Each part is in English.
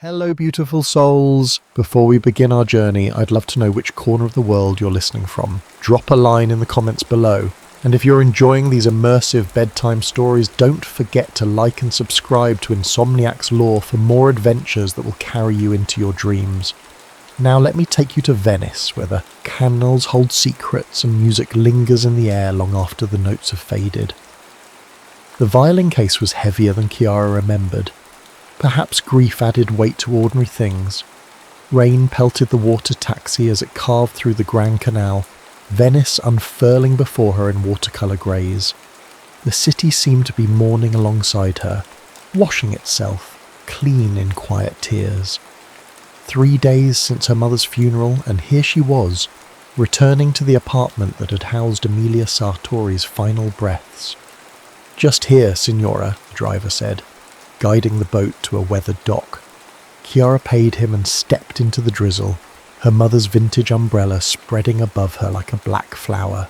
Hello, beautiful souls. Before we begin our journey, I'd love to know which corner of the world you're listening from. Drop a line in the comments below. And if you're enjoying these immersive bedtime stories, don't forget to like and subscribe to Insomniac's Lore for more adventures that will carry you into your dreams. Now let me take you to Venice, where the canals hold secrets and music lingers in the air long after the notes have faded. The violin case was heavier than Chiara remembered. Perhaps grief added weight to ordinary things. Rain pelted the water taxi as it carved through the Grand Canal, Venice unfurling before her in watercolour greys. The city seemed to be mourning alongside her, washing itself clean in quiet tears. 3 days since her mother's funeral, and here she was, returning to the apartment that had housed Emilia Sartori's final breaths. "Just here, Signora," the driver said, guiding the boat to a weathered dock. Chiara paid him and stepped into the drizzle, her mother's vintage umbrella spreading above her like a black flower.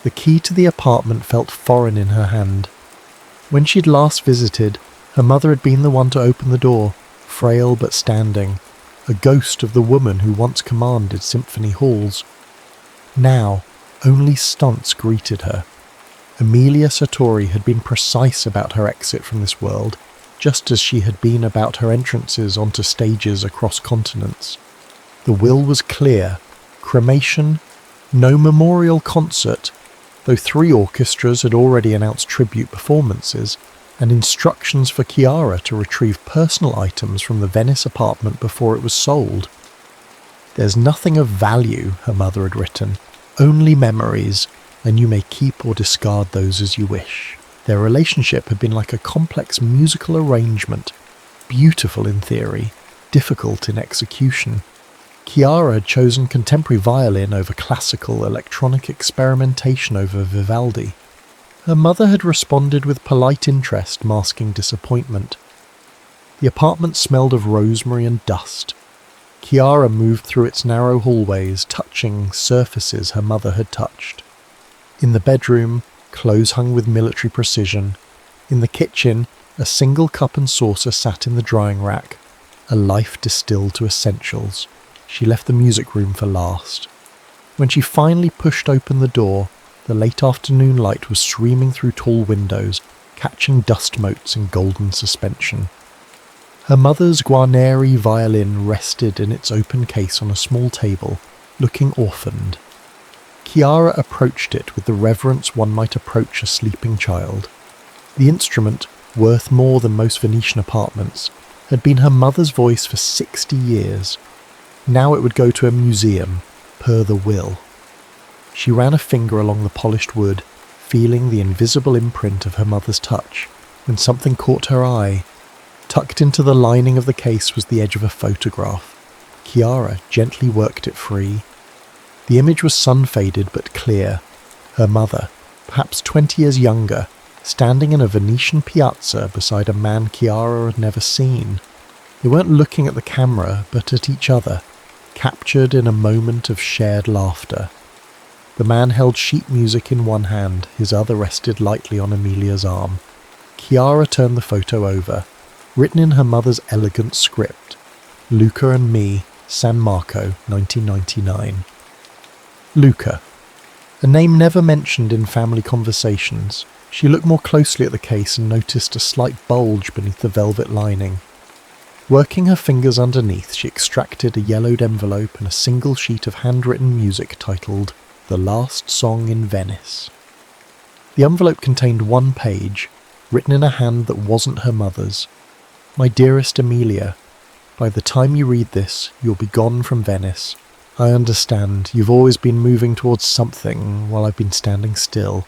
The key to the apartment felt foreign in her hand. When she'd last visited, her mother had been the one to open the door, frail but standing, a ghost of the woman who once commanded symphony halls. Now, only stunts greeted her. Emilia Sartori had been precise about her exit from this world, just as she had been about her entrances onto stages across continents. The will was clear: cremation, no memorial concert, though 3 orchestras had already announced tribute performances, and instructions for Chiara to retrieve personal items from the Venice apartment before it was sold. "There's nothing of value," her mother had written, "only memories, and you may keep or discard those as you wish." Their relationship had been like a complex musical arrangement, beautiful in theory, difficult in execution. Chiara had chosen contemporary violin over classical, electronic experimentation over Vivaldi. Her mother had responded with polite interest masking disappointment. The apartment smelled of rosemary and dust. Chiara moved through its narrow hallways, touching surfaces her mother had touched. In the bedroom, clothes hung with military precision. In the kitchen, a single cup and saucer sat in the drying rack, a life distilled to essentials. She left the music room for last. When she finally pushed open the door, the late afternoon light was streaming through tall windows, catching dust motes in golden suspension. Her mother's Guarneri violin rested in its open case on a small table, looking orphaned. Chiara approached it with the reverence one might approach a sleeping child. The instrument, worth more than most Venetian apartments, had been her mother's voice for 60 years. Now it would go to a museum, per the will. She ran a finger along the polished wood, feeling the invisible imprint of her mother's touch, when something caught her eye. Tucked into the lining of the case was the edge of a photograph. Chiara gently worked it free. The image was sun-faded but clear. Her mother, perhaps 20 years younger, standing in a Venetian piazza beside a man Chiara had never seen. They weren't looking at the camera, but at each other, captured in a moment of shared laughter. The man held sheet music in one hand, his other rested lightly on Emilia's arm. Chiara turned the photo over, written in her mother's elegant script. Luca and me, San Marco, 1999. Luca. A name never mentioned in family conversations. She looked more closely at the case and noticed a slight bulge beneath the velvet lining. Working her fingers underneath, she extracted a yellowed envelope and a single sheet of handwritten music titled "The Last Song in Venice." The envelope contained 1 page, written in a hand that wasn't her mother's. "My dearest Emilia, by the time you read this, you'll be gone from Venice. I understand, you've always been moving towards something while I've been standing still.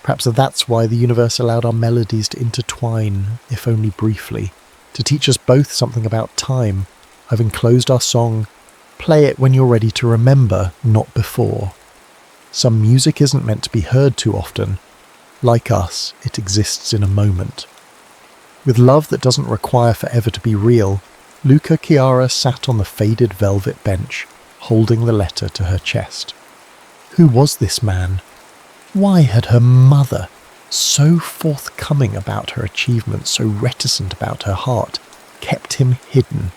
Perhaps that's why the universe allowed our melodies to intertwine, if only briefly, to teach us both something about time. I've enclosed our song. Play it when you're ready to remember, not before. Some music isn't meant to be heard too often. Like us, it exists in a moment." With love that doesn't require forever to be real, Luca Chiara sat on the faded velvet bench, holding the letter to her chest. Who was this man? Why had her mother, so forthcoming about her achievements, so reticent about her heart, kept him hidden.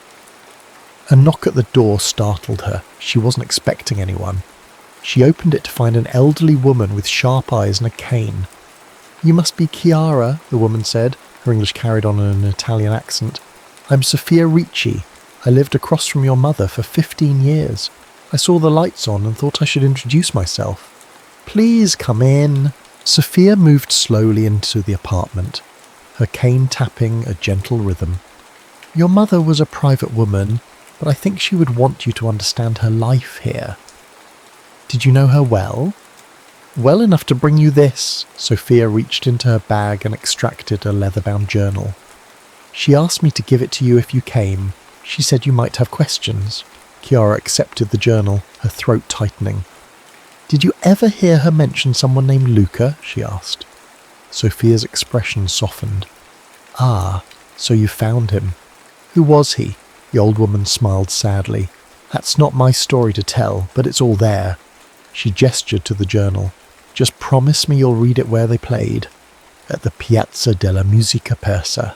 A knock at the door startled her. She wasn't expecting anyone. She opened it to find an elderly woman with sharp eyes and a cane. "You must be Chiara," the woman said. Her English carried on in an Italian accent. "I'm Sophia Ricci. I lived across from your mother for 15 years. I saw the lights on and thought I should introduce myself." "Please come in." Sophia moved slowly into the apartment, her cane tapping a gentle rhythm. "Your mother was a private woman, but I think she would want you to understand her life here." "Did you know her well?" "Well enough to bring you this." Sophia reached into her bag and extracted a leather-bound journal. "She asked me to give it to you if you came. She said you might have questions." Chiara accepted the journal, her throat tightening. "Did you ever hear her mention someone named Luca?" she asked. Sophia's expression softened. "Ah, so you found him. Who was he?" The old woman smiled sadly. "That's not my story to tell, but it's all there." She gestured to the journal. "Just promise me you'll read it where they played." "At the Piazza della Musica Persa,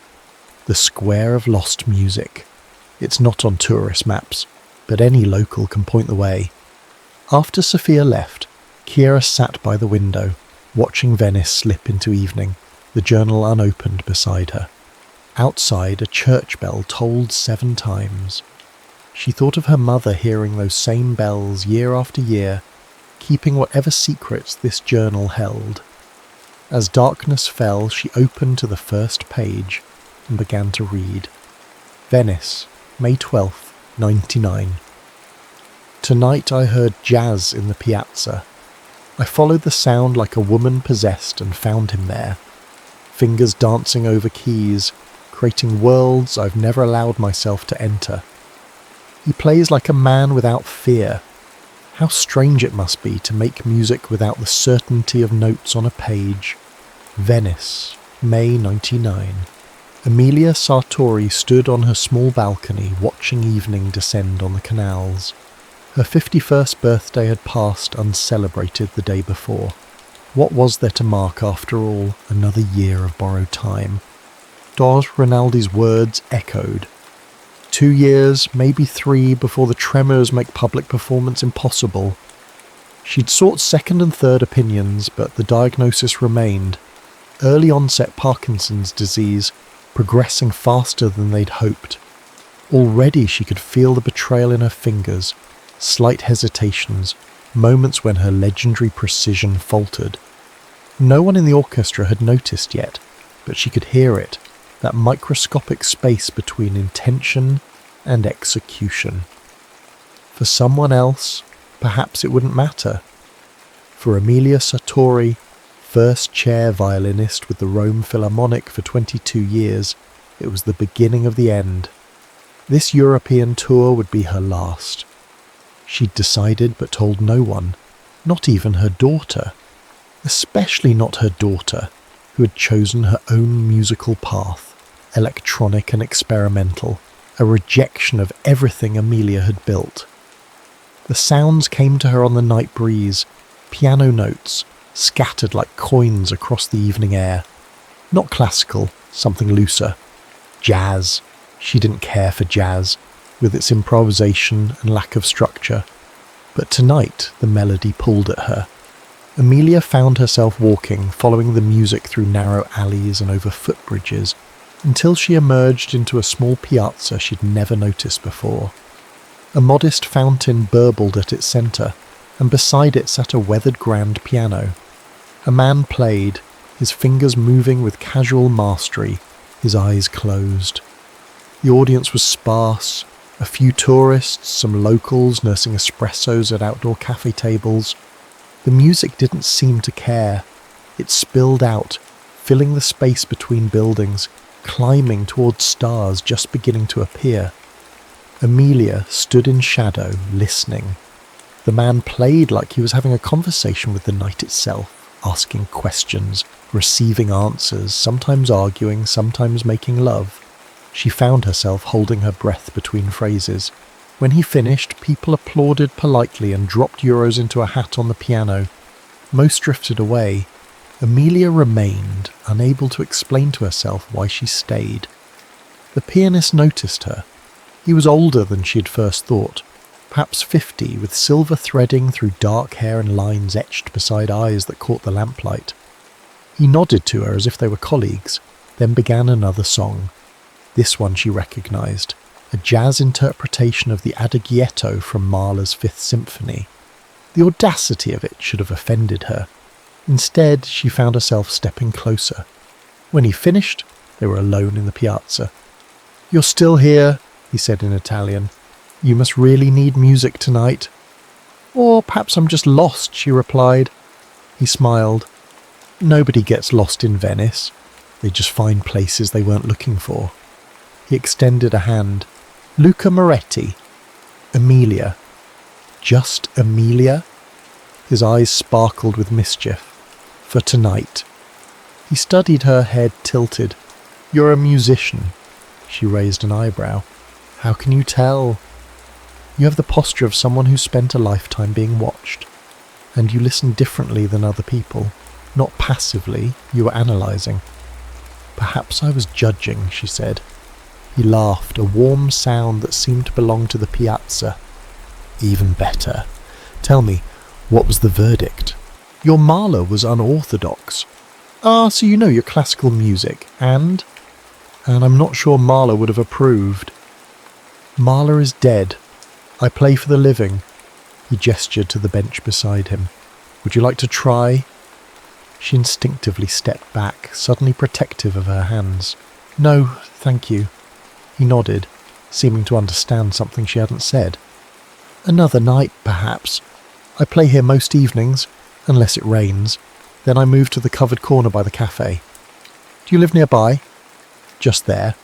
the Square of Lost Music. It's not on tourist maps, but any local can point the way." After Sophia left, Chiara sat by the window, watching Venice slip into evening, the journal unopened beside her. Outside, a church bell tolled 7 times. She thought of her mother hearing those same bells year after year, keeping whatever secrets this journal held. As darkness fell, she opened to the first page and began to read. Venice, May 12th, 99. Tonight I heard jazz in the piazza. I followed the sound like a woman possessed and found him there. Fingers dancing over keys, creating worlds I've never allowed myself to enter. He plays like a man without fear. How strange it must be to make music without the certainty of notes on a page. Venice, May 99. Emilia Sartori stood on her small balcony watching evening descend on the canals. Her 51st birthday had passed uncelebrated the day before. What was there to mark after all? Another year of borrowed time. Dos Rinaldi's words echoed. 2 years, maybe 3, before the tremors make public performance impossible. She'd sought second and third opinions, but the diagnosis remained. Early onset Parkinson's disease, progressing faster than they'd hoped. Already she could feel the betrayal in her fingers, slight hesitations, moments when her legendary precision faltered. No one in the orchestra had noticed yet, but she could hear it, that microscopic space between intention and execution. For someone else, perhaps it wouldn't matter. For Emilia Sartori, first chair violinist with the Rome Philharmonic for 22 years, it was the beginning of the end. This European tour would be her last. She'd decided but told no one, not even her daughter. Especially not her daughter, who had chosen her own musical path, electronic and experimental, a rejection of everything Emilia had built. The sounds came to her on the night breeze, piano notes, scattered like coins across the evening air. Not classical, something looser. Jazz. She didn't care for jazz, with its improvisation and lack of structure. But tonight the melody pulled at her. Emilia found herself walking, following the music through narrow alleys and over footbridges, until she emerged into a small piazza she'd never noticed before. A modest fountain burbled at its centre, and beside it sat a weathered grand piano. A man played, his fingers moving with casual mastery, his eyes closed. The audience was sparse, a few tourists, some locals nursing espressos at outdoor cafe tables. The music didn't seem to care. It spilled out, filling the space between buildings, climbing towards stars just beginning to appear. Emilia stood in shadow, listening. The man played like he was having a conversation with the night itself, asking questions, receiving answers, sometimes arguing, sometimes making love. She found herself holding her breath between phrases. When he finished, people applauded politely and dropped euros into a hat on the piano. Most drifted away. Emilia remained, unable to explain to herself why she stayed. The pianist noticed her. He was older than she had first thought, perhaps 50, with silver threading through dark hair and lines etched beside eyes that caught the lamplight. He nodded to her as if they were colleagues, then began another song. This one she recognised, a jazz interpretation of the Adagietto from Mahler's Fifth Symphony. The audacity of it should have offended her. Instead, she found herself stepping closer. When he finished, they were alone in the piazza. "You're still here," he said in Italian. "You must really need music tonight." "Or perhaps I'm just lost," she replied. He smiled. Nobody gets lost in Venice. They just find places they weren't looking for. He extended a hand. "Luca Moretti." "Emilia." "Just Emilia?" His eyes sparkled with mischief. "For tonight." He studied her, head tilted. "You're a musician." She raised an eyebrow. "How can you tell?" "You have the posture of someone who spent a lifetime being watched. And you listen differently than other people. Not passively, you were analysing." "Perhaps I was judging," she said. He laughed, a warm sound that seemed to belong to the piazza. "Even better. Tell me, what was the verdict?" "Your Mahler was unorthodox." "Ah, so you know your classical music, and I'm not sure Mahler would have approved." "Mahler is dead. I play for the living." He gestured to the bench beside him. "Would you like to try?" She instinctively stepped back, suddenly protective of her hands. "No, thank you." He nodded, seeming to understand something she hadn't said. "Another night, perhaps. I play here most evenings, unless it rains. Then I move to the covered corner by the cafe. Do you live nearby?" "Just there."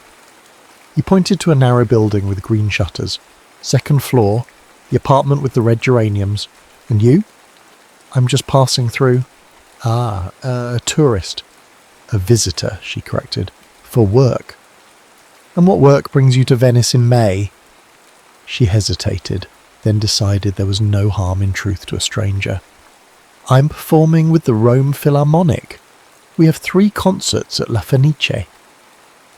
He pointed to a narrow building with green shutters. "Second floor, the apartment with the red geraniums. And you?" "I'm just passing through." "Ah, a tourist." "A visitor," she corrected. "For work." "And what work brings you to Venice in May?" She hesitated, then decided there was no harm in truth to a stranger. "I'm performing with the Rome Philharmonic. We have 3 concerts at La Fenice."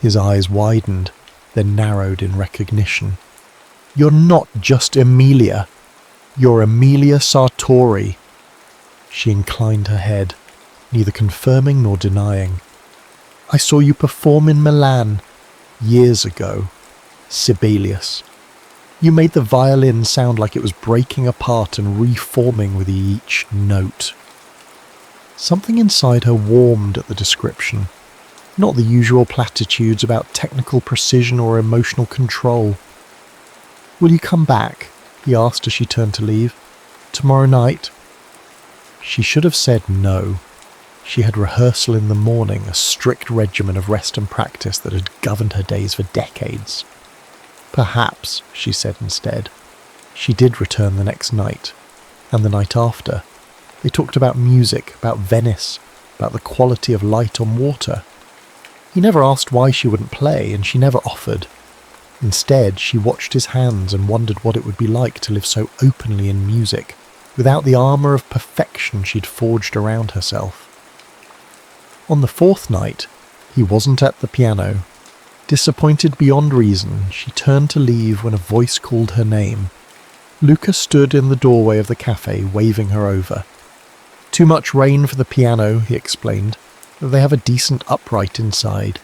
His eyes widened, then narrowed in recognition. "You're not just Emilia. You're Emilia Sartori." She inclined her head, neither confirming nor denying. "I saw you perform in Milan years ago. Sibelius. You made the violin sound like it was breaking apart and reforming with each note." Something inside her warmed at the description. Not the usual platitudes about technical precision or emotional control. "Will you come back?" he asked as she turned to leave. "Tomorrow night?" She should have said no. She had rehearsal in the morning, a strict regimen of rest and practice that had governed her days for decades. "Perhaps," she said instead. She did return the next night, and the night after. They talked about music, about Venice, about the quality of light on water. He never asked why she wouldn't play, and she never offered. Instead, she watched his hands and wondered what it would be like to live so openly in music, without the armour of perfection she'd forged around herself. On the 4th night, he wasn't at the piano. Disappointed beyond reason, she turned to leave when a voice called her name. Luca stood in the doorway of the cafe, waving her over. "Too much rain for the piano," he explained. "They have a decent upright inside."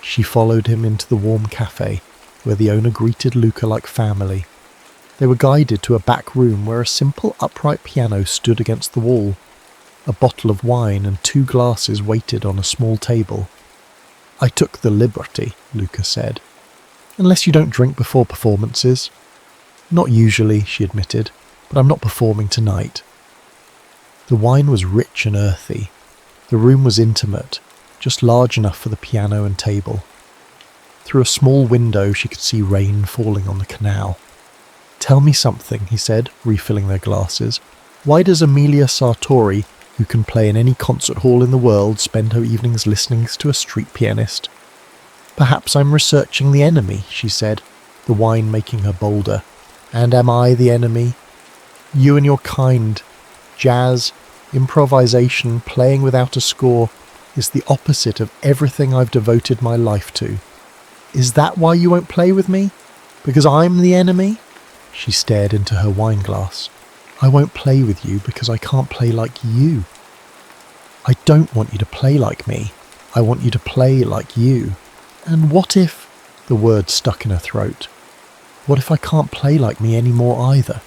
She followed him into the warm cafe, where the owner greeted Luca like family. They were guided to a back room where a simple upright piano stood against the wall. A bottle of wine and 2 glasses waited on a small table. "I took the liberty," Luca said. "Unless you don't drink before performances." "Not usually," she admitted, "but I'm not performing tonight." The wine was rich and earthy. The room was intimate, just large enough for the piano and table. Through a small window she could see rain falling on the canal. "Tell me something," he said, refilling their glasses. "Why does Emilia Sartori, who can play in any concert hall in the world, spend her evenings listening to a street pianist?" "Perhaps I'm researching the enemy," she said, the wine making her bolder. "And am I the enemy? You and your kind. Jazz, improvisation, playing without a score is the opposite of everything I've devoted my life to." Is that why you won't play with me? Because I'm the enemy?" She stared into her wineglass. "I won't play with you because I can't play like you. I don't want you to play like me. I want you to play like you. And what if—" the word stuck in her throat. "What if I can't play like me anymore either?"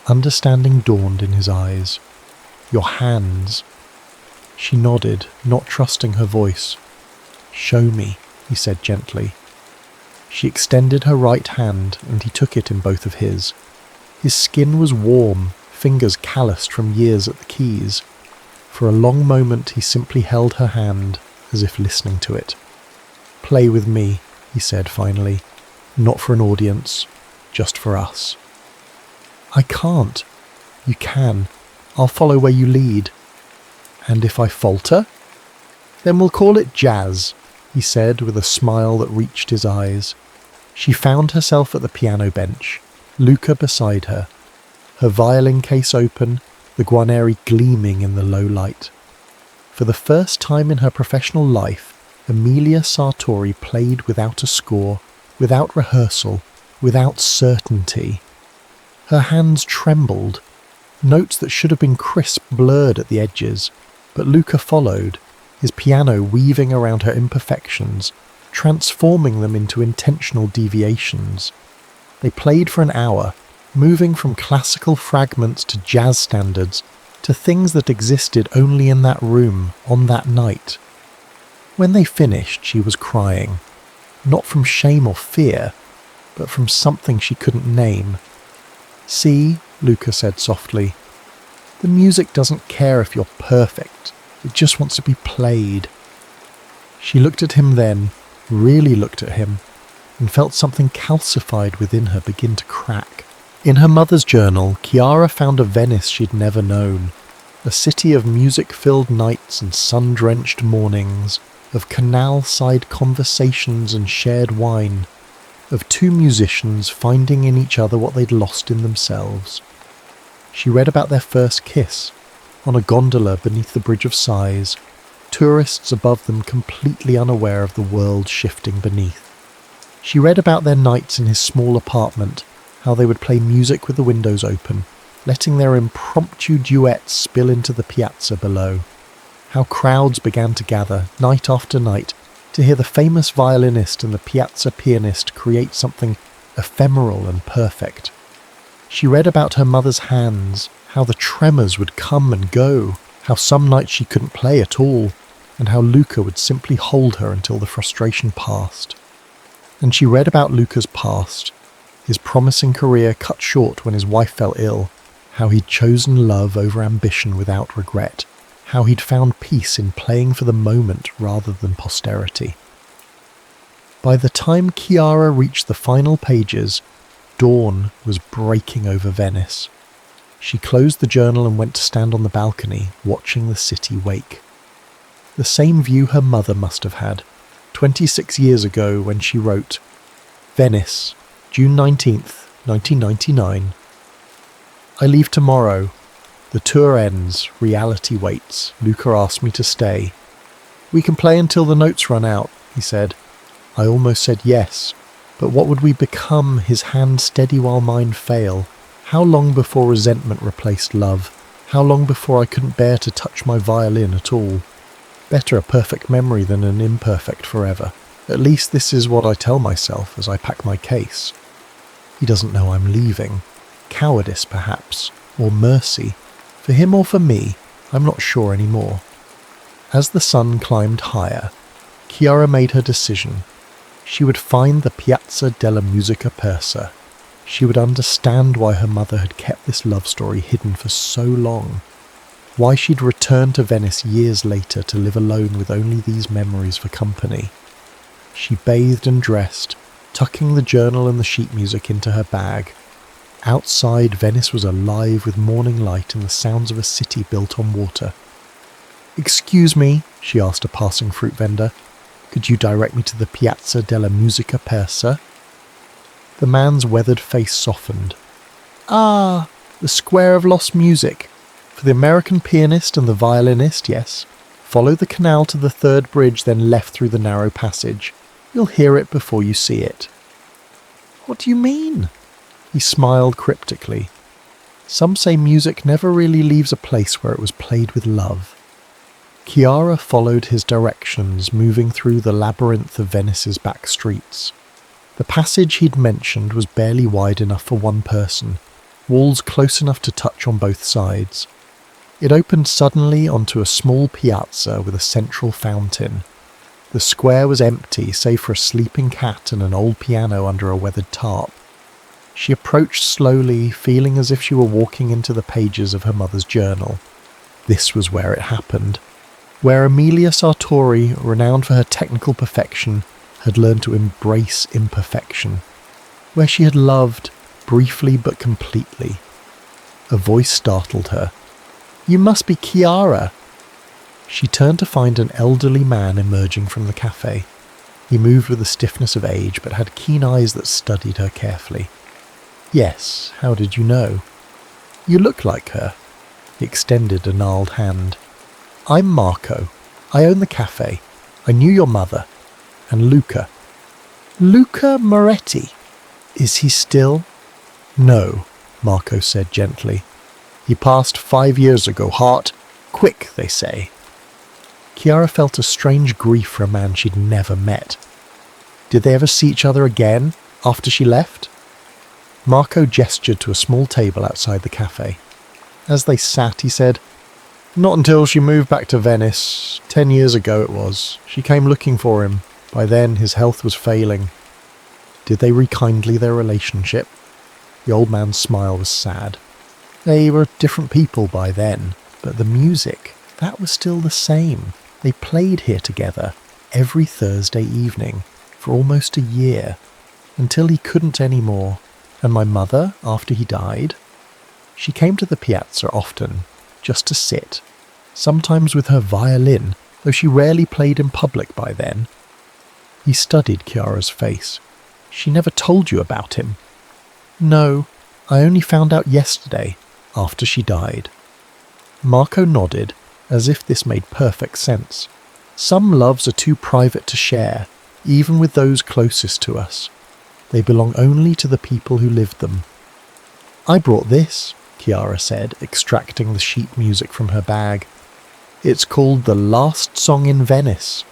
Understanding dawned in his eyes. "Your hands." She nodded, not trusting her voice. "Show me," he said gently. She extended her right hand and he took it in both of his. His skin was warm, fingers calloused from years at the keys. For a long moment he simply held her hand, as if listening to it. "Play with me," he said finally. "Not for an audience, just for us." "I can't." "You can. I'll follow where you lead." "And if I falter?" "Then we'll call it jazz," he said with a smile that reached his eyes. She found herself at the piano bench, Luca beside her, her violin case open, the Guarneri gleaming in the low light. For the first time in her professional life, Emilia Sartori played without a score, without rehearsal, without certainty. Her hands trembled. Notes that should have been crisp blurred at the edges, but Luca followed, his piano weaving around her imperfections, transforming them into intentional deviations. They played for an hour, moving from classical fragments to jazz standards, to things that existed only in that room, on that night. When they finished, she was crying, not from shame or fear, but from something she couldn't name. "See," Luca said softly, "the music doesn't care if you're perfect, it just wants to be played." She looked at him then, really looked at him, and felt something calcified within her begin to crack. In her mother's journal, Chiara found a Venice she'd never known, a city of music-filled nights and sun-drenched mornings, of canal-side conversations and shared wine, of two musicians finding in each other what they'd lost in themselves. She read about their first kiss, on a gondola beneath the Bridge of Sighs, tourists above them completely unaware of the world shifting beneath. She read about their nights in his small apartment, how they would play music with the windows open, letting their impromptu duets spill into the piazza below. How crowds began to gather, night after night, to hear the famous violinist and the piazza pianist create something ephemeral and perfect. She read about her mother's hands, how the tremors would come and go, how some nights she couldn't play at all, and how Luca would simply hold her until the frustration passed. And she read about Luca's past, his promising career cut short when his wife fell ill, how he'd chosen love over ambition without regret, how he'd found peace in playing for the moment rather than posterity. By the time Chiara reached the final pages, dawn was breaking over Venice. She closed the journal and went to stand on the balcony, watching the city wake. The same view her mother must have had, 26 years ago when she wrote, "Venice, June 19th, 1999. I leave tomorrow. The tour ends, reality waits. Luca asked me to stay. We can play until the notes run out," he said. I almost said yes, but what would we become, his hand steady while mine fail? How long before resentment replaced love? How long before I couldn't bear to touch my violin at all? Better a perfect memory than an imperfect forever. At least this is what I tell myself as I pack my case. He doesn't know I'm leaving. Cowardice, perhaps, or mercy. For him or for me, I'm not sure anymore. As the sun climbed higher, Chiara made her decision. She would find the Piazza della Musica Persa. She would understand why her mother had kept this love story hidden for so long. Why she'd returned to Venice years later to live alone with only these memories for company. She bathed and dressed, tucking the journal and the sheet music into her bag. Outside, Venice was alive with morning light and the sounds of a city built on water. "Excuse me," she asked a passing fruit vendor. "Could you direct me to the Piazza della Musica Persa?" The man's weathered face softened. "Ah, the Square of Lost Music. For the American pianist and the violinist, yes. Follow the canal to the third bridge, then left through the narrow passage. You'll hear it before you see it." "What do you mean?" He smiled cryptically. "Some say music never really leaves a place where it was played with love." Chiara followed his directions, moving through the labyrinth of Venice's back streets. The passage he'd mentioned was barely wide enough for one person, walls close enough to touch on both sides. It opened suddenly onto a small piazza with a central fountain. The square was empty, save for a sleeping cat and an old piano under a weathered tarp. She approached slowly, feeling as if she were walking into the pages of her mother's journal. This was where it happened, where Emilia Sartori, renowned for her technical perfection, had learned to embrace imperfection, where she had loved, briefly but completely. A voice startled her. "You must be Chiara." She turned to find an elderly man emerging from the cafe. He moved with the stiffness of age, but had keen eyes that studied her carefully. "Yes, how did you know?" "You look like her." He extended a gnarled hand. "I'm Marco. I own the cafe. I knew your mother. And Luca." "Luca Moretti? Is he still?" "No," Marco said gently. "He passed 5 years ago, heart. Quick, they say." Chiara felt a strange grief for a man she'd never met. Did they ever see each other again after she left? Marco gestured to a small table outside the cafe. As they sat, he said, "Not until she moved back to Venice. 10 years ago it was. She came looking for him. By then his health was failing." Did they rekindle their relationship? The old man's smile was sad. They were different people by then, but the music, that was still the same. They played here together every Thursday evening for almost a year, until he couldn't anymore. And my mother, after he died, she came to the piazza often, just to sit, sometimes with her violin, though she rarely played in public by then. He studied Chiara's face. "She never told you about him?" "No, I only found out yesterday, after she died." Marco nodded, as if this made perfect sense. Some loves are too private to share, even with those closest to us. They belong only to the people who lived them. "I brought this," Chiara said, extracting the sheet music from her bag. "It's called The Last Song in Venice.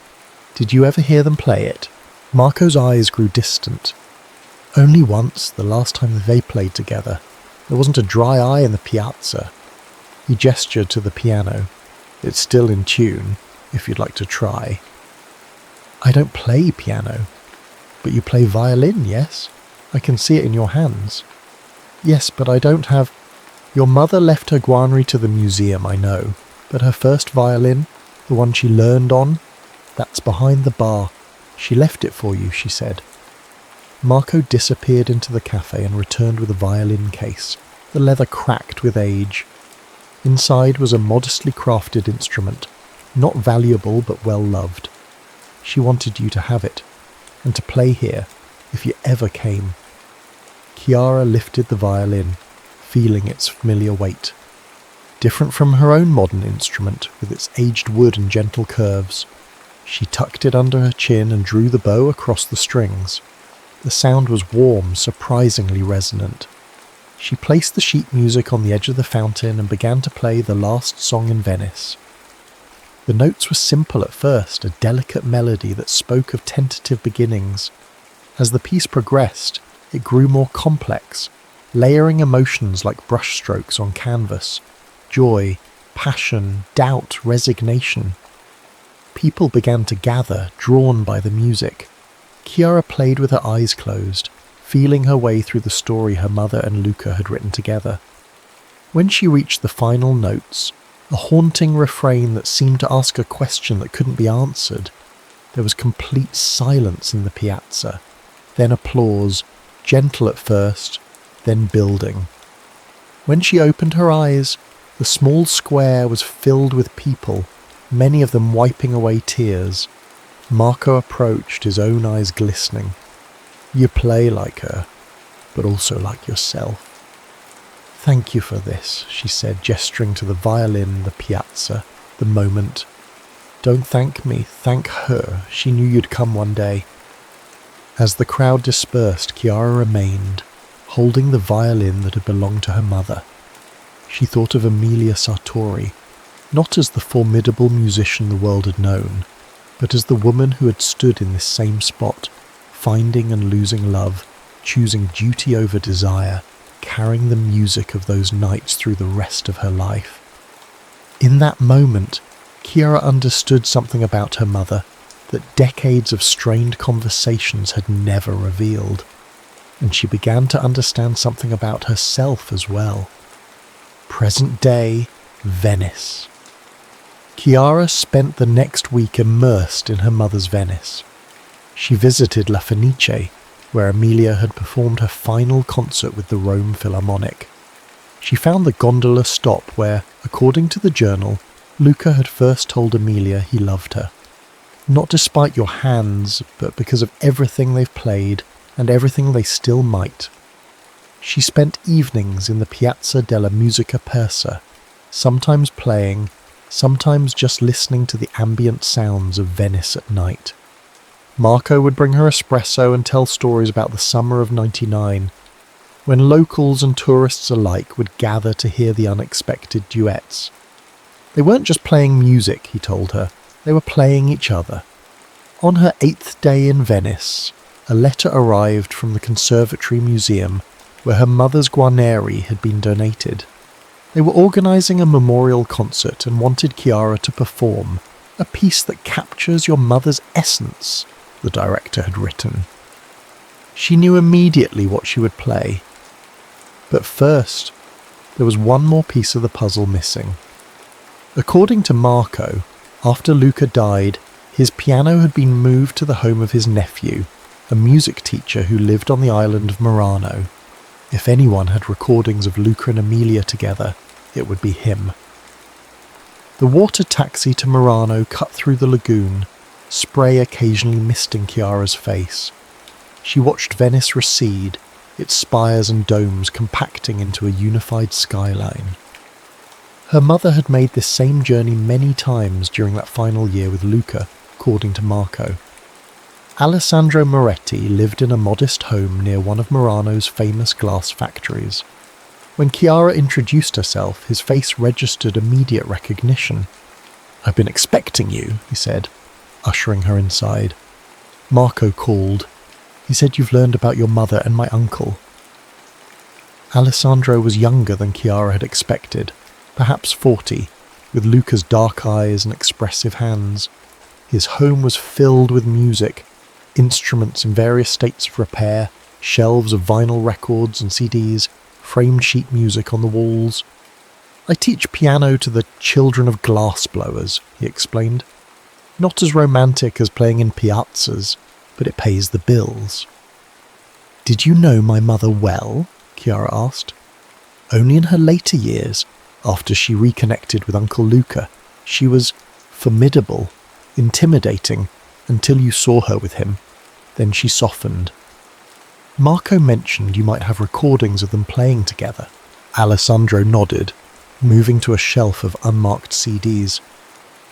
Did you ever hear them play it?" Marco's eyes grew distant. "Only once, the last time they played together. There wasn't a dry eye in the piazza." He gestured to the piano. "It's still in tune, if you'd like to try." "I don't play piano." "But you play violin, yes? I can see it in your hands." "Yes, but I don't have—" "Your mother left her guarnery to the museum, I know, but her first violin, the one she learned on, that's behind the bar. She left it for you," she said. Marco disappeared into the cafe and returned with a violin case, the leather cracked with age. Inside was a modestly crafted instrument, not valuable but well loved. She wanted you to have it, and to play here, if you ever came. Chiara lifted the violin, feeling its familiar weight. Different from her own modern instrument, with its aged wood and gentle curves. She tucked it under her chin and drew the bow across the strings. The sound was warm, surprisingly resonant. She placed the sheet music on the edge of the fountain and began to play The Last Song in Venice. The notes were simple at first, a delicate melody that spoke of tentative beginnings. As the piece progressed, it grew more complex, layering emotions like brushstrokes on canvas. Joy, passion, doubt, resignation. People began to gather, drawn by the music. Chiara played with her eyes closed, feeling her way through the story her mother and Luca had written together. When she reached the final notes, a haunting refrain that seemed to ask a question that couldn't be answered, there was complete silence in the piazza, then applause, gentle at first, then building. When she opened her eyes, the small square was filled with people, many of them wiping away tears. Marco approached, his own eyes glistening. "You play like her, but also like yourself." "Thank you for this," she said, gesturing to the violin, the piazza, the moment. "Don't thank me, thank her. She knew you'd come one day." As the crowd dispersed, Chiara remained, holding the violin that had belonged to her mother. She thought of Emilia Sartori, not as the formidable musician the world had known, but as the woman who had stood in this same spot, finding and losing love, choosing duty over desire, carrying the music of those nights through the rest of her life. In that moment, Chiara understood something about her mother that decades of strained conversations had never revealed, and she began to understand something about herself as well. Present-day Venice. Chiara spent the next week immersed in her mother's Venice. She visited La Fenice, where Emilia had performed her final concert with the Rome Philharmonic. She found the gondola stop where, according to the journal, Luca had first told Emilia he loved her. Not despite your hands, but because of everything they've played and everything they still might. She spent evenings in the Piazza della Musica Persa, sometimes playing, sometimes just listening to the ambient sounds of Venice at night. Marco would bring her espresso and tell stories about the summer of '99, when locals and tourists alike would gather to hear the unexpected duets. They weren't just playing music, he told her, they were playing each other. On her 8th day in Venice, a letter arrived from the Conservatory Museum where her mother's Guarneri had been donated. They were organising a memorial concert and wanted Chiara to perform a piece that captures your mother's essence, the director had written. She knew immediately what she would play. But first, there was one more piece of the puzzle missing. According to Marco, after Luca died, his piano had been moved to the home of his nephew, a music teacher who lived on the island of Murano. If anyone had recordings of Luca and Emilia together, it would be him. The water taxi to Murano cut through the lagoon, spray occasionally misting Chiara's face. She watched Venice recede, its spires and domes compacting into a unified skyline. Her mother had made this same journey many times during that final year with Luca, according to Marco. Alessandro Moretti lived in a modest home near one of Murano's famous glass factories. When Chiara introduced herself, his face registered immediate recognition. "I've been expecting you," he said, ushering her inside. Marco called. "He said you've learned about your mother and my uncle." Alessandro was younger than Chiara had expected, perhaps 40, with Luca's dark eyes and expressive hands. His home was filled with music, instruments in various states of repair, shelves of vinyl records and CDs, framed sheet music on the walls. "I teach piano to the children of glassblowers," he explained. "Not as romantic as playing in piazzas, but it pays the bills." "Did you know my mother well?" Chiara asked. "Only in her later years, after she reconnected with Uncle Luca. She was formidable, intimidating, until you saw her with him. Then she softened." Marco mentioned you might have recordings of them playing together. Alessandro nodded, moving to a shelf of unmarked CDs.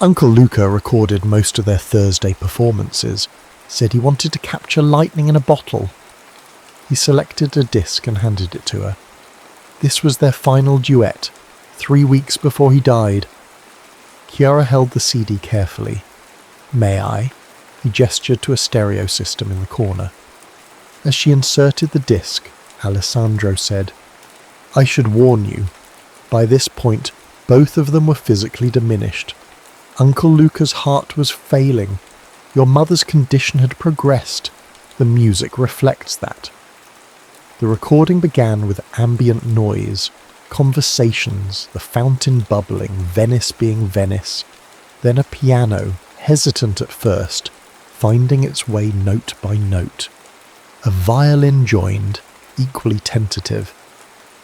Uncle Luca recorded most of their Thursday performances, said he wanted to capture lightning in a bottle. He selected a disc and handed it to her. This was their final duet, 3 weeks before he died. Chiara held the CD carefully. "May I?" He gestured to a stereo system in the corner. As she inserted the disc, Alessandro said, "I should warn you. By this point, both of them were physically diminished. Uncle Luca's heart was failing. Your mother's condition had progressed. The music reflects that." The recording began with ambient noise, conversations, the fountain bubbling, Venice being Venice. Then a piano, hesitant at first, finding its way note by note. A violin joined, equally tentative.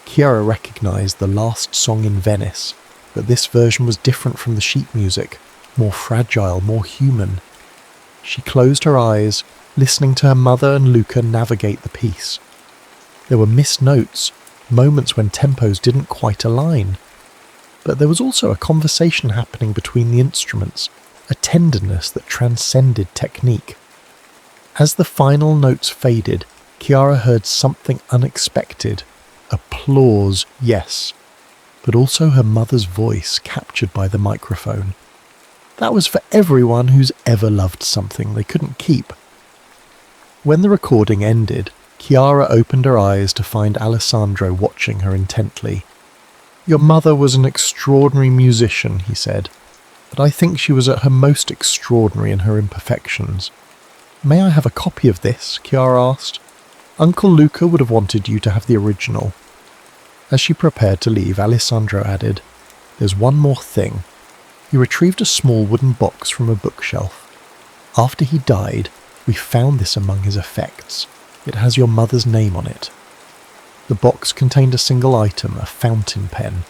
Chiara recognized the last song in Venice, but this version was different from the sheet music, more fragile, more human. She closed her eyes, listening to her mother and Luca navigate the piece. There were missed notes, moments when tempos didn't quite align. But there was also a conversation happening between the instruments, a tenderness that transcended technique. As the final notes faded, Chiara heard something unexpected. Applause, yes, but also her mother's voice captured by the microphone. That was for everyone who's ever loved something they couldn't keep. When the recording ended, Chiara opened her eyes to find Alessandro watching her intently. "Your mother was an extraordinary musician," he said, "but I think she was at her most extraordinary in her imperfections." "May I have a copy of this?" Chiara asked. "Uncle Luca would have wanted you to have the original." As she prepared to leave, Alessandro added, "There's one more thing." He retrieved a small wooden box from a bookshelf. "After he died, we found this among his effects. It has your mother's name on it." The box contained a single item, a fountain pen.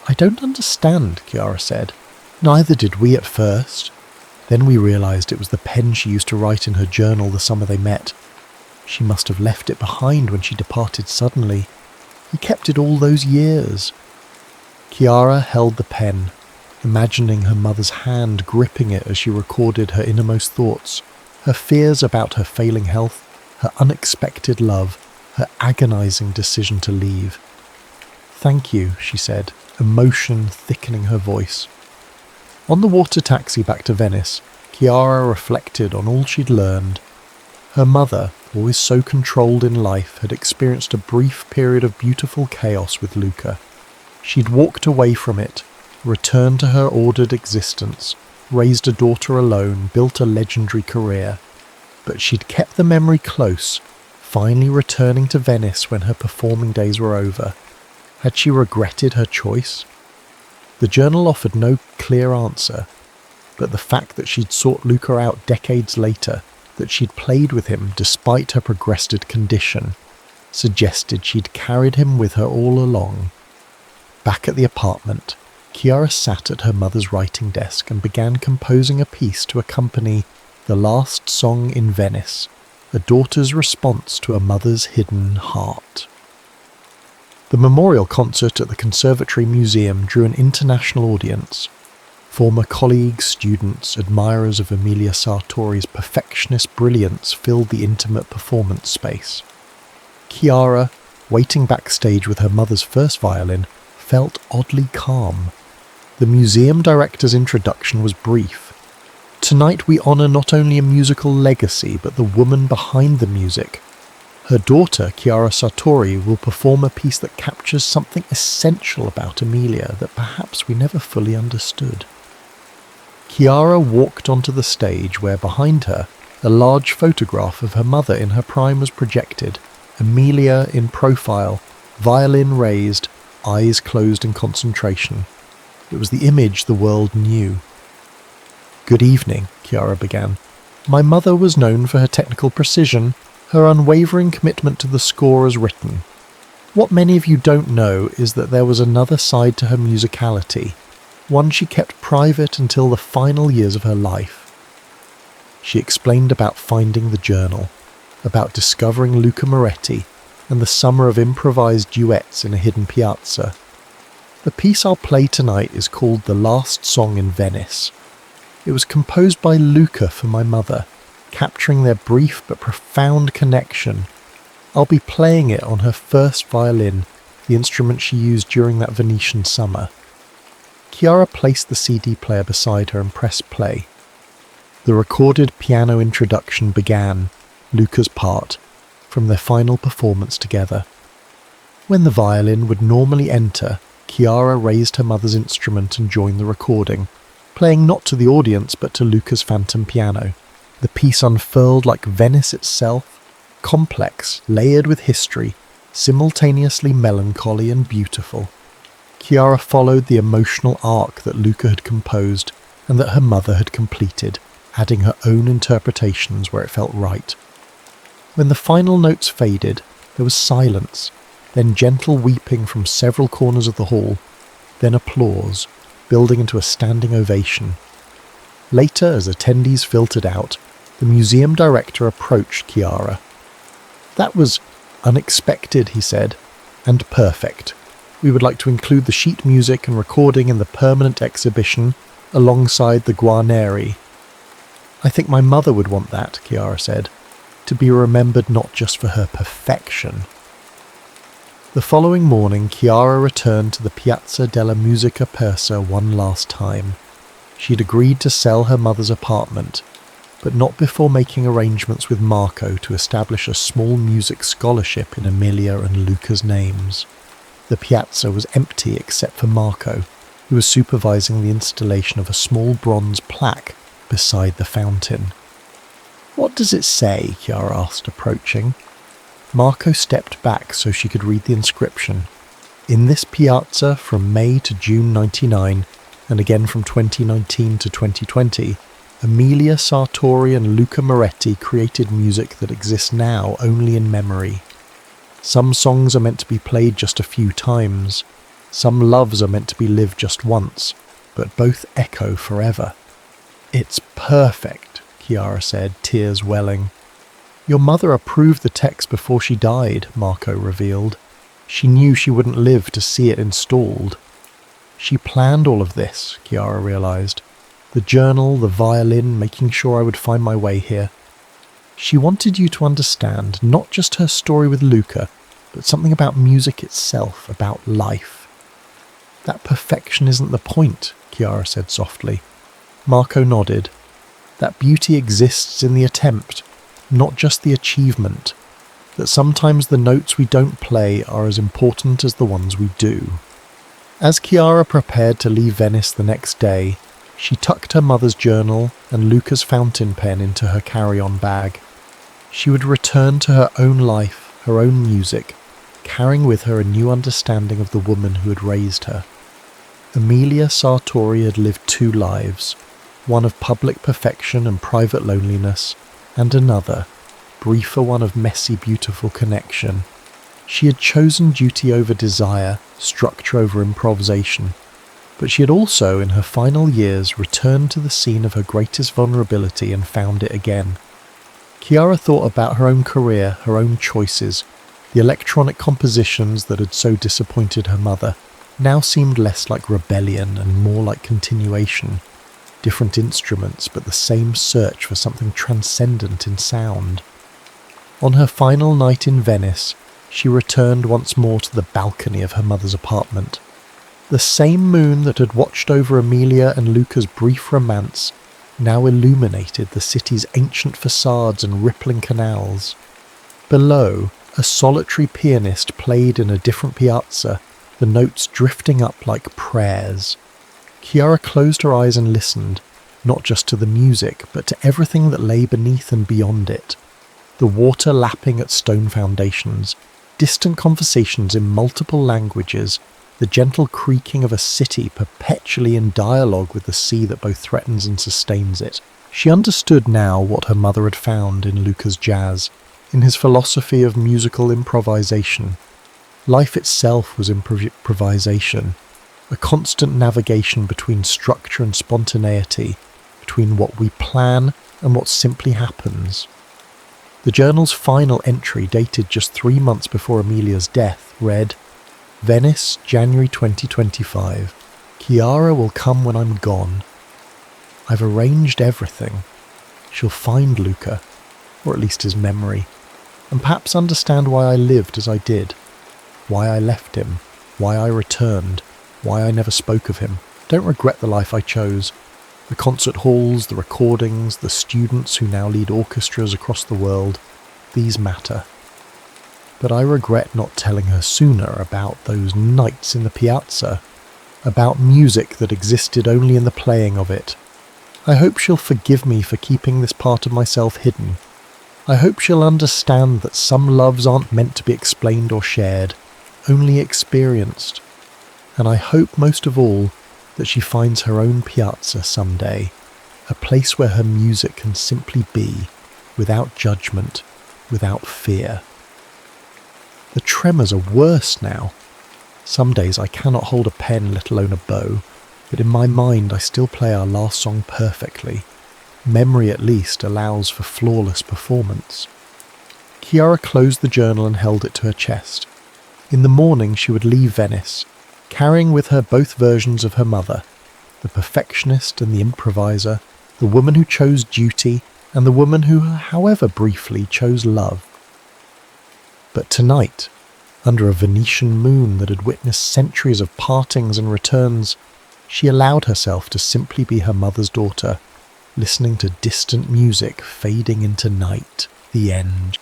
"I don't understand," Chiara said. "Neither did we at first. Then we realized it was the pen she used to write in her journal the summer they met. She must have left it behind when she departed suddenly. He kept it all those years." Chiara held the pen, imagining her mother's hand gripping it as she recorded her innermost thoughts, her fears about her failing health, her unexpected love, her agonizing decision to leave. "Thank you," she said, emotion thickening her voice. On the water taxi back to Venice, Chiara reflected on all she'd learned. Her mother, always so controlled in life, had experienced a brief period of beautiful chaos with Luca. She'd walked away from it, returned to her ordered existence, raised a daughter alone, built a legendary career. But she'd kept the memory close, finally returning to Venice when her performing days were over. Had she regretted her choice? The journal offered no clear answer, but the fact that she'd sought Luca out decades later, that she'd played with him despite her progressed condition, suggested she'd carried him with her all along. Back at the apartment, Chiara sat at her mother's writing desk and began composing a piece to accompany The Last Song in Venice, a daughter's response to a mother's hidden heart. The memorial concert at the Conservatory Museum drew an international audience. Former colleagues, students, admirers of Emilia Sartori's perfectionist brilliance filled the intimate performance space. Chiara, waiting backstage with her mother's first violin, felt oddly calm. The museum director's introduction was brief. "Tonight we honour not only a musical legacy, but the woman behind the music. Her daughter, Chiara Sartori, will perform a piece that captures something essential about Emilia that perhaps we never fully understood." Chiara walked onto the stage where, behind her, a large photograph of her mother in her prime was projected, Emilia in profile, violin raised, eyes closed in concentration. It was the image the world knew. "Good evening," Chiara began. "My mother was known for her technical precision, her unwavering commitment to the score as written. What many of you don't know is that there was another side to her musicality, one she kept private until the final years of her life." She explained about finding the journal, about discovering Luca Moretti, and the summer of improvised duets in a hidden piazza. "The piece I'll play tonight is called The Last Song in Venice. It was composed by Luca for my mother, capturing their brief but profound connection. I'll be playing it on her first violin, the instrument she used during that Venetian summer." Chiara placed the CD player beside her and pressed play. The recorded piano introduction began, Luca's part, from their final performance together. When the violin would normally enter, Chiara raised her mother's instrument and joined the recording, playing not to the audience but to Luca's phantom piano. The piece unfurled like Venice itself, complex, layered with history, simultaneously melancholy and beautiful. Chiara followed the emotional arc that Luca had composed and that her mother had completed, adding her own interpretations where it felt right. When the final notes faded, there was silence, then gentle weeping from several corners of the hall, then applause, building into a standing ovation. Later, as attendees filtered out, the museum director approached Chiara. "That was unexpected," he said, "and perfect. We would like to include the sheet music and recording in the permanent exhibition alongside the Guarneri." "I think my mother would want that," Chiara said. to be remembered not just for her perfection. The following morning, Chiara returned to the Piazza della Musica Persa one last time. She'd agreed to sell her mother's apartment, but not before making arrangements with Marco to establish a small music scholarship in Emilia and Luca's names. The piazza was empty except for Marco, who was supervising the installation of a small bronze plaque beside the fountain. "What does it say?" Chiara asked, approaching. Marco stepped back so she could read the inscription. "In this piazza from May to June 99, and again from 2019 to 2020, Emilia Sartori and Luca Moretti created music that exists now only in memory. Some songs are meant to be played just a few times. Some loves are meant to be lived just once, but both echo forever." "It's perfect," Chiara said, tears welling. "Your mother approved the text before she died," Marco revealed. "She knew she wouldn't live to see it installed." "She planned all of this," Chiara realized. "The journal, the violin, making sure I would find my way here. She wanted you to understand not just her story with Luca, but something about music itself, about life." "That perfection isn't the point," Chiara said softly. Marco nodded. "That beauty exists in the attempt, not just the achievement. That sometimes the notes we don't play are as important as the ones we do." As Chiara prepared to leave Venice the next day, she tucked her mother's journal and Luca's fountain pen into her carry-on bag. She would return to her own life, her own music, carrying with her a new understanding of the woman who had raised her. Emilia Sartori had lived two lives, one of public perfection and private loneliness, and another, briefer one of messy, beautiful connection. She had chosen duty over desire, structure over improvisation, but she had also, in her final years, returned to the scene of her greatest vulnerability and found it again. Chiara thought about her own career, her own choices. The electronic compositions that had so disappointed her mother now seemed less like rebellion and more like continuation. Different instruments, but the same search for something transcendent in sound. On her final night in Venice, she returned once more to the balcony of her mother's apartment. The same moon that had watched over Emilia and Luca's brief romance now illuminated the city's ancient facades and rippling canals. Below, a solitary pianist played in a different piazza, the notes drifting up like prayers. Chiara closed her eyes and listened, not just to the music, but to everything that lay beneath and beyond it. The water lapping at stone foundations, distant conversations in multiple languages, the gentle creaking of a city perpetually in dialogue with the sea that both threatens and sustains it. She understood now what her mother had found in Luca's jazz, in his philosophy of musical improvisation. Life itself was improvisation, a constant navigation between structure and spontaneity, between what we plan and what simply happens. The journal's final entry, dated just 3 months before Emilia's death, read, "Venice, January 2025. Chiara will come when I'm gone. I've arranged everything. She'll find Luca, or at least his memory, and perhaps understand why I lived as I did, why I left him, why I returned, why I never spoke of him. Don't regret the life I chose. The concert halls, the recordings, the students who now lead orchestras across the world, these matter. But I regret not telling her sooner about those nights in the piazza, about music that existed only in the playing of it. I hope she'll forgive me for keeping this part of myself hidden. I hope she'll understand that some loves aren't meant to be explained or shared, only experienced. And I hope most of all that she finds her own piazza someday, a place where her music can simply be, without judgment, without fear." The tremors are worse now. Some days I cannot hold a pen, let alone a bow, but in my mind I still play our last song perfectly. Memory at least allows for flawless performance. Chiara closed the journal and held it to her chest. In the morning she would leave Venice, carrying with her both versions of her mother, the perfectionist and the improviser, the woman who chose duty and the woman who, however briefly, chose love. But tonight, under a Venetian moon that had witnessed centuries of partings and returns, she allowed herself to simply be her mother's daughter, listening to distant music fading into night, the end.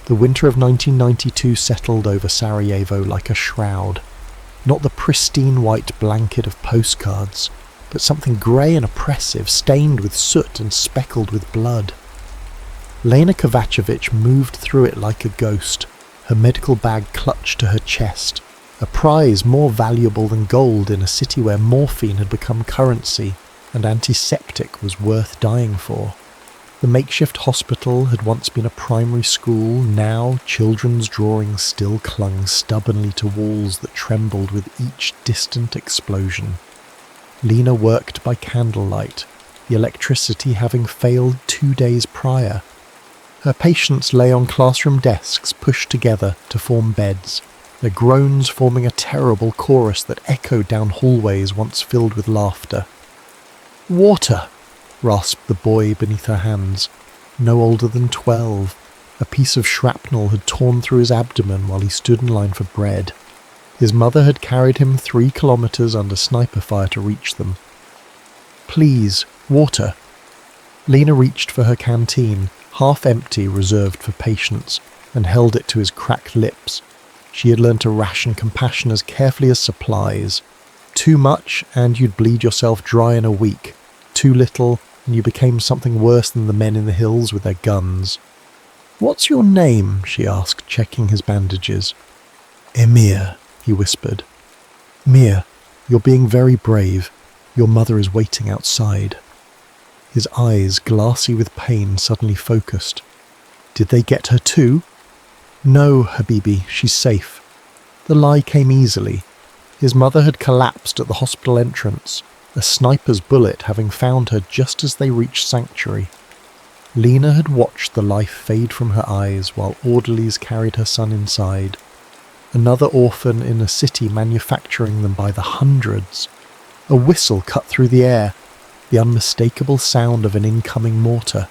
The winter of 1992 settled over Sarajevo like a shroud. Not the pristine white blanket of postcards, but something grey and oppressive, stained with soot and speckled with blood. Lena Kovacevic moved through it like a ghost, her medical bag clutched to her chest, a prize more valuable than gold in a city where morphine had become currency and antiseptic was worth dying for. The makeshift hospital had once been a primary school, now children's drawings still clung stubbornly to walls that trembled with each distant explosion. Lena worked by candlelight, the electricity having failed 2 days prior. Her patients lay on classroom desks pushed together to form beds, their groans forming a terrible chorus that echoed down hallways once filled with laughter. "Water!" rasped the boy beneath her hands, no older than 12. A piece of shrapnel had torn through his abdomen while he stood in line for bread. His mother had carried him 3 kilometers under sniper fire to reach them. "Please, water." Lena reached for her canteen, half empty, reserved for patients, and held it to his cracked lips. She had learned to ration compassion as carefully as supplies. Too much, and you'd bleed yourself dry in a week. Too little, and you became something worse than the men in the hills with their guns. "What's your name?" she asked, checking his bandages. "Emir," he whispered. "Mir, you're being very brave. Your mother is waiting outside." His eyes, glassy with pain, suddenly focused. "Did they get her too?" "No, Habibi, she's safe." The lie came easily. His mother had collapsed at the hospital entrance, a sniper's bullet having found her just as they reached sanctuary. Lena had watched the life fade from her eyes while orderlies carried her son inside. Another orphan in a city manufacturing them by the hundreds. A whistle cut through the air, the unmistakable sound of an incoming mortar.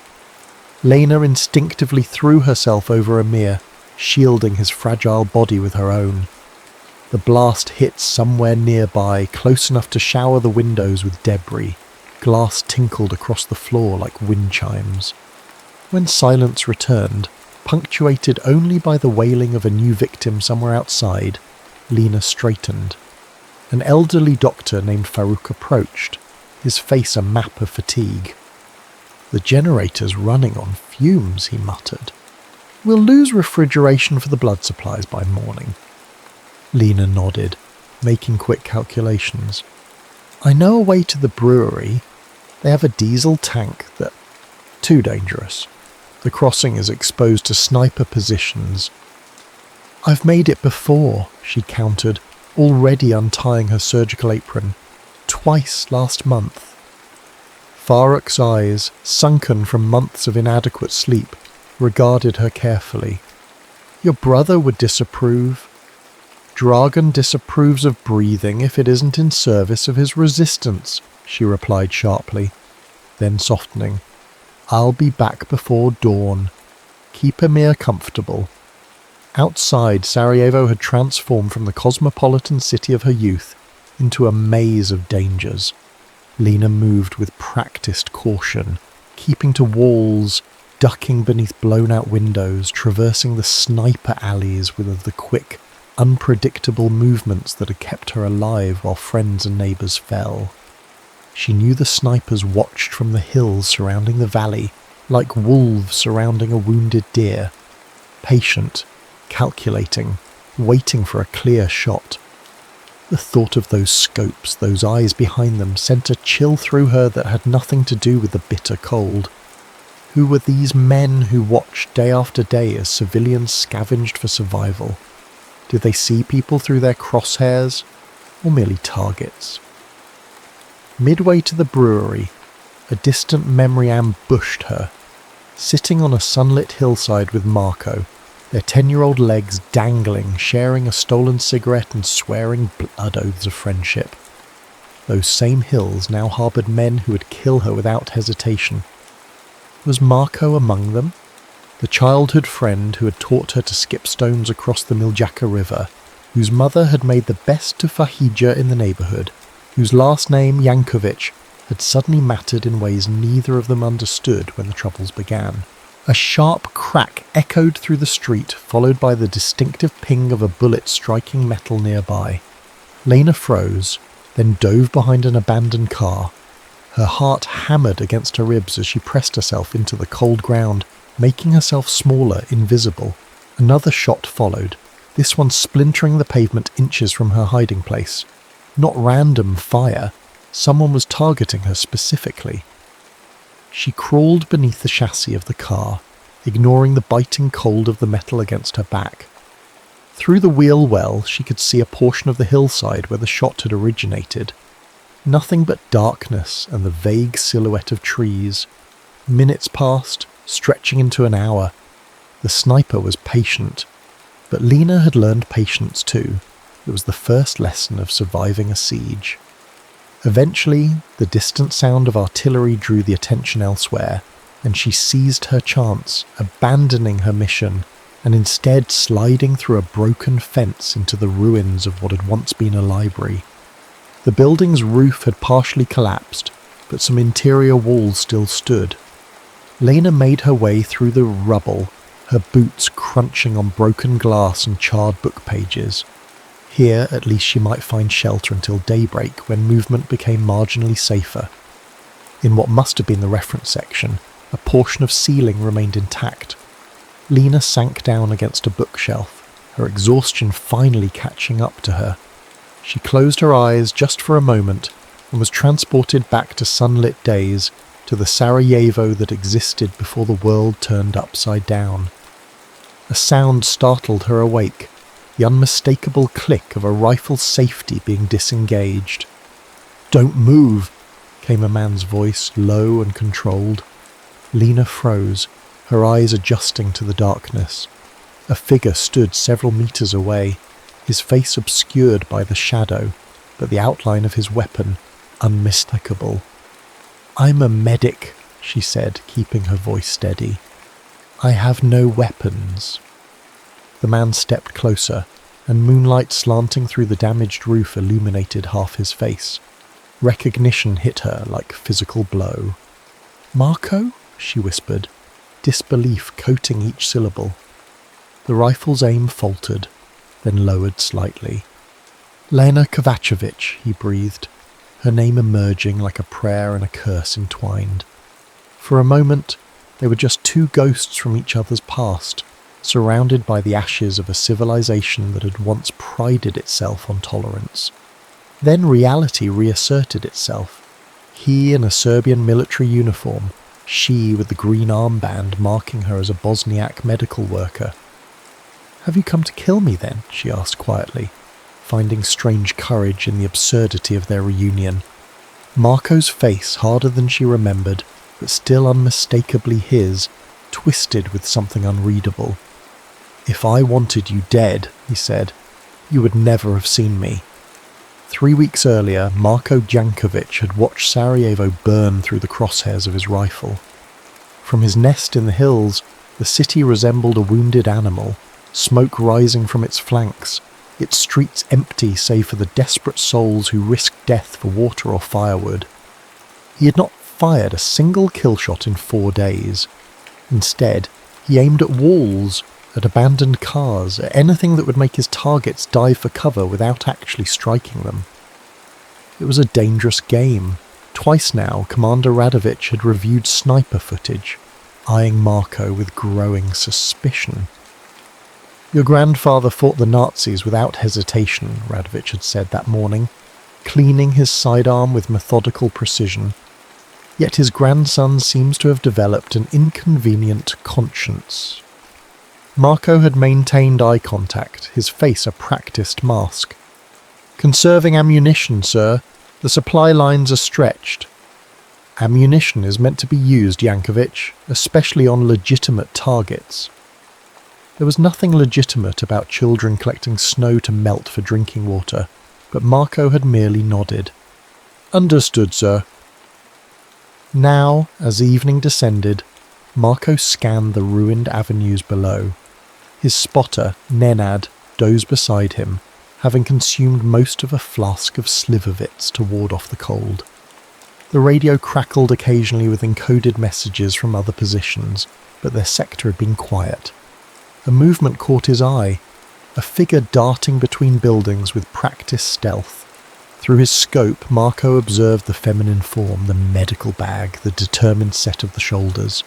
Lena instinctively threw herself over Amir, shielding his fragile body with her own. The blast hit somewhere nearby, close enough to shower the windows with debris. Glass tinkled across the floor like wind chimes. When silence returned, punctuated only by the wailing of a new victim somewhere outside, Lena straightened. An elderly doctor named Farouk approached, his face a map of fatigue. "The generator's running on fumes," he muttered. "We'll lose refrigeration for the blood supplies by morning." Lena nodded, making quick calculations. "I know a way to the brewery. They have a diesel tank that... Too dangerous. The crossing is exposed to sniper positions." "I've made it before," she countered, already untying her surgical apron. "Twice last month." Farouk's eyes, sunken from months of inadequate sleep, regarded her carefully. "Your brother would disapprove." "Dragan disapproves of breathing if it isn't in service of his resistance," she replied sharply. Then softening, "I'll be back before dawn. Keep Amir comfortable." Outside, Sarajevo had transformed from the cosmopolitan city of her youth into a maze of dangers. Lena moved with practiced caution, keeping to walls, ducking beneath blown-out windows, traversing the sniper alleys with the quick, unpredictable movements that had kept her alive while friends and neighbours fell. She knew the snipers watched from the hills surrounding the valley, like wolves surrounding a wounded deer, patient, calculating, waiting for a clear shot. The thought of those scopes, those eyes behind them, sent a chill through her that had nothing to do with the bitter cold. Who were these men who watched day after day as civilians scavenged for survival? Did they see people through their crosshairs, or merely targets? Midway to the brewery, a distant memory ambushed her. sitting on a sunlit hillside with Marco, their 10-year-old legs dangling, sharing a stolen cigarette and swearing blood oaths of friendship. Those same hills now harboured men who would kill her without hesitation. Was Marco among them? The childhood friend who had taught her to skip stones across the Miljacka River, whose mother had made the best tufahija in the neighbourhood, whose last name, Yankovic, had suddenly mattered in ways neither of them understood when the troubles began. A sharp crack echoed through the street, followed by the distinctive ping of a bullet striking metal nearby. Lena froze, then dove behind an abandoned car. Her heart hammered against her ribs as she pressed herself into the cold ground, making herself smaller, invisible. Another shot followed, this one splintering the pavement inches from her hiding place. Not random fire, someone was targeting her specifically. She crawled beneath the chassis of the car, ignoring the biting cold of the metal against her back. Through the wheel well, she could see a portion of the hillside where the shot had originated. Nothing but darkness and the vague silhouette of trees. Minutes passed, stretching into an hour. The sniper was patient, but Lena had learned patience too. It was the first lesson of surviving a siege. Eventually, the distant sound of artillery drew the attention elsewhere, and she seized her chance, abandoning her mission, and instead sliding through a broken fence into the ruins of what had once been a library. The building's roof had partially collapsed, but some interior walls still stood. Lena made her way through the rubble, her boots crunching on broken glass and charred book pages. Here, at least, she might find shelter until daybreak, when movement became marginally safer. In what must have been the reference section, a portion of ceiling remained intact. Lena sank down against a bookshelf, her exhaustion finally catching up to her. She closed her eyes just for a moment and was transported back to sunlit days, to the Sarajevo that existed before the world turned upside down. A sound startled her awake, the unmistakable click of a rifle's safety being disengaged. "Don't move," came a man's voice, low and controlled. Lena froze, her eyes adjusting to the darkness. A figure stood several meters away, his face obscured by the shadow, but the outline of his weapon unmistakable. "I'm a medic," she said, keeping her voice steady. "I have no weapons." The man stepped closer, and moonlight slanting through the damaged roof illuminated half his face. Recognition hit her like physical blow. "Marco?" she whispered, disbelief coating each syllable. The rifle's aim faltered, then lowered slightly. "Lena Kovacevic," he breathed, her name emerging like a prayer and a curse entwined. For a moment, they were just two ghosts from each other's past, surrounded by the ashes of a civilization that had once prided itself on tolerance. Then reality reasserted itself. He in a Serbian military uniform, she with the green armband marking her as a Bosniak medical worker. "Have you come to kill me then?" she asked quietly, finding strange courage in the absurdity of their reunion. Marco's face, harder than she remembered, but still unmistakably his, twisted with something unreadable. "If I wanted you dead," he said, "you would never have seen me." 3 weeks earlier, Marko Jankovic had watched Sarajevo burn through the crosshairs of his rifle. From his nest in the hills, the city resembled a wounded animal, smoke rising from its flanks, its streets empty save for the desperate souls who risked death for water or firewood. He had not fired a single kill shot in 4 days. Instead, he aimed at walls, at abandoned cars, at anything that would make his targets dive for cover without actually striking them. It was a dangerous game. Twice now, Commander Radovic had reviewed sniper footage, eyeing Marco with growing suspicion. "Your grandfather fought the Nazis without hesitation," Radovic had said that morning, cleaning his sidearm with methodical precision. Yet his grandson seems to have developed an inconvenient conscience. Marco had maintained eye contact, his face a practiced mask. "Conserving ammunition, sir. The supply lines are stretched." Ammunition is meant to be used, Yankovic, especially on legitimate targets. There was nothing legitimate about children collecting snow to melt for drinking water, but Marco had merely nodded. Understood, sir. Now, as evening descended, Marco scanned the ruined avenues below. His spotter, Nenad, dozed beside him, having consumed most of a flask of Slivovitz to ward off the cold. The radio crackled occasionally with encoded messages from other positions, but their sector had been quiet. A movement caught his eye, a figure darting between buildings with practiced stealth. Through his scope, Marco observed the feminine form, the medical bag, the determined set of the shoulders.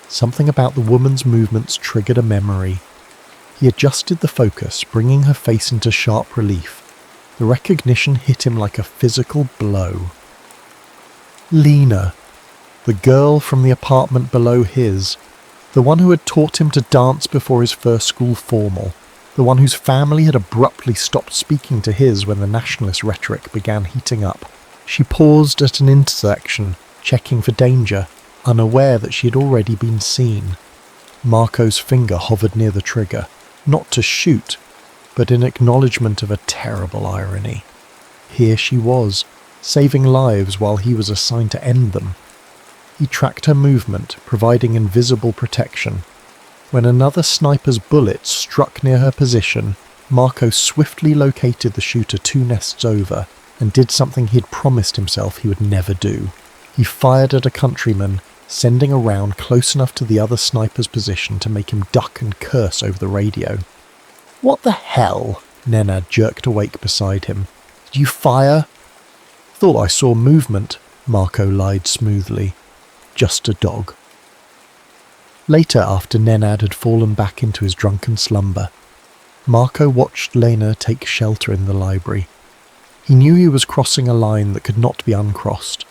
Something about the woman's movements triggered a memory. He adjusted the focus, bringing her face into sharp relief. The recognition hit him like a physical blow. Lena, the girl from the apartment below his, the one who had taught him to dance before his first school formal, the one whose family had abruptly stopped speaking to his when the nationalist rhetoric began heating up. She paused at an intersection, checking for danger, unaware that she had already been seen. Marco's finger hovered near the trigger, not to shoot, but in acknowledgement of a terrible irony. Here she was, saving lives while he was assigned to end them. He tracked her movement, providing invisible protection. When another sniper's bullet struck near her position, Marco swiftly located the shooter 2 nests over and did something he had promised himself he would never do. He fired at a countryman, sending a round close enough to the other sniper's position to make him duck and curse over the radio. What the hell? Nenad jerked awake beside him. Did you fire? Thought I saw movement, Marco lied smoothly. Just a dog. Later, after Nenad had fallen back into his drunken slumber, Marco watched Lena take shelter in the library. He knew he was crossing a line that could not be uncrossed,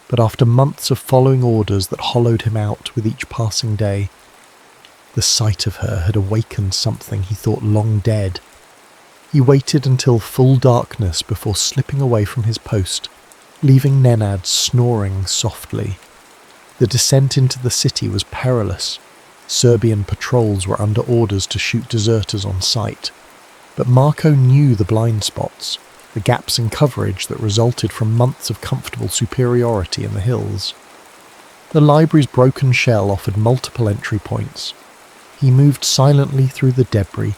but after months of following orders that hollowed him out with each passing day, the sight of her had awakened something he thought long dead. He waited until full darkness before slipping away from his post, leaving Nenad snoring softly. The descent into the city was perilous. Serbian patrols were under orders to shoot deserters on sight. But Marco knew the blind spots, the gaps in coverage that resulted from months of comfortable superiority in the hills. The library's broken shell offered multiple entry points. He moved silently through the debris,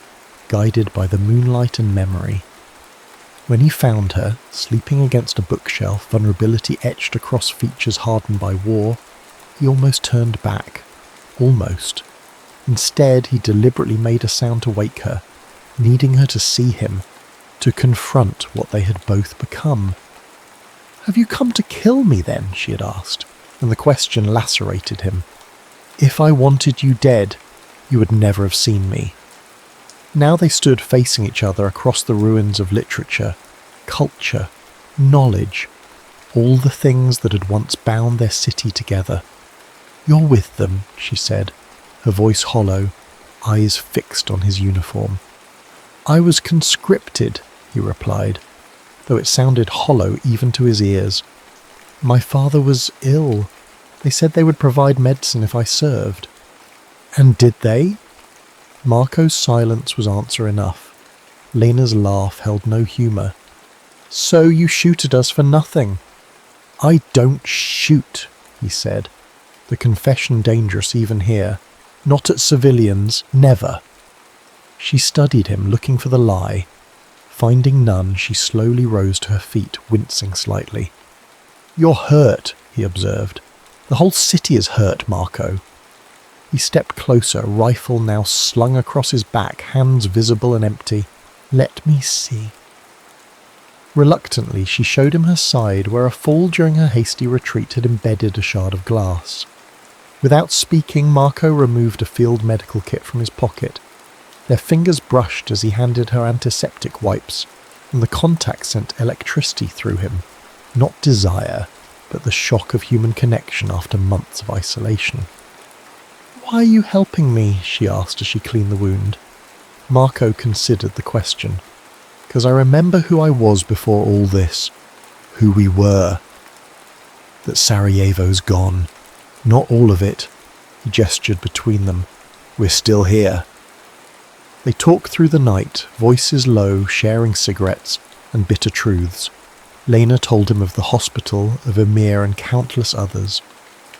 guided by the moonlight and memory. When he found her, sleeping against a bookshelf, vulnerability etched across features hardened by war, he almost turned back. Almost. Instead, he deliberately made a sound to wake her, needing her to see him, to confront what they had both become. "Have you come to kill me then?" she had asked, and the question lacerated him. "If I wanted you dead, you would never have seen me." Now they stood facing each other across the ruins of literature, culture, knowledge, all the things that had once bound their city together. "You're with them," she said, her voice hollow, eyes fixed on his uniform. "I was conscripted," he replied, though it sounded hollow even to his ears. "My father was ill. They said they would provide medicine if I served." "And did they?" Marco's silence was answer enough. Lena's laugh held no humour. "So you shoot at us for nothing." "I don't shoot," he said, the confession dangerous even here. "Not at civilians, never." She studied him, looking for the lie. Finding none, she slowly rose to her feet, wincing slightly. "You're hurt," he observed. "The whole city is hurt, Marco." He stepped closer, rifle now slung across his back, hands visible and empty. "Let me see." Reluctantly, she showed him her side, where a fall during her hasty retreat had embedded a shard of glass. Without speaking, Marco removed a field medical kit from his pocket. Their fingers brushed as he handed her antiseptic wipes, and the contact sent electricity through him. Not desire, but the shock of human connection after months of isolation. "Why are you helping me?" she asked as she cleaned the wound. Marco considered the question. "'Cause I remember who I was before all this. Who we were." that Sarajevo's gone. Not all of it. He gestured between them. We're still here. They talked through the night, voices low, sharing cigarettes and bitter truths. Lena told him of the hospital, of Emir and countless others.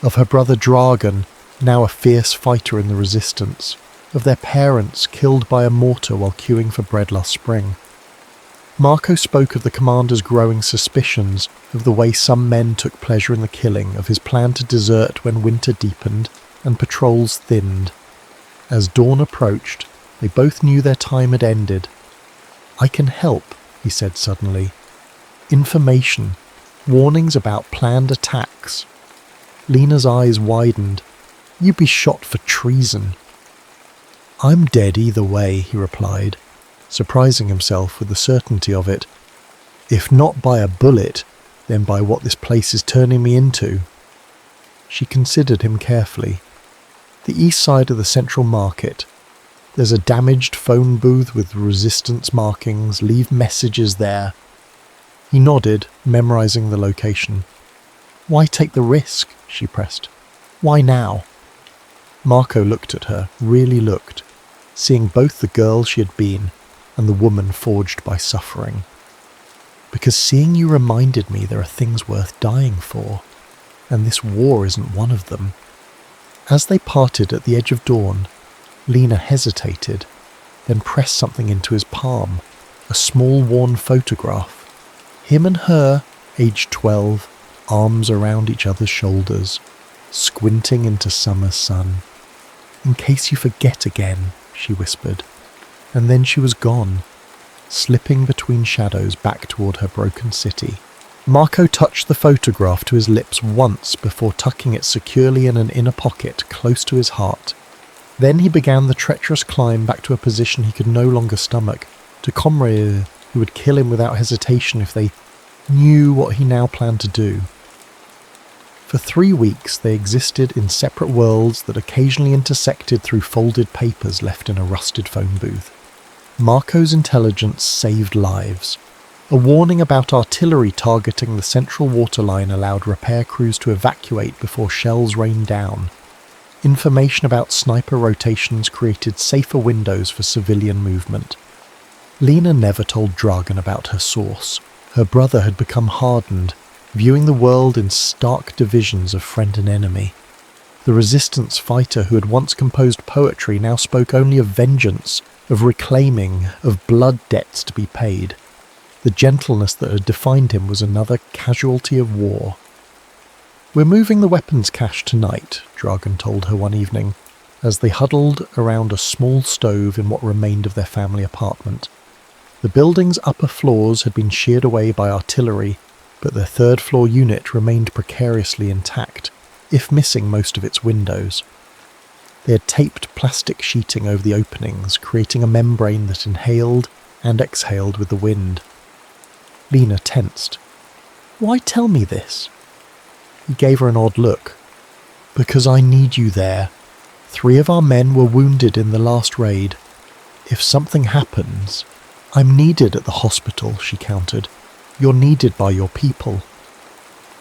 Of her brother Dragan, now a fierce fighter in the resistance. Of their parents killed by a mortar while queuing for bread last spring. Marco spoke of the commander's growing suspicions, of the way some men took pleasure in the killing, of his plan to desert when winter deepened and patrols thinned. As dawn approached, they both knew their time had ended. I can help, he said suddenly. Information, warnings about planned attacks. Lena's eyes widened. You'd be shot for treason. I'm dead either way, he replied, surprising himself with the certainty of it. If not by a bullet, then by what this place is turning me into. She considered him carefully. The east side of the central market. There's a damaged phone booth with resistance markings. Leave messages there. He nodded, memorizing the location. Why take the risk? She pressed. Why now? Marco looked at her, really looked, seeing both the girl she had been and the woman forged by suffering. Because seeing you reminded me there are things worth dying for, and this war isn't one of them. As they parted at the edge of dawn, Lena hesitated, then pressed something into his palm, a small worn photograph. Him and her, aged 12, arms around each other's shoulders, squinting into summer sun. In case you forget again, she whispered, and then she was gone, slipping between shadows back toward her broken city. Marco touched the photograph to his lips once before tucking it securely in an inner pocket close to his heart. Then he began the treacherous climb back to a position he could no longer stomach, to comrades who would kill him without hesitation if they knew what he now planned to do. For 3 weeks they existed in separate worlds that occasionally intersected through folded papers left in a rusted phone booth. Marco's intelligence saved lives. A warning about artillery targeting the central waterline allowed repair crews to evacuate before shells rained down. Information about sniper rotations created safer windows for civilian movement. Lena never told Dragan about her source. Her brother had become hardened, viewing the world in stark divisions of friend and enemy. The resistance fighter who had once composed poetry now spoke only of vengeance, of reclaiming, of blood debts to be paid. The gentleness that had defined him was another casualty of war. We're moving the weapons cache tonight, Dragan told her one evening, as they huddled around a small stove in what remained of their family apartment. The building's upper floors had been sheared away by artillery, but their third-floor unit remained precariously intact, if missing most of its windows. They had taped plastic sheeting over the openings, creating a membrane that inhaled and exhaled with the wind. Lena tensed. Why tell me this? He gave her an odd look. Because I need you there. 3 of our men were wounded in the last raid. If something happens, I'm needed at the hospital, she countered. You're needed by your people.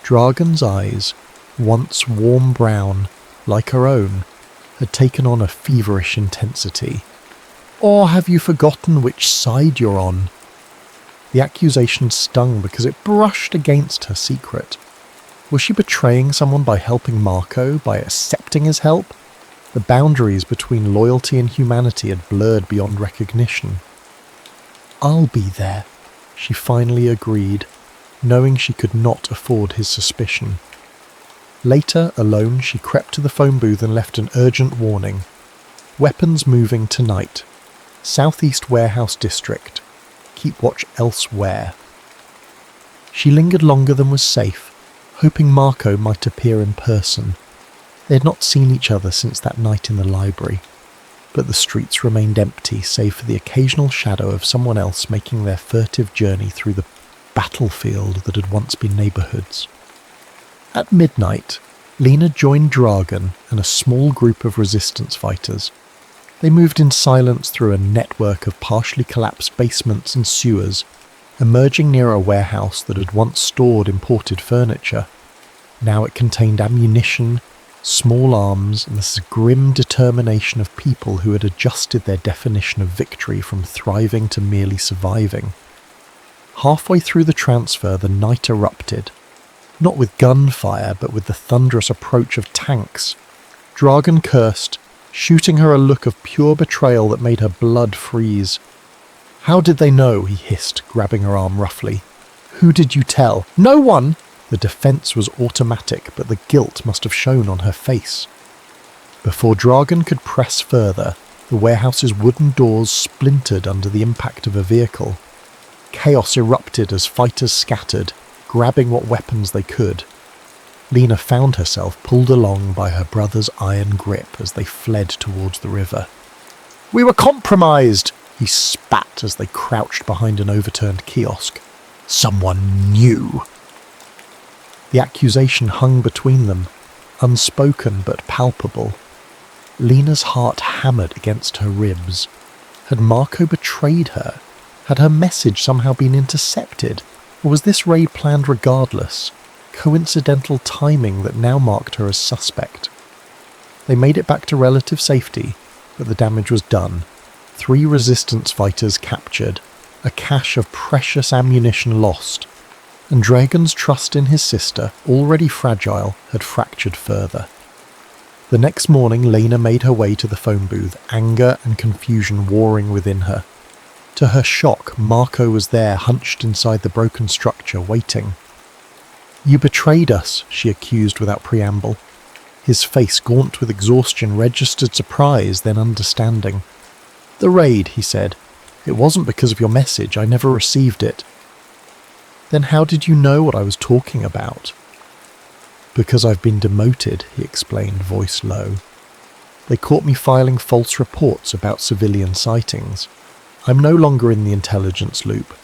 Dragan's eyes, once warm brown, like her own, had taken on a feverish intensity. Or have you forgotten which side you're on? The accusation stung because it brushed against her secret. Was she betraying someone by helping Marco, by accepting his help? The boundaries between loyalty and humanity had blurred beyond recognition. I'll be there, she finally agreed, knowing she could not afford his suspicion. Later, alone, she crept to the phone booth and left an urgent warning. Weapons moving tonight. Southeast Warehouse District. Keep watch elsewhere. She lingered longer than was safe, hoping Marco might appear in person. They had not seen each other since that night in the library, but the streets remained empty save for the occasional shadow of someone else making their furtive journey through the battlefield that had once been neighbourhoods. At midnight, Lena joined Dragan and a small group of resistance fighters. They moved in silence through a network of partially collapsed basements and sewers, emerging near a warehouse that had once stored imported furniture. Now it contained ammunition, small arms, and this grim determination of people who had adjusted their definition of victory from thriving to merely surviving. Halfway through the transfer, the night erupted. Not with gunfire, but with the thunderous approach of tanks. Dragan cursed, shooting her a look of pure betrayal that made her blood freeze. "How did they know?" he hissed, grabbing her arm roughly. "Who did you tell?" "No one!" The defense was automatic, but the guilt must have shown on her face. Before Dragan could press further, the warehouse's wooden doors splintered under the impact of a vehicle. Chaos erupted as fighters scattered, grabbing what weapons they could. Lena found herself pulled along by her brother's iron grip as they fled towards the river. "We were compromised!" he spat as they crouched behind an overturned kiosk. "Someone knew!" The accusation hung between them, unspoken but palpable. Lena's heart hammered against her ribs. Had Marco betrayed her? Had her message somehow been intercepted? Or was this raid planned regardless? Coincidental timing that now marked her as suspect. They made it back to relative safety, but the damage was done. 3 resistance fighters captured, a cache of precious ammunition lost, and Dragan's trust in his sister, already fragile, had fractured further. The next morning, Lena made her way to the phone booth, anger and confusion warring within her. To her shock, Marco was there, hunched inside the broken structure, waiting. "You betrayed us," she accused without preamble. His face, gaunt with exhaustion, registered surprise, then understanding. "The raid," he said. "It wasn't because of your message. I never received it." "Then how did you know what I was talking about?" "Because I've been demoted," he explained, voice low. "They caught me filing false reports about civilian sightings. I'm no longer in the intelligence loop.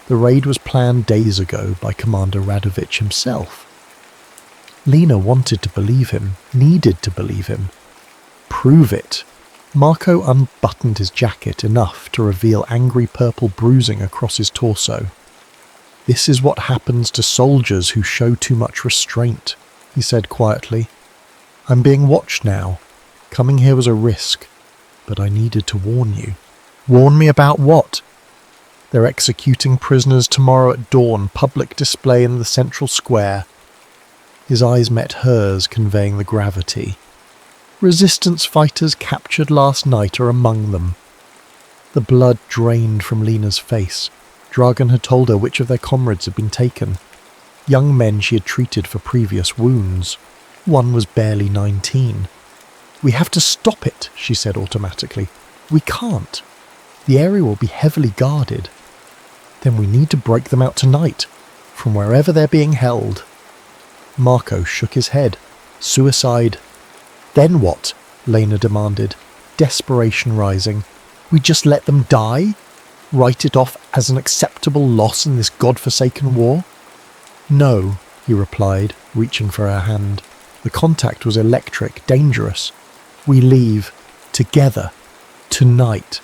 The raid was planned days ago by Commander Radovich himself." Lena wanted to believe him, needed to believe him. "Prove it." Marco unbuttoned his jacket enough to reveal angry purple bruising across his torso. "This is what happens to soldiers who show too much restraint," he said quietly. "I'm being watched now. Coming here was a risk, but I needed to warn you." "Warn me about what?" "They're executing prisoners tomorrow at dawn, public display in the central square." His eyes met hers, conveying the gravity. "Resistance fighters captured last night are among them." The blood drained from Lena's face. Dragan had told her which of their comrades had been taken. Young men she had treated for previous wounds. One was barely 19. "We have to stop it," she said automatically. "We can't. The area will be heavily guarded." "Then we need to break them out tonight, from wherever they're being held." Marco shook his head. "Suicide." "Then what?" Lena demanded, desperation rising. "We just let them die? Write it off as an acceptable loss in this godforsaken war?" "No," he replied, reaching for her hand. The contact was electric, dangerous. "We leave. Together. Tonight."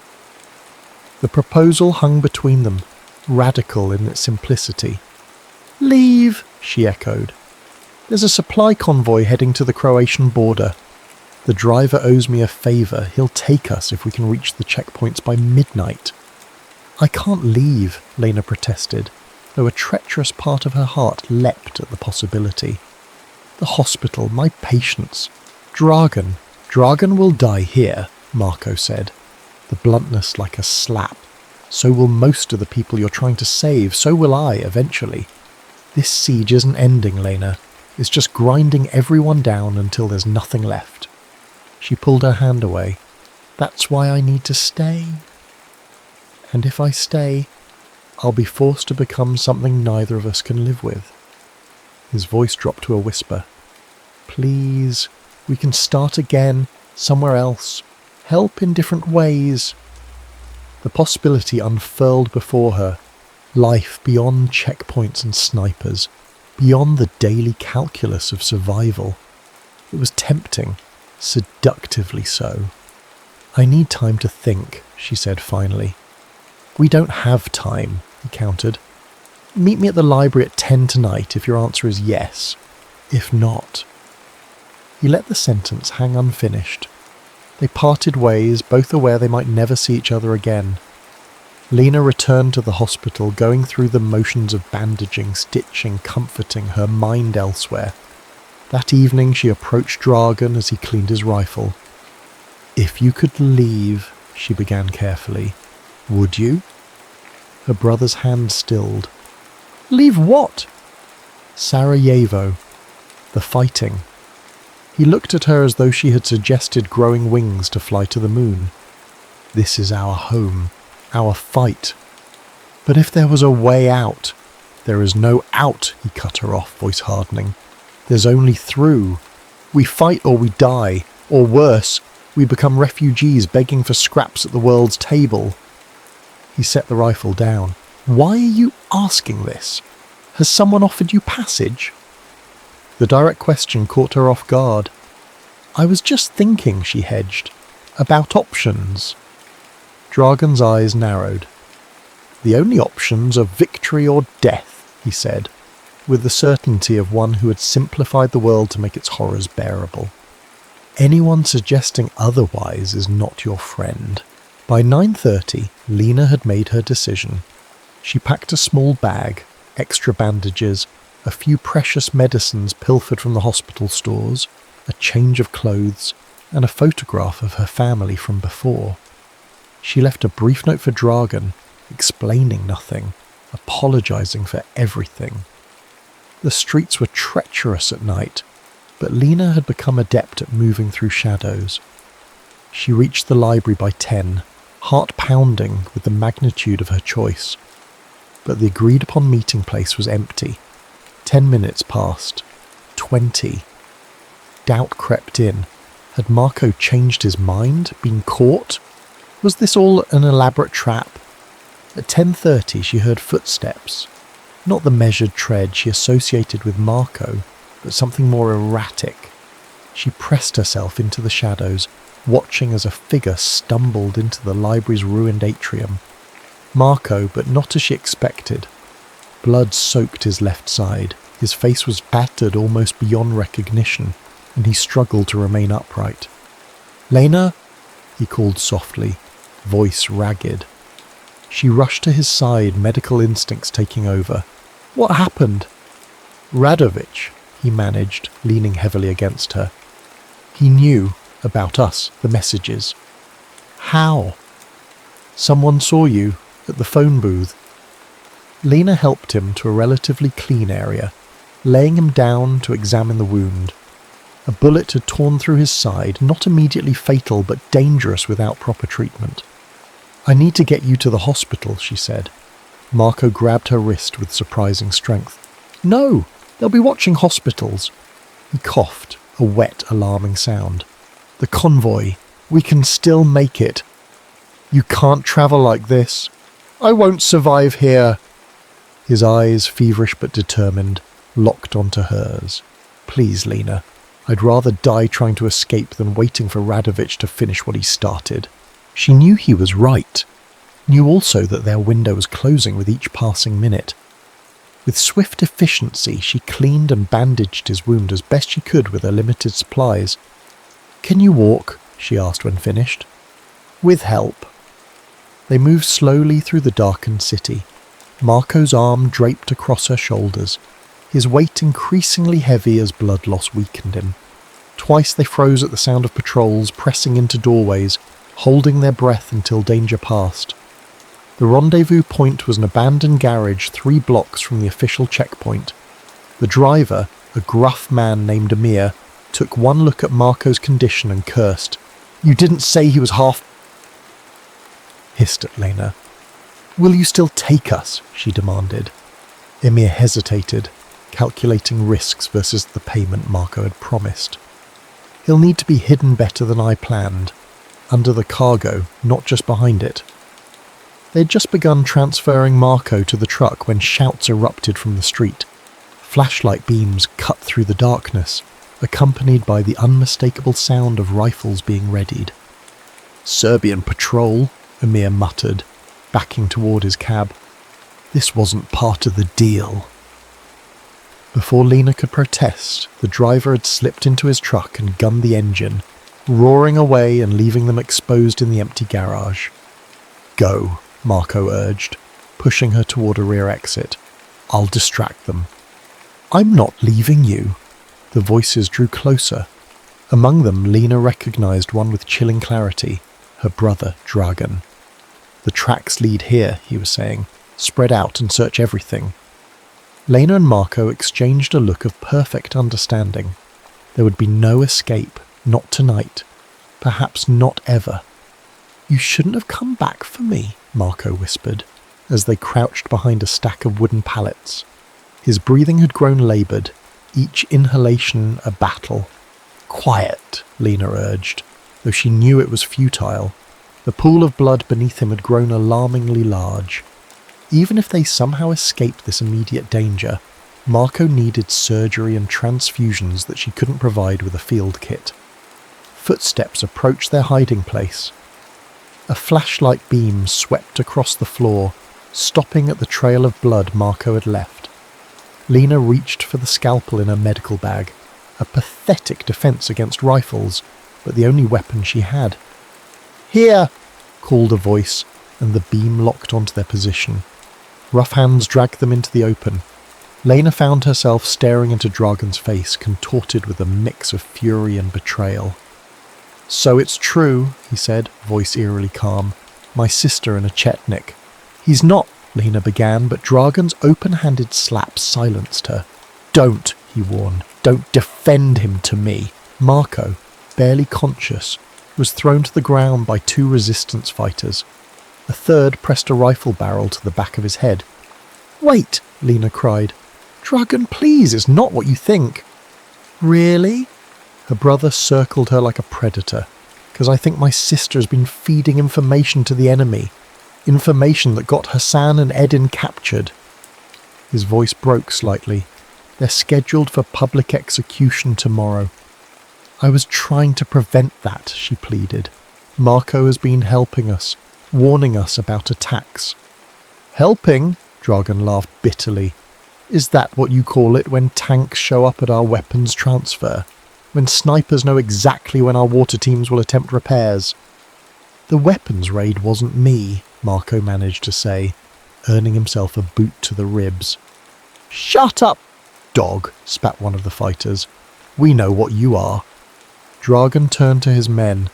The proposal hung between them, radical in its simplicity. "Leave," she echoed. "There's a supply convoy heading to the Croatian border. The driver owes me a favour. He'll take us if we can reach the checkpoints by midnight." "I can't leave," Lena protested, though a treacherous part of her heart leapt at the possibility. "The hospital, my patients. Dragan will die here," Marco said, the bluntness like a slap. "So will most of the people you're trying to save. So will I, eventually. This siege isn't ending, Lena. It's just grinding everyone down until there's nothing left." She pulled her hand away. "That's why I need to stay. And if I stay, I'll be forced to become something neither of us can live with." His voice dropped to a whisper. "Please, we can start again, somewhere else. Help in different ways." The possibility unfurled before her. Life beyond checkpoints and snipers, beyond the daily calculus of survival. It was tempting, seductively so. "I need time to think," she said finally. "We don't have time," he countered. "Meet me at the library at 10 tonight if your answer is yes." If not. He let the sentence hang unfinished. They parted ways, both aware they might never see each other again. Lena returned to the hospital, going through the motions of bandaging, stitching, comforting, her mind elsewhere. That evening she approached Dragan as he cleaned his rifle. "If you could leave," she began carefully, "would you?" Her brother's hand stilled. "Leave what?" "Sarajevo. The fighting." He looked at her as though she had suggested growing wings to fly to the moon. "This is our home, our fight. But if there was a way out..." "There is no out," he cut her off, voice hardening. "There's only through. We fight or we die, or worse, we become refugees begging for scraps at the world's table." He set the rifle down. "Why are you asking this? Has someone offered you passage?" The direct question caught her off guard. "I was just thinking," she hedged, "about options." Dragan's eyes narrowed. "The only options are victory or death," he said, with the certainty of one who had simplified the world to make its horrors bearable. "Anyone suggesting otherwise is not your friend." By 9:30, Lena had made her decision. She packed a small bag, extra bandages, a few precious medicines pilfered from the hospital stores, a change of clothes, and a photograph of her family from before. She left a brief note for Dragan, explaining nothing, apologizing for everything. The streets were treacherous at night, but Lena had become adept at moving through shadows. She reached the library by 10, heart pounding with the magnitude of her choice. But the agreed-upon meeting place was empty. 10 minutes passed. 20. Doubt crept in. Had Marco changed his mind? Been caught? Was this all an elaborate trap? At 10:30 she heard footsteps. Not the measured tread she associated with Marco, but something more erratic. She pressed herself into the shadows, watching as a figure stumbled into the library's ruined atrium. Marco, but not as she expected. Blood soaked his left side. His face was battered almost beyond recognition, and he struggled to remain upright. "Lena?" he called softly, voice ragged. She rushed to his side, medical instincts taking over. "What happened?" "Radovich," he managed, leaning heavily against her. "He knew about us, the messages." "How?" "Someone saw you at the phone booth." Lena helped him to a relatively clean area, laying him down to examine the wound. A bullet had torn through his side, not immediately fatal but dangerous without proper treatment. "I need to get you to the hospital," she said. Marco grabbed her wrist with surprising strength. "No, they'll be watching hospitals." He coughed, a wet, alarming sound. "The convoy. We can still make it." "You can't travel like this." "I won't survive here." His eyes, feverish but determined, locked onto hers. "Please, Lena. I'd rather die trying to escape than waiting for Radovich to finish what he started." She knew he was right. Knew also that their window was closing with each passing minute. With swift efficiency, she cleaned and bandaged his wound as best she could with her limited supplies. "Can you walk?" she asked when finished. "With help." They moved slowly through the darkened city. Marco's arm draped across her shoulders, his weight increasingly heavy as blood loss weakened him. Twice they froze at the sound of patrols pressing into doorways, holding their breath until danger passed. The rendezvous point was an abandoned garage 3 blocks from the official checkpoint. The driver, a gruff man named Amir, took one look at Marco's condition and cursed. "You didn't say he was half..." hissed at Lena. "Will you still take us?" she demanded. Emir hesitated, calculating risks versus the payment Marco had promised. "He'll need to be hidden better than I planned. Under the cargo, not just behind it." They had just begun transferring Marco to the truck when shouts erupted from the street. Flashlight beams cut through the darkness, accompanied by the unmistakable sound of rifles being readied. "Serbian patrol," Amir muttered, backing toward his cab. "This wasn't part of the deal." Before Lena could protest, the driver had slipped into his truck and gunned the engine, roaring away and leaving them exposed in the empty garage. "Go," Marco urged, pushing her toward a rear exit. "I'll distract them." "I'm not leaving you." The voices drew closer. Among them, Lena recognized one with chilling clarity, her brother, Dragan. "The tracks lead here," he was saying. "Spread out and search everything." Lena and Marco exchanged a look of perfect understanding. There would be no escape, not tonight, perhaps not ever. "You shouldn't have come back for me," Marco whispered, as they crouched behind a stack of wooden pallets. His breathing had grown laboured, each inhalation a battle. "Quiet," Lena urged, though she knew it was futile. The pool of blood beneath him had grown alarmingly large. Even if they somehow escaped this immediate danger, Marco needed surgery and transfusions that she couldn't provide with a field kit. Footsteps approached their hiding place. A flashlight beam swept across the floor, stopping at the trail of blood Marco had left. Lena reached for the scalpel in her medical bag, a pathetic defense against rifles, but the only weapon she had. "Here!" called a voice, and the beam locked onto their position. Rough hands dragged them into the open. Lena found herself staring into Dragan's face, contorted with a mix of fury and betrayal. "So it's true," he said, voice eerily calm. "My sister and a Chetnik." "He's not," Lena began, but Dragan's open-handed slap silenced her. "Don't," he warned. "Don't defend him to me." Marco, barely conscious, was thrown to the ground by two resistance fighters. A third pressed a rifle barrel to the back of his head. "Wait," Lena cried. "Dragan, please, it's not what you think." "Really?" Her brother circled her like a predator. "'Cause I think my sister has been feeding information to the enemy. Information that got Hassan and Edin captured." His voice broke slightly. "They're scheduled for public execution tomorrow." "I was trying to prevent that," she pleaded. "Marco has been helping us, warning us about attacks." "Helping?" Dragan laughed bitterly. "Is that what you call it when tanks show up at our weapons transfer? When snipers know exactly when our water teams will attempt repairs?" "The weapons raid wasn't me," Marco managed to say, earning himself a boot to the ribs. "Shut up, dog," spat one of the fighters. "We know what you are." Dragan turned to his men.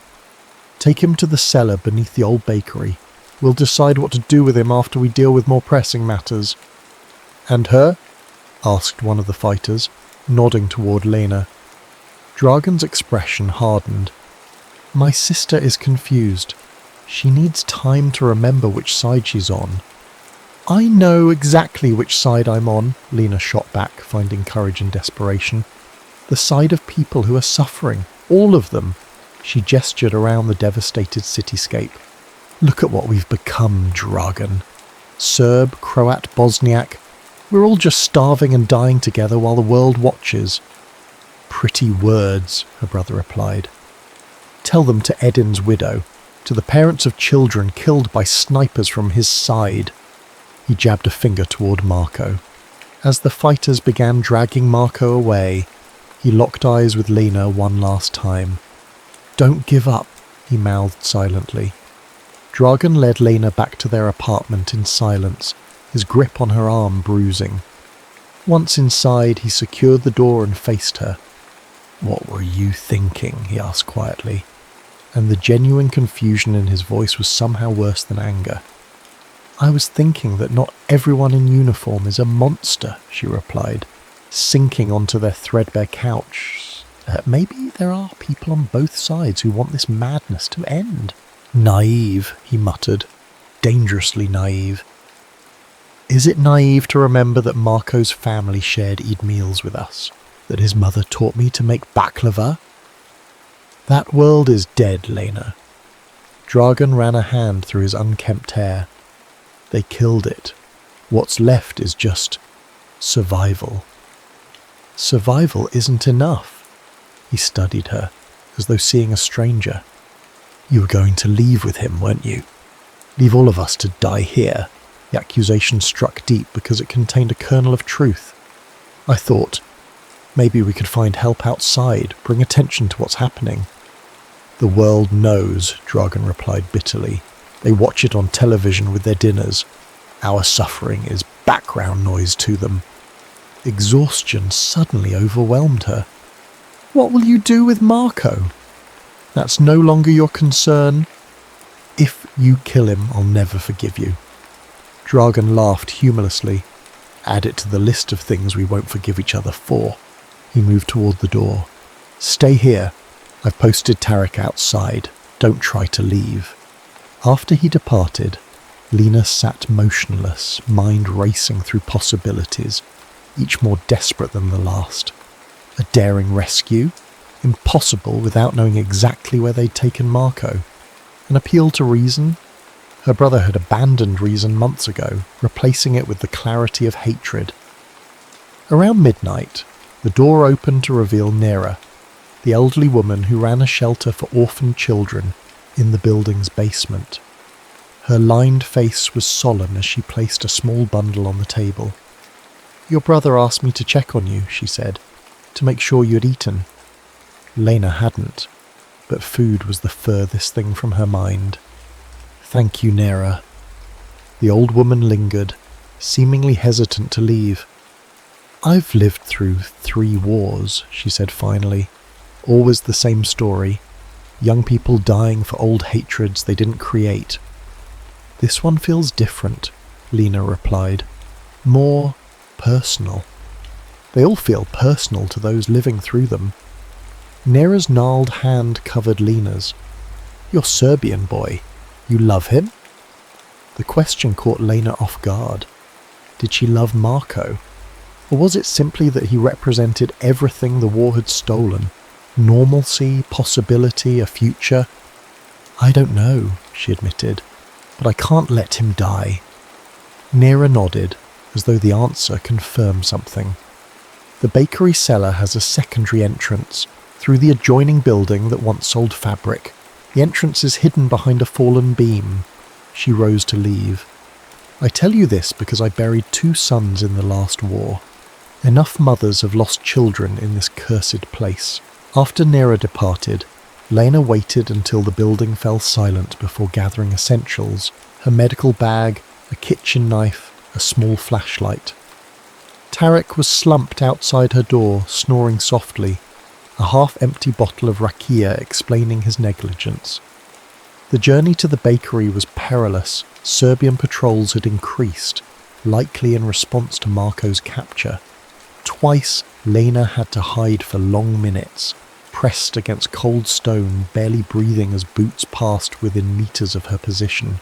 "Take him to the cellar beneath the old bakery. We'll decide what to do with him after we deal with more pressing matters." "And her?" asked one of the fighters, nodding toward Lena. Dragan's expression hardened. "My sister is confused. She needs time to remember which side she's on." "I know exactly which side I'm on," Lena shot back, finding courage in desperation. "The side of people who are suffering. All of them." She gestured around the devastated cityscape. "Look at what we've become, Dragan. Serb, Croat, Bosniak. We're all just starving and dying together while the world watches." "Pretty words," her brother replied. "Tell them to Edin's widow, to the parents of children killed by snipers from his side." He jabbed a finger toward Marco. As the fighters began dragging Marco away, he locked eyes with Lena one last time. "Don't give up," he mouthed silently. Dragan led Lena back to their apartment in silence, his grip on her arm bruising. Once inside, he secured the door and faced her. "What were you thinking?" he asked quietly, and the genuine confusion in his voice was somehow worse than anger. "I was thinking that not everyone in uniform is a monster," she replied, sinking onto their threadbare couch. "Maybe there are people on both sides who want this madness to end." "Naive," he muttered. "Dangerously naive." "Is it naive to remember that Marco's family shared Eid meals with us? That his mother taught me to make baklava?" "That world is dead, Lena." Dragan ran a hand through his unkempt hair. "They killed it. What's left is just survival." "Survival isn't enough." He studied her, as though seeing a stranger. "You were going to leave with him, weren't you? Leave all of us to die here." The accusation struck deep because it contained a kernel of truth. I thought, maybe we could find help outside, bring attention to what's happening. The world knows, Dragan replied bitterly. They watch it on television with their dinners. Our suffering is background noise to them. Exhaustion suddenly overwhelmed her. What will you do with Marco? That's no longer your concern. If you kill him, I'll never forgive you. Dragan laughed humorlessly. Add it to the list of things we won't forgive each other for. He moved toward the door. Stay here. I've posted Tarek outside. Don't try to leave. After he departed, Lena sat motionless, mind racing through possibilities, each more desperate than the last. A daring rescue? Impossible without knowing exactly where they'd taken Marco. An appeal to reason? Her brother had abandoned reason months ago, replacing it with the clarity of hatred. Around midnight, the door opened to reveal Nera, the elderly woman who ran a shelter for orphaned children in the building's basement. Her lined face was solemn as she placed a small bundle on the table. Your brother asked me to check on you, she said, to make sure you had eaten. Lena hadn't, but food was the furthest thing from her mind. Thank you, Nera. The old woman lingered, seemingly hesitant to leave. I've lived through 3 wars, she said finally. Always the same story. Young people dying for old hatreds they didn't create. This one feels different, Lena replied. More personal. They all feel personal to those living through them. Nera's gnarled hand covered Lena's. You're Serbian, boy. You love him? The question caught Lena off guard. Did she love Marco? Or was it simply that he represented everything the war had stolen? Normalcy, possibility, a future? I don't know, she admitted, but I can't let him die. Nera nodded, as though the answer confirmed something. The bakery cellar has a secondary entrance, through the adjoining building that once sold fabric. The entrance is hidden behind a fallen beam. She rose to leave. I tell you this because I buried 2 sons in the last war. Enough mothers have lost children in this cursed place. After Nera departed, Lena waited until the building fell silent before gathering essentials, her medical bag, a kitchen knife, a small flashlight. Tarek was slumped outside her door, snoring softly, a half-empty bottle of rakia explaining his negligence. The journey to the bakery was perilous. Serbian patrols had increased, likely in response to Marco's capture. Twice, Lena had to hide for long minutes, pressed against cold stone, barely breathing as boots passed within meters of her position.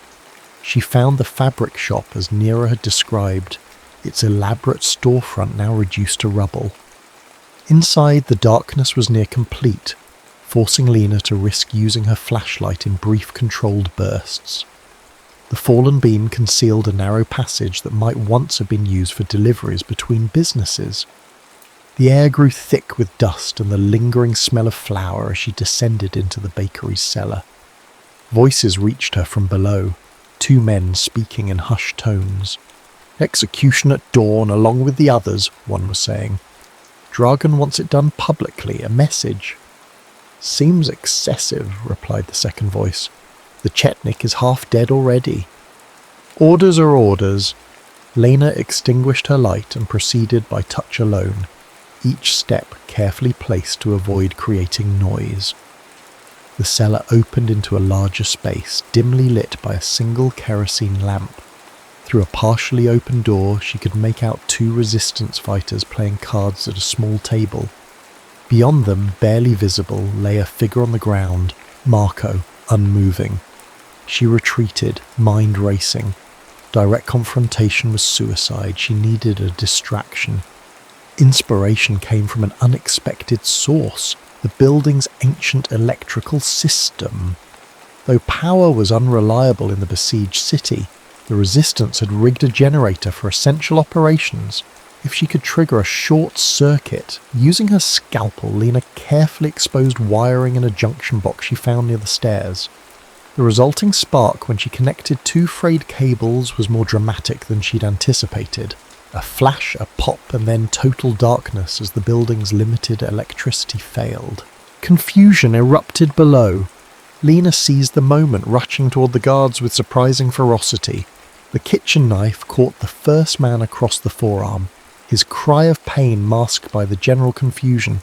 She found the fabric shop as Nera had described, its elaborate storefront now reduced to rubble. Inside, the darkness was near complete, forcing Lena to risk using her flashlight in brief controlled bursts. The fallen beam concealed a narrow passage that might once have been used for deliveries between businesses. The air grew thick with dust and the lingering smell of flour as she descended into the bakery's cellar. Voices reached her from below, 2 men speaking in hushed tones. Execution at dawn along with the others, one was saying. Dragan wants it done publicly, a message. Seems excessive, replied the second voice. The Chetnik is half dead already. Orders are orders. Lena extinguished her light and proceeded by touch alone, each step carefully placed to avoid creating noise. The cellar opened into a larger space, dimly lit by a single kerosene lamp. Through a partially open door, she could make out 2 resistance fighters playing cards at a small table. Beyond them, barely visible, lay a figure on the ground, Marco, unmoving. She retreated, mind racing. Direct confrontation was suicide. She needed a distraction. Inspiration came from an unexpected source, the building's ancient electrical system. Though power was unreliable in the besieged city, the resistance had rigged a generator for essential operations. If she could trigger a short circuit, using her scalpel, Lena carefully exposed wiring in a junction box she found near the stairs. The resulting spark when she connected 2 frayed cables was more dramatic than she'd anticipated. A flash, a pop, and then total darkness as the building's limited electricity failed. Confusion erupted below. Lena seized the moment, rushing toward the guards with surprising ferocity. The kitchen knife caught the first man across the forearm, his cry of pain masked by the general confusion.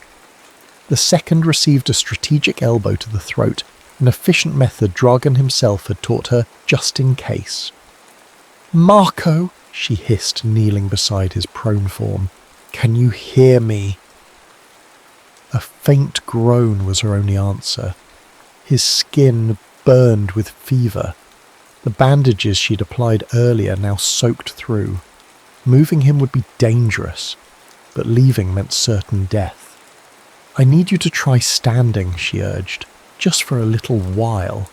The second received a strategic elbow to the throat, an efficient method Dragan himself had taught her just in case. "Marco," she hissed, kneeling beside his prone form. "Can you hear me?" A faint groan was her only answer. His skin burned with fever. The bandages she'd applied earlier now soaked through. Moving him would be dangerous, but leaving meant certain death. "I need you to try standing," she urged, "just for a little while."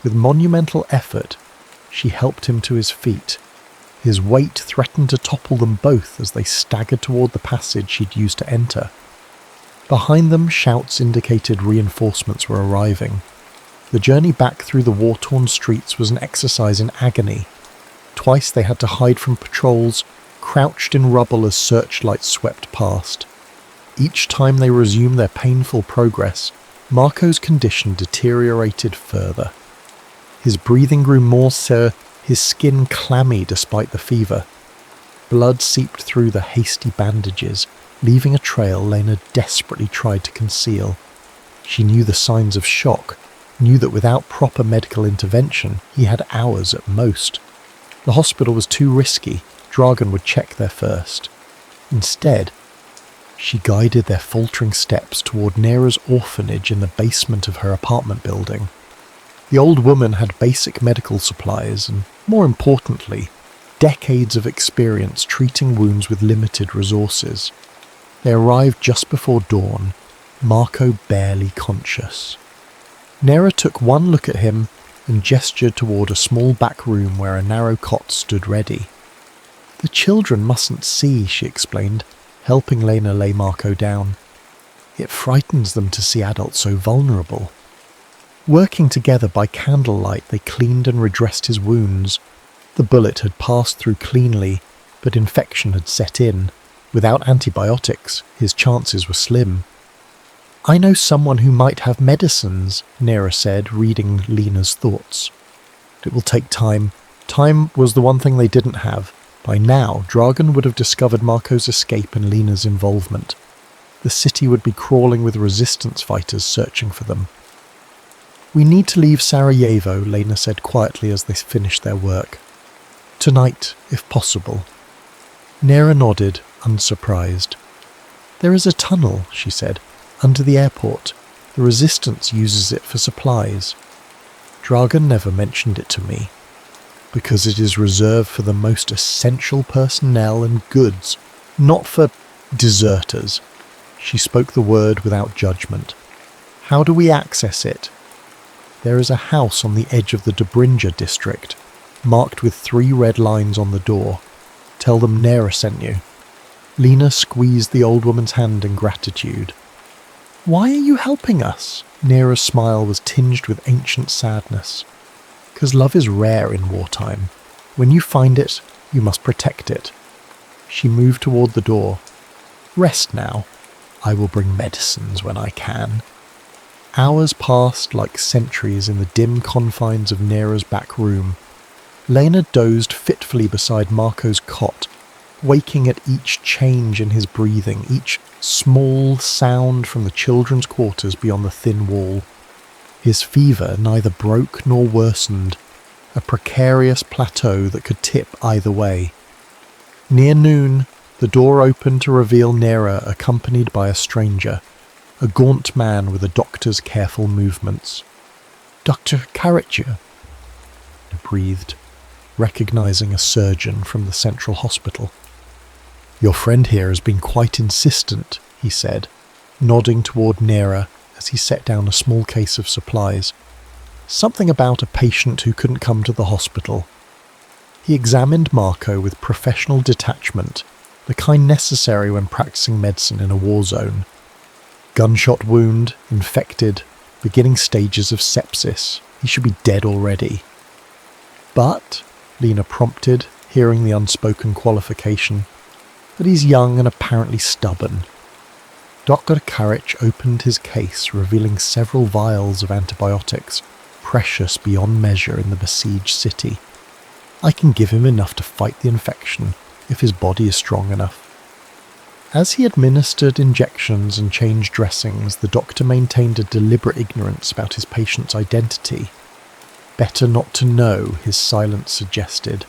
With monumental effort, she helped him to his feet. His weight threatened to topple them both as they staggered toward the passage she'd used to enter. Behind them, shouts indicated reinforcements were arriving. The journey back through the war-torn streets was an exercise in agony. Twice they had to hide from patrols, crouched in rubble as searchlights swept past. Each time they resumed their painful progress, Marco's condition deteriorated further. His breathing grew more his skin clammy despite the fever. Blood seeped through the hasty bandages, leaving a trail Lena desperately tried to conceal. She knew the signs of shock, knew that without proper medical intervention, he had hours at most. The hospital was too risky. Dragan would check there first. Instead, she guided their faltering steps toward Nera's orphanage in the basement of her apartment building. The old woman had basic medical supplies and, more importantly, decades of experience treating wounds with limited resources. They arrived just before dawn, Marco barely conscious. Nera took one look at him and gestured toward a small back room where a narrow cot stood ready. "The children mustn't see," she explained, helping Lena lay Marco down. "It frightens them to see adults so vulnerable." Working together by candlelight, they cleaned and redressed his wounds. The bullet had passed through cleanly, but infection had set in. Without antibiotics, his chances were slim. "I know someone who might have medicines," Nera said, reading Lena's thoughts. "It will take time." Time was the one thing they didn't have. By now, Dragan would have discovered Marco's escape and Lena's involvement. The city would be crawling with resistance fighters searching for them. "We need to leave Sarajevo," Lena said quietly as they finished their work. "Tonight, if possible." Nera nodded, unsurprised. "There is a tunnel," she said, "under the airport. The resistance uses it for supplies. Dragan never mentioned it to me, because it is reserved for the most essential personnel and goods, not for deserters." She spoke the word without judgment. "How do we access it?" "There is a house on the edge of the Dobrinja district, marked with 3 red lines on the door. Tell them Nera sent you." Lena squeezed the old woman's hand in gratitude. "Why are you helping us?" Nera's smile was tinged with ancient sadness. "'Cause love is rare in wartime. When you find it, you must protect it." She moved toward the door. "Rest now. I will bring medicines when I can." Hours passed like centuries in the dim confines of Nera's back room. Lena dozed fitfully beside Marco's cot, waking at each change in his breathing, each small sound from the children's quarters beyond the thin wall. His fever neither broke nor worsened, a precarious plateau that could tip either way. Near noon, the door opened to reveal Nera accompanied by a stranger, a gaunt man with a doctor's careful movements. "Dr. Karacha," he breathed, recognizing a surgeon from the central hospital. "Your friend here has been quite insistent," he said, nodding toward Nera as he set down a small case of supplies. "Something about a patient who couldn't come to the hospital." He examined Marco with professional detachment, the kind necessary when practicing medicine in a war zone. Gunshot wound, infected, beginning stages of sepsis. He should be dead already. "But," Lena prompted, hearing the unspoken qualification, but he's young and apparently stubborn. Dr. Karich opened his case, revealing several vials of antibiotics, precious beyond measure in the besieged city. I can give him enough to fight the infection, if his body is strong enough. As he administered injections and changed dressings, the doctor maintained a deliberate ignorance about his patient's identity. Better not to know, his silence suggested.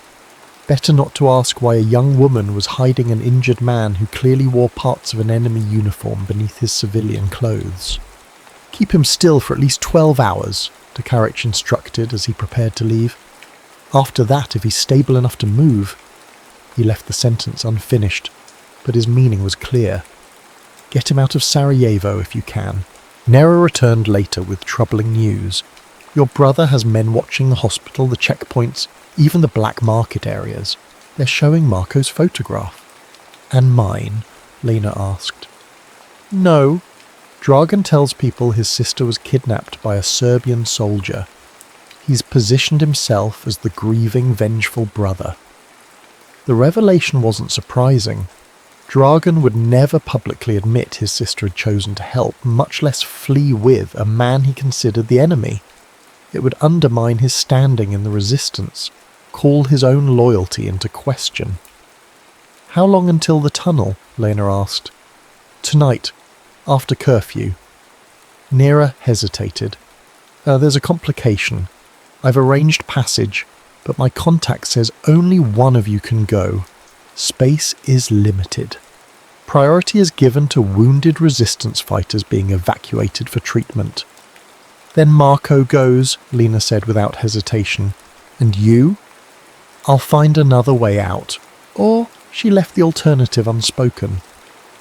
Better not to ask why a young woman was hiding an injured man who clearly wore parts of an enemy uniform beneath his civilian clothes. Keep him still for at least 12 hours, Karich instructed as he prepared to leave. After that, if he's stable enough to move... He left the sentence unfinished, but his meaning was clear. Get him out of Sarajevo if you can. Nera returned later with troubling news. Your brother has men watching the hospital, the checkpoints, even the black market areas. They're showing Marco's photograph. And mine? Lena asked. No. Dragan tells people his sister was kidnapped by a Serbian soldier. He's positioned himself as the grieving, vengeful brother. The revelation wasn't surprising. Dragan would never publicly admit his sister had chosen to help, much less flee with, a man he considered the enemy. It would undermine his standing in the resistance, call his own loyalty into question. How long until the tunnel? Lena asked. Tonight, after curfew. Nera hesitated. There's a complication. I've arranged passage, but my contact says only one of you can go. Space is limited. Priority is given to wounded resistance fighters being evacuated for treatment. Then Marco goes, Lena said without hesitation. And you? I'll find another way out. Or she left the alternative unspoken.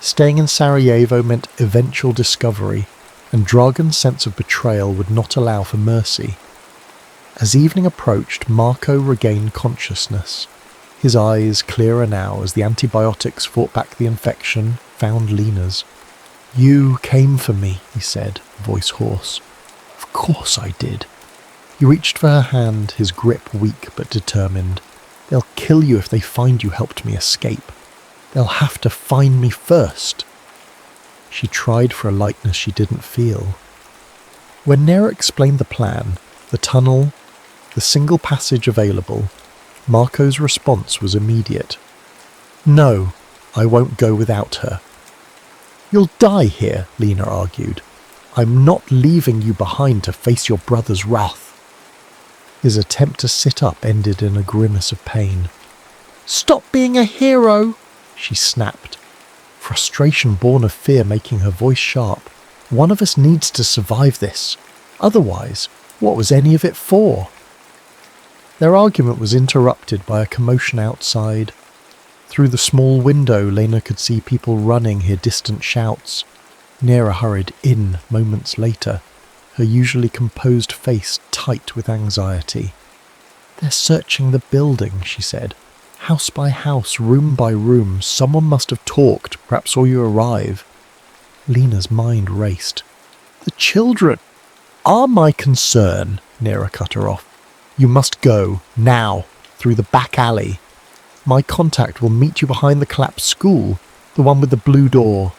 Staying in Sarajevo meant eventual discovery, and Dragan's sense of betrayal would not allow for mercy. As evening approached, Marco regained consciousness. His eyes clearer now as the antibiotics fought back the infection, found Lena's. You came for me, he said, voice hoarse. Of course I did. He reached for her hand, his grip weak but determined. They'll kill you if they find you helped me escape. They'll have to find me first. She tried for a lightness she didn't feel. When Nera explained the plan, the tunnel, the single passage available, Marco's response was immediate. No, I won't go without her. You'll die here, Lena argued. I'm not leaving you behind to face your brother's wrath. His attempt to sit up ended in a grimace of pain. Stop being a hero, she snapped, frustration born of fear making her voice sharp. One of us needs to survive this. Otherwise, what was any of it for? Their argument was interrupted by a commotion outside. Through the small window, Lena could see people running, hear distant shouts. Nera hurried in moments later, her usually composed face tight with anxiety. They're searching the building, she said. House by house, room by room, someone must have talked, perhaps saw you arrive. Lena's mind raced. The children are my concern, Nera cut her off. You must go, now, through the back alley. My contact will meet you behind the collapsed school, the one with the blue door.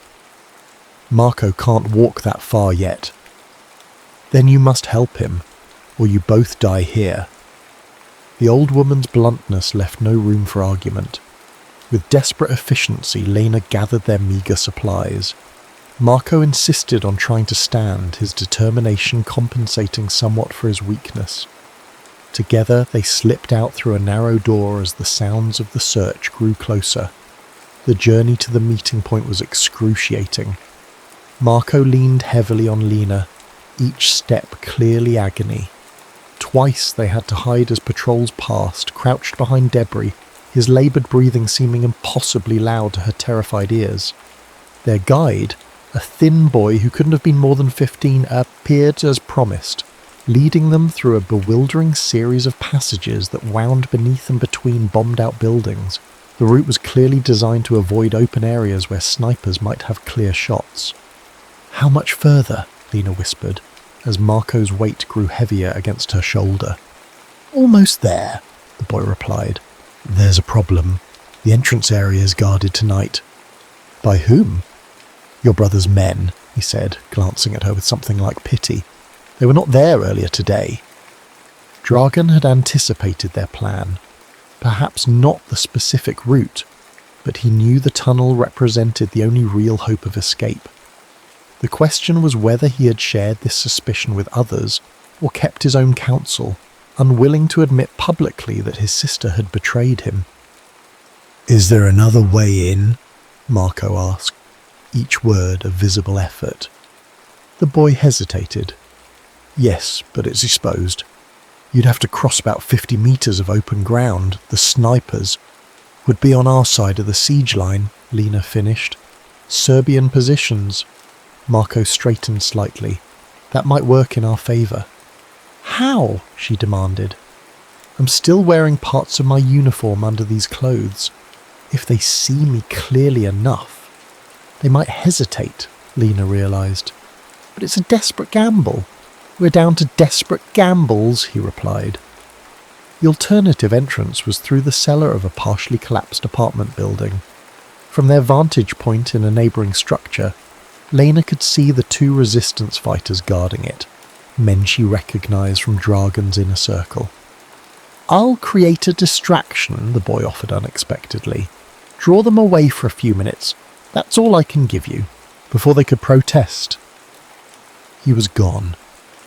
Marco can't walk that far yet. Then you must help him, or you both die here. The old woman's bluntness left no room for argument. With desperate efficiency, Lena gathered their meagre supplies. Marco insisted on trying to stand, his determination compensating somewhat for his weakness. Together they slipped out through a narrow door as the sounds of the search grew closer. The journey to the meeting point was excruciating. Marco leaned heavily on Lena, each step clearly agony. Twice they had to hide as patrols passed, crouched behind debris, his laboured breathing seeming impossibly loud to her terrified ears. Their guide, a thin boy who couldn't have been more than 15, appeared as promised, leading them through a bewildering series of passages that wound beneath and between bombed-out buildings. The route was clearly designed to avoid open areas where snipers might have clear shots. How much further? Lena whispered, as Marco's weight grew heavier against her shoulder. Almost there, the boy replied. "There's a problem. The entrance area is guarded tonight." "By whom?" "Your brother's men," he said, glancing at her with something like pity. "They were not there earlier today." Dragan had anticipated their plan. Perhaps not the specific route, but he knew the tunnel represented the only real hope of escape. The question was whether he had shared this suspicion with others or kept his own counsel, unwilling to admit publicly that his sister had betrayed him. "Is there another way in?" Marco asked, each word a visible effort. The boy hesitated. "Yes, but it's exposed. You'd have to cross about 50 meters of open ground. The snipers would be on our side of the siege line," Lena finished. "Serbian positions." Marco straightened slightly. "That might work in our favor." "How?" she demanded. "I'm still wearing parts of my uniform under these clothes. If they see me clearly enough, they might hesitate," Lena realized. "But it's a desperate gamble." "We're down to desperate gambles," he replied. The alternative entrance was through the cellar of a partially collapsed apartment building. From their vantage point in a neighbouring structure, Lena could see the 2 resistance fighters guarding it, men she recognised from Dragan's inner circle. "I'll create a distraction," the boy offered unexpectedly. "Draw them away for a few minutes. That's all I can give you, before they could protest." He was gone,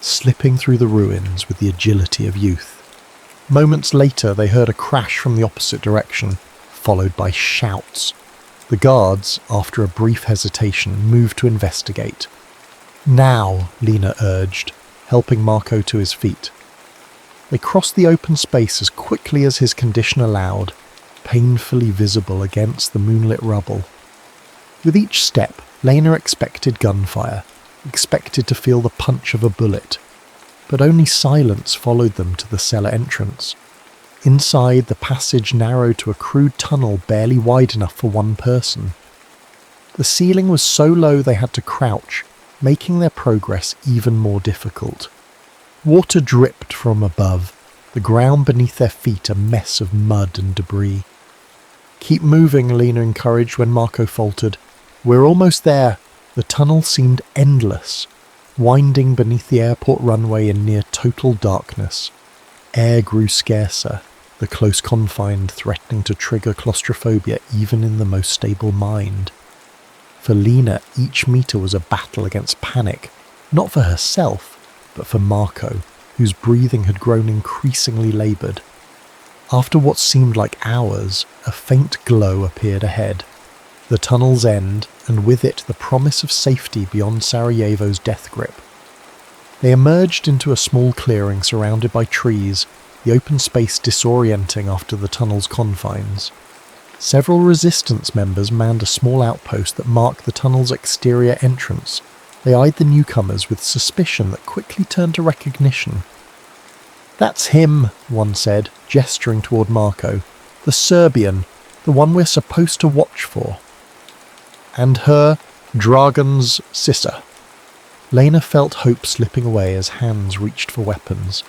slipping through the ruins with the agility of youth. Moments later, they heard a crash from the opposite direction, followed by shouts. The guards, after a brief hesitation, moved to investigate. "Now," Lena urged, helping Marco to his feet. They crossed the open space as quickly as his condition allowed, painfully visible against the moonlit rubble. With each step, Lena expected gunfire, expected to feel the punch of a bullet, but only silence followed them to the cellar entrance. Inside, the passage narrowed to a crude tunnel barely wide enough for one person. The ceiling was so low they had to crouch, making their progress even more difficult. Water dripped from above, the ground beneath their feet a mess of mud and debris. "Keep moving," Lena encouraged when Marco faltered. "We're almost there." The tunnel seemed endless, winding beneath the airport runway in near total darkness. Air grew scarcer, the close confine threatening to trigger claustrophobia even in the most stable mind. For Lena, each meter was a battle against panic, not for herself, but for Marco, whose breathing had grown increasingly laboured. After what seemed like hours, a faint glow appeared ahead. The tunnel's end, and with it the promise of safety beyond Sarajevo's death grip. They emerged into a small clearing surrounded by trees, the open space disorienting after the tunnel's confines. Several resistance members manned a small outpost that marked the tunnel's exterior entrance. They eyed the newcomers with suspicion that quickly turned to recognition. "That's him," one said, gesturing toward Marco. "The Serbian, the one we're supposed to watch for." "And her, Dragan's sister." Lena felt hope slipping away as hands reached for weapons.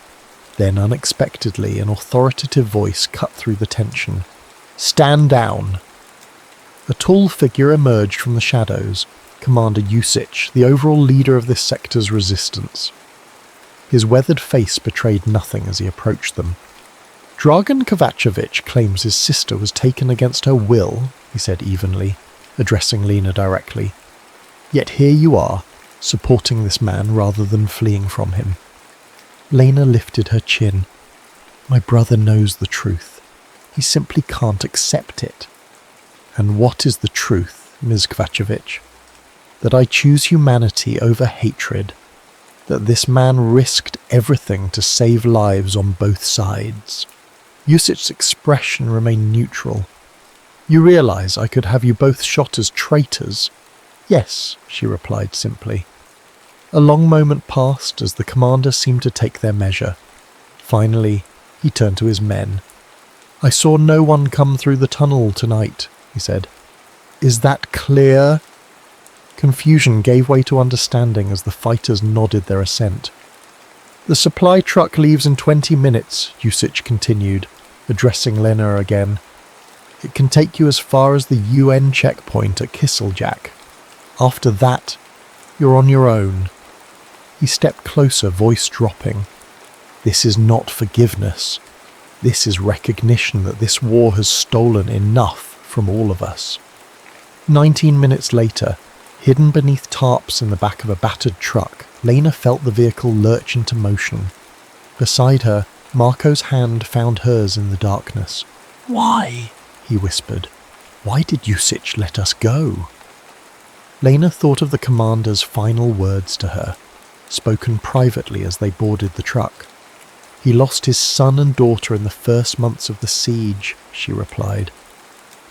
Then, unexpectedly, an authoritative voice cut through the tension. "Stand down." A tall figure emerged from the shadows, Commander Jusic, the overall leader of this sector's resistance. His weathered face betrayed nothing as he approached them. "Dragan Kovacevic claims his sister was taken against her will," he said evenly, addressing Lena directly. "Yet here you are, supporting this man rather than fleeing from him." Lena lifted her chin. "My brother knows the truth. He simply can't accept it." "And what is the truth, Ms. Kovacevic?" "That I choose humanity over hatred. That this man risked everything to save lives on both sides." Jusic's expression remained neutral. "You realize I could have you both shot as traitors?" "Yes," she replied simply. A long moment passed as the commander seemed to take their measure. Finally, he turned to his men. "I saw no one come through the tunnel tonight," he said. "Is that clear?" Confusion gave way to understanding as the fighters nodded their assent. "The supply truck leaves in 20 minutes, Jusic continued. addressing Lena again. "It can take you as far as the UN checkpoint at Kisseljack. After that, you're on your own." He stepped closer, voice dropping. "This is not forgiveness. This is recognition that this war has stolen enough from all of us." 19 minutes later, hidden beneath tarps in the back of a battered truck, Lena felt the vehicle lurch into motion. Beside her, Marco's hand found hers in the darkness. "Why?" he whispered. "Why did Usich let us go?" Lena thought of the commander's final words to her, spoken privately as they boarded the truck. "He lost his son and daughter in the first months of the siege," she replied.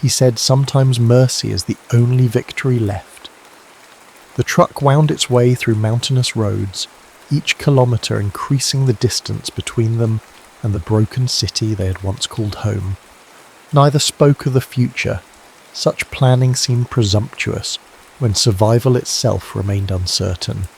"He said sometimes mercy is the only victory left." The truck wound its way through mountainous roads, each kilometre increasing the distance between them and the broken city they had once called home. Neither spoke of the future. Such planning seemed presumptuous when survival itself remained uncertain.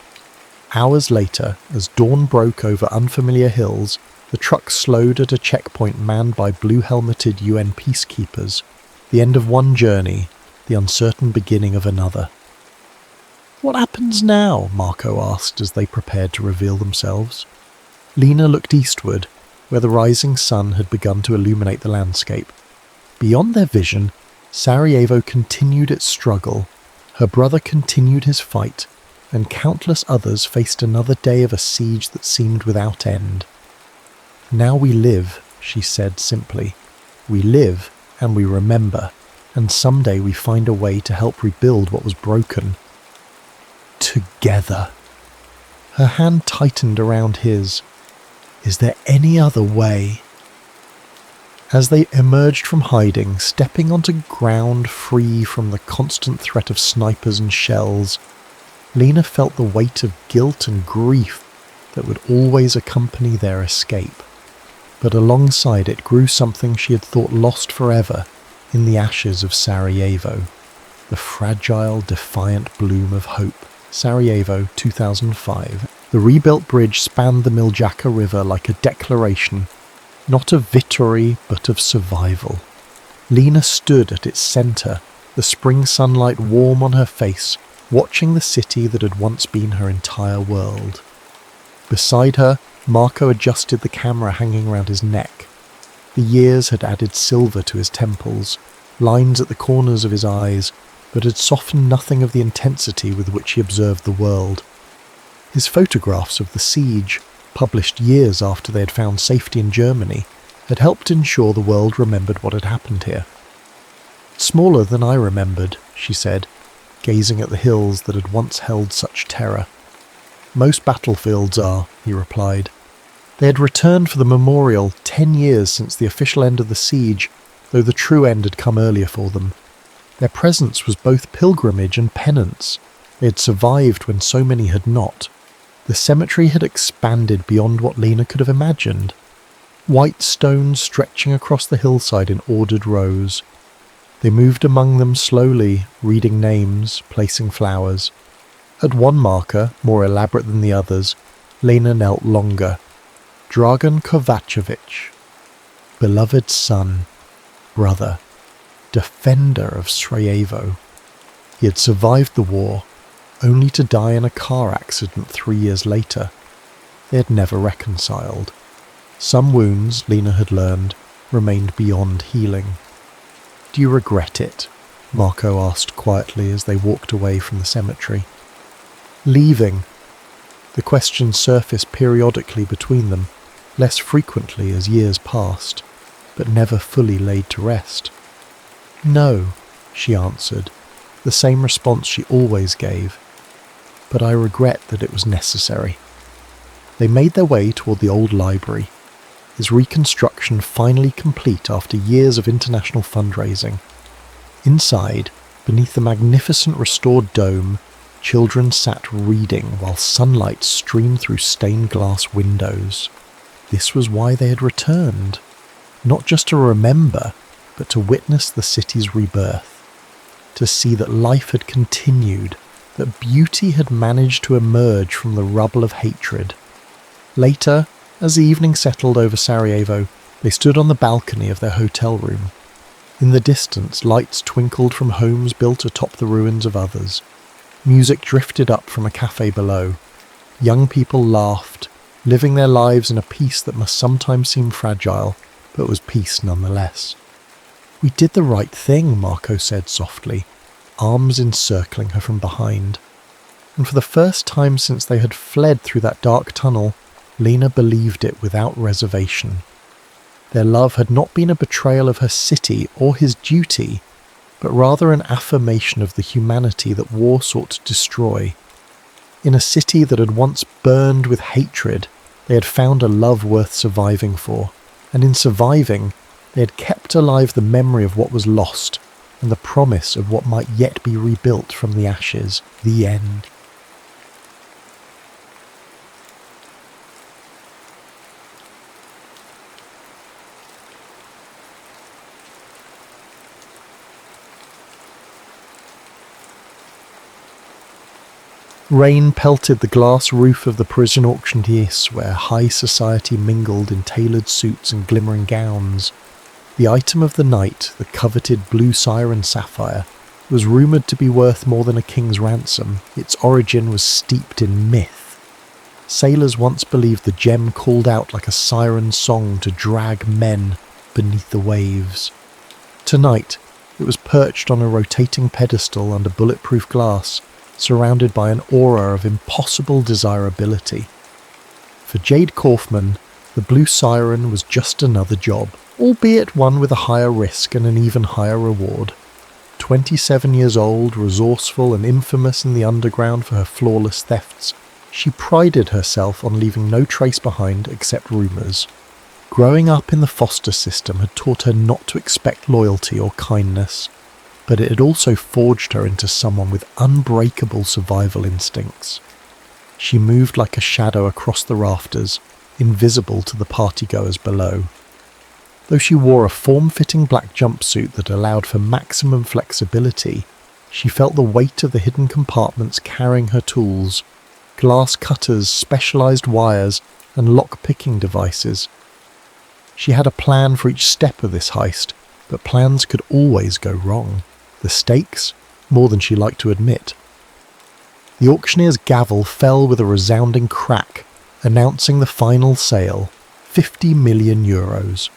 Hours later, as dawn broke over unfamiliar hills, the truck slowed at a checkpoint manned by blue-helmeted UN peacekeepers. The end of one journey, the uncertain beginning of another. "What happens now?" Marco asked as they prepared to reveal themselves. Lena looked eastward, where the rising sun had begun to illuminate the landscape. Beyond their vision, Sarajevo continued its struggle. Her brother continued his fight, and countless others faced another day of a siege that seemed without end. "Now we live," she said simply. "We live, and we remember, and someday we find a way to help rebuild what was broken. Together." Her hand tightened around his. "Is there any other way?" As they emerged from hiding, stepping onto ground free from the constant threat of snipers and shells, Lena felt the weight of guilt and grief that would always accompany their escape. But alongside it grew something she had thought lost forever in the ashes of Sarajevo. The fragile, defiant bloom of hope. Sarajevo, 2005. The rebuilt bridge spanned the Miljacka River like a declaration, not of victory, but of survival. Lena stood at its centre, the spring sunlight warm on her face, watching the city that had once been her entire world. Beside her, Marco adjusted the camera hanging around his neck. The years had added silver to his temples, lines at the corners of his eyes, but had softened nothing of the intensity with which he observed the world. His photographs of the siege, published years after they had found safety in Germany, had helped ensure the world remembered what had happened here. "Smaller than I remembered," she said, gazing at the hills that had once held such terror. "Most battlefields are," he replied. They had returned for the memorial 10 years since the official end of the siege, though the true end had come earlier for them. Their presence was both pilgrimage and penance. They had survived when so many had not. The cemetery had expanded beyond what Lena could have imagined. White stones stretching across the hillside in ordered rows. They moved among them slowly, reading names, placing flowers. At one marker, more elaborate than the others, Lena knelt longer. Dragan Kovacevic. Beloved son, brother, defender of Sarajevo. He had survived the war, only to die in a car accident 3 years later. They had never reconciled. Some wounds, Lena had learned, remained beyond healing. "Do you regret it?" Marco asked quietly as they walked away from the cemetery. "Leaving?" The question surfaced periodically between them, less frequently as years passed, but never fully laid to rest. "No," she answered, the same response she always gave. "But I regret that it was necessary." They made their way toward the old library, its reconstruction finally complete after years of international fundraising. Inside, beneath the magnificent restored dome, children sat reading while sunlight streamed through stained glass windows. This was why they had returned, not just to remember, but to witness the city's rebirth, to see that life had continued, that beauty had managed to emerge from the rubble of hatred. Later, as the evening settled over Sarajevo, They stood on the balcony of their hotel room. In the distance, lights twinkled from homes built atop the ruins of others. Music drifted up from a cafe below. Young people laughed, living their lives in a peace that must sometimes seem fragile, but was peace nonetheless. "We did the right thing," Marco said softly, arms encircling her from behind. And for the first time since they had fled through that dark tunnel, Lena believed it without reservation. Their love had not been a betrayal of her city or his duty, but rather an affirmation of the humanity that war sought to destroy. In a city that had once burned with hatred, they had found a love worth surviving for, and in surviving, they had kept alive the memory of what was lost, and the promise of what might yet be rebuilt from the ashes. The end. Rain pelted the glass roof of the Parisian auctioneer's, where high society mingled in tailored suits and glimmering gowns. The item of the night, the coveted blue siren sapphire, was rumoured to be worth more than a king's ransom. Its origin was steeped in myth. Sailors once believed the gem called out like a siren song to drag men beneath the waves. Tonight, it was perched on a rotating pedestal under bulletproof glass, surrounded by an aura of impossible desirability. For Jade Kaufman, the blue siren was just another job, albeit one with a higher risk and an even higher reward. 27 years old, resourceful and infamous in the underground for her flawless thefts, she prided herself on leaving no trace behind except rumours. Growing up in the foster system had taught her not to expect loyalty or kindness, but it had also forged her into someone with unbreakable survival instincts. She moved like a shadow across the rafters, invisible to the partygoers below. Though she wore a form-fitting black jumpsuit that allowed for maximum flexibility, she felt the weight of the hidden compartments carrying her tools, glass cutters, specialised wires, and lock-picking devices. She had a plan for each step of this heist, but plans could always go wrong. The stakes, more than she liked to admit. The auctioneer's gavel fell with a resounding crack, announcing the final sale, 50 million euros.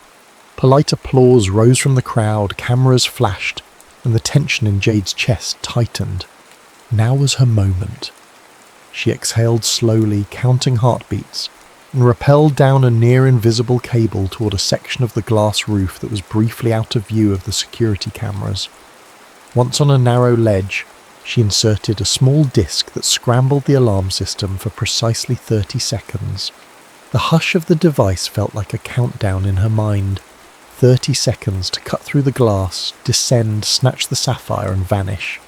Polite applause rose from the crowd, cameras flashed, and the tension in Jade's chest tightened. Now was her moment. She exhaled slowly, counting heartbeats, and rappelled down a near-invisible cable toward a section of the glass roof that was briefly out of view of the security cameras. Once on a narrow ledge, she inserted a small disc that scrambled the alarm system for precisely 30 seconds. The hush of the device felt like a countdown in her mind. 30 seconds to cut through the glass, descend, snatch the sapphire and vanish.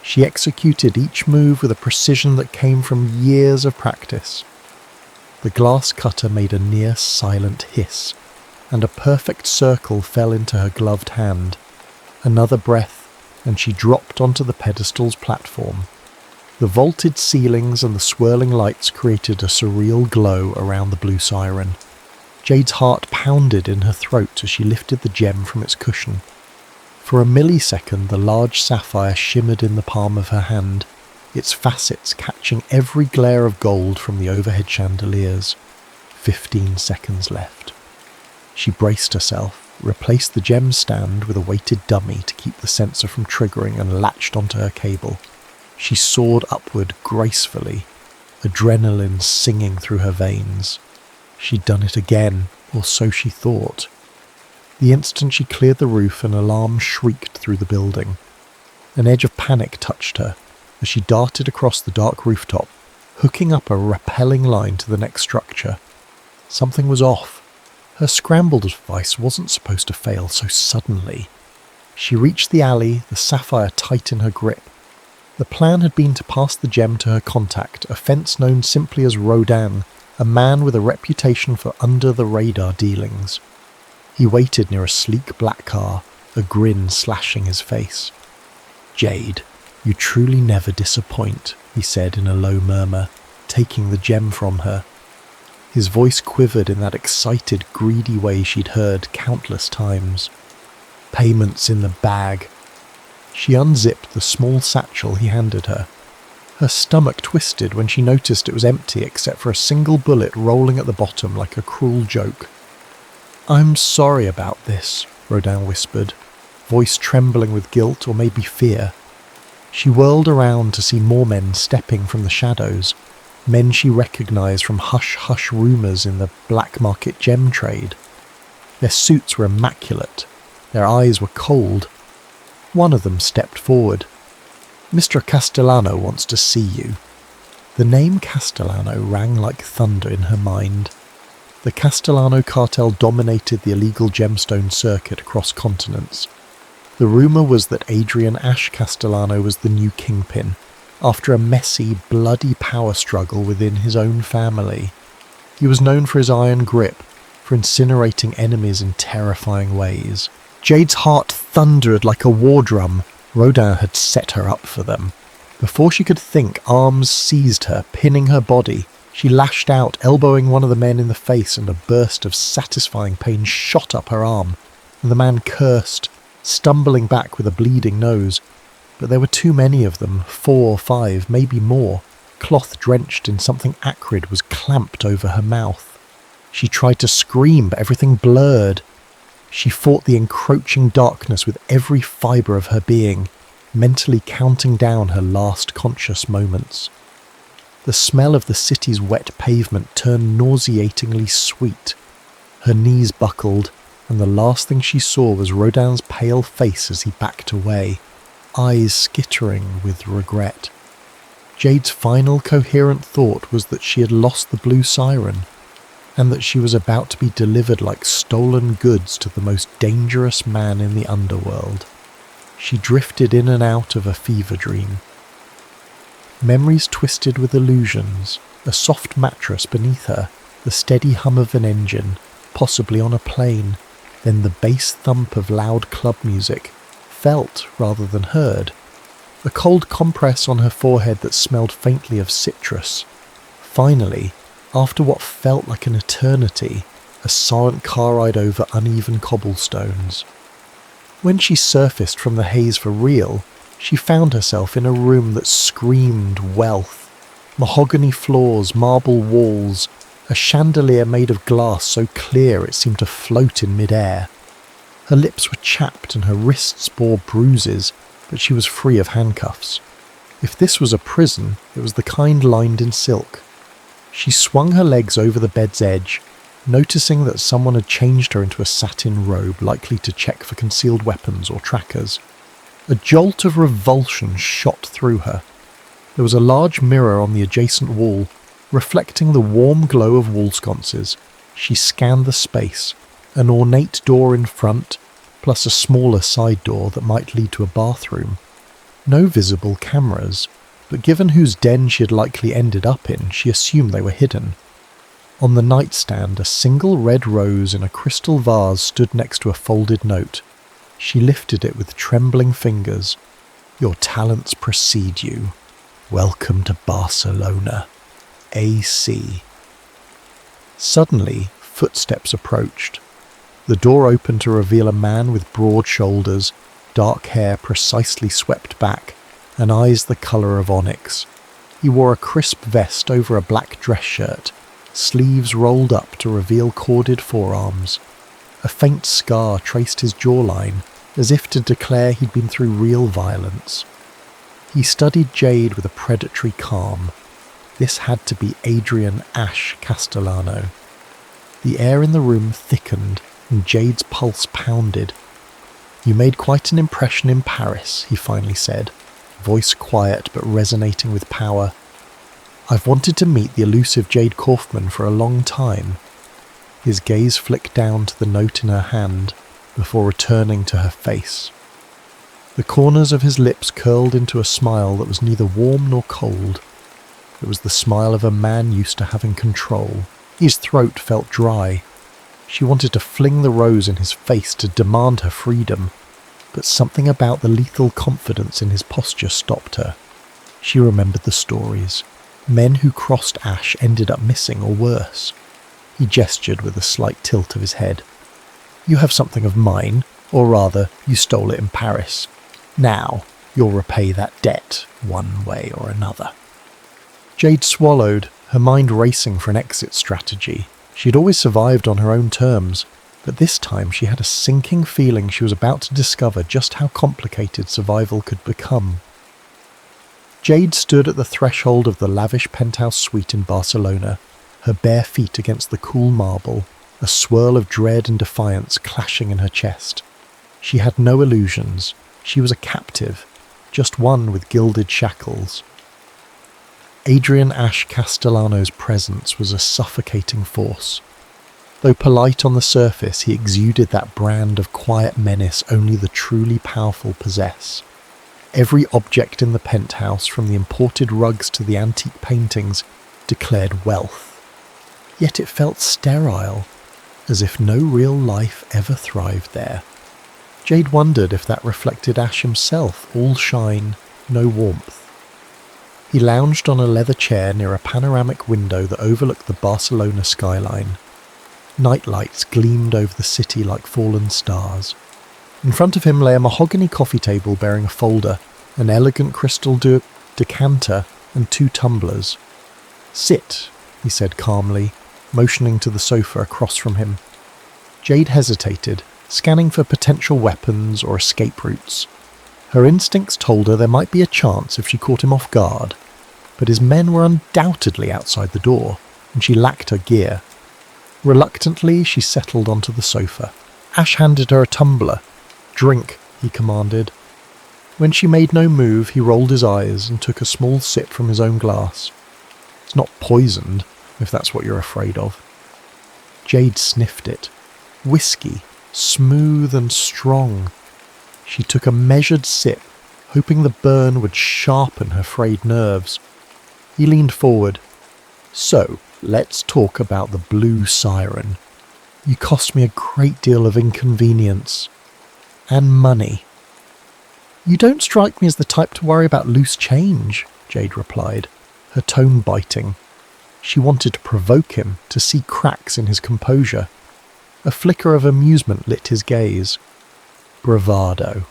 She executed each move with a precision that came from years of practice. The glass cutter made a near silent hiss, and a perfect circle fell into her gloved hand. Another breath, and she dropped onto the pedestal's platform. The vaulted ceilings and the swirling lights created a surreal glow around the blue siren. Jade's heart pounded in her throat as she lifted the gem from its cushion. For a millisecond, the large sapphire shimmered in the palm of her hand, its facets catching every glare of gold from the overhead chandeliers. 15 seconds left. She braced herself, replaced the gem stand with a weighted dummy to keep the sensor from triggering, and latched onto her cable. She soared upward gracefully, adrenaline singing through her veins. She'd done it again, or so she thought. The instant she cleared the roof, an alarm shrieked through the building. An edge of panic touched her as she darted across the dark rooftop, hooking up a rappelling line to the next structure. Something was off. Her scrambled device wasn't supposed to fail so suddenly. She reached the alley, the sapphire tight in her grip. The plan had been to pass the gem to her contact, a fence known simply as Rodin, a man with a reputation for under-the-radar dealings. He waited near a sleek black car, a grin slashing his face. "Jade, you truly never disappoint," he said in a low murmur, taking the gem from her. His voice quivered in that excited, greedy way she'd heard countless times. Payments in the bag. She unzipped the small satchel he handed her. Her stomach twisted when she noticed it was empty except for a single bullet rolling at the bottom like a cruel joke. "I'm sorry about this," Rodin whispered, voice trembling with guilt or maybe fear. She whirled around to see more men stepping from the shadows, men she recognised from hush-hush rumours in the black market gem trade. Their suits were immaculate. Their eyes were cold. One of them stepped forward. "Mr. Castellano wants to see you." The name Castellano rang like thunder in her mind. The Castellano cartel dominated the illegal gemstone circuit across continents. The rumour was that Adrian Ash Castellano was the new kingpin, after a messy, bloody power struggle within his own family. He was known for his iron grip, for incinerating enemies in terrifying ways. Jade's heart thundered like a war drum. Rodin had set her up for them. Before she could think, arms seized her, pinning her body. She lashed out, elbowing one of the men in the face, and a burst of satisfying pain shot up her arm, and the man cursed, stumbling back with a bleeding nose. But there were too many of them, 4 or 5, maybe more. Cloth drenched in something acrid was clamped over her mouth. She tried to scream, but everything blurred. She fought the encroaching darkness with every fibre of her being, mentally counting down her last conscious moments. The smell of the city's wet pavement turned nauseatingly sweet. Her knees buckled, and the last thing she saw was Rodin's pale face as he backed away, eyes skittering with regret. Jade's final coherent thought was that she had lost the blue siren, and that she was about to be delivered like stolen goods to the most dangerous man in the underworld. She drifted in and out of a fever dream. Memories twisted with illusions, a soft mattress beneath her, the steady hum of an engine, possibly on a plane, then the bass thump of loud club music, felt rather than heard. A cold compress on her forehead that smelled faintly of citrus. Finally, after what felt like an eternity, a silent car ride over uneven cobblestones. When she surfaced from the haze for real, she found herself in a room that screamed wealth. Mahogany floors, marble walls, a chandelier made of glass so clear it seemed to float in mid-air. Her lips were chapped and her wrists bore bruises, but she was free of handcuffs. If this was a prison, it was the kind lined in silk. She swung her legs over the bed's edge, noticing that someone had changed her into a satin robe likely to check for concealed weapons or trackers. A jolt of revulsion shot through her. There was a large mirror on the adjacent wall, reflecting the warm glow of wall sconces. She scanned the space, an ornate door in front, plus a smaller side door that might lead to a bathroom. No visible cameras, but given whose den she had likely ended up in, she assumed they were hidden. On the nightstand, a single red rose in a crystal vase stood next to a folded note. She lifted it with trembling fingers. "Your talents precede you. Welcome to Barcelona. AC." Suddenly, footsteps approached. The door opened to reveal a man with broad shoulders, dark hair precisely swept back, and eyes the colour of onyx. He wore a crisp vest over a black dress shirt, sleeves rolled up to reveal corded forearms. A faint scar traced his jawline, as if to declare he'd been through real violence. He studied Jade with a predatory calm. This had to be Adrian Ash Castellano. The air in the room thickened, and Jade's pulse pounded. "You made quite an impression in Paris," he finally said, voice quiet but resonating with power. "I've wanted to meet the elusive Jade Kaufman for a long time." His gaze flicked down to the note in her hand, before returning to her face. The corners of his lips curled into a smile that was neither warm nor cold. It was the smile of a man used to having control. His throat felt dry. She wanted to fling the rose in his face to demand her freedom, but something about the lethal confidence in his posture stopped her. She remembered the stories. Men who crossed Ash ended up missing or worse. He gestured with a slight tilt of his head. "You have something of mine, or rather, you stole it in Paris. Now, you'll repay that debt, one way or another." Jade swallowed, her mind racing for an exit strategy. She had always survived on her own terms, but this time she had a sinking feeling she was about to discover just how complicated survival could become. Jade stood at the threshold of the lavish penthouse suite in Barcelona, her bare feet against the cool marble, a swirl of dread and defiance clashing in her chest. She had no illusions. She was a captive, just one with gilded shackles. Adrian Ash Castellano's presence was a suffocating force. Though polite on the surface, he exuded that brand of quiet menace only the truly powerful possess. Every object in the penthouse, from the imported rugs to the antique paintings, declared wealth. Yet it felt sterile, as if no real life ever thrived there. Jade wondered if that reflected Ash himself, all shine, no warmth. He lounged on a leather chair near a panoramic window that overlooked the Barcelona skyline. Night lights gleamed over the city like fallen stars. In front of him lay a mahogany coffee table bearing a folder, an elegant crystal decanter, and 2 tumblers. "Sit," he said calmly, motioning to the sofa across from him. Jade hesitated, scanning for potential weapons or escape routes. Her instincts told her there might be a chance if she caught him off guard, but his men were undoubtedly outside the door, and she lacked her gear. Reluctantly, she settled onto the sofa. Ash handed her a tumbler. "Drink," he commanded. When she made no move, he rolled his eyes and took a small sip from his own glass. "It's not poisoned, if that's what you're afraid of." Jade sniffed it. Whiskey, smooth and strong. She took a measured sip, hoping the burn would sharpen her frayed nerves. He leaned forward. "So, let's talk about the Blue Siren. You cost me a great deal of inconvenience. And money." "You don't strike me as the type to worry about loose change," Jade replied, her tone biting. She wanted to provoke him, to see cracks in his composure. A flicker of amusement lit his gaze. Bravado.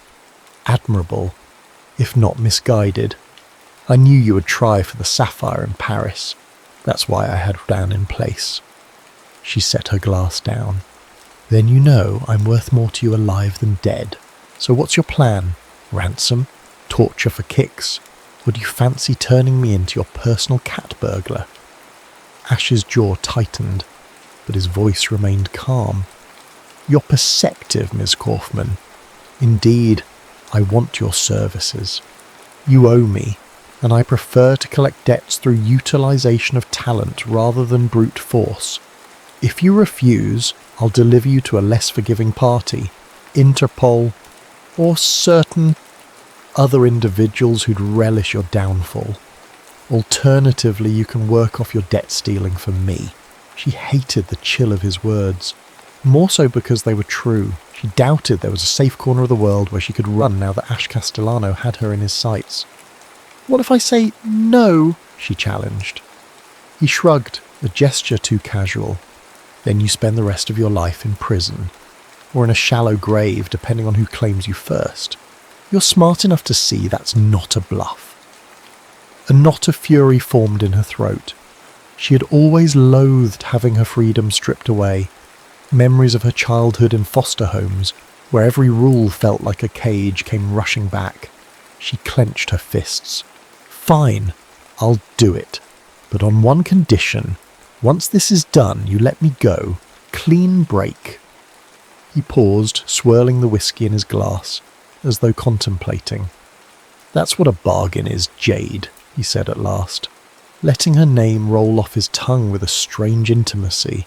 Admirable, if not misguided. I knew you would try for the sapphire in Paris. That's why I had Dan in place. She set her glass down. "Then you know I'm worth more to you alive than dead. So what's your plan? Ransom? Torture for kicks? Or do you fancy turning me into your personal cat burglar?" Ash's jaw tightened, but his voice remained calm. "You're perceptive, Ms. Kaufman. Indeed, I want your services. You owe me, and I prefer to collect debts through utilization of talent rather than brute force. If you refuse, I'll deliver you to a less forgiving party, Interpol, or certain other individuals who'd relish your downfall. Alternatively, you can work off your debt stealing for me." She hated the chill of his words, more so because they were true. She doubted there was a safe corner of the world where she could run now that Ash Castellano had her in his sights. "What if I say no?" she challenged. He shrugged, a gesture too casual. "Then you spend the rest of your life in prison, or in a shallow grave, depending on who claims you first. You're smart enough to see that's not a bluff." A knot of fury formed in her throat. She had always loathed having her freedom stripped away. Memories of her childhood in foster homes, where every rule felt like a cage, came rushing back. She clenched her fists. "Fine, I'll do it. But on one condition. Once this is done, you let me go. Clean break." He paused, swirling the whiskey in his glass, as though contemplating. "That's what a bargain is, Jade," he said at last, letting her name roll off his tongue with a strange intimacy.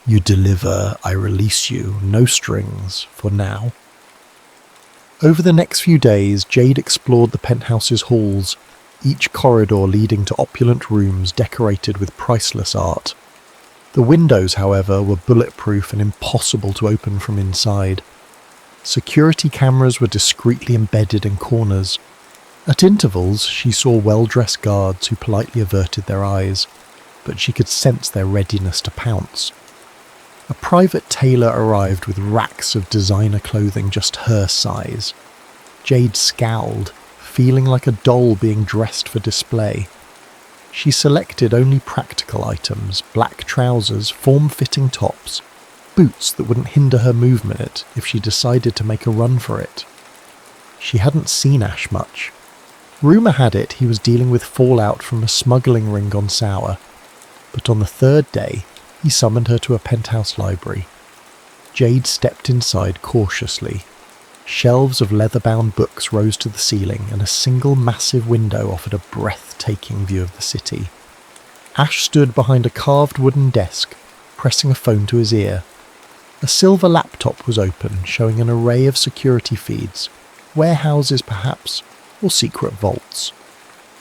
"You deliver, I release you, no strings, for now." Over the next few days, Jade explored the penthouse's halls, each corridor leading to opulent rooms decorated with priceless art. The windows, however, were bulletproof and impossible to open from inside. Security cameras were discreetly embedded in corners. At intervals, she saw well-dressed guards who politely averted their eyes, but she could sense their readiness to pounce. A private tailor arrived with racks of designer clothing just her size. Jade scowled, feeling like a doll being dressed for display. She selected only practical items: black trousers, form-fitting tops, boots that wouldn't hinder her movement if she decided to make a run for it. She hadn't seen Ash much. Rumour had it he was dealing with fallout from a smuggling ring on Sour, but on the third day he summoned her to a penthouse library. Jade stepped inside cautiously. Shelves of leather-bound books rose to the ceiling, and a single massive window offered a breathtaking view of the city. Ash stood behind a carved wooden desk, pressing a phone to his ear. A silver laptop was open, showing an array of security feeds, warehouses perhaps, or secret vaults.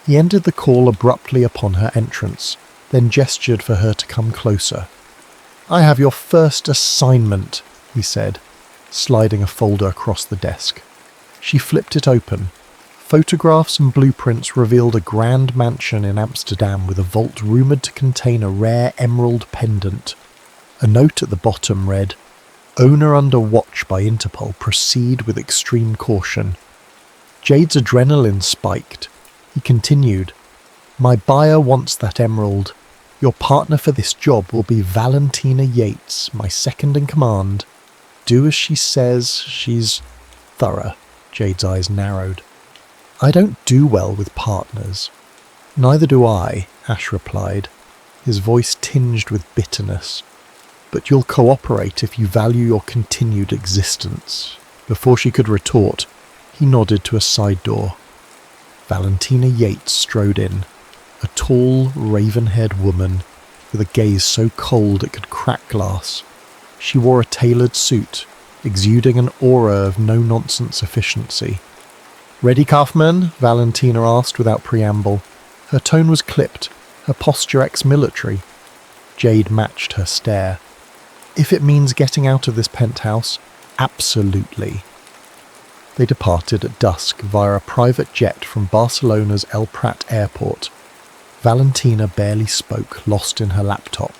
He ended the call abruptly upon her entrance, then gestured for her to come closer. "I have your first assignment," he said, sliding a folder across the desk. She flipped it open. Photographs and blueprints revealed a grand mansion in Amsterdam with a vault rumoured to contain a rare emerald pendant. A note at the bottom read, "Owner under watch by Interpol. Proceed with extreme caution." Jade's adrenaline spiked. He continued, "My buyer wants that emerald. Your partner for this job will be Valentina Yates, my second in command. Do as she says." She's thorough. Jade's eyes narrowed. "I don't do well with partners." "Neither do I," Ash replied, his voice tinged with bitterness. "But you'll cooperate if you value your continued existence." Before she could retort, he nodded to a side door. Valentina Yates strode in, a tall, raven-haired woman with a gaze so cold it could crack glass. She wore a tailored suit, exuding an aura of no-nonsense efficiency. "Ready, Kaufman?" Valentina asked without preamble. Her tone was clipped, her posture ex-military. Jade matched her stare. "If it means getting out of this penthouse, absolutely." They departed at dusk via a private jet from Barcelona's El Prat airport. Valentina barely spoke, lost in her laptop.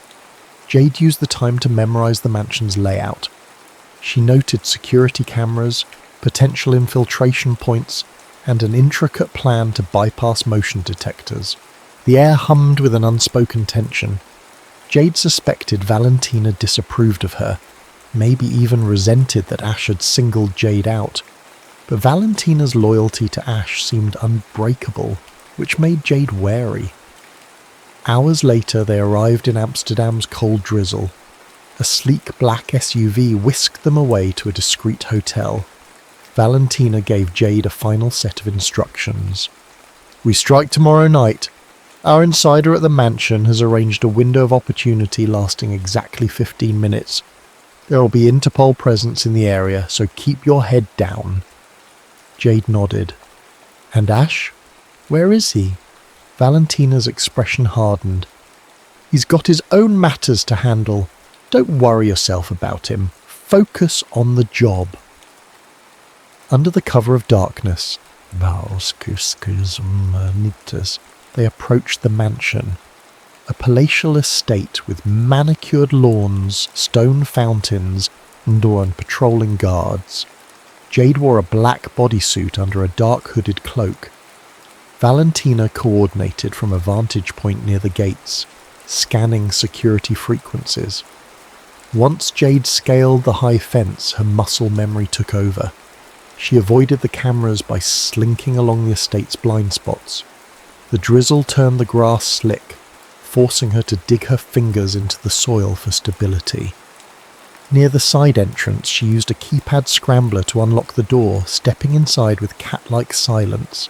Jade used the time to memorize the mansion's layout. She noted security cameras, potential infiltration points, and an intricate plan to bypass motion detectors. The air hummed with an unspoken tension. Jade suspected Valentina disapproved of her, maybe even resented that Ash had singled Jade out. But Valentina's loyalty to Ash seemed unbreakable, which made Jade wary. Hours later they arrived in Amsterdam's cold drizzle. A sleek black SUV whisked them away to a discreet hotel. Valentina gave Jade a final set of instructions. "We strike tomorrow night. Our insider at the mansion has arranged a window of opportunity lasting exactly 15 minutes. There will be Interpol presence in the area, so keep your head down." Jade nodded. "And Ash? Where is he?" Valentina's expression hardened. "He's got his own matters to handle. Don't worry yourself about him. Focus on the job." Under the cover of darkness, they approached the mansion, a palatial estate with manicured lawns, stone fountains, and patrolling guards. Jade wore a black bodysuit under a dark hooded cloak. Valentina coordinated from a vantage point near the gates, scanning security frequencies. Once Jade scaled the high fence, her muscle memory took over. She avoided the cameras by slinking along the estate's blind spots. The drizzle turned the grass slick, forcing her to dig her fingers into the soil for stability. Near the side entrance, she used a keypad scrambler to unlock the door, stepping inside with cat-like silence.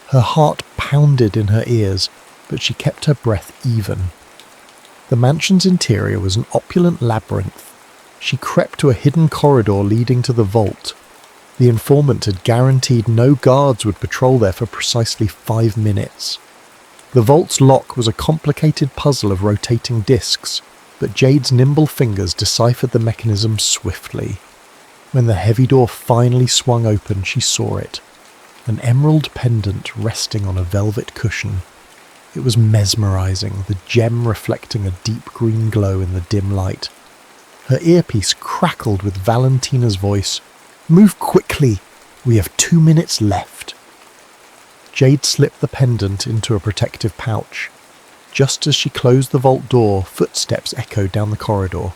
Her heart pounded in her ears, but she kept her breath even. The mansion's interior was an opulent labyrinth. She crept to a hidden corridor leading to the vault. The informant had guaranteed no guards would patrol there for precisely 5 minutes. The vault's lock was a complicated puzzle of rotating discs, but Jade's nimble fingers deciphered the mechanism swiftly. When the heavy door finally swung open, she saw it. An emerald pendant resting on a velvet cushion. It was mesmerizing, the gem reflecting a deep green glow in the dim light. Her earpiece crackled with Valentina's voice. "Move quickly! We have 2 minutes left." Jade slipped the pendant into a protective pouch. Just as she closed the vault door, footsteps echoed down the corridor.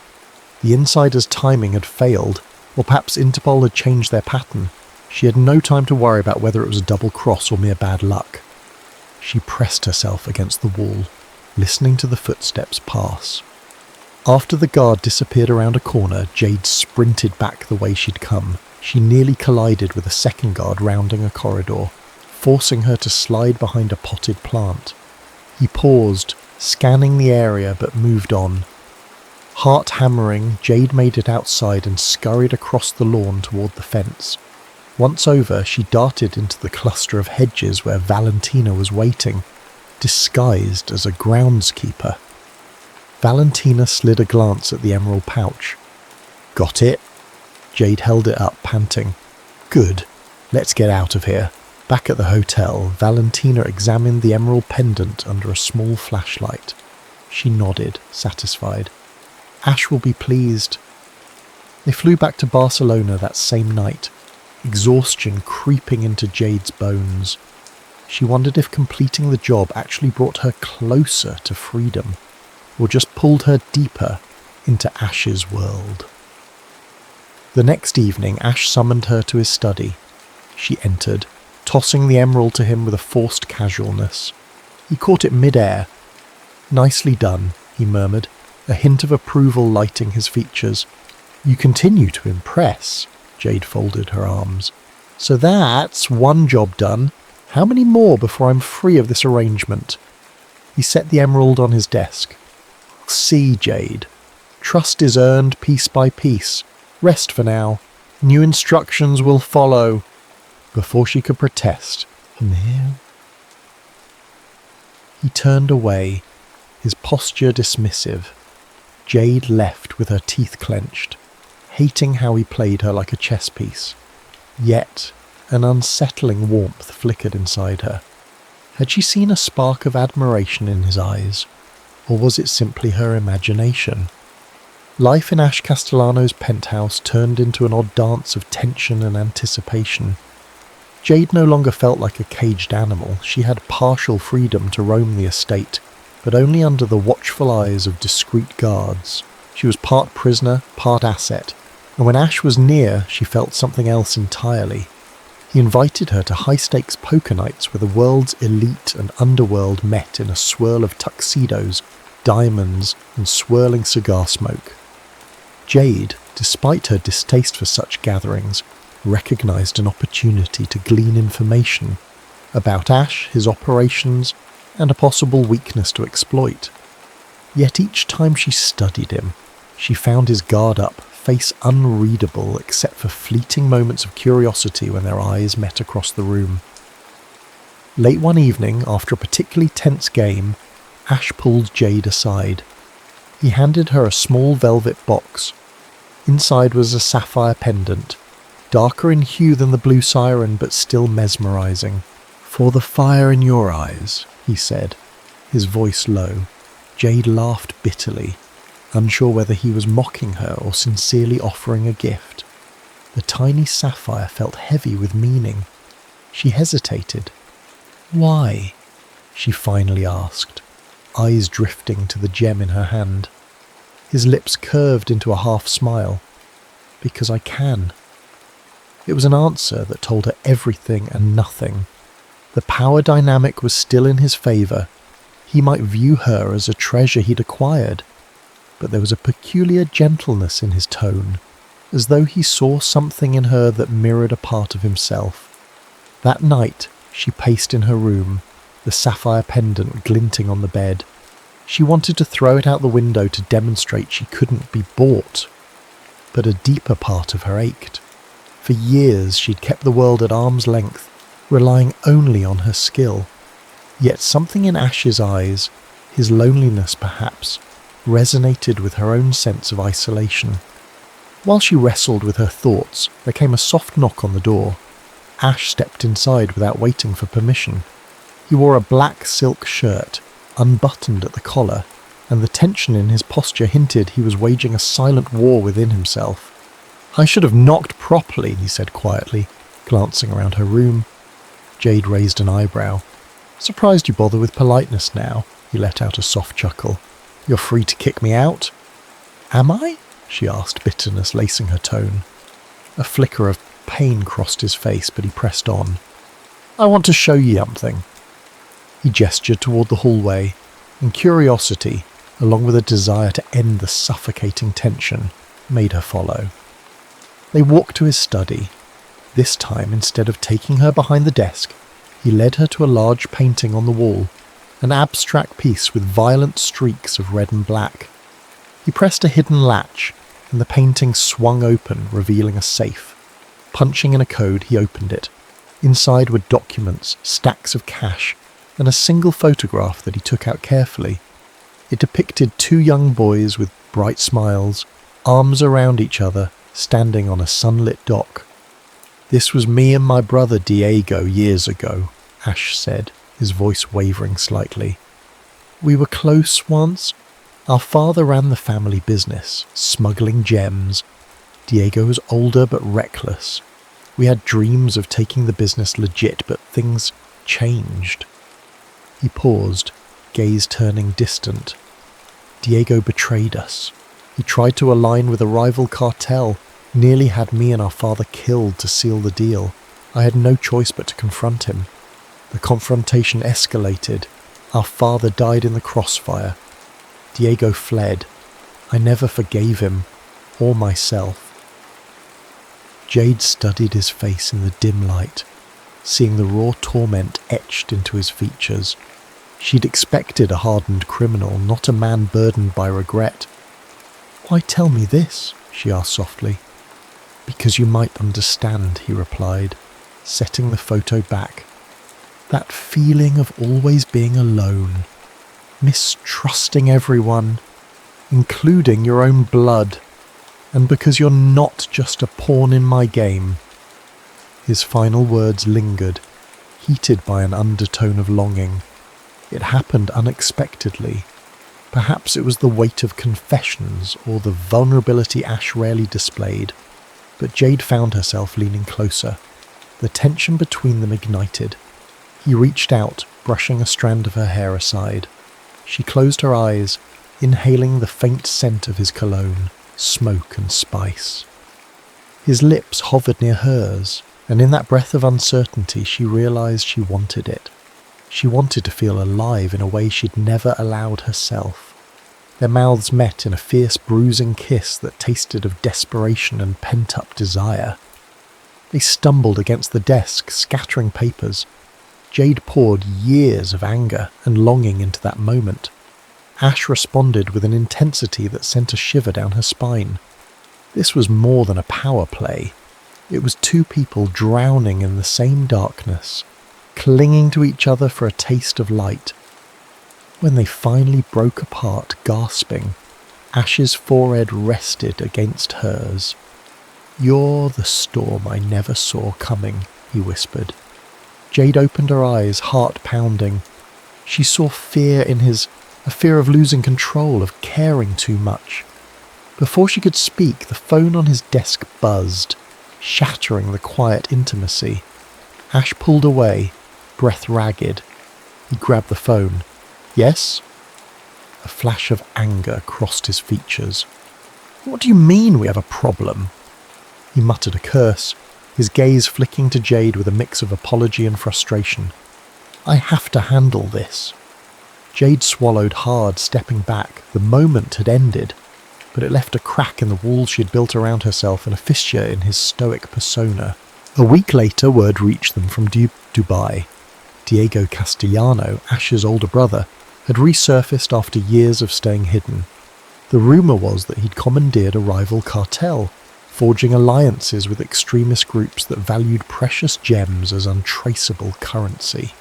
The insider's timing had failed, or perhaps Interpol had changed their pattern. She had no time to worry about whether it was a double cross or mere bad luck. She pressed herself against the wall, listening to the footsteps pass. After the guard disappeared around a corner, Jade sprinted back the way she'd come. She nearly collided with a second guard rounding a corridor, forcing her to slide behind a potted plant. He paused, scanning the area, but moved on. Heart hammering, Jade made it outside and scurried across the lawn toward the fence. Once over, she darted into the cluster of hedges where Valentina was waiting, disguised as a groundskeeper. Valentina slid a glance at the emerald pouch. "Got it?" Jade held it up, panting. "Good. Let's get out of here." Back at the hotel, Valentina examined the emerald pendant under a small flashlight. She nodded, satisfied. Ash will be pleased. They flew back to Barcelona that same night, exhaustion creeping into Jade's bones. She wondered if completing the job actually brought her closer to freedom, or just pulled her deeper into Ash's world. The next evening, Ash summoned her to his study. She entered, tossing the emerald to him with a forced casualness. He caught it mid-air. "Nicely done," he murmured, a hint of approval lighting his features. "You continue to impress." Jade folded her arms. "So that's one job done. How many more before I'm free of this arrangement?" He set the emerald on his desk. "See, Jade. Trust is earned piece by piece. Rest for now. New instructions will follow." Before she could protest, he turned away, his posture dismissive. Jade left with her teeth clenched, hating how he played her like a chess piece. Yet, an unsettling warmth flickered inside her. Had she seen a spark of admiration in his eyes, or was it simply her imagination? Life in Ash Castellano's penthouse turned into an odd dance of tension and anticipation. Jade no longer felt like a caged animal. She had partial freedom to roam the estate, but only under the watchful eyes of discreet guards. She was part prisoner, part asset, and when Ash was near, she felt something else entirely. He invited her to high-stakes poker nights where the world's elite and underworld met in a swirl of tuxedos, diamonds, and swirling cigar smoke. Jade, despite her distaste for such gatherings, recognized an opportunity to glean information about Ash, his operations, and a possible weakness to exploit. Yet each time she studied him, she found his guard up, face unreadable except for fleeting moments of curiosity when their eyes met across the room. Late one evening, after a particularly tense game, Ash pulled Jade aside. He handed her a small velvet box. Inside was a sapphire pendant, darker in hue than the blue siren, but still mesmerizing. "For the fire in your eyes," he said, his voice low. Jade laughed bitterly, unsure whether he was mocking her or sincerely offering a gift. The tiny sapphire felt heavy with meaning. She hesitated. "Why?" she finally asked, eyes drifting to the gem in her hand. His lips curved into a half smile. "Because I can." It was an answer that told her everything and nothing. The power dynamic was still in his favour. He might view her as a treasure he'd acquired, but there was a peculiar gentleness in his tone, as though he saw something in her that mirrored a part of himself. That night, she paced in her room, the sapphire pendant glinting on the bed. She wanted to throw it out the window to demonstrate she couldn't be bought, but a deeper part of her ached. For years she'd kept the world at arm's length, relying only on her skill. Yet something in Ash's eyes, his loneliness perhaps, resonated with her own sense of isolation. While she wrestled with her thoughts, there came a soft knock on the door. Ash stepped inside without waiting for permission. He wore a black silk shirt, unbuttoned at the collar, and the tension in his posture hinted he was waging a silent war within himself. "I should have knocked properly," he said quietly, glancing around her room. Jade raised an eyebrow. "Surprised you bother with politeness now," he let out a soft chuckle. "You're free to kick me out." "Am I?" she asked, bitterness lacing her tone. A flicker of pain crossed his face, but he pressed on. "I want to show you something." He gestured toward the hallway, and curiosity, along with a desire to end the suffocating tension, made her follow. They walked to his study. This time, instead of taking her behind the desk, he led her to a large painting on the wall, an abstract piece with violent streaks of red and black. He pressed a hidden latch, and the painting swung open, revealing a safe. Punching in a code, he opened it. Inside were documents, stacks of cash, and a single photograph that he took out carefully. It depicted two young boys with bright smiles, arms around each other, standing on a sunlit dock. "This was me and my brother Diego years ago," Ash said, his voice wavering slightly. "We were close once. Our father ran the family business, smuggling gems. Diego was older but reckless. We had dreams of taking the business legit, but things changed." He paused, gaze turning distant. "Diego betrayed us. He tried to align with a rival cartel, nearly had me and our father killed to seal the deal. I had no choice but to confront him. The confrontation escalated. Our father died in the crossfire. Diego fled. I never forgave him, or myself." Jade studied his face in the dim light, seeing the raw torment etched into his features. She'd expected a hardened criminal, not a man burdened by regret. "Why tell me this?" she asked softly. "Because you might understand," he replied, setting the photo back. "That feeling of always being alone, mistrusting everyone, including your own blood, and because you're not just a pawn in my game." His final words lingered, heated by an undertone of longing. It happened unexpectedly. Perhaps it was the weight of confessions or the vulnerability Ash rarely displayed, but Jade found herself leaning closer. The tension between them ignited. He reached out, brushing a strand of her hair aside. She closed her eyes, inhaling the faint scent of his cologne, smoke and spice. His lips hovered near hers, and in that breath of uncertainty she realized she wanted it. She wanted to feel alive in a way she'd never allowed herself. Their mouths met in a fierce bruising kiss that tasted of desperation and pent-up desire. They stumbled against the desk, scattering papers. Jade poured years of anger and longing into that moment. Ash responded with an intensity that sent a shiver down her spine. This was more than a power play. It was two people drowning in the same darkness, clinging to each other for a taste of light. When they finally broke apart, gasping, Ash's forehead rested against hers. "You're the storm I never saw coming," he whispered. Jade opened her eyes, heart pounding. She saw fear in his, a fear of losing control, of caring too much. Before she could speak, the phone on his desk buzzed, shattering the quiet intimacy. Ash pulled away, breath ragged. He grabbed the phone. "Yes?" A flash of anger crossed his features. "What do you mean we have a problem?" He muttered a curse, his gaze flicking to Jade with a mix of apology and frustration. "I have to handle this." Jade swallowed hard, stepping back. The moment had ended, but it left a crack in the wall she had built around herself and a fissure in his stoic persona. A week later, word reached them from Dubai. Diego Castellano, Ash's older brother, had resurfaced after years of staying hidden. The rumour was that he'd commandeered a rival cartel, forging alliances with extremist groups that valued precious gems as untraceable currency.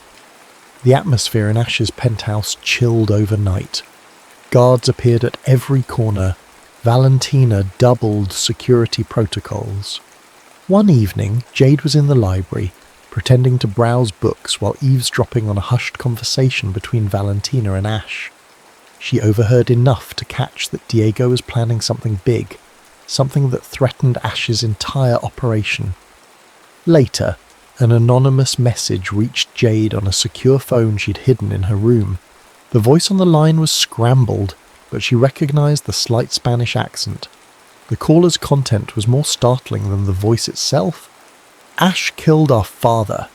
The atmosphere in Ash's penthouse chilled overnight. Guards appeared at every corner. Valentina doubled security protocols. One evening, Jade was in the library, pretending to browse books while eavesdropping on a hushed conversation between Valentina and Ash. She overheard enough to catch that Diego was planning something big, something that threatened Ash's entire operation. Later, an anonymous message reached Jade on a secure phone she'd hidden in her room. The voice on the line was scrambled, but she recognized the slight Spanish accent. The caller's content was more startling than the voice itself. "Ash killed our father.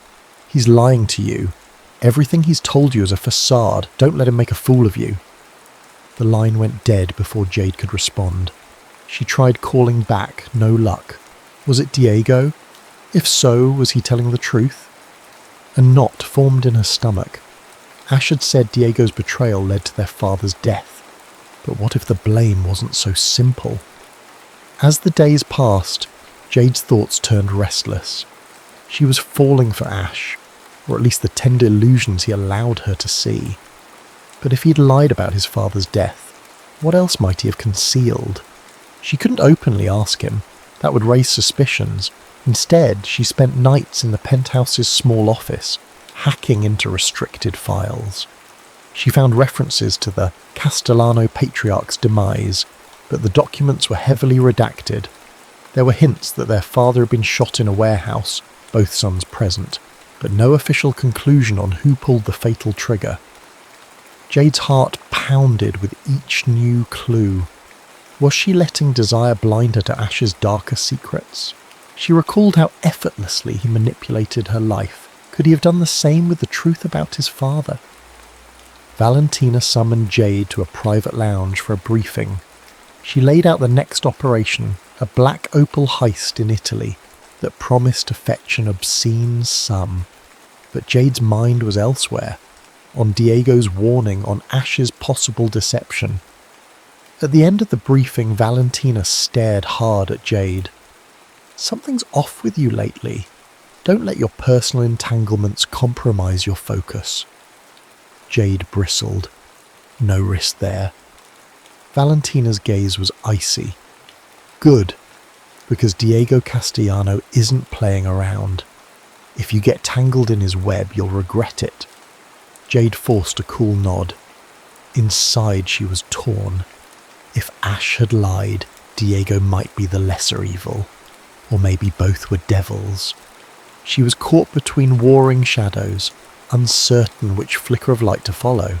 He's lying to you. Everything he's told you is a facade. Don't let him make a fool of you." The line went dead before Jade could respond. She tried calling back, no luck. Was it Diego? If so, was he telling the truth? A knot formed in her stomach. Ash had said Diego's betrayal led to their father's death. But what if the blame wasn't so simple? As the days passed, Jade's thoughts turned restless. She was falling for Ash, or at least the tender illusions he allowed her to see. But if he'd lied about his father's death, what else might he have concealed? She couldn't openly ask him. That would raise suspicions. Instead, she spent nights in the penthouse's small office, hacking into restricted files. She found references to the Castellano patriarch's demise, but the documents were heavily redacted. There were hints that their father had been shot in a warehouse, both sons present, but no official conclusion on who pulled the fatal trigger. Jade's heart pounded with each new clue. Was she letting desire blind her to Ash's darker secrets? She recalled how effortlessly he manipulated her life. Could he have done the same with the truth about his father? Valentina summoned Jade to a private lounge for a briefing. She laid out the next operation, a black opal heist in Italy that promised to fetch an obscene sum. But Jade's mind was elsewhere, on Diego's warning, on Ash's possible deception. At the end of the briefing, Valentina stared hard at Jade. "Something's off with you lately. Don't let your personal entanglements compromise your focus." Jade bristled. No risk there. Valentina's gaze was icy. Good, because Diego Castellano isn't playing around. If you get tangled in his web, you'll regret it. Jade forced a cool nod. Inside she was torn. If Ash had lied, Diego might be the lesser evil. Or maybe both were devils. She was caught between warring shadows, uncertain which flicker of light to follow.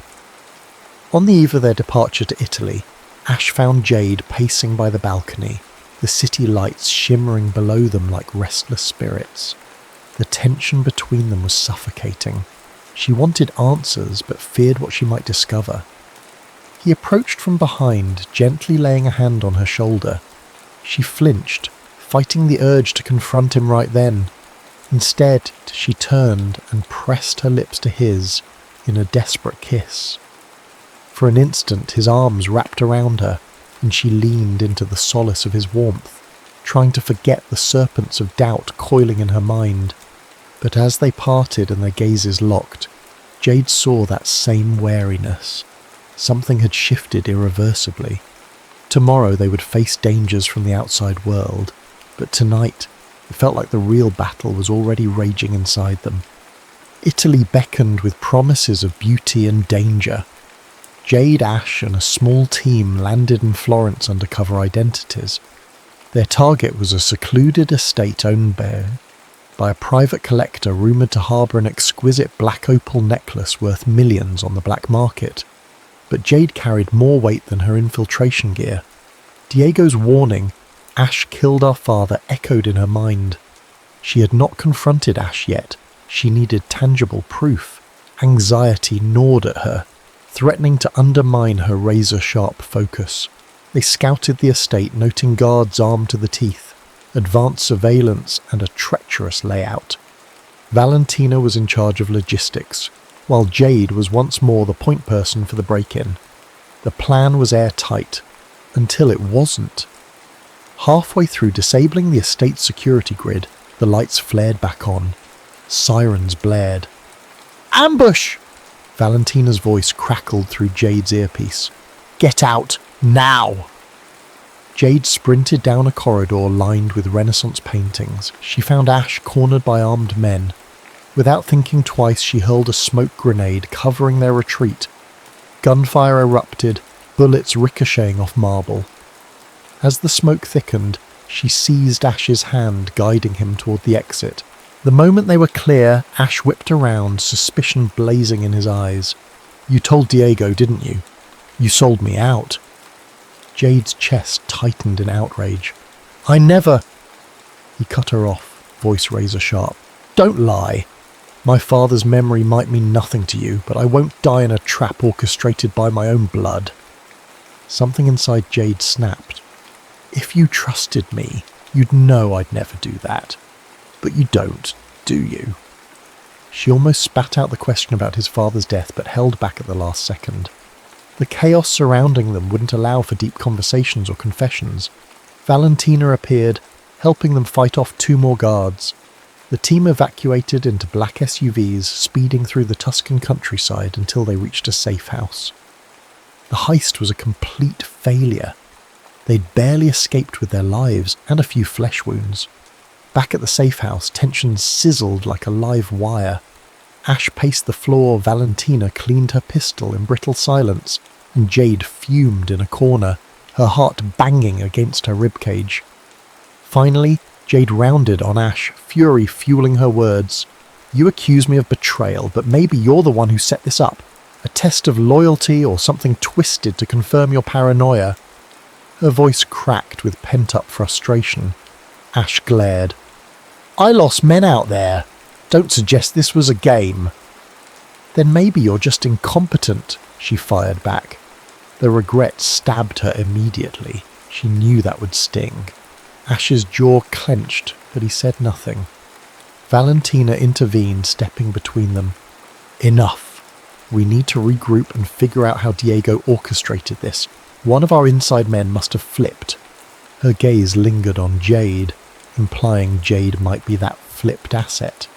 On the eve of their departure to Italy, Ash found Jade pacing by the balcony, the city lights shimmering below them like restless spirits. The tension between them was suffocating. She wanted answers, but feared what she might discover. He approached from behind, gently laying a hand on her shoulder. She flinched, fighting the urge to confront him right then. Instead, she turned and pressed her lips to his in a desperate kiss. For an instant, his arms wrapped around her, and she leaned into the solace of his warmth, trying to forget the serpents of doubt coiling in her mind. But as they parted and their gazes locked, Jade saw that same wariness. Something had shifted irreversibly. Tomorrow they would face dangers from the outside world, but tonight it felt like the real battle was already raging inside them. Italy beckoned with promises of beauty and danger. Jade, Ash and a small team landed in Florence under cover identities. Their target was a secluded estate owned by a private collector rumoured to harbour an exquisite black opal necklace worth millions on the black market. But Jade carried more weight than her infiltration gear. Diego's warning, "Ash killed our father," echoed in her mind. She had not confronted Ash yet. She needed tangible proof. Anxiety gnawed at her, threatening to undermine her razor-sharp focus. They scouted the estate, noting guards armed to the teeth, advanced surveillance and a treacherous layout. Valentina was in charge of logistics, while Jade was once more the point person for the break-in. The plan was airtight, until it wasn't. Halfway through disabling the estate's security grid, the lights flared back on. Sirens blared. "Ambush!" Valentina's voice crackled through Jade's earpiece. "Get out, now!" Jade sprinted down a corridor lined with Renaissance paintings. She found Ash cornered by armed men. Without thinking twice, she hurled a smoke grenade, covering their retreat. Gunfire erupted, bullets ricocheting off marble. As the smoke thickened, she seized Ash's hand, guiding him toward the exit. The moment they were clear, Ash whipped around, suspicion blazing in his eyes. "You told Diego, didn't you? You sold me out." Jade's chest tightened in outrage. "I never—" He cut her off, voice razor sharp. "Don't lie. My father's memory might mean nothing to you, but I won't die in a trap orchestrated by my own blood." Something inside Jade snapped. "If you trusted me, you'd know I'd never do that. But you don't, do you?" She almost spat out the question about his father's death, but held back at the last second. The chaos surrounding them wouldn't allow for deep conversations or confessions. Valentina appeared, helping them fight off 2 more guards. The team evacuated into black SUVs, speeding through the Tuscan countryside until they reached a safe house. The heist was a complete failure. They'd barely escaped with their lives and a few flesh wounds. Back at the safe house, tension sizzled like a live wire. Ash paced the floor, Valentina cleaned her pistol in brittle silence, and Jade fumed in a corner, her heart banging against her ribcage. Finally, Jade rounded on Ash, fury fueling her words. "You accuse me of betrayal, but maybe you're the one who set this up. A test of loyalty or something twisted to confirm your paranoia." Her voice cracked with pent-up frustration. Ash glared. "I lost men out there. Don't suggest this was a game." "Then maybe you're just incompetent," she fired back. The regret stabbed her immediately. She knew that would sting. Ash's jaw clenched, but he said nothing. Valentina intervened, stepping between them. "Enough. We need to regroup and figure out how Diego orchestrated this. One of our inside men must have flipped." Her gaze lingered on Jade, implying Jade might be that flipped asset.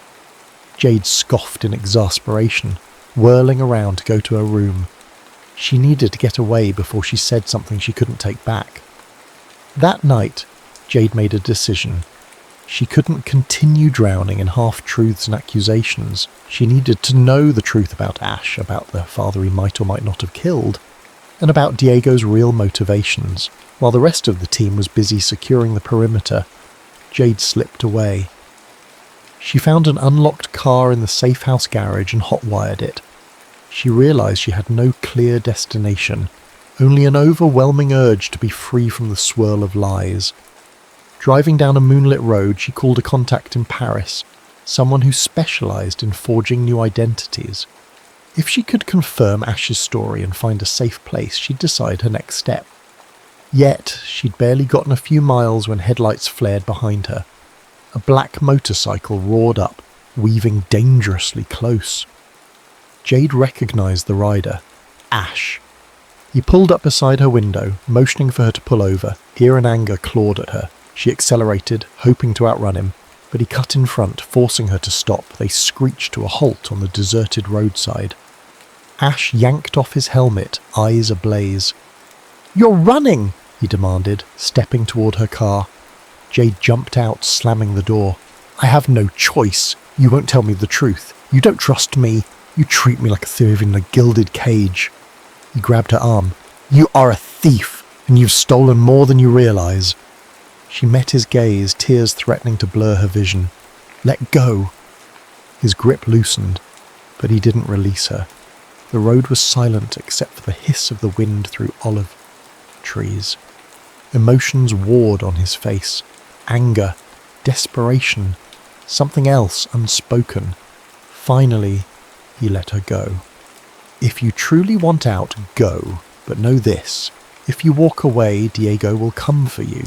Jade scoffed in exasperation, whirling around to go to her room. She needed to get away before she said something she couldn't take back. That night, Jade made a decision. She couldn't continue drowning in half-truths and accusations. She needed to know the truth about Ash, about the father he might or might not have killed, and about Diego's real motivations. While the rest of the team was busy securing the perimeter, Jade slipped away. She found an unlocked car in the safe house garage and hotwired it. She realized she had no clear destination, only an overwhelming urge to be free from the swirl of lies. Driving down a moonlit road, she called a contact in Paris, someone who specialized in forging new identities. If she could confirm Ash's story and find a safe place, she'd decide her next step. Yet, she'd barely gotten a few miles when headlights flared behind her. A black motorcycle roared up, weaving dangerously close. Jade recognized the rider, Ash. He pulled up beside her window, motioning for her to pull over. Fear and anger clawed at her. She accelerated, hoping to outrun him, but he cut in front, forcing her to stop. They screeched to a halt on the deserted roadside. Ash yanked off his helmet, eyes ablaze. "You're running!" he demanded, stepping toward her car. Jade jumped out, slamming the door. "I have no choice. You won't tell me the truth. You don't trust me. You treat me like a thief in a gilded cage." He grabbed her arm. "You are a thief, and you've stolen more than you realize." She met his gaze, tears threatening to blur her vision. "Let go." His grip loosened, but he didn't release her. The road was silent except for the hiss of the wind through olive trees. Emotions warred on his face. Anger, desperation, something else unspoken. Finally, he let her go. "If you truly want out, go. But know this. If you walk away, Diego will come for you.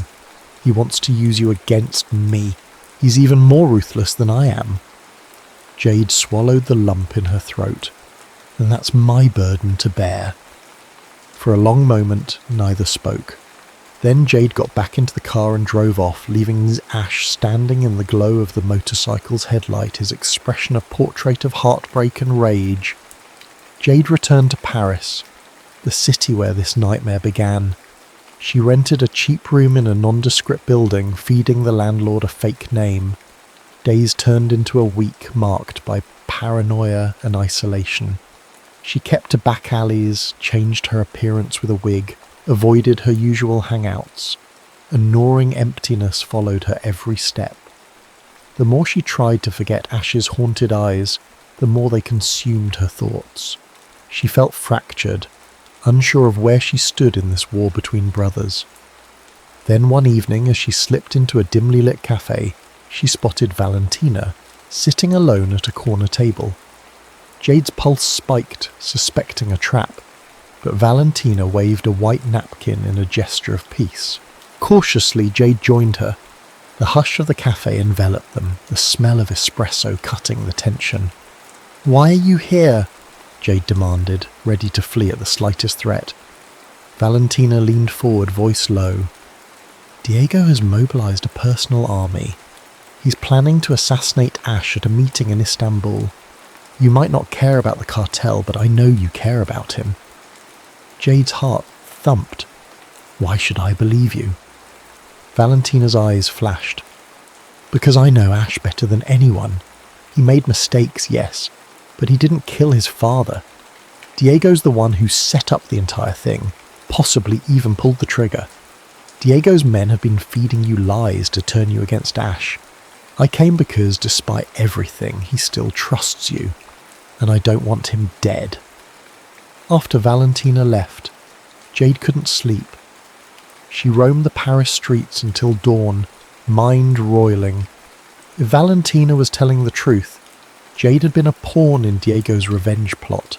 He wants to use you against me. He's even more ruthless than I am." Jade swallowed the lump in her throat. "And that's my burden to bear." For a long moment, neither spoke. Then Jade got back into the car and drove off, leaving Ash standing in the glow of the motorcycle's headlight, his expression a portrait of heartbreak and rage. Jade returned to Paris, the city where this nightmare began. She rented a cheap room in a nondescript building, feeding the landlord a fake name. Days turned into a week marked by paranoia and isolation. She kept to back alleys, changed her appearance with a wig, avoided her usual hangouts. A gnawing emptiness followed her every step. The more she tried to forget Ash's haunted eyes, the more they consumed her thoughts. She felt fractured, unsure of where she stood in this war between brothers. Then one evening, as she slipped into a dimly lit cafe, she spotted Valentina, sitting alone at a corner table. Jade's pulse spiked, suspecting a trap, but Valentina waved a white napkin in a gesture of peace. Cautiously, Jade joined her. The hush of the cafe enveloped them, the smell of espresso cutting the tension. "Why are you here?" Jade demanded, ready to flee at the slightest threat. Valentina leaned forward, voice low. "Diego has mobilized a personal army. He's planning to assassinate Ash at a meeting in Istanbul. You might not care about the cartel, but I know you care about him." Jade's heart thumped. "Why should I believe you?" Valentina's eyes flashed. "Because I know Ash better than anyone. He made mistakes, yes, but he didn't kill his father. Diego's the one who set up the entire thing, possibly even pulled the trigger. Diego's men have been feeding you lies to turn you against Ash. I came because, despite everything, he still trusts you, and I don't want him dead." After Valentina left, Jade couldn't sleep. She roamed the Paris streets until dawn, mind roiling. If Valentina was telling the truth, Jade had been a pawn in Diego's revenge plot.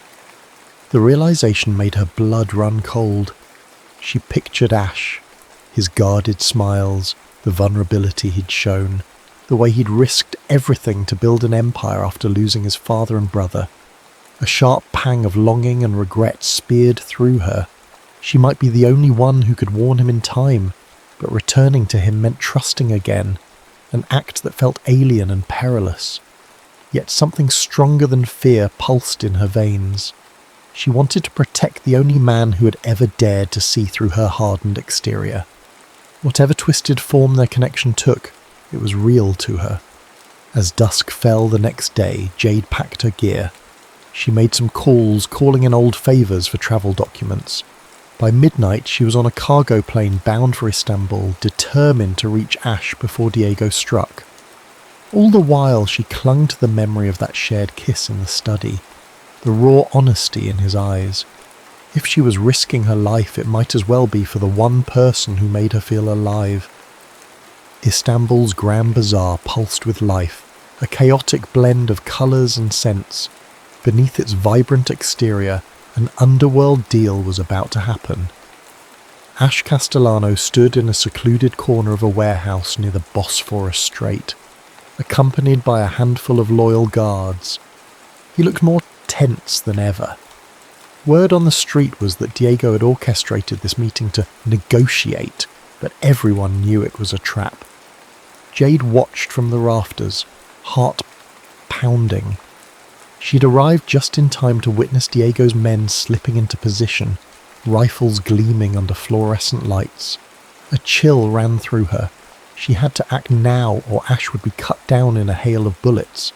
The realization made her blood run cold. She pictured Ash, his guarded smiles, the vulnerability he'd shown, the way he'd risked everything to build an empire after losing his father and brother. A sharp pang of longing and regret speared through her. She might be the only one who could warn him in time, but returning to him meant trusting again, an act that felt alien and perilous. Yet something stronger than fear pulsed in her veins. She wanted to protect the only man who had ever dared to see through her hardened exterior. Whatever twisted form their connection took, it was real to her. As dusk fell the next day, Jade packed her gear. She made some calls, calling in old favours for travel documents. By midnight, she was on a cargo plane bound for Istanbul, determined to reach Ash before Diego struck. All the while, she clung to the memory of that shared kiss in the study, the raw honesty in his eyes. If she was risking her life, it might as well be for the one person who made her feel alive. Istanbul's Grand Bazaar pulsed with life, a chaotic blend of colours and scents. Beneath its vibrant exterior, an underworld deal was about to happen. Ash Castellano stood in a secluded corner of a warehouse near the Bosphorus Strait, accompanied by a handful of loyal guards. He looked more tense than ever. Word on the street was that Diego had orchestrated this meeting to negotiate, but everyone knew it was a trap. Jade watched from the rafters, heart pounding. She'd arrived just in time to witness Diego's men slipping into position, rifles gleaming under fluorescent lights. A chill ran through her. She had to act now or Ash would be cut down in a hail of bullets.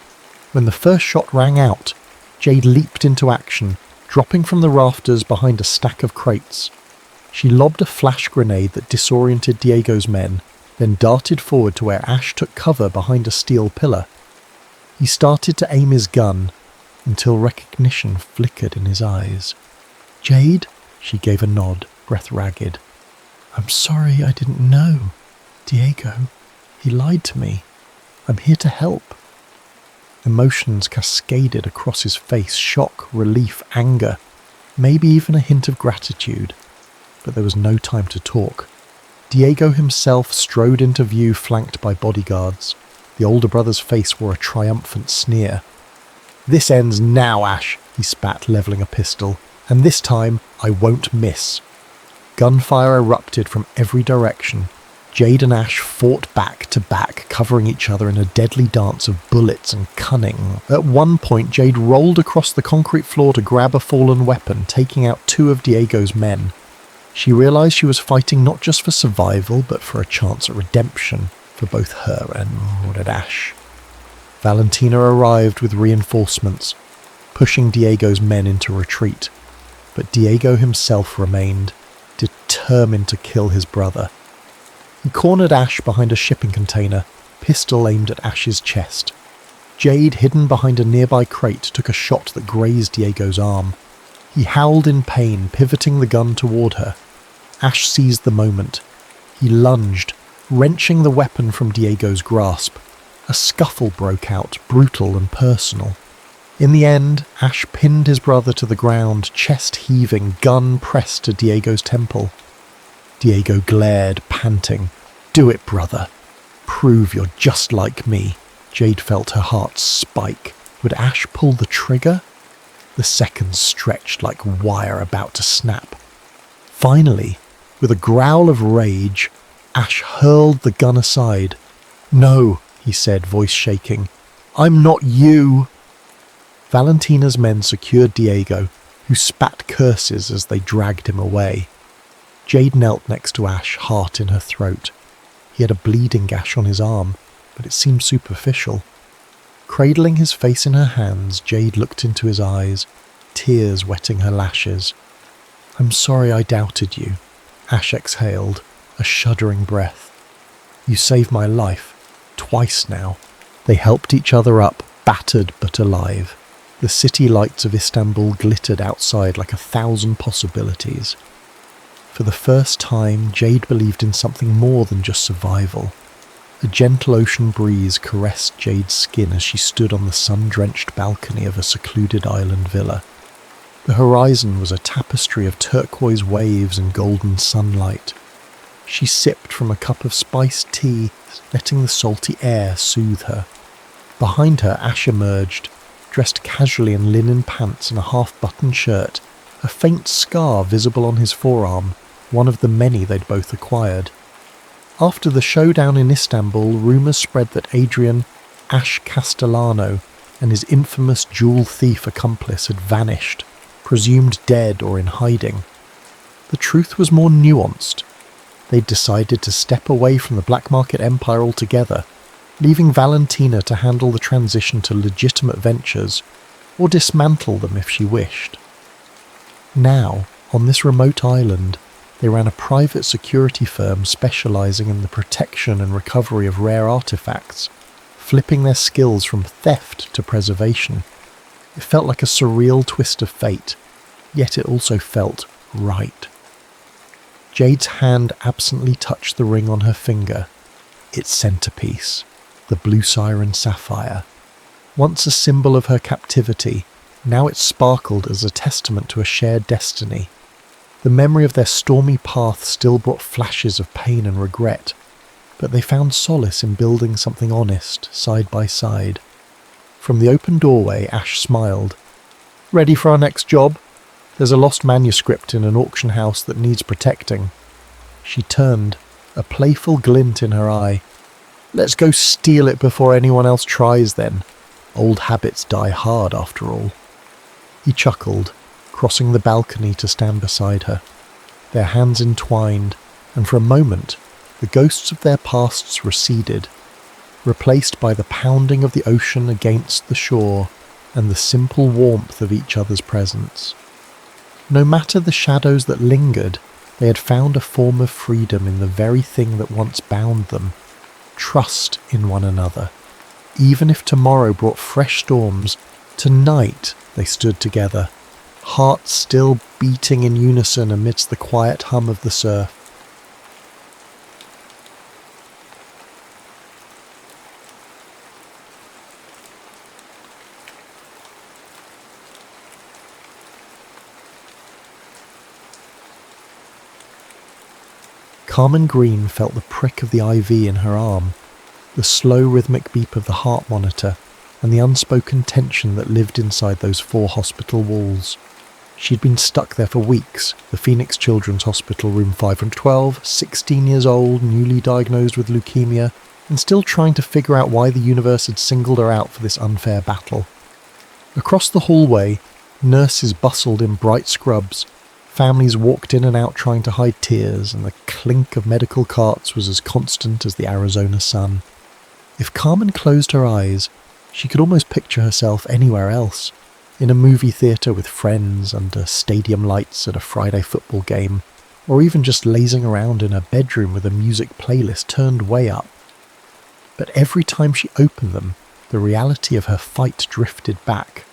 When the first shot rang out, Jade leaped into action, dropping from the rafters behind a stack of crates. She lobbed a flash grenade that disoriented Diego's men, then darted forward to where Ash took cover behind a steel pillar. He started to aim his gun, until recognition flickered in his eyes. "Jade?" She gave a nod, breath ragged. "I'm sorry, I didn't know. Diego, he lied to me. I'm here to help." Emotions cascaded across his face, shock, relief, anger, maybe even a hint of gratitude. But there was no time to talk. Diego himself strode into view, flanked by bodyguards. The older brother's face wore a triumphant sneer. "This ends now, Ash," he spat, levelling a pistol. "And this time, I won't miss." Gunfire erupted from every direction. Jade and Ash fought back to back, covering each other in a deadly dance of bullets and cunning. At one point, Jade rolled across the concrete floor to grab a fallen weapon, taking out 2 of Diego's men. She realised she was fighting not just for survival, but for a chance at redemption, for both her and Ash. Valentina arrived with reinforcements, pushing Diego's men into retreat, but Diego himself remained, determined to kill his brother. He cornered Ash behind a shipping container, pistol aimed at Ash's chest. Jade, hidden behind a nearby crate, took a shot that grazed Diego's arm. He howled in pain, pivoting the gun toward her. Ash seized the moment. He lunged, wrenching the weapon from Diego's grasp. A scuffle broke out, brutal and personal. In the end, Ash pinned his brother to the ground, chest heaving, gun pressed to Diego's temple. Diego glared, panting. "Do it, brother. Prove you're just like me." Jade felt her heart spike. Would Ash pull the trigger? The seconds stretched like wire about to snap. Finally, with a growl of rage, Ash hurled the gun aside. "No," he said, voice shaking. "I'm not you." Valentina's men secured Diego, who spat curses as they dragged him away. Jade knelt next to Ash, heart in her throat. He had a bleeding gash on his arm, but it seemed superficial. Cradling his face in her hands, Jade looked into his eyes, tears wetting her lashes. "I'm sorry I doubted you," Ash exhaled, a shuddering breath. "You saved my life, twice now." They helped each other up, battered but alive. The city lights of Istanbul glittered outside like 1,000 possibilities. For the first time, Jade believed in something more than just survival. A gentle ocean breeze caressed Jade's skin as she stood on the sun-drenched balcony of a secluded island villa. The horizon was a tapestry of turquoise waves and golden sunlight. She sipped from a cup of spiced tea, letting the salty air soothe her. Behind her, Ash emerged, dressed casually in linen pants and a half-buttoned shirt, a faint scar visible on his forearm, one of the many they'd both acquired. After the showdown in Istanbul, rumours spread that Adrian, Ash Castellano, and his infamous jewel thief accomplice had vanished, presumed dead or in hiding. The truth was more nuanced. They'd decided to step away from the black market empire altogether, leaving Valentina to handle the transition to legitimate ventures, or dismantle them if she wished. Now, on this remote island, they ran a private security firm specialising in the protection and recovery of rare artefacts, flipping their skills from theft to preservation. It felt like a surreal twist of fate, yet it also felt right. Jade's hand absently touched the ring on her finger, its centrepiece, the blue siren sapphire. Once a symbol of her captivity, now it sparkled as a testament to a shared destiny. The memory of their stormy path still brought flashes of pain and regret, but they found solace in building something honest, side by side. From the open doorway, Ash smiled. "Ready for our next job? There's a lost manuscript in an auction house that needs protecting." She turned, a playful glint in her eye. "Let's go steal it before anyone else tries then. Old habits die hard after all." He chuckled, crossing the balcony to stand beside her. Their hands entwined, and for a moment, the ghosts of their pasts receded, replaced by the pounding of the ocean against the shore and the simple warmth of each other's presence. No matter the shadows that lingered, they had found a form of freedom in the very thing that once bound them: trust in one another. Even if tomorrow brought fresh storms, tonight they stood together, hearts still beating in unison amidst the quiet hum of the surf. Carmen Green felt the prick of the IV in her arm, the slow rhythmic beep of the heart monitor, and the unspoken tension that lived inside those 4 hospital walls. She'd been stuck there for weeks, the Phoenix Children's Hospital, room 512, 16 years old, newly diagnosed with leukemia, and still trying to figure out why the universe had singled her out for this unfair battle. Across the hallway, nurses bustled in bright scrubs, families walked in and out trying to hide tears, and the clink of medical carts was as constant as the Arizona sun. If Carmen closed her eyes, She could almost picture herself anywhere else, in a movie theatre with friends under stadium lights at a Friday football game, or even just lazing around in her bedroom with a music playlist turned way up. But every time she opened them, the reality of her fight drifted back.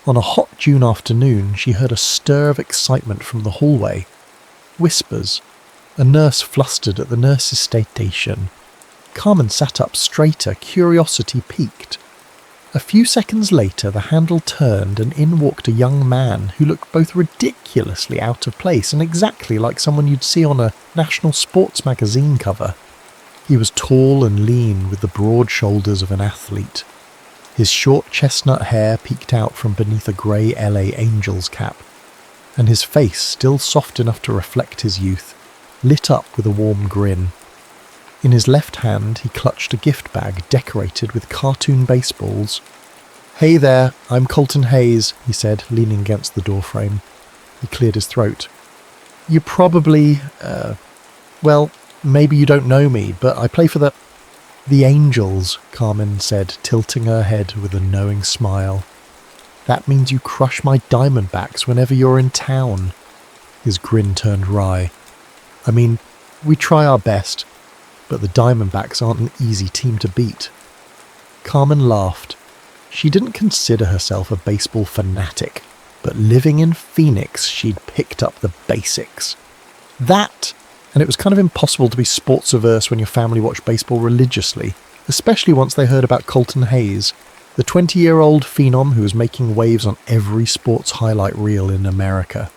On a hot June afternoon, she heard a stir of excitement from the hallway. Whispers. A nurse flustered at the nurse's station. Carmen sat up straighter, curiosity piqued. A few seconds later, the handle turned and in walked a young man who looked both ridiculously out of place and exactly like someone you'd see on a national sports magazine cover. He was tall and lean with the broad shoulders of an athlete. His short chestnut hair peeked out from beneath a grey LA Angels cap, and his face, still soft enough to reflect his youth, lit up with a warm grin. In his left hand, he clutched a gift bag decorated with cartoon baseballs. "Hey there, I'm Colton Hayes," he said, leaning against the doorframe. He cleared his throat. "You probably, well, maybe you don't know me, but I play for the Angels," Carmen said, tilting her head with a knowing smile. "That means you crush my Diamondbacks whenever you're in town." His grin turned wry. "I mean, we try our best, but the Diamondbacks aren't an easy team to beat." Carmen laughed. She didn't consider herself a baseball fanatic, but living in Phoenix, she'd picked up the basics. And it was kind of impossible to be sports-averse when your family watched baseball religiously, especially once they heard about Colton Hayes, the 20-year-old phenom who was making waves on every sports highlight reel in America.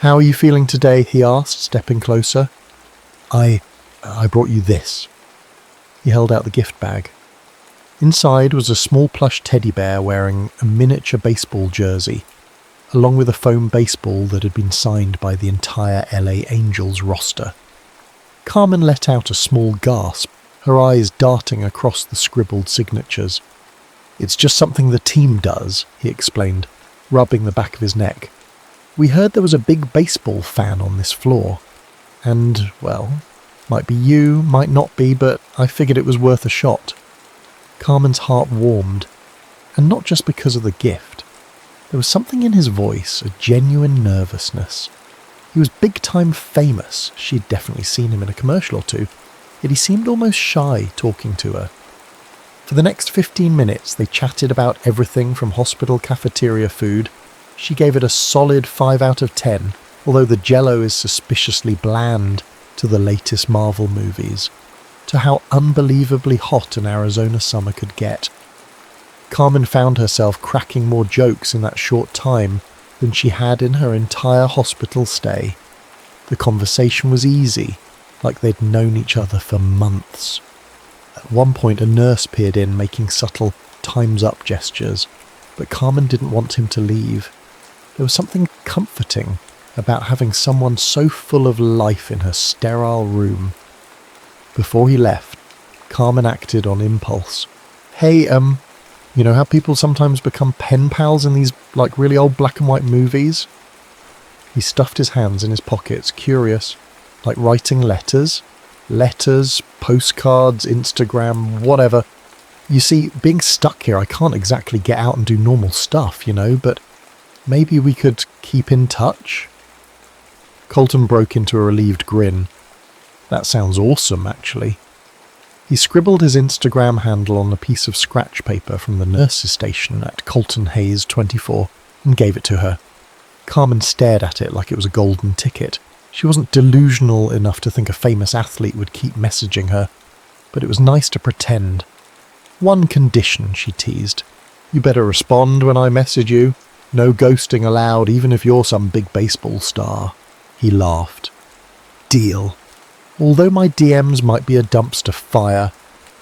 "How are you feeling today?" he asked, stepping closer. I brought you this." He held out the gift bag. Inside was a small plush teddy bear wearing a miniature baseball jersey, along with a foam baseball that had been signed by the entire LA Angels roster. Carmen let out a small gasp, her eyes darting across the scribbled signatures. "It's just something the team does," he explained, rubbing the back of his neck. "We heard there was a big baseball fan on this floor. And, well, might be you, might not be, but I figured it was worth a shot." Carmen's heart warmed, and not just because of the gift. There was something in his voice, a genuine nervousness. He was big-time famous. She'd definitely seen him in a commercial or two, yet he seemed almost shy talking to her. For the next 15 minutes, they chatted about everything from hospital cafeteria food. She gave it a solid 5 out of 10, although the Jell-O is suspiciously bland, to the latest Marvel movies, to how unbelievably hot an Arizona summer could get. Carmen found herself cracking more jokes in that short time than she had in her entire hospital stay. The conversation was easy, like they'd known each other for months. At one point a nurse peered in making subtle time's up gestures, but Carmen didn't want him to leave. There was something comforting about having someone so full of life in her sterile room. Before he left, Carmen acted on impulse. "Hey, you know how people sometimes become pen pals in these, really old black and white movies?" He stuffed his hands in his pockets, curious. "Like writing letters? Letters, postcards, Instagram, whatever. You see, being stuck here, I can't exactly get out and do normal stuff, but maybe we could keep in touch?" Colton broke into a relieved grin. "That sounds awesome, actually." He scribbled his Instagram handle on a piece of scratch paper from the nurse's station at Colton Hayes 24 and gave it to her. Carmen stared at it like it was a golden ticket. She wasn't delusional enough to think a famous athlete would keep messaging her, but it was nice to pretend. "One condition," she teased. "You better respond when I message you. No ghosting allowed, even if you're some big baseball star." He laughed. "Deal. Although my DMs might be a dumpster fire,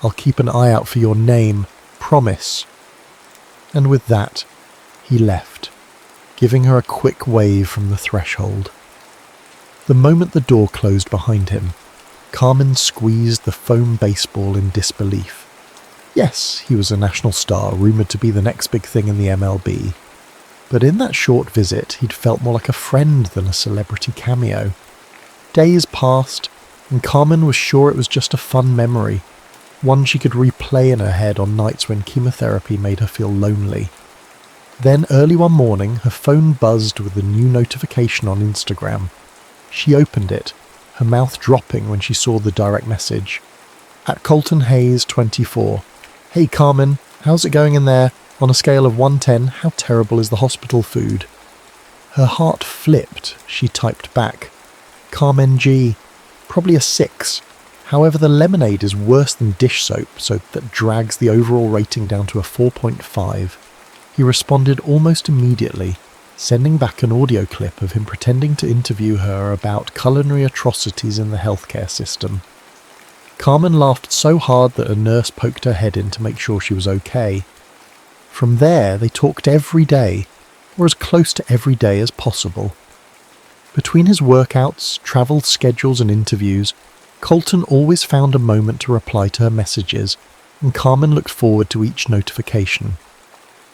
I'll keep an eye out for your name. Promise." And with that, he left, giving her a quick wave from the threshold. The moment the door closed behind him, Carmen squeezed the foam baseball in disbelief. Yes, he was a national star, rumoured to be the next big thing in the MLB. But in that short visit, he'd felt more like a friend than a celebrity cameo. Days passed, and Carmen was sure it was just a fun memory. one she could replay in her head on nights when chemotherapy made her feel lonely. Then early one morning, her phone buzzed with a new notification on Instagram. She opened it, her mouth dropping when she saw the direct message. At Colton Hayes, 24. Hey Carmen, how's it going in there? On a scale of 1-10, how terrible is the hospital food? Her heart flipped. She typed back, Carmen G, probably a 6. However, the lemonade is worse than dish soap, so that drags the overall rating down to a 4.5. He responded almost immediately, sending back an audio clip of him pretending to interview her about culinary atrocities in the healthcare system. Carmen laughed so hard that a nurse poked her head in to make sure she was okay. From there, they talked every day, or as close to every day as possible. Between his workouts, travel schedules and interviews, Colton always found a moment to reply to her messages, and Carmen looked forward to each notification.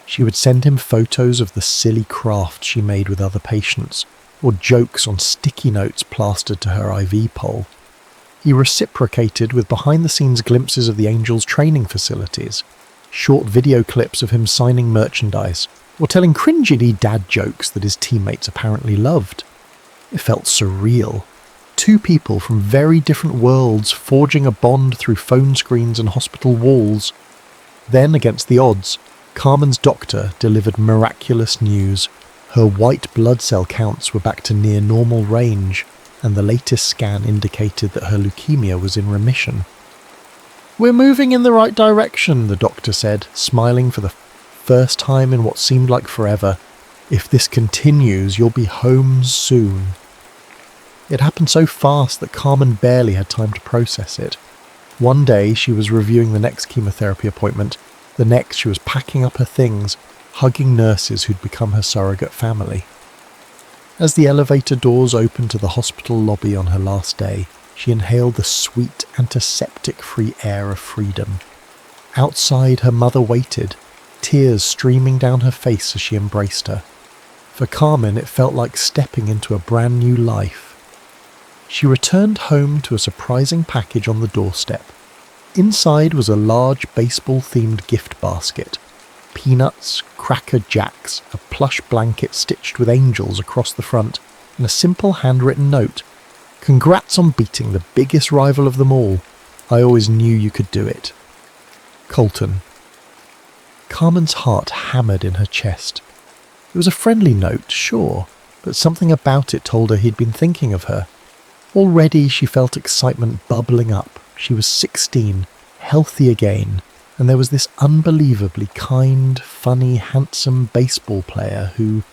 She would send him photos of the silly craft she made with other patients, or jokes on sticky notes plastered to her IV pole. He reciprocated with behind-the-scenes glimpses of the Angels' training facilities, short video clips of him signing merchandise, or telling cringy dad jokes that his teammates apparently loved. It felt surreal. Two people from very different worlds forging a bond through phone screens and hospital walls. Then, against the odds, Carmen's doctor delivered miraculous news. Her white blood cell counts were back to near normal range, and the latest scan indicated that her leukemia was in remission. "We're moving in the right direction," the doctor said, smiling for the first time in what seemed like forever. "If this continues, you'll be home soon." It happened so fast that Carmen barely had time to process it. One day she was reviewing the next chemotherapy appointment, the next she was packing up her things, hugging nurses who'd become her surrogate family. As the elevator doors opened to the hospital lobby on her last day, she inhaled the sweet, antiseptic-free air of freedom. Outside, her mother waited, tears streaming down her face as she embraced her. For Carmen, it felt like stepping into a brand new life. She returned home to a surprising package on the doorstep. Inside was a large baseball-themed gift basket. Peanuts, Cracker Jacks, a plush blanket stitched with angels across the front, and a simple handwritten note. "Congrats on beating the biggest rival of them all. I always knew you could do it. Colton." Carmen's heart hammered in her chest. It was a friendly note, sure, but something about it told her he'd been thinking of her. Already she felt excitement bubbling up. She was 16, healthy again, and there was this unbelievably kind, funny, handsome baseball player who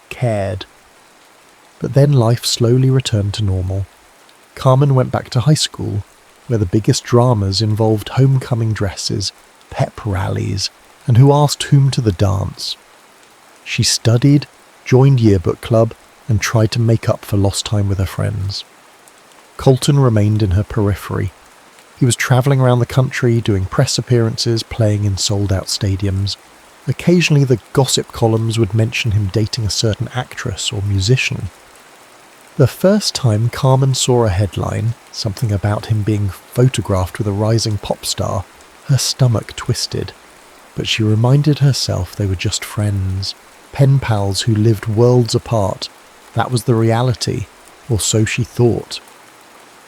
cared. But then life slowly returned to normal. Carmen went back to high school, where the biggest dramas involved homecoming dresses, pep rallies, and who asked whom to the dance. She studied, joined yearbook club, and tried to make up for lost time with her friends. Colton remained in her periphery. He was travelling around the country, doing press appearances, playing in sold-out stadiums. Occasionally the gossip columns would mention him dating a certain actress or musician. The first time Carmen saw a headline, something about him being photographed with a rising pop star, her stomach twisted. But she reminded herself they were just friends, pen pals who lived worlds apart. That was the reality, or so she thought.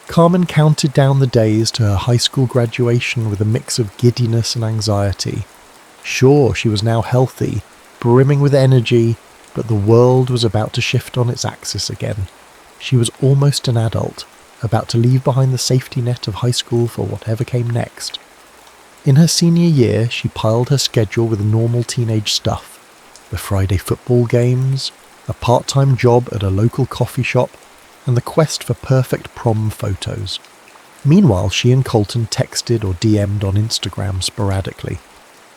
Carmen counted down the days to her high school graduation with a mix of giddiness and anxiety. Sure, she was now healthy, brimming with energy, but the world was about to shift on its axis again. She was almost an adult, about to leave behind the safety net of high school for whatever came next. In her senior year, she piled her schedule with normal teenage stuff. The Friday football games, a part-time job at a local coffee shop, and the quest for perfect prom photos. Meanwhile, she and Colton texted or DM'd on Instagram sporadically.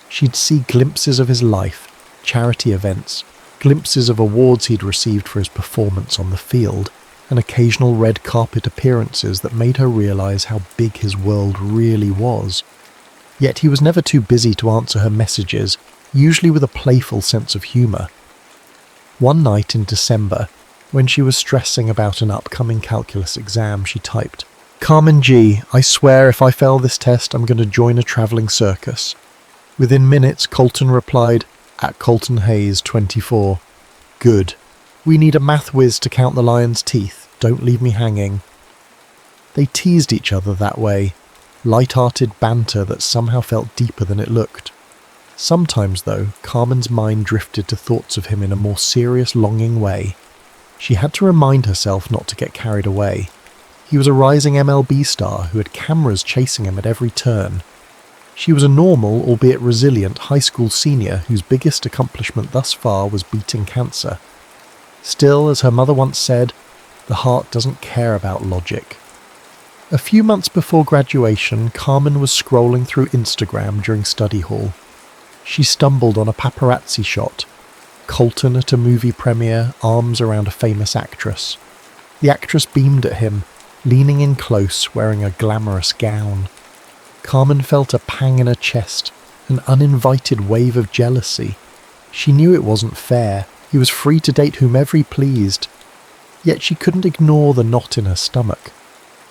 She'd see glimpses of his life, charity events, glimpses of awards he'd received for his performance on the field, and occasional red carpet appearances that made her realise how big his world really was. Yet he was never too busy to answer her messages, usually with a playful sense of humour. One night in December, when she was stressing about an upcoming calculus exam, she typed, Carmen G, I swear if I fail this test, I'm going to join a travelling circus. Within minutes, Colton replied, at Colton Hayes, 24. Good. We need a math whiz to count the lion's teeth. Don't leave me hanging. They teased each other that way, light-hearted banter that somehow felt deeper than it looked. Sometimes, though, Carmen's mind drifted to thoughts of him in a more serious, longing way. She had to remind herself not to get carried away. He was a rising MLB star who had cameras chasing him at every turn. She was a normal, albeit resilient, high school senior whose biggest accomplishment thus far was beating cancer. Still, as her mother once said, the heart doesn't care about logic. A few months before graduation, Carmen was scrolling through Instagram during study hall. She stumbled on a paparazzi shot. Colton at a movie premiere, arms around a famous actress. The actress beamed at him, leaning in close, wearing a glamorous gown. Carmen felt a pang in her chest, an uninvited wave of jealousy. She knew it wasn't fair. He was free to date whomever he pleased. Yet she couldn't ignore the knot in her stomach.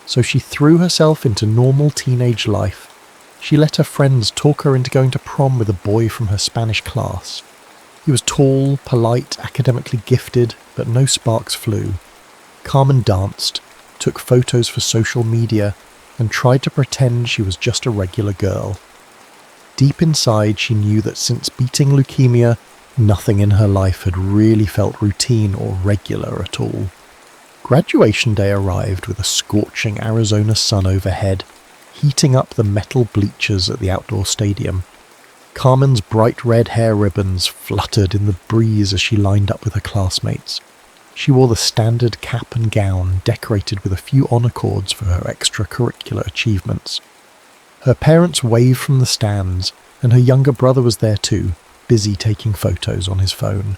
So she threw herself into normal teenage life. She let her friends talk her into going to prom with a boy from her Spanish class. He was tall, polite, academically gifted, but no sparks flew. Carmen danced, took photos for social media, and tried to pretend she was just a regular girl. Deep inside, she knew that since beating leukemia, nothing in her life had really felt routine or regular at all. Graduation day arrived with a scorching Arizona sun overhead, heating up the metal bleachers at the outdoor stadium. Carmen's bright red hair ribbons fluttered in the breeze as she lined up with her classmates. She wore the standard cap and gown, decorated with a few honor cords for her extracurricular achievements. Her parents waved from the stands, and her younger brother was there too, busy taking photos on his phone.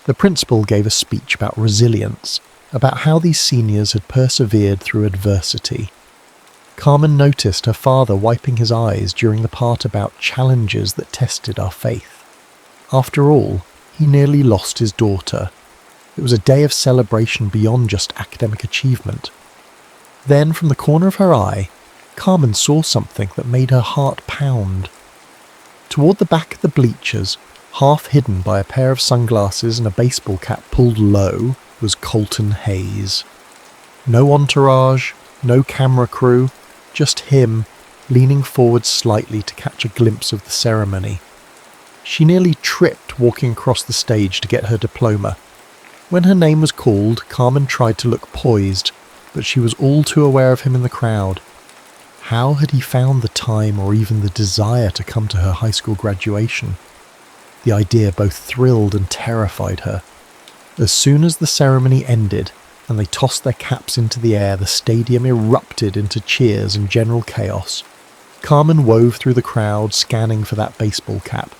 The principal gave a speech about resilience, about how these seniors had persevered through adversity. Carmen noticed her father wiping his eyes during the part about challenges that tested our faith. After all, he nearly lost his daughter. It was a day of celebration beyond just academic achievement. Then, from the corner of her eye, Carmen saw something that made her heart pound. Toward the back of the bleachers, half hidden by a pair of sunglasses and a baseball cap pulled low, was Colton Hayes. No entourage, no camera crew, just him, leaning forward slightly to catch a glimpse of the ceremony. She nearly tripped walking across the stage to get her diploma. When her name was called, Carmen tried to look poised, but she was all too aware of him in the crowd. How had he found the time or even the desire to come to her high school graduation? The idea both thrilled and terrified her. As soon as the ceremony ended, and they tossed their caps into the air, the stadium erupted into cheers and general chaos. Carmen wove through the crowd, scanning for that baseball cap.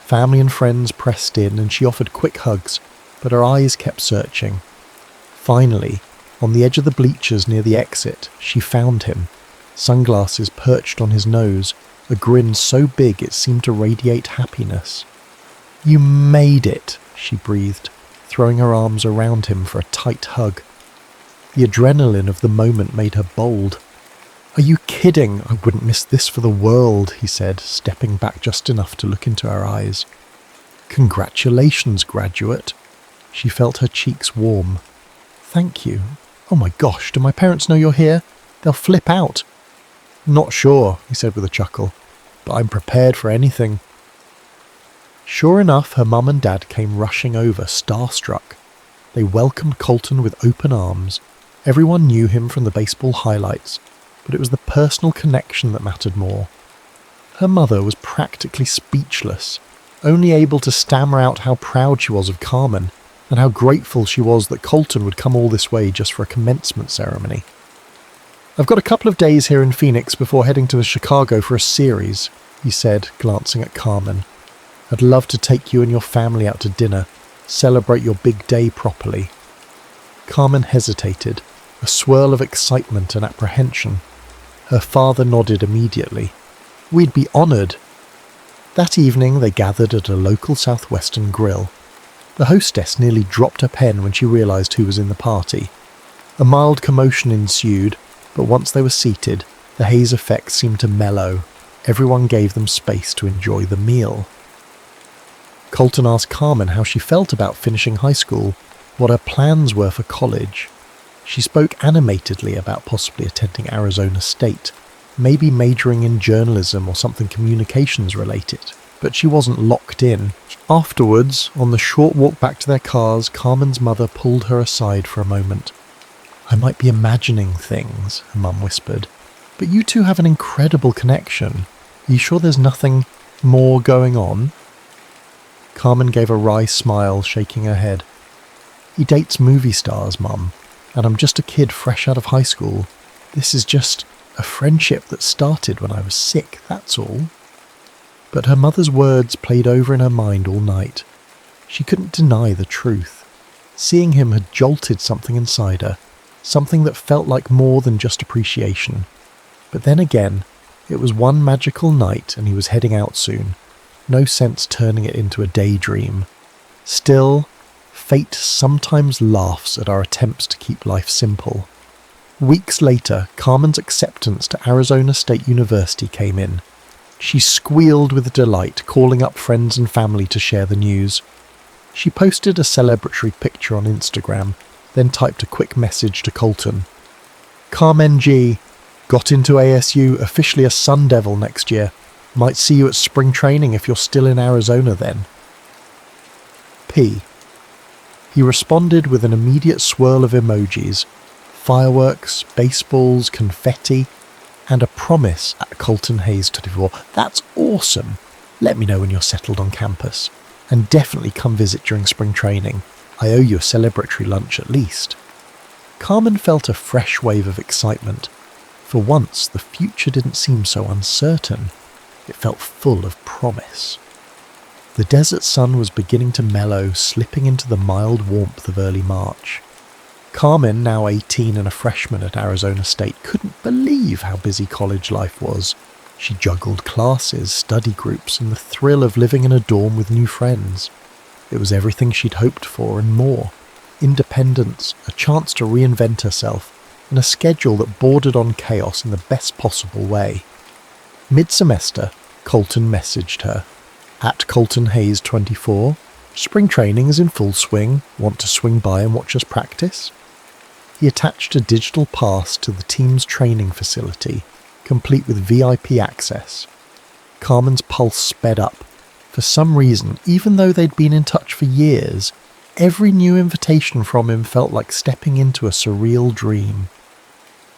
Family and friends pressed in, and she offered quick hugs, but her eyes kept searching. Finally, on the edge of the bleachers near the exit, she found him, sunglasses perched on his nose, a grin so big it seemed to radiate happiness. "You made it," she breathed, throwing her arms around him for a tight hug. The adrenaline of the moment made her bold. "Are you kidding? I wouldn't miss this for the world," he said, stepping back just enough to look into her eyes. "Congratulations, graduate." She felt her cheeks warm. "Thank you. Oh my gosh, do my parents know you're here? They'll flip out." "Not sure," he said with a chuckle, "but I'm prepared for anything." Sure enough, her mum and dad came rushing over, starstruck. They welcomed Colton with open arms. Everyone knew him from the baseball highlights, but it was the personal connection that mattered more. Her mother was practically speechless, only able to stammer out how proud she was of Carmen, and how grateful she was that Colton would come all this way just for a commencement ceremony. "I've got a couple of days here in Phoenix before heading to Chicago for a series," he said, glancing at Carmen. "I'd love to take you and your family out to dinner, celebrate your big day properly." Carmen hesitated, a swirl of excitement and apprehension. Her father nodded immediately. "We'd be honoured." That evening they gathered at a local southwestern grill. The hostess nearly dropped her pen when she realised who was in the party. A mild commotion ensued. But once they were seated, the haze effect seemed to mellow. Everyone gave them space to enjoy the meal. Colton asked Carmen how she felt about finishing high school, what her plans were for college. She spoke animatedly about possibly attending Arizona State, maybe majoring in journalism or something communications related, but she wasn't locked in. Afterwards, on the short walk back to their cars, Carmen's mother pulled her aside for a moment. "I might be imagining things," her mum whispered, "but you two have an incredible connection. Are you sure there's nothing more going on?" Carmen gave a wry smile, shaking her head. "He dates movie stars, Mum, and I'm just a kid fresh out of high school. This is just a friendship that started when I was sick, that's all." But her mother's words played over in her mind all night. She couldn't deny the truth. Seeing him had jolted something inside her, something that felt like more than just appreciation. But then again, it was one magical night and he was heading out soon. No sense turning it into a daydream. Still, fate sometimes laughs at our attempts to keep life simple. Weeks later, Carmen's acceptance to Arizona State University came in. She squealed with delight, calling up friends and family to share the news. She posted a celebratory picture on Instagram, then typed a quick message to Colton. "Carmen G. Got into ASU, officially a Sun Devil next year. Might see you at spring training if you're still in Arizona then." P. He responded with an immediate swirl of emojis, fireworks, baseballs, confetti, and a promise at Colton Hayes 24. "That's awesome. Let me know when you're settled on campus. And definitely come visit during spring training. I owe you a celebratory lunch at least." Carmen felt a fresh wave of excitement. For once, the future didn't seem so uncertain. It felt full of promise. The desert sun was beginning to mellow, slipping into the mild warmth of early March. Carmen, now 18 and a freshman at Arizona State, couldn't believe how busy college life was. She juggled classes, study groups, and the thrill of living in a dorm with new friends. It was everything she'd hoped for and more. Independence, a chance to reinvent herself, and a schedule that bordered on chaos in the best possible way. Mid-semester, Colton messaged her. "At Colton Hayes 24, spring training is in full swing. Want to swing by and watch us practice?" He attached a digital pass to the team's training facility, complete with VIP access. Carmen's pulse sped up. For some reason, even though they'd been in touch for years, every new invitation from him felt like stepping into a surreal dream.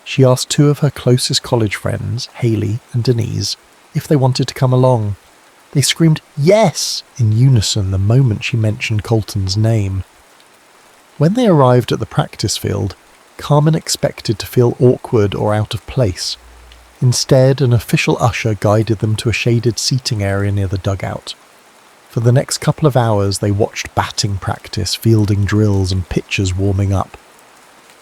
She asked two of her closest college friends, Haley and Denise, if they wanted to come along. They screamed "yes" in unison the moment she mentioned Colton's name. When they arrived at the practice field, Carmen expected to feel awkward or out of place. Instead, an official usher guided them to a shaded seating area near the dugout. For the next couple of hours, they watched batting practice, fielding drills, and pitchers warming up.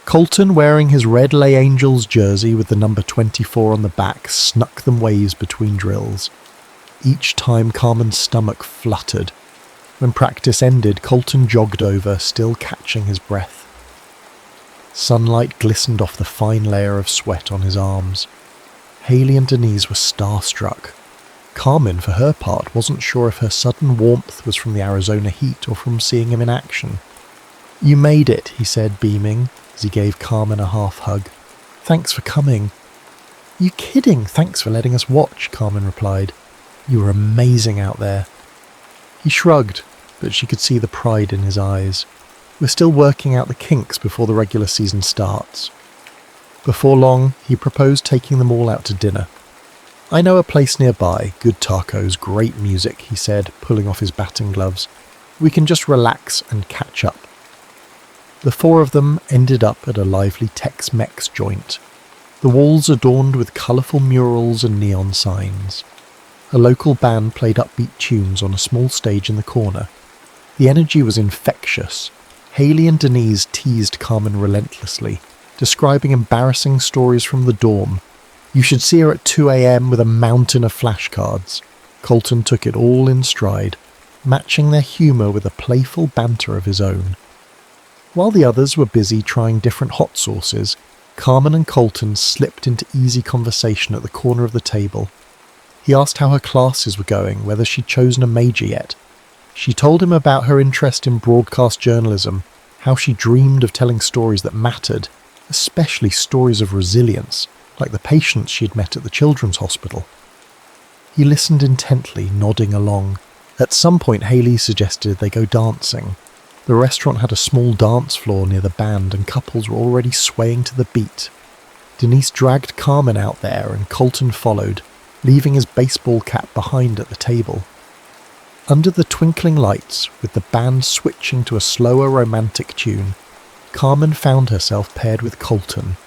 Colton, wearing his red Lay Angels jersey with the number 24 on the back, snuck them ways between drills. Each time, Carmen's stomach fluttered. When practice ended, Colton jogged over, still catching his breath. Sunlight glistened off the fine layer of sweat on his arms. Haley and Denise were starstruck. Carmen, for her part, wasn't sure if her sudden warmth was from the Arizona heat or from seeing him in action. "You made it," he said, beaming, as he gave Carmen a half hug. "Thanks for coming." "You kidding? Thanks for letting us watch," Carmen replied. "You were amazing out there." He shrugged, but she could see the pride in his eyes. "We're still working out the kinks before the regular season starts." Before long, he proposed taking them all out to dinner. "I know a place nearby, good tacos, great music," he said, pulling off his batting gloves. "We can just relax and catch up." The four of them ended up at a lively Tex-Mex joint. The walls adorned with colourful murals and neon signs. A local band played upbeat tunes on a small stage in the corner. The energy was infectious. Haley and Denise teased Carmen relentlessly, describing embarrassing stories from the dorm. You should see her at 2 a.m. with a mountain of flashcards. Colton took it all in stride, matching their humour with a playful banter of his own. While the others were busy trying different hot sauces, Carmen and Colton slipped into easy conversation at the corner of the table. He asked how her classes were going, whether she'd chosen a major yet. She told him about her interest in broadcast journalism, how she dreamed of telling stories that mattered, especially stories of resilience, like the patients she'd met at the children's hospital. He listened intently, nodding along. At some point, Hayley suggested they go dancing. The restaurant had a small dance floor near the band, and couples were already swaying to the beat. Denise dragged Carmen out there, and Colton followed, leaving his baseball cap behind at the table. Under the twinkling lights, with the band switching to a slower romantic tune, Carmen found herself paired with Colton.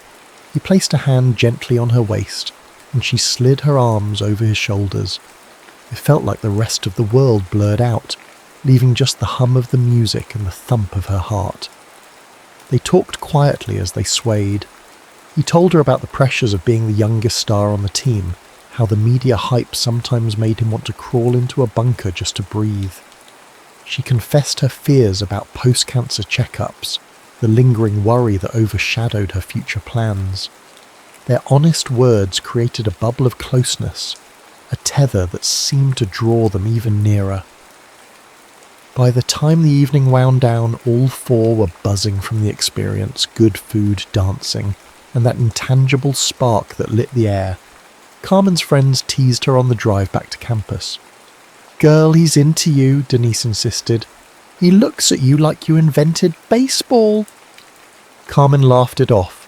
He placed a hand gently on her waist, and she slid her arms over his shoulders. It felt like the rest of the world blurred out, leaving just the hum of the music and the thump of her heart. They talked quietly as they swayed. He told her about the pressures of being the youngest star on the team, how the media hype sometimes made him want to crawl into a bunker just to breathe. She confessed her fears about post-cancer checkups, the lingering worry that overshadowed her future plans. Their honest words created a bubble of closeness, a tether that seemed to draw them even nearer. By the time the evening wound down, all four were buzzing from the experience, good food, dancing, and that intangible spark that lit the air. Carmen's friends teased her on the drive back to campus. "Girl, he's into you," Denise insisted. "He looks at you like you invented baseball." Carmen laughed it off.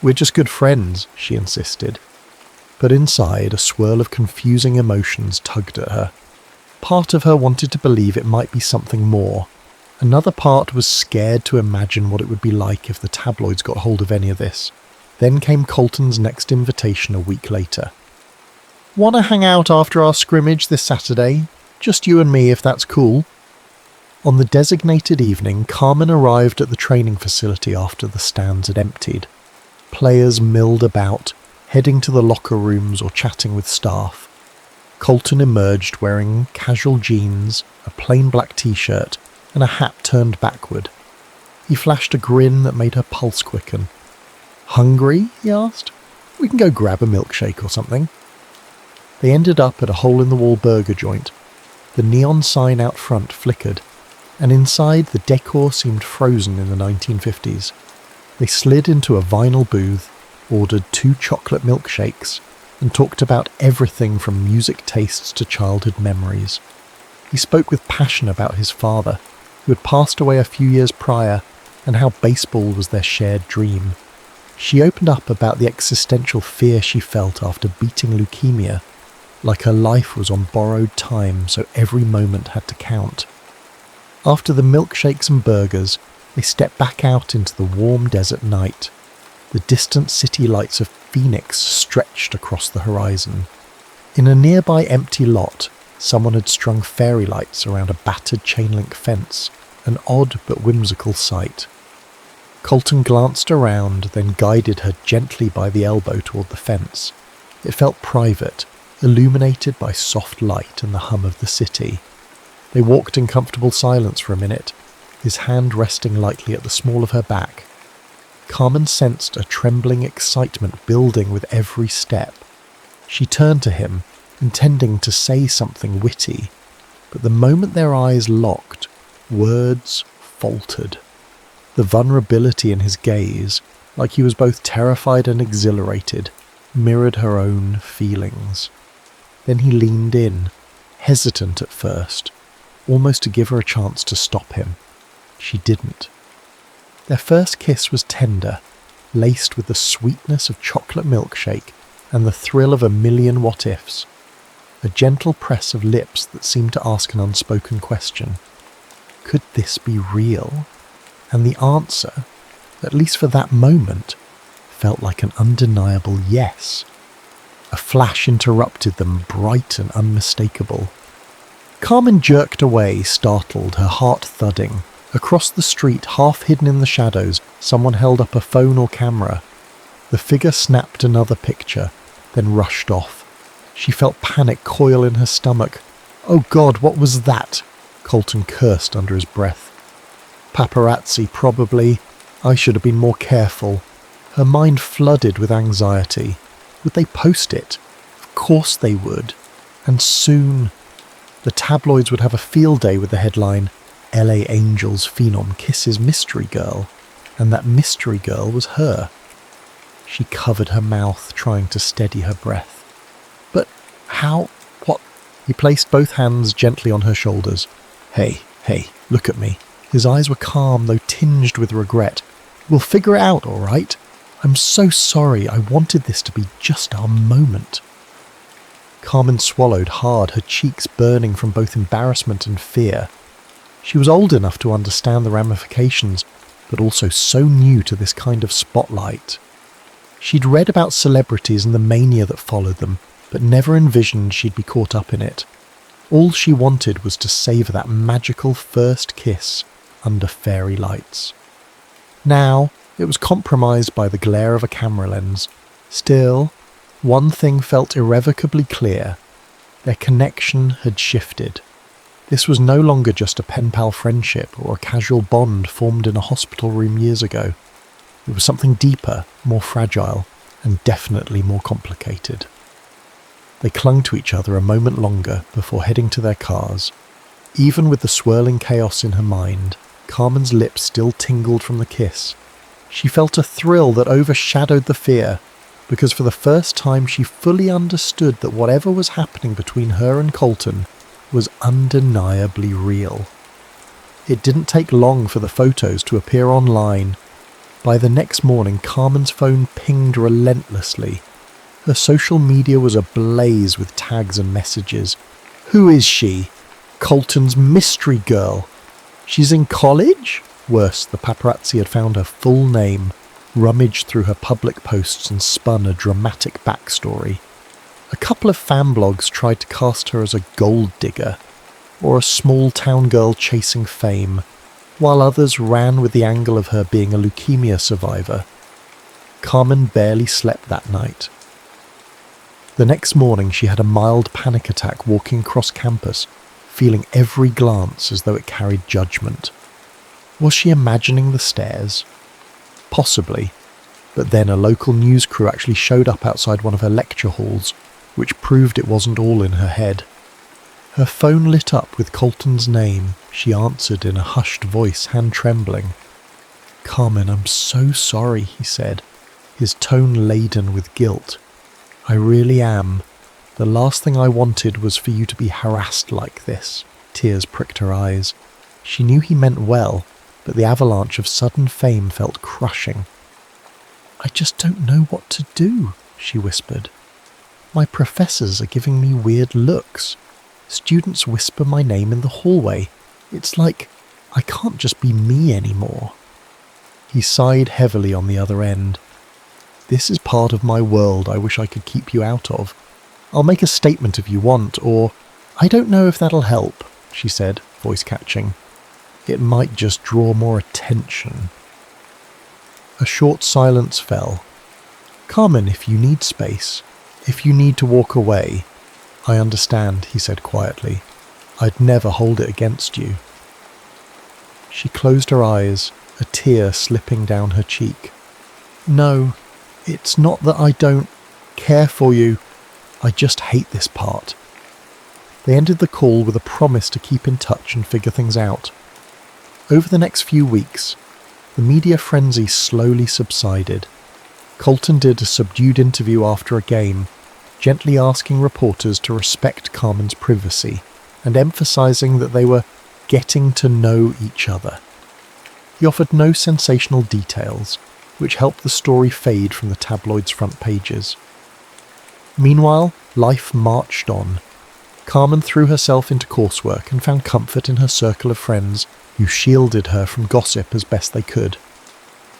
"We're just good friends," she insisted. But inside, a swirl of confusing emotions tugged at her. Part of her wanted to believe it might be something more. Another part was scared to imagine what it would be like if the tabloids got hold of any of this. Then came Colton's next invitation a week later. "Want to hang out after our scrimmage this Saturday? Just you and me, if that's cool." On the designated evening, Carmen arrived at the training facility after the stands had emptied. Players milled about, heading to the locker rooms or chatting with staff. Colton emerged wearing casual jeans, a plain black t-shirt, and a hat turned backward. He flashed a grin that made her pulse quicken. "Hungry?" he asked. "We can go grab a milkshake or something." They ended up at a hole-in-the-wall burger joint. The neon sign out front flickered, and inside the decor seemed frozen in the 1950s. They slid into a vinyl booth, ordered 2 chocolate milkshakes, and talked about everything from music tastes to childhood memories. He spoke with passion about his father, who had passed away a few years prior, and how baseball was their shared dream. She opened up about the existential fear she felt after beating leukemia, like her life was on borrowed time, so every moment had to count. After the milkshakes and burgers, they stepped back out into the warm desert night. The distant city lights of Phoenix stretched across the horizon. In a nearby empty lot, someone had strung fairy lights around a battered chain-link fence, an odd but whimsical sight. Colton glanced around, then guided her gently by the elbow toward the fence. It felt private, illuminated by soft light and the hum of the city. They walked in comfortable silence for a minute, his hand resting lightly at the small of her back. Carmen sensed a trembling excitement building with every step. She turned to him, intending to say something witty, but the moment their eyes locked, words faltered. The vulnerability in his gaze, like he was both terrified and exhilarated, mirrored her own feelings. Then he leaned in, hesitant at first, almost to give her a chance to stop him. She didn't. Their first kiss was tender, laced with the sweetness of chocolate milkshake and the thrill of a million what-ifs. A gentle press of lips that seemed to ask an unspoken question. Could this be real? And the answer, at least for that moment, felt like an undeniable yes. A flash interrupted them, bright and unmistakable. Carmen jerked away, startled, her heart thudding. Across the street, half hidden in the shadows, someone held up a phone or camera. The figure snapped another picture, then rushed off. She felt panic coil in her stomach. "Oh God, what was that?" Colton cursed under his breath. "Paparazzi, probably. I should have been more careful." Her mind flooded with anxiety. Would they post it? Of course they would. And soon. The tabloids would have a field day with the headline, LA Angels phenom kisses mystery girl. And that mystery girl was her. She covered her mouth, trying to steady her breath. But how? What? He placed both hands gently on her shoulders. Hey, look at me. His eyes were calm, though tinged with regret. We'll figure it out, all right? I'm so sorry. I wanted this to be just our moment. Carmen swallowed hard, her cheeks burning from both embarrassment and fear. She was old enough to understand the ramifications, but also so new to this kind of spotlight. She'd read about celebrities and the mania that followed them, but never envisioned she'd be caught up in it. All she wanted was to savour that magical first kiss under fairy lights. Now, it was compromised by the glare of a camera lens. Still, one thing felt irrevocably clear. Their connection had shifted. This was no longer just a pen-pal friendship or a casual bond formed in a hospital room years ago. It was something deeper, more fragile, and definitely more complicated. They clung to each other a moment longer before heading to their cars. Even with the swirling chaos in her mind, Carmen's lips still tingled from the kiss. She felt a thrill that overshadowed the fear, because for the first time she fully understood that whatever was happening between her and Colton was undeniably real. It didn't take long for the photos to appear online. By the next morning, Carmen's phone pinged relentlessly. Her social media was ablaze with tags and messages. Who is she? Colton's mystery girl. She's in college? Worse, the paparazzi had found her full name, rummaged through her public posts and spun a dramatic backstory. A couple of fan blogs tried to cast her as a gold digger, or a small town girl chasing fame, while others ran with the angle of her being a leukemia survivor. Carmen barely slept that night. The next morning she had a mild panic attack walking across campus, feeling every glance as though it carried judgment. Was she imagining the stares? Possibly, but then a local news crew actually showed up outside one of her lecture halls, which proved it wasn't all in her head. Her phone lit up with Colton's name. She answered in a hushed voice, hand trembling. "Carmen, I'm so sorry," he said, his tone laden with guilt. "I really am. The last thing I wanted was for you to be harassed like this." Tears pricked her eyes. She knew he meant well, but the avalanche of sudden fame felt crushing. "I just don't know what to do," she whispered. "My professors are giving me weird looks. Students whisper my name in the hallway. It's like I can't just be me anymore." He sighed heavily on the other end. "This is part of my world I wish I could keep you out of. I'll make a statement if you want, or I don't know if that'll help," she said, voice catching. "It might just draw more attention." A short silence fell. "Carmen, if you need space, if you need to walk away, I understand," he said quietly. "I'd never hold it against you." She closed her eyes, a tear slipping down her cheek. "No, it's not that I don't care for you. I just hate this part." They ended the call with a promise to keep in touch and figure things out. Over the next few weeks, the media frenzy slowly subsided. Colton did a subdued interview after a game, gently asking reporters to respect Carmen's privacy and emphasizing that they were getting to know each other. He offered no sensational details, which helped the story fade from the tabloids' front pages. Meanwhile, life marched on. Carmen threw herself into coursework and found comfort in her circle of friends who shielded her from gossip as best they could.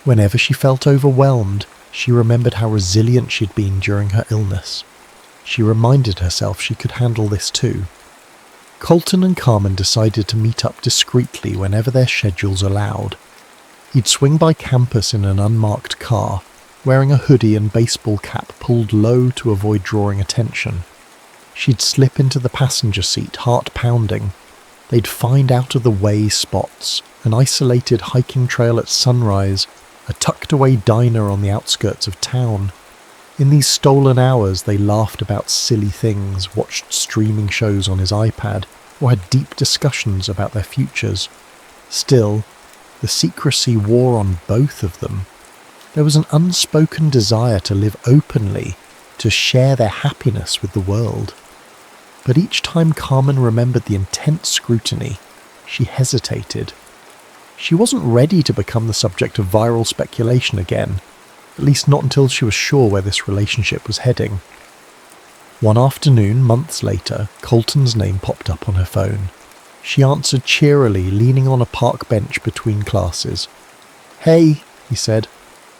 Whenever she felt overwhelmed, she remembered how resilient she'd been during her illness. She reminded herself she could handle this too. Colton and Carmen decided to meet up discreetly whenever their schedules allowed. He'd swing by campus in an unmarked car, wearing a hoodie and baseball cap pulled low to avoid drawing attention. She'd slip into the passenger seat, heart pounding. They'd find out-of-the-way spots, an isolated hiking trail at sunrise, a a tucked-away diner on the outskirts of town. In these stolen hours, they laughed about silly things, watched streaming shows on his iPad, or had deep discussions about their futures. Still, the secrecy wore on both of them. There was an unspoken desire to live openly, to share their happiness with the world. But each time Carmen remembered the intense scrutiny, she hesitated. She wasn't ready to become the subject of viral speculation again, at least not until she was sure where this relationship was heading. One afternoon, months later, Colton's name popped up on her phone. She answered cheerily, leaning on a park bench between classes. "Hey," he said.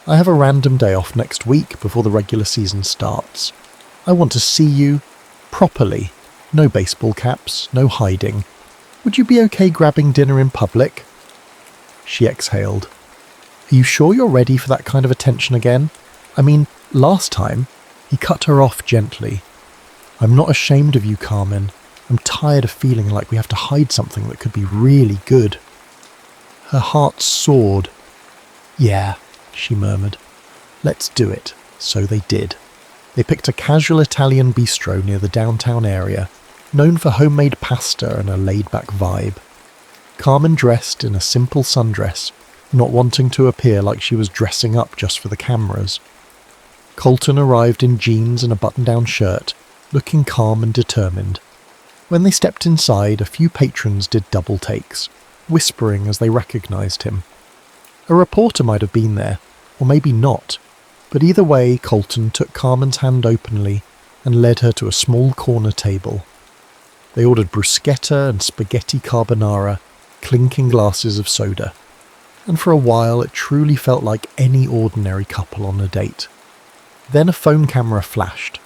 "I have a random day off next week before the regular season starts. I want to see you properly. No baseball caps, no hiding. Would you be okay grabbing dinner in public?" She exhaled. "Are you sure you're ready for that kind of attention again? I mean, last time..." He cut her off gently. "I'm not ashamed of you, Carmen. I'm tired of feeling like we have to hide something that could be really good." Her heart soared. "Yeah," she murmured. "Let's do it." So they did. They picked a casual Italian bistro near the downtown area, known for homemade pasta and a laid-back vibe. Carmen dressed in a simple sundress, not wanting to appear like she was dressing up just for the cameras. Colton arrived in jeans and a button-down shirt, looking calm and determined. When they stepped inside, a few patrons did double takes, whispering as they recognized him. A reporter might have been there, or maybe not, but either way, Colton took Carmen's hand openly and led her to a small corner table. They ordered bruschetta and spaghetti carbonara, clinking glasses of soda, and for a while it truly felt like any ordinary couple on a date. Then a phone camera flashed.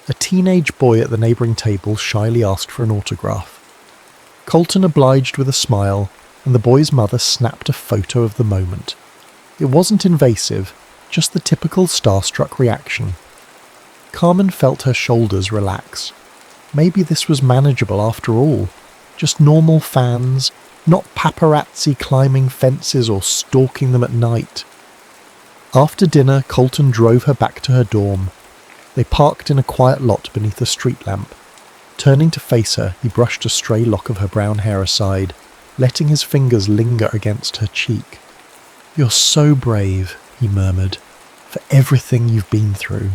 A teenage boy at the neighbouring table shyly asked for an autograph. Colton obliged with a smile, and the boy's mother snapped a photo of the moment. It wasn't invasive, just the typical starstruck reaction. Carmen felt her shoulders relax. Maybe this was manageable after all. Just normal fans, not paparazzi climbing fences or stalking them at night. After dinner, Colton drove her back to her dorm. They parked in a quiet lot beneath a street lamp. Turning to face her, he brushed a stray lock of her brown hair aside, letting his fingers linger against her cheek. "You're so brave," he murmured, "for everything you've been through.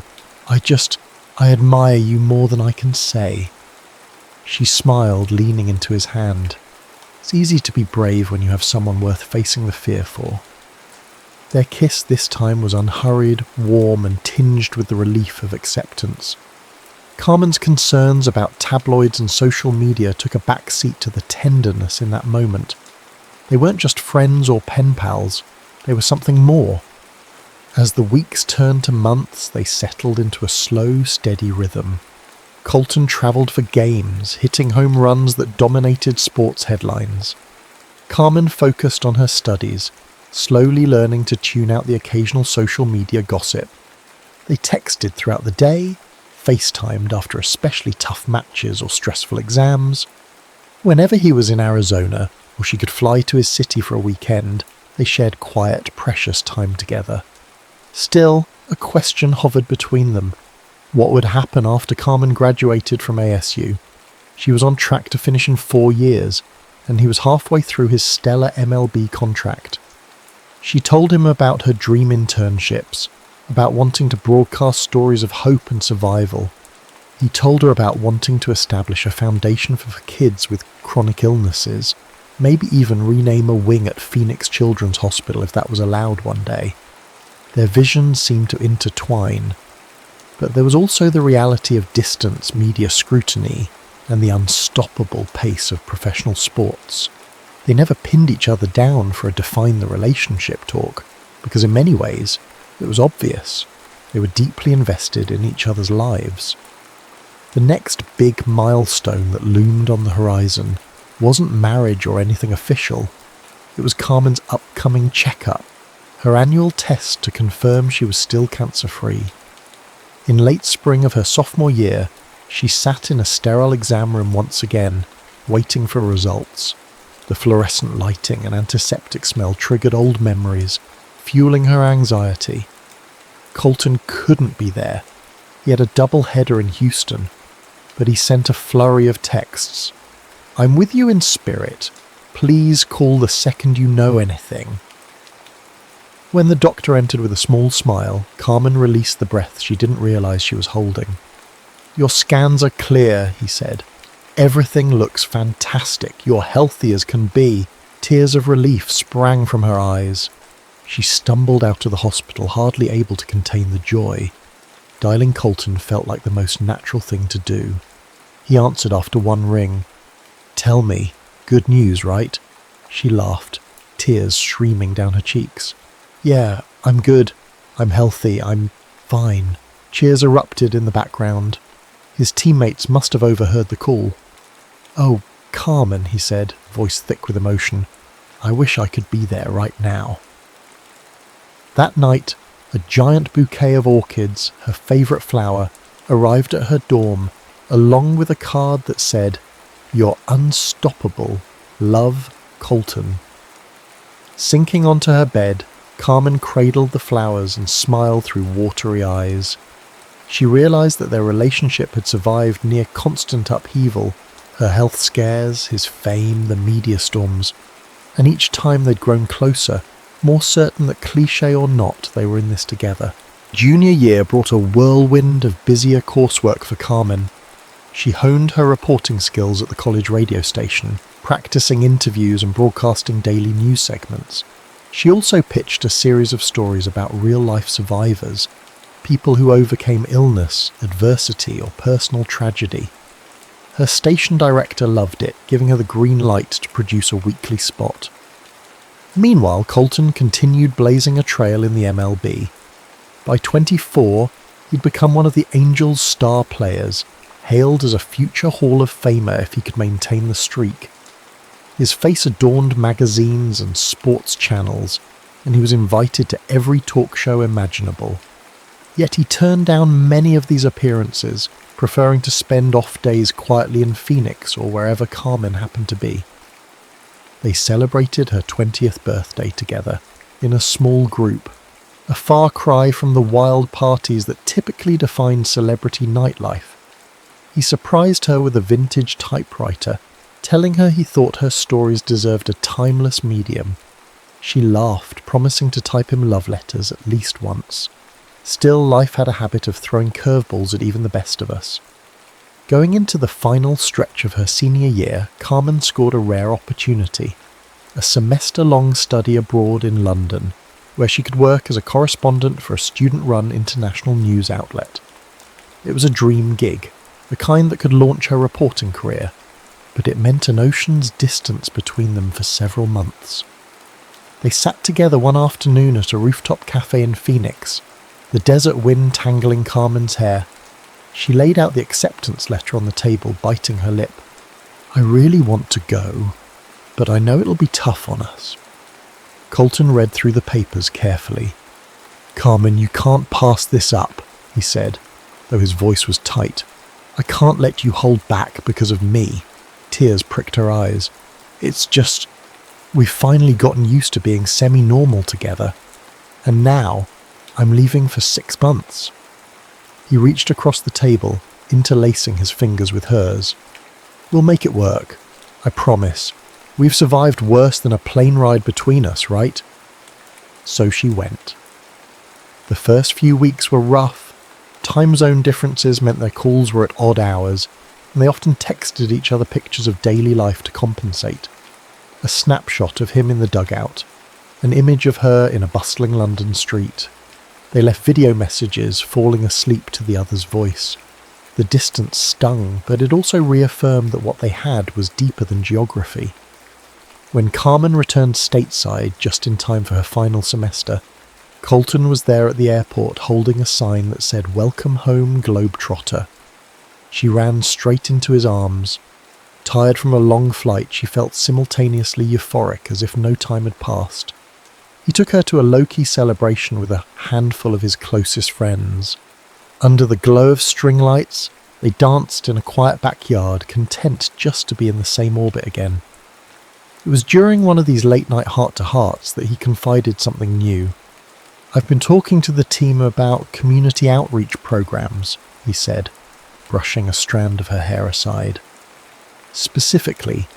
I admire you more than I can say." She smiled, leaning into his hand. It's easy to be brave when you have someone worth facing the fear for. Their kiss this time was unhurried, warm, and tinged with the relief of acceptance. Carmen's concerns about tabloids and social media took a back seat to the tenderness in that moment. They weren't just friends or pen pals, they were something more. As the weeks turned to months, they settled into a slow, steady rhythm. Colton travelled for games, hitting home runs that dominated sports headlines. Carmen focused on her studies, slowly learning to tune out the occasional social media gossip. They texted throughout the day, FaceTimed after especially tough matches or stressful exams. Whenever he was in Arizona, or she could fly to his city for a weekend, they shared quiet, precious time together. Still, a question hovered between them. What would happen after Carmen graduated from ASU? She was on track to finish in 4 years, and he was halfway through his stellar MLB contract. She told him about her dream internships, about wanting to broadcast stories of hope and survival. He told her about wanting to establish a foundation for kids with chronic illnesses, maybe even rename a wing at Phoenix Children's Hospital if that was allowed one day. Their visions seemed to intertwine, but there was also the reality of distance, media scrutiny, and the unstoppable pace of professional sports. They never pinned each other down for a define the relationship talk, because in many ways, it was obvious. They were deeply invested in each other's lives. The next big milestone that loomed on the horizon wasn't marriage or anything official. It was Carmen's upcoming checkup, her annual test to confirm she was still cancer-free. In late spring of her sophomore year, she sat in a sterile exam room once again, waiting for results. The fluorescent lighting and antiseptic smell triggered old memories, fueling her anxiety. Colton couldn't be there. He had a double header in Houston, but he sent a flurry of texts. "I'm with you in spirit. Please call the second you know anything." When the doctor entered with a small smile, Carmen released the breath she didn't realize she was holding. "Your scans are clear," he said. "Everything looks fantastic. You're healthy as can be." Tears of relief sprang from her eyes. She stumbled out of the hospital, hardly able to contain the joy. Dialing Colton felt like the most natural thing to do. He answered after one ring. "Tell me, good news, right?" She laughed, tears streaming down her cheeks. "Yeah, I'm good. I'm healthy. I'm fine." Cheers erupted in the background. His teammates must have overheard the call. "Oh, Carmen," he said, voice thick with emotion. "I wish I could be there right now." That night, a giant bouquet of orchids, her favourite flower, arrived at her dorm, along with a card that said, "You're unstoppable. Love, Colton." Sinking onto her bed, Carmen cradled the flowers and smiled through watery eyes. She realised that their relationship had survived near constant upheaval, her health scares, his fame, the media storms, and each time they'd grown closer, more certain that cliché or not, they were in this together. Junior year brought a whirlwind of busier coursework for Carmen. She honed her reporting skills at the college radio station, practicing interviews and broadcasting daily news segments. She also pitched a series of stories about real-life survivors, people who overcame illness, adversity, or personal tragedy. Her station director loved it, giving her the green light to produce a weekly spot. Meanwhile, Colton continued blazing a trail in the MLB. By 24, he'd become one of the Angels' star players, hailed as a future Hall of Famer if he could maintain the streak. His face adorned magazines and sports channels, and he was invited to every talk show imaginable. Yet he turned down many of these appearances, preferring to spend off days quietly in Phoenix or wherever Carmen happened to be. They celebrated her 20th birthday together, in a small group, a far cry from the wild parties that typically define celebrity nightlife. He surprised her with a vintage typewriter, telling her he thought her stories deserved a timeless medium. She laughed, promising to type him love letters at least once. Still, life had a habit of throwing curveballs at even the best of us. Going into the final stretch of her senior year, Carmen scored a rare opportunity, a semester-long study abroad in London, where she could work as a correspondent for a student-run international news outlet. It was a dream gig, the kind that could launch her reporting career, but it meant an ocean's distance between them for several months. They sat together one afternoon at a rooftop cafe in Phoenix, the desert wind tangling Carmen's hair. She laid out the acceptance letter on the table, biting her lip. "I really want to go, but I know it'll be tough on us." Colton read through the papers carefully. "Carmen, you can't pass this up," he said, though his voice was tight. "I can't let you hold back because of me." Tears pricked her eyes. "It's just, we've finally gotten used to being semi-normal together, and now I'm leaving for 6 months. He reached across the table, interlacing his fingers with hers. "We'll make it work. I promise. We've survived worse than a plane ride between us, right?" So she went. The first few weeks were rough. Time zone differences meant their calls were at odd hours, and they often texted each other pictures of daily life to compensate. A snapshot of him in the dugout, an image of her in a bustling London street. They left video messages, falling asleep to the other's voice. The distance stung, but it also reaffirmed that what they had was deeper than geography. When Carmen returned stateside just in time for her final semester, Colton was there at the airport holding a sign that said "Welcome home, Globetrotter." She ran straight into his arms. Tired from a long flight, she felt simultaneously euphoric, as if no time had passed. He took her to a low-key celebration with a handful of his closest friends. Under the glow of string lights, they danced in a quiet backyard, content just to be in the same orbit again. It was during one of these late-night heart-to-hearts that he confided something new. I've been talking to the team about community outreach programs, he said, brushing a strand of her hair aside. Specifically,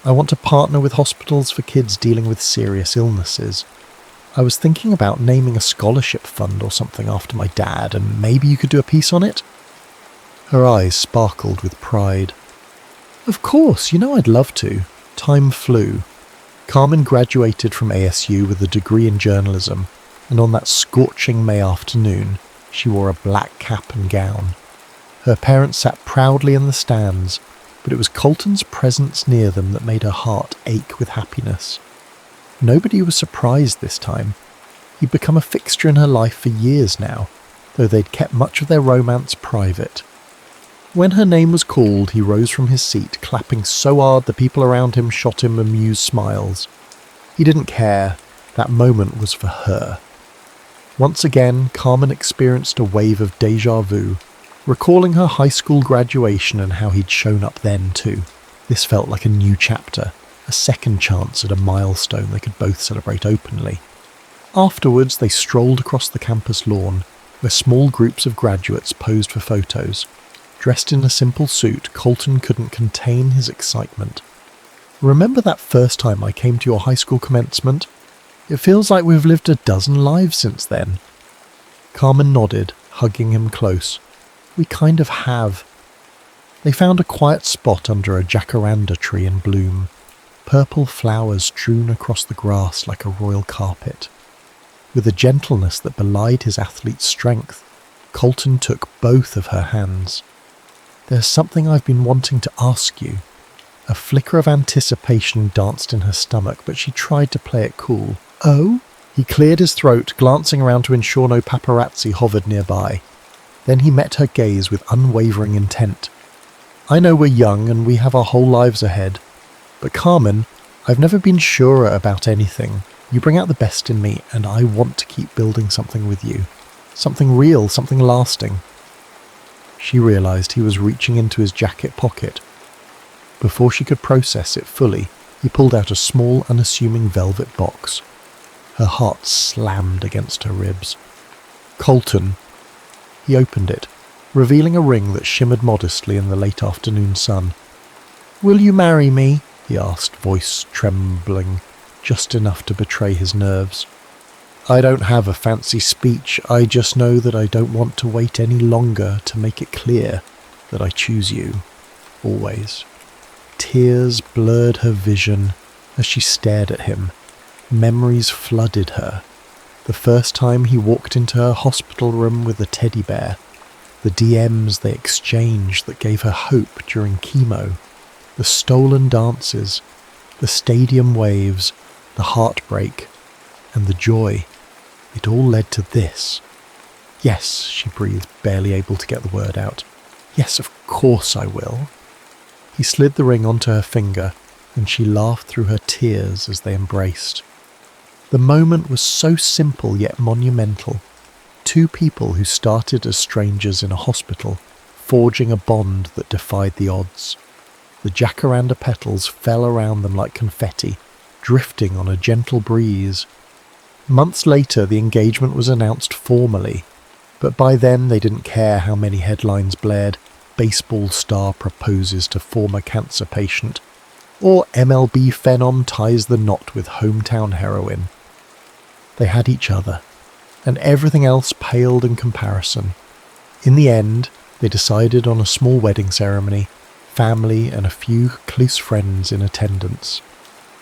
I want to partner with hospitals for kids dealing with serious illnesses. I was thinking about naming a scholarship fund or something after my dad, and maybe you could do a piece on it? Her eyes sparkled with pride. Of course, I'd love to. Time flew. Carmen graduated from ASU with a degree in journalism, and on that scorching May afternoon, she wore a black cap and gown. Her parents sat proudly in the stands, but it was Colton's presence near them that made her heart ache with happiness. Nobody was surprised this time. He'd become a fixture in her life for years now, though they'd kept much of their romance private. When her name was called, he rose from his seat, clapping so hard the people around him shot him amused smiles. He didn't care. That moment was for her. Once again, Carmen experienced a wave of déjà vu, recalling her high school graduation and how he'd shown up then too. This felt like a new chapter, a second chance at a milestone they could both celebrate openly. Afterwards, they strolled across the campus lawn, where small groups of graduates posed for photos. Dressed in a simple suit, Colton couldn't contain his excitement. Remember that first time I came to your high school commencement? It feels like we've lived a dozen lives since then. Carmen nodded, hugging him close. We kind of have. They found a quiet spot under a jacaranda tree in bloom. Purple flowers strewn across the grass like a royal carpet. With a gentleness that belied his athlete's strength, Colton took both of her hands. There's something I've been wanting to ask you. A flicker of anticipation danced in her stomach, but she tried to play it cool. Oh? He cleared his throat, glancing around to ensure no paparazzi hovered nearby. Then he met her gaze with unwavering intent. I know we're young and we have our whole lives ahead. But Carmen, I've never been surer about anything. You bring out the best in me, and I want to keep building something with you. Something real, something lasting. She realized he was reaching into his jacket pocket. Before she could process it fully, he pulled out a small, unassuming velvet box. Her heart slammed against her ribs. Colton. He opened it, revealing a ring that shimmered modestly in the late afternoon sun. Will you marry me? He asked, voice trembling, just enough to betray his nerves. I don't have a fancy speech, I just know that I don't want to wait any longer to make it clear that I choose you, always. Tears blurred her vision as she stared at him. Memories flooded her. The first time he walked into her hospital room with a teddy bear, the DMs they exchanged that gave her hope during chemo, the stolen dances, the stadium waves, the heartbreak, and the joy. It all led to this. Yes, she breathed, barely able to get the word out. Yes, of course I will. He slid the ring onto her finger, and she laughed through her tears as they embraced. The moment was so simple yet monumental. Two people who started as strangers in a hospital, forging a bond that defied the odds. The jacaranda petals fell around them like confetti, drifting on a gentle breeze. Months later, the engagement was announced formally, but by then they didn't care how many headlines blared. Baseball star proposes to former cancer patient, or MLB phenom ties the knot with hometown heroine. They had each other, and everything else paled in comparison. In the end, they decided on a small wedding ceremony, family and a few close friends in attendance.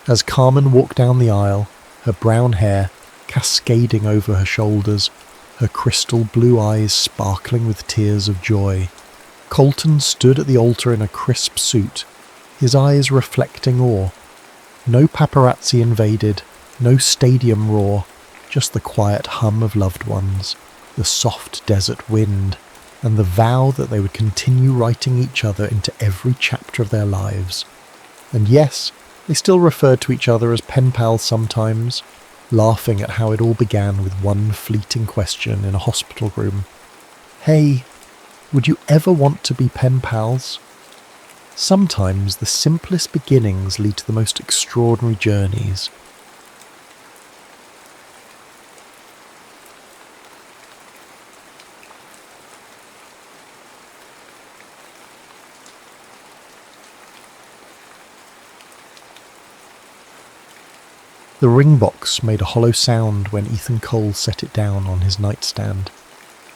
As Carmen walked down the aisle, her brown hair cascading over her shoulders, her crystal blue eyes sparkling with tears of joy, Colton stood at the altar in a crisp suit, his eyes reflecting awe. No paparazzi invaded, no stadium roar, just the quiet hum of loved ones, the soft desert wind, and the vow that they would continue writing each other into every chapter of their lives. And yes, they still referred to each other as pen pals sometimes, laughing at how it all began with one fleeting question in a hospital room. Hey, would you ever want to be pen pals? Sometimes the simplest beginnings lead to the most extraordinary journeys. The ring box made a hollow sound when Ethan Cole set it down on his nightstand.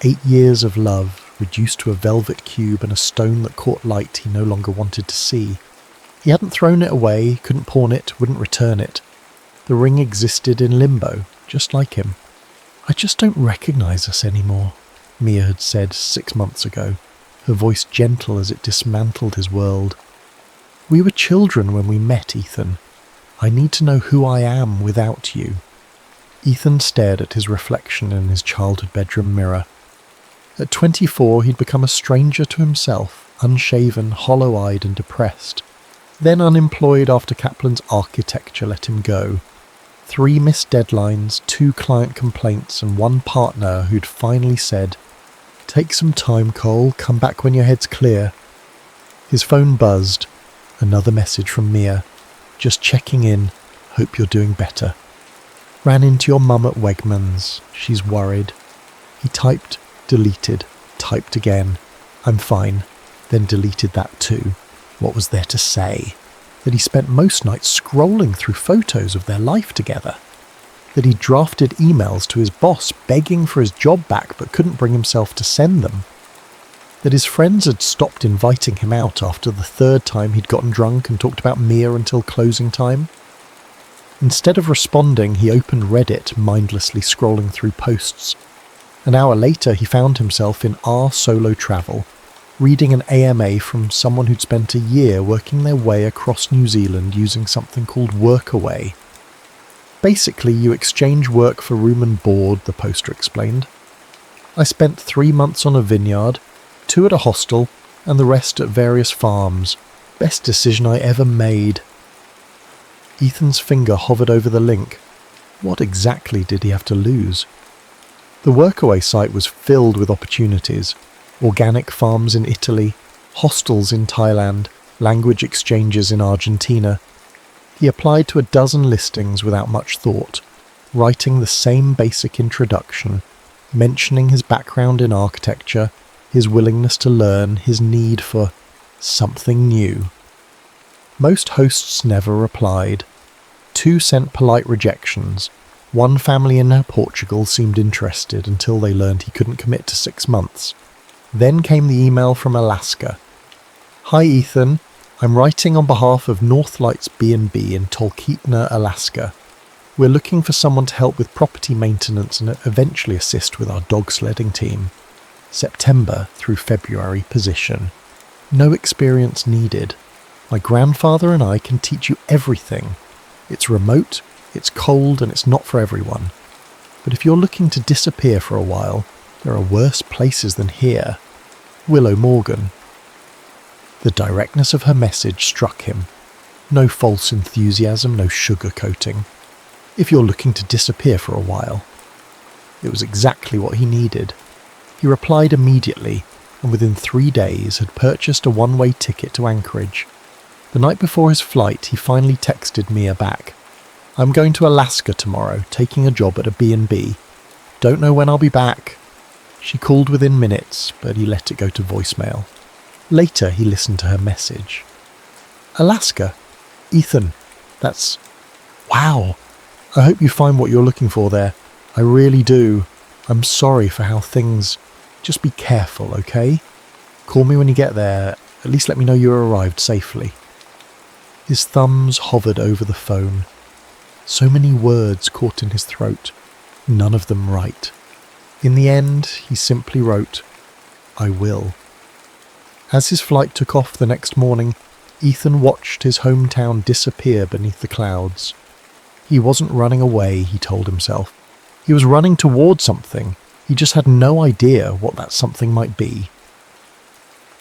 8 years of love, reduced to a velvet cube and a stone that caught light he no longer wanted to see. He hadn't thrown it away, couldn't pawn it, wouldn't return it. The ring existed in limbo, just like him. "I just don't recognise us anymore," Mia had said 6 months ago, her voice gentle as it dismantled his world. "We were children when we met, Ethan. I need to know who I am without you." Ethan stared at his reflection in his childhood bedroom mirror. At 24, he'd become a stranger to himself, unshaven, hollow-eyed and depressed. Then unemployed after Kaplan's architecture let him go. 3 missed deadlines, 2 client complaints, and 1 partner who'd finally said, "Take some time, Cole, come back when your head's clear." His phone buzzed. Another message from Mia. "Just checking in, hope you're doing better. Ran into your mum at Wegmans, she's worried." He typed, deleted, typed again. "I'm fine," then deleted that too. What was there to say? That he spent most nights scrolling through photos of their life together. That he drafted emails to his boss begging for his job back but couldn't bring himself to send them. That his friends had stopped inviting him out after the 3rd time he'd gotten drunk and talked about Mia until closing time. Instead of responding, he opened Reddit, mindlessly scrolling through posts. An hour later, he found himself in R solo travel, reading an AMA from someone who'd spent a year working their way across New Zealand using something called Workaway. Basically, you exchange work for room and board, the poster explained. "I spent 3 months on a vineyard, 2 at a hostel, and the rest at various farms. Best decision I ever made." Ethan's finger hovered over the link. What exactly did he have to lose? The Workaway site was filled with opportunities. Organic farms in Italy, hostels in Thailand, language exchanges in Argentina. He applied to a dozen listings without much thought, writing the same basic introduction, mentioning his background in architecture, his willingness to learn, his need for something new. Most hosts never replied. 2 sent polite rejections. 1 family in Portugal seemed interested until they learned he couldn't commit to 6 months. Then came the email from Alaska. "Hi Ethan, I'm writing on behalf of Northlights B&B in Talkeetna, Alaska. We're looking for someone to help with property maintenance and eventually assist with our dog sledding team. September through February position. No experience needed. My grandfather and I can teach you everything. It's remote, it's cold, and it's not for everyone. But if you're looking to disappear for a while, there are worse places than here. Willow Morgan." The directness of her message struck him. No false enthusiasm, no sugarcoating. If you're looking to disappear for a while. It was exactly what he needed. He replied immediately, and within 3 days had purchased a one-way ticket to Anchorage. The night before his flight, he finally texted Mia back. "I'm going to Alaska tomorrow, taking a job at a B&B. Don't know when I'll be back." She called within minutes, but he let it go to voicemail. Later, he listened to her message. "Alaska? Ethan, that's... wow. I hope you find what you're looking for there. I really do. I'm sorry for how things... just be careful, okay? Call me when you get there. At least let me know you arrived safely." His thumbs hovered over the phone. So many words caught in his throat. None of them right. In the end, he simply wrote, "I will." As his flight took off the next morning, Ethan watched his hometown disappear beneath the clouds. He wasn't running away, he told himself. He was running toward something. He just had no idea what that something might be.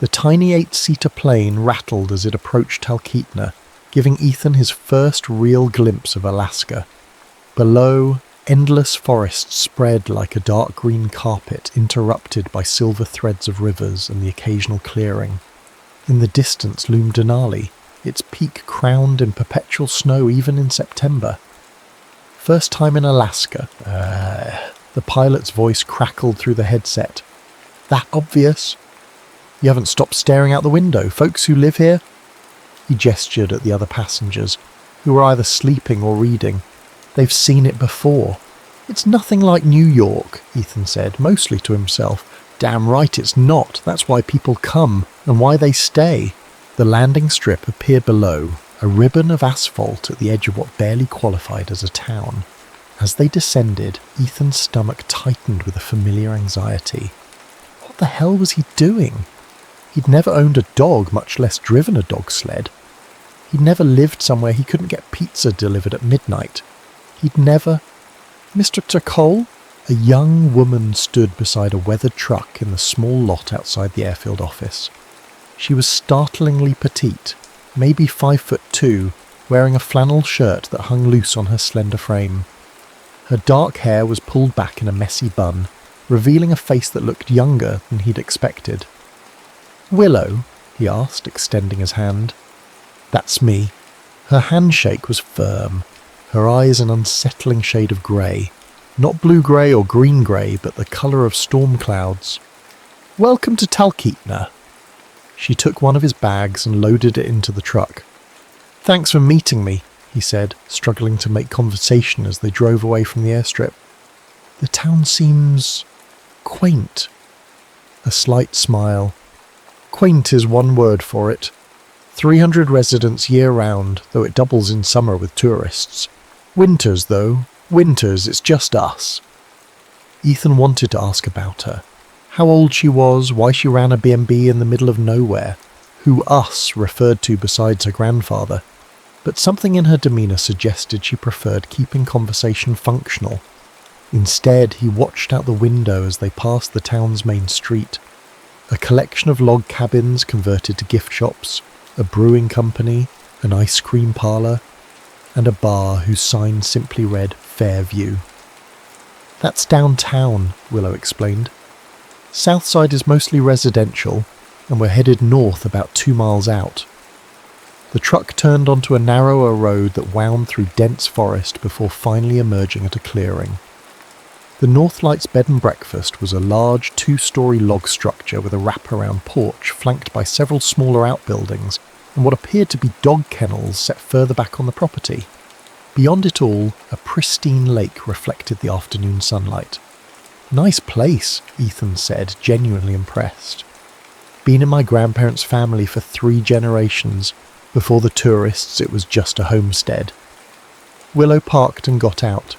The tiny 8-seater plane rattled as it approached Talkeetna, giving Ethan his first real glimpse of Alaska. Below, endless forests spread like a dark green carpet interrupted by silver threads of rivers and the occasional clearing. In the distance loomed Denali, its peak crowned in perpetual snow even in September. First time in Alaska. The pilot's voice crackled through the headset. "That obvious? You haven't stopped staring out the window, folks who live here?" He gestured at the other passengers, who were either sleeping or reading. They've seen it before. It's nothing like New York, Ethan said, mostly to himself. Damn right it's not. That's why people come, and why they stay. The landing strip appeared below, a ribbon of asphalt at the edge of what barely qualified as a town. As they descended, Ethan's stomach tightened with a familiar anxiety. What the hell was he doing? He'd never owned a dog, much less driven a dog sled. He'd never lived somewhere he couldn't get pizza delivered at midnight. He'd never... Mr. Turcole? A young woman stood beside a weathered truck in the small lot outside the airfield office. She was startlingly petite, maybe 5'2", wearing a flannel shirt that hung loose on her slender frame. Her dark hair was pulled back in a messy bun, revealing a face that looked younger than he'd expected. "Willow?" he asked, extending his hand. "That's me." Her handshake was firm, her eyes an unsettling shade of grey. Not blue-grey or green-grey, but the colour of storm clouds. "Welcome to Talkeetna." She took one of his bags and loaded it into the truck. "Thanks for meeting me," he said, struggling to make conversation as they drove away from the airstrip. "The town seems... quaint." A slight smile. "Quaint is one word for it. 300 residents year-round, though it doubles in summer with tourists. Winters, though. Winters, it's just us." Ethan wanted to ask about her. How old she was, why she ran a B&B in the middle of nowhere, who us referred to besides her grandfather. But something in her demeanour suggested she preferred keeping conversation functional. Instead, he watched out the window as they passed the town's main street. A collection of log cabins converted to gift shops, a brewing company, an ice cream parlour, and a bar whose sign simply read Fairview. "That's downtown," Willow explained. "Southside is mostly residential, and we're headed north about 2 miles out." The truck turned onto a narrower road that wound through dense forest before finally emerging at a clearing. The Northlights Bed and Breakfast was a large 2-storey log structure with a wraparound porch flanked by several smaller outbuildings and what appeared to be dog kennels set further back on the property. Beyond it all, a pristine lake reflected the afternoon sunlight. "Nice place," Ethan said, genuinely impressed. "Been in my grandparents' family for 3 generations. Before the tourists, it was just a homestead." Willow parked and got out.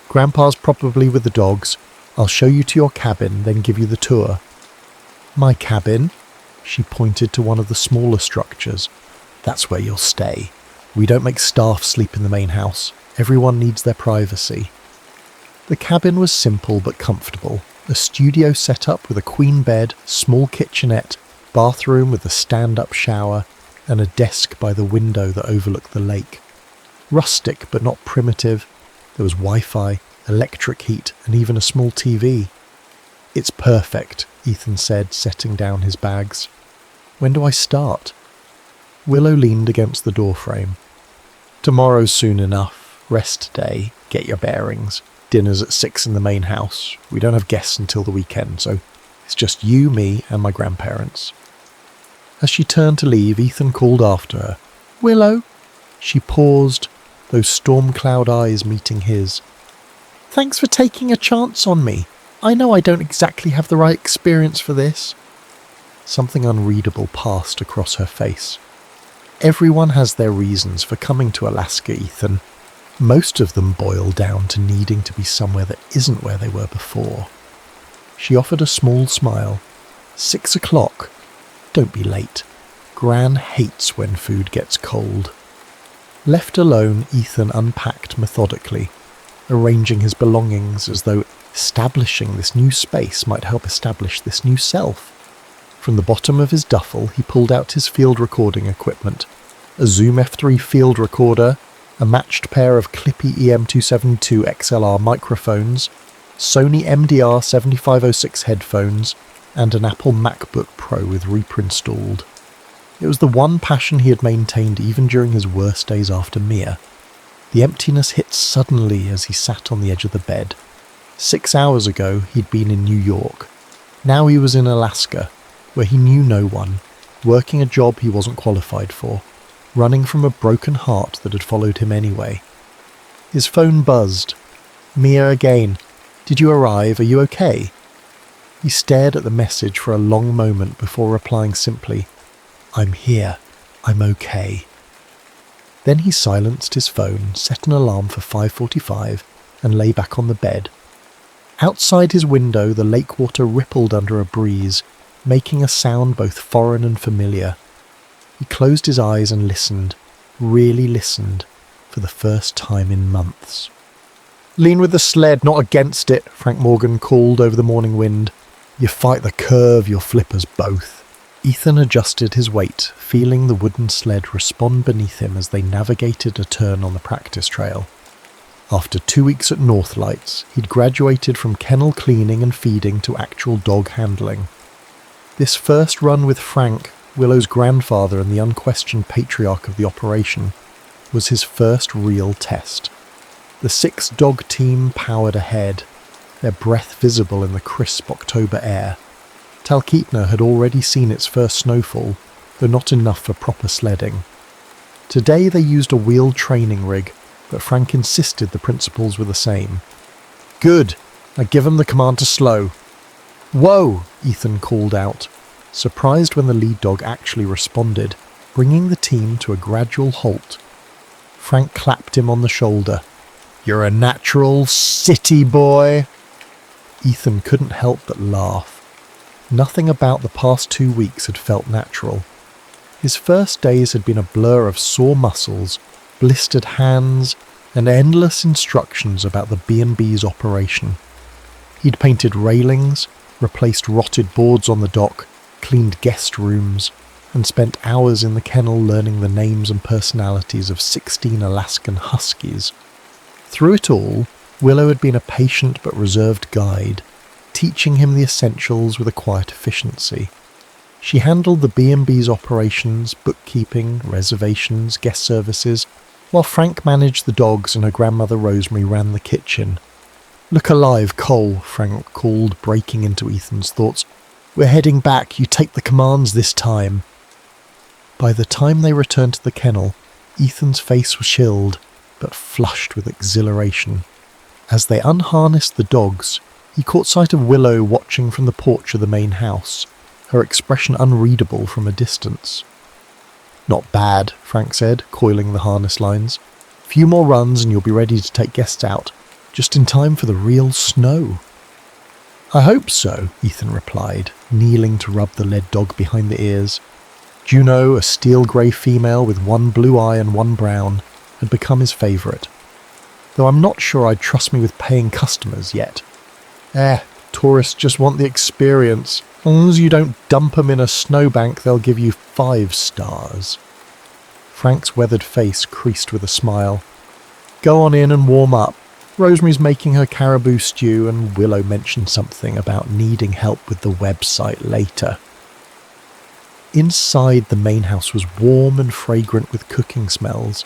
"Grandpa's probably with the dogs. I'll show you to your cabin, then give you the tour." "My cabin?" She pointed to one of the smaller structures. "That's where you'll stay. We don't make staff sleep in the main house. Everyone needs their privacy." The cabin was simple but comfortable. A studio set up with a queen bed, small kitchenette, bathroom with a stand-up shower, and a desk by the window that overlooked the lake. Rustic but not primitive. There was Wi-Fi, electric heat, and even a small TV. "It's perfect," Ethan said, setting down his bags. "When do I start?" Willow leaned against the doorframe. "Tomorrow's soon enough. Rest day, get your bearings. Dinner's at 6 in the main house. We don't have guests until the weekend, so it's just you, me, and my grandparents." As she turned to leave, Ethan called after her. "Willow?" She paused, those storm cloud eyes meeting his. "Thanks for taking a chance on me. I know I don't exactly have the right experience for this." Something unreadable passed across her face. "Everyone has their reasons for coming to Alaska, Ethan. Most of them boil down to needing to be somewhere that isn't where they were before." She offered a small smile. 6 o'clock. Don't be late. Gran hates when food gets cold. Left alone, Ethan unpacked methodically, arranging his belongings as though establishing this new space might help establish this new self. From the bottom of his duffel, he pulled out his field recording equipment, a Zoom F3 field recorder, a matched pair of Clippy EM272 XLR microphones, Sony MDR 7506 headphones, and an Apple MacBook Pro with Reaper installed. It was the one passion he had maintained even during his worst days after Mia. The emptiness hit suddenly as he sat on the edge of the bed. 6 hours ago, he'd been in New York. Now he was in Alaska, where he knew no one, working a job he wasn't qualified for, running from a broken heart that had followed him anyway. His phone buzzed. "Mia again. Did you arrive? Are you okay?" He stared at the message for a long moment before replying simply, "I'm here. I'm okay." Then he silenced his phone, set an alarm for 5:45, and lay back on the bed. Outside his window, the lake water rippled under a breeze, making a sound both foreign and familiar. He closed his eyes and listened, really listened, for the first time in months. "Lean with the sled, not against it," Frank Morgan called over the morning wind. "You fight the curve, you'll flip us both." Ethan adjusted his weight, feeling the wooden sled respond beneath him as they navigated a turn on the practice trail. After 2 weeks at Northlights, he'd graduated from kennel cleaning and feeding to actual dog handling. This first run with Frank, Willow's grandfather and the unquestioned patriarch of the operation, was his first real test. The 6-dog team powered ahead, their breath visible in the crisp October air. Talkeetna had already seen its first snowfall, though not enough for proper sledding. Today they used a wheeled training rig, but Frank insisted the principles were the same. "Good. Now give 'em the command to slow." "Whoa!" Ethan called out, surprised when the lead dog actually responded, bringing the team to a gradual halt. Frank clapped him on the shoulder. "You're a natural city boy." Ethan couldn't help but laugh. Nothing about the past 2 weeks had felt natural. His first days had been a blur of sore muscles, blistered hands, and endless instructions about the B&B's operation. He'd painted railings, replaced rotted boards on the dock, cleaned guest rooms, and spent hours in the kennel learning the names and personalities of 16 Alaskan Huskies. Through it all, Willow had been a patient but reserved guide, teaching him the essentials with a quiet efficiency. She handled the B&B's operations, bookkeeping, reservations, guest services, while Frank managed the dogs and her grandmother Rosemary ran the kitchen. "Look alive, Cole," Frank called, breaking into Ethan's thoughts. "We're heading back. You take the commands this time." By the time they returned to the kennel, Ethan's face was chilled, but flushed with exhilaration. As they unharnessed the dogs, he caught sight of Willow watching from the porch of the main house, her expression unreadable from a distance. "Not bad," Frank said, coiling the harness lines. "Few more runs and you'll be ready to take guests out, just in time for the real snow." "I hope so," Ethan replied, kneeling to rub the lead dog behind the ears. Juno, a steel-grey female with one blue eye and one brown, had become his favourite. Though I'm not sure I'd trust me with paying customers yet. Tourists just want the experience. As long as you don't dump them in a snowbank, they'll give you 5 stars. Frank's weathered face creased with a smile. "Go on in and warm up. Rosemary's making her caribou stew, and Willow mentioned something about needing help with the website later." Inside, the main house was warm and fragrant with cooking smells.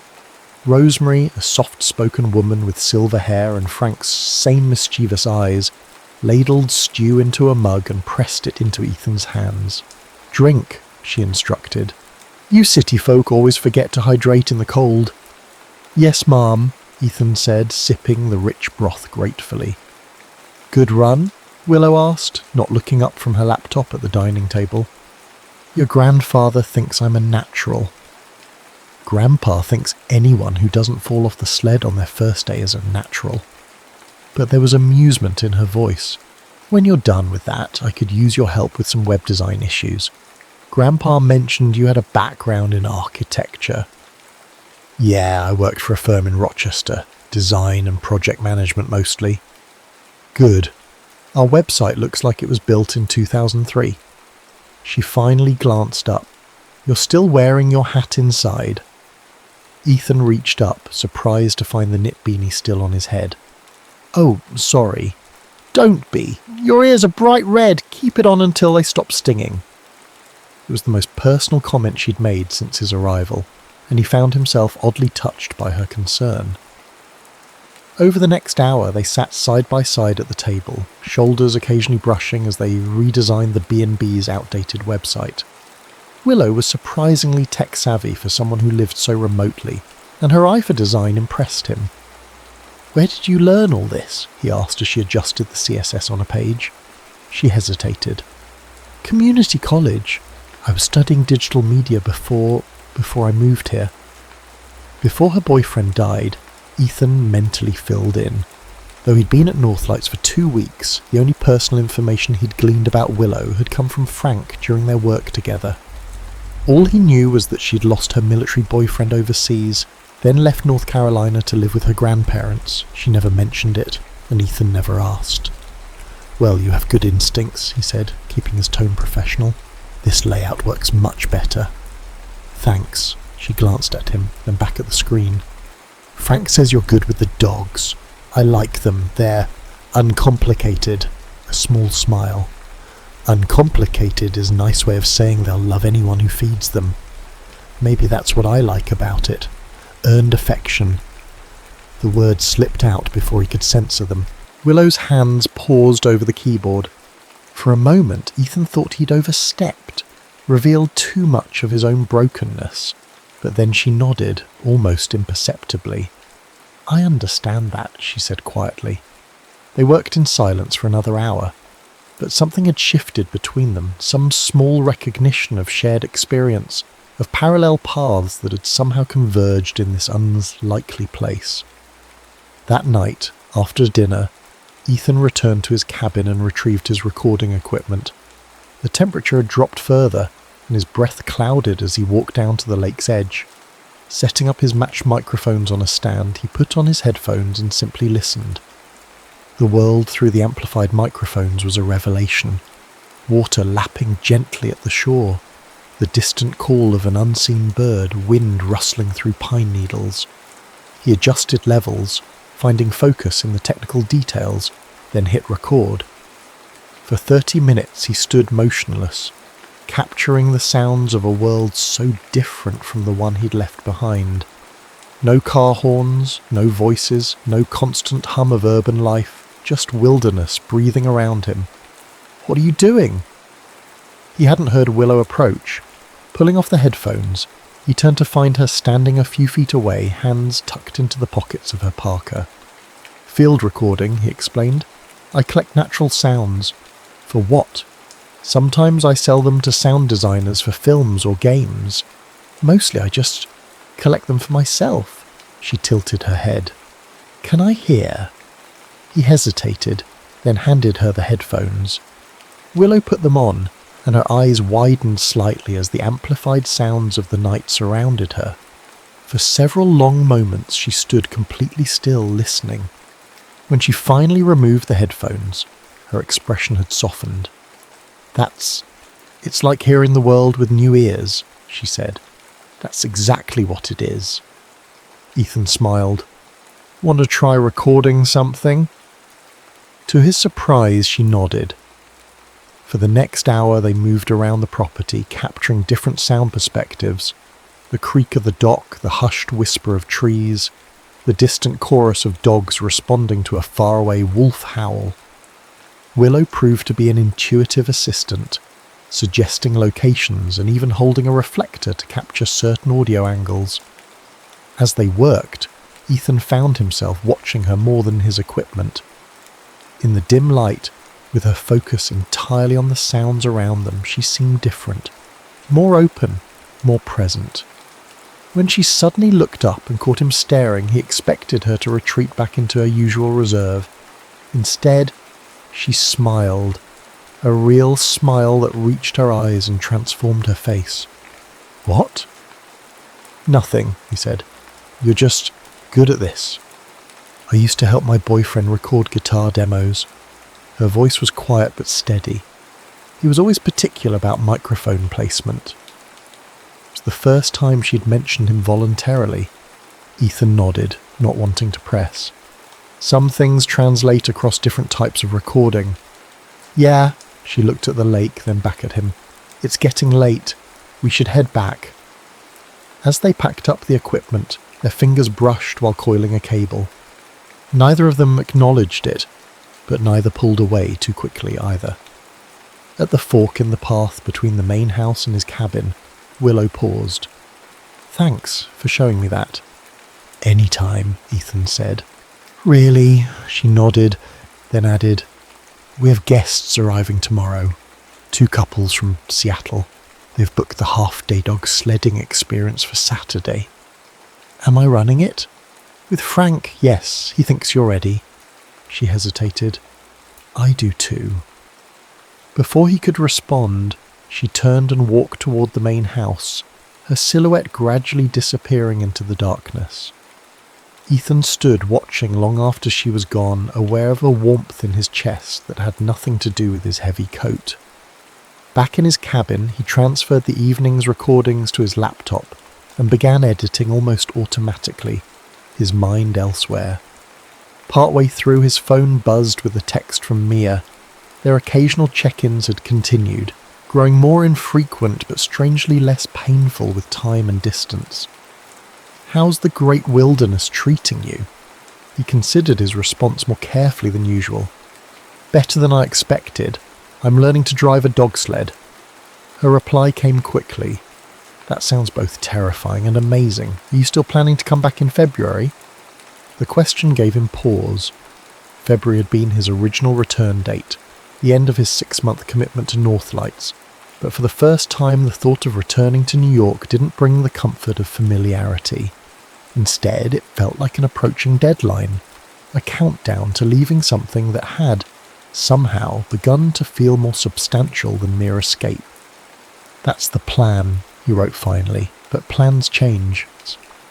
Rosemary, a soft-spoken woman with silver hair and Frank's same mischievous eyes, ladled stew into a mug and pressed it into Ethan's hands. "Drink," she instructed. "You city folk always forget to hydrate in the cold." "Yes, ma'am," Ethan said, sipping the rich broth gratefully. "Good run?" Willow asked, not looking up from her laptop at the dining table. "Your grandfather thinks I'm a natural." Grandpa thinks anyone who doesn't fall off the sled on their first day is a natural. But there was amusement in her voice. "When you're done with that, I could use your help with some web design issues. Grandpa mentioned you had a background in architecture." "Yeah, I worked for a firm in Rochester, design and project management mostly." "Good. Our website looks like it was built in 2003. She finally glanced up. "You're still wearing your hat inside." Ethan reached up, surprised to find the knit beanie still on his head. "Oh, sorry." "Don't be. Your ears are bright red. Keep it on until they stop stinging." It was the most personal comment she'd made since his arrival, and he found himself oddly touched by her concern. Over the next hour, they sat side by side at the table, shoulders occasionally brushing as they redesigned the B&B's outdated website. Willow was surprisingly tech-savvy for someone who lived so remotely, and her eye for design impressed him. Where did you learn all this? He asked as she adjusted the CSS on a page. She hesitated. Community college. I was studying digital media before I moved here. Before her boyfriend died, Ethan mentally filled in. Though he'd been at Northlights for 2 weeks, the only personal information he'd gleaned about Willow had come from Frank during their work together. All he knew was that she'd lost her military boyfriend overseas, then left North Carolina to live with her grandparents. She never mentioned it, and Ethan never asked. Well, you have good instincts, he said, keeping his tone professional. This layout works much better. Thanks. She glanced at him, then back at the screen. Frank says you're good with the dogs. I like them. They're uncomplicated. A small smile. Uncomplicated is a nice way of saying they'll love anyone who feeds them. Maybe that's what I like about it. Earned affection. The words slipped out before he could censor them. Willow's hands paused over the keyboard. For a moment, Ethan thought he'd overstepped, revealed too much of his own brokenness. But then she nodded, almost imperceptibly. I understand that, she said quietly. They worked in silence for another hour, but something had shifted between them, some small recognition of shared experience, of parallel paths that had somehow converged in this unlikely place. That night, after dinner, Ethan returned to his cabin and retrieved his recording equipment. The temperature had dropped further, and his breath clouded as he walked down to the lake's edge. Setting up his matched microphones on a stand, he put on his headphones and simply listened. The world through the amplified microphones was a revelation. Water lapping gently at the shore, the distant call of an unseen bird, wind rustling through pine needles. He adjusted levels, finding focus in the technical details, then hit record. For 30 minutes he stood motionless, capturing the sounds of a world so different from the one he'd left behind. No car horns, no voices, no constant hum of urban life, just wilderness breathing around him. What are you doing? He hadn't heard Willow approach. Pulling off the headphones, he turned to find her standing a few feet away, hands tucked into the pockets of her parka. Field recording, he explained. I collect natural sounds. For what? Sometimes I sell them to sound designers for films or games. Mostly I just collect them for myself. She tilted her head. Can I hear? He hesitated, then handed her the headphones. Willow put them on, and her eyes widened slightly as the amplified sounds of the night surrounded her. For several long moments she stood completely still, listening. When she finally removed the headphones, her expression had softened. It's like hearing the world with new ears, she said. That's exactly what it is. Ethan smiled. Want to try recording something? To his surprise, she nodded. For the next hour they moved around the property, capturing different sound perspectives. The creak of the dock, the hushed whisper of trees, the distant chorus of dogs responding to a faraway wolf howl. Willow proved to be an intuitive assistant, suggesting locations and even holding a reflector to capture certain audio angles. As they worked, Ethan found himself watching her more than his equipment. In the dim light, with her focus entirely on the sounds around them, she seemed different, more open, more present. When she suddenly looked up and caught him staring, he expected her to retreat back into her usual reserve. Instead, she smiled, a real smile that reached her eyes and transformed her face. What? Nothing, he said. You're just good at this. I used to help my boyfriend record guitar demos. Her voice was quiet but steady. He was always particular about microphone placement. It was the first time she'd mentioned him voluntarily. Ethan nodded, not wanting to press. Some things translate across different types of recording. Yeah, she looked at the lake, then back at him. It's getting late. We should head back. As they packed up the equipment, their fingers brushed while coiling a cable. Neither of them acknowledged it, but neither pulled away too quickly either. At the fork in the path between the main house and his cabin, Willow paused. Thanks for showing me that. Anytime, Ethan said. Really? She nodded, then added, "We have guests arriving tomorrow. 2 couples from Seattle. They've booked the half-day dog sledding experience for Saturday." "Am I running it?" "With Frank, yes. He thinks you're ready." She hesitated. "I do too." Before he could respond, she turned and walked toward the main house, her silhouette gradually disappearing into the darkness. Ethan stood watching long after she was gone, aware of a warmth in his chest that had nothing to do with his heavy coat. Back in his cabin, he transferred the evening's recordings to his laptop and began editing almost automatically, his mind elsewhere. Partway through, his phone buzzed with a text from Mia. Their occasional check-ins had continued, growing more infrequent but strangely less painful with time and distance. "How's the great wilderness treating you?" He considered his response more carefully than usual. "Better than I expected. I'm learning to drive a dog sled." Her reply came quickly. "That sounds both terrifying and amazing. Are you still planning to come back in February?" The question gave him pause. February had been his original return date, the end of his 6-month commitment to Northlights, but for the first time the thought of returning to New York didn't bring the comfort of familiarity. Instead, it felt like an approaching deadline, a countdown to leaving something that had, somehow, begun to feel more substantial than mere escape. "That's the plan," he wrote finally, but plans change.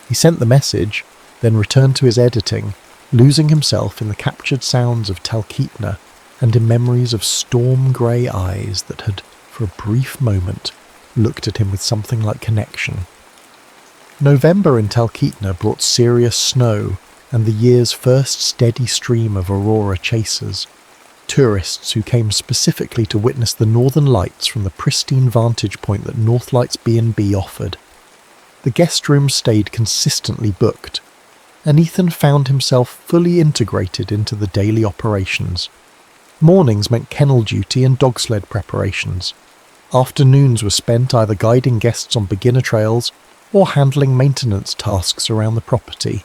He sent the message, then returned to his editing, losing himself in the captured sounds of Talkeetna and in memories of storm-grey eyes that had, for a brief moment, looked at him with something like connection. November in Talkeetna brought serious snow and the year's first steady stream of aurora chasers, tourists who came specifically to witness the northern lights from the pristine vantage point that Northlights B&B offered. The guest rooms stayed consistently booked, and Ethan found himself fully integrated into the daily operations. Mornings meant kennel duty and dog sled preparations. Afternoons were spent either guiding guests on beginner trails or handling maintenance tasks around the property.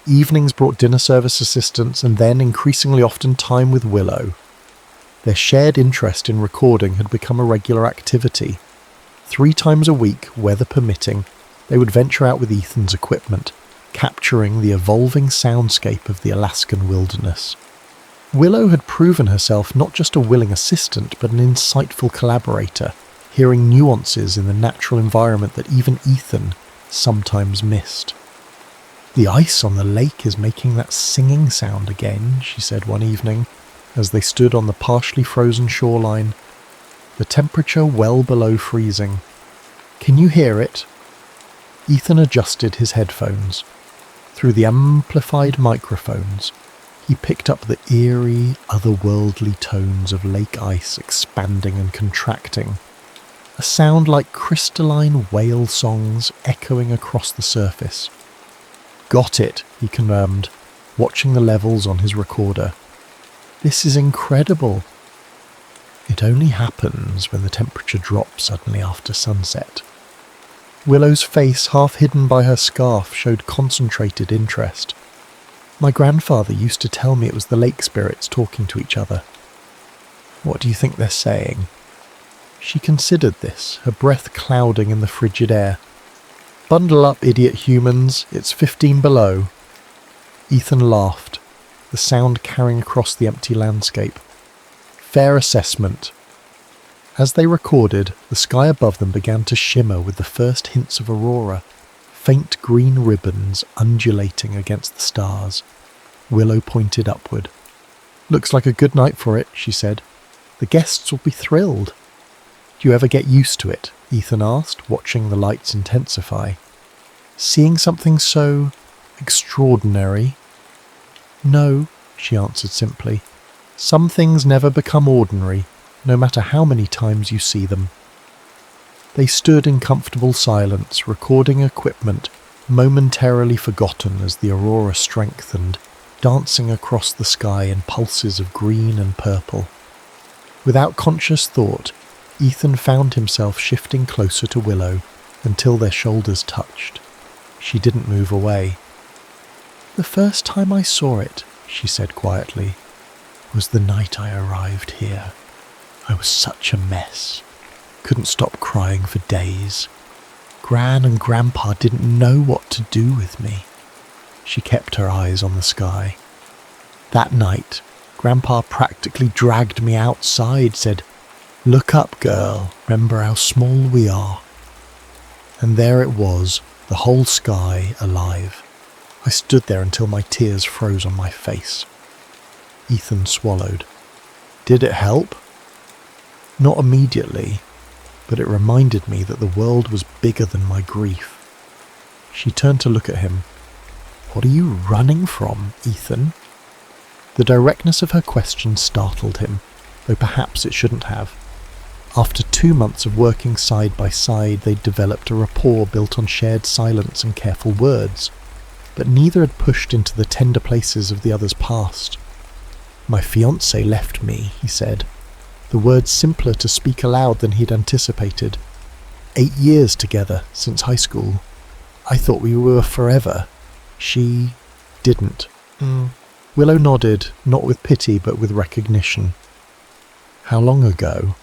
Evenings brought dinner service assistance and then, increasingly often, time with Willow. Their shared interest in recording had become a regular activity. 3 times a week, weather permitting, they would venture out with Ethan's equipment, capturing the evolving soundscape of the Alaskan wilderness. Willow had proven herself not just a willing assistant, but an insightful collaborator, hearing nuances in the natural environment that even Ethan sometimes missed. "The ice on the lake is making that singing sound again," she said one evening, as they stood on the partially frozen shoreline, the temperature well below freezing. "Can you hear it?" Ethan adjusted his headphones. Through the amplified microphones, he picked up the eerie, otherworldly tones of lake ice expanding and contracting, a sound like crystalline whale songs echoing across the surface. "Got it," he confirmed, watching the levels on his recorder. "This is incredible." It only happens when the temperature drops suddenly after sunset. Willow's face, half hidden by her scarf, showed concentrated interest. "My grandfather used to tell me it was the lake spirits talking to each other." "What do you think they're saying?" She considered this, her breath clouding in the frigid air. "Bundle up, idiot humans, it's 15 below. Ethan laughed, the sound carrying across the empty landscape. "Fair assessment." As they recorded, the sky above them began to shimmer with the first hints of aurora, faint green ribbons undulating against the stars. Willow pointed upward. "Looks like a good night for it," she said. "The guests will be thrilled." "Do you ever get used to it?" Ethan asked, watching the lights intensify. "Seeing something so extraordinary?" "No," she answered simply. "Some things never become ordinary, no matter how many times you see them." They stood in comfortable silence, recording equipment momentarily forgotten as the aurora strengthened, dancing across the sky in pulses of green and purple. Without conscious thought, Ethan found himself shifting closer to Willow until their shoulders touched. She didn't move away. "The first time I saw it," she said quietly, was the night I arrived here. I was such a mess. Couldn't stop crying for days. Gran and Grandpa didn't know what to do with me. She kept her eyes on the sky. That night, Grandpa practically dragged me outside, said, "Look up, girl, remember how small we are." And there it was, the whole sky alive. I stood there until my tears froze on my face. Ethan swallowed. Did it help? Not immediately, but it reminded me that the world was bigger than my grief. She turned to look at him. "What are you running from, Ethan?" The directness of her question startled him, though perhaps it shouldn't have. After 2 months of working side by side, they'd developed a rapport built on shared silence and careful words, but neither had pushed into the tender places of the other's past. "My fiancé left me," he said, the words simpler to speak aloud than he'd anticipated. 8 years together, since high school. I thought we were forever. She didn't. Willow nodded, not with pity but with recognition. How long ago?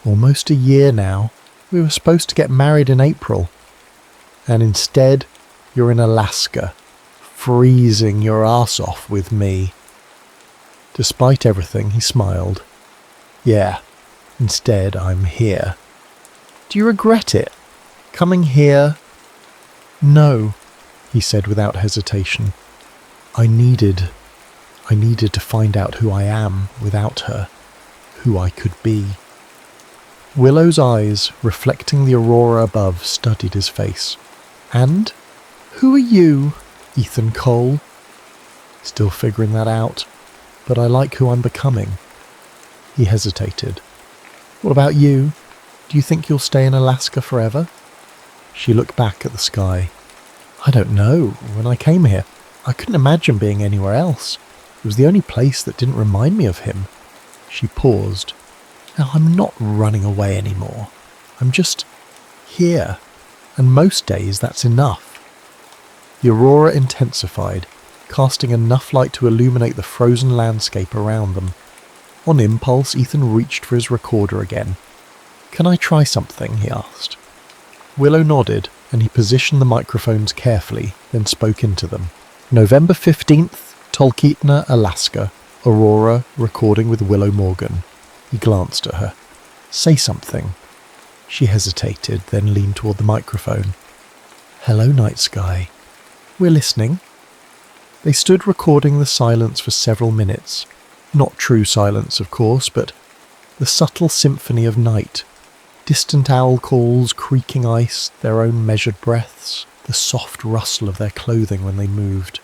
Almost a year now. We were supposed to get married in April. And instead, you're in Alaska, freezing your ass off with me. Despite everything, he smiled. Yeah, instead I'm here. Do you regret it? Coming here? No, he said without hesitation. I needed to find out who I am without her, who I could be. Willow's eyes, reflecting the aurora above, studied his face. And? Who are you, Ethan Cole? Still figuring that out, but I like who I'm becoming. He hesitated. What about you? Do you think you'll stay in Alaska forever? She looked back at the sky. I don't know. When I came here, I couldn't imagine being anywhere else. It was the only place that didn't remind me of him. She paused. Now, I'm not running away anymore. I'm just here. And most days that's enough. The aurora intensified, casting enough light to illuminate the frozen landscape around them. On impulse, Ethan reached for his recorder again. Can I try something? He asked. Willow nodded, and he positioned the microphones carefully, then spoke into them. November 15th, Talkeetna, Alaska. Aurora, recording with Willow Morgan. He glanced at her. Say something. She hesitated, then leaned toward the microphone. Hello, night sky. We're listening. They stood recording the silence for several minutes. Not true silence, of course, but the subtle symphony of night. Distant owl calls, creaking ice, their own measured breaths, the soft rustle of their clothing when they moved.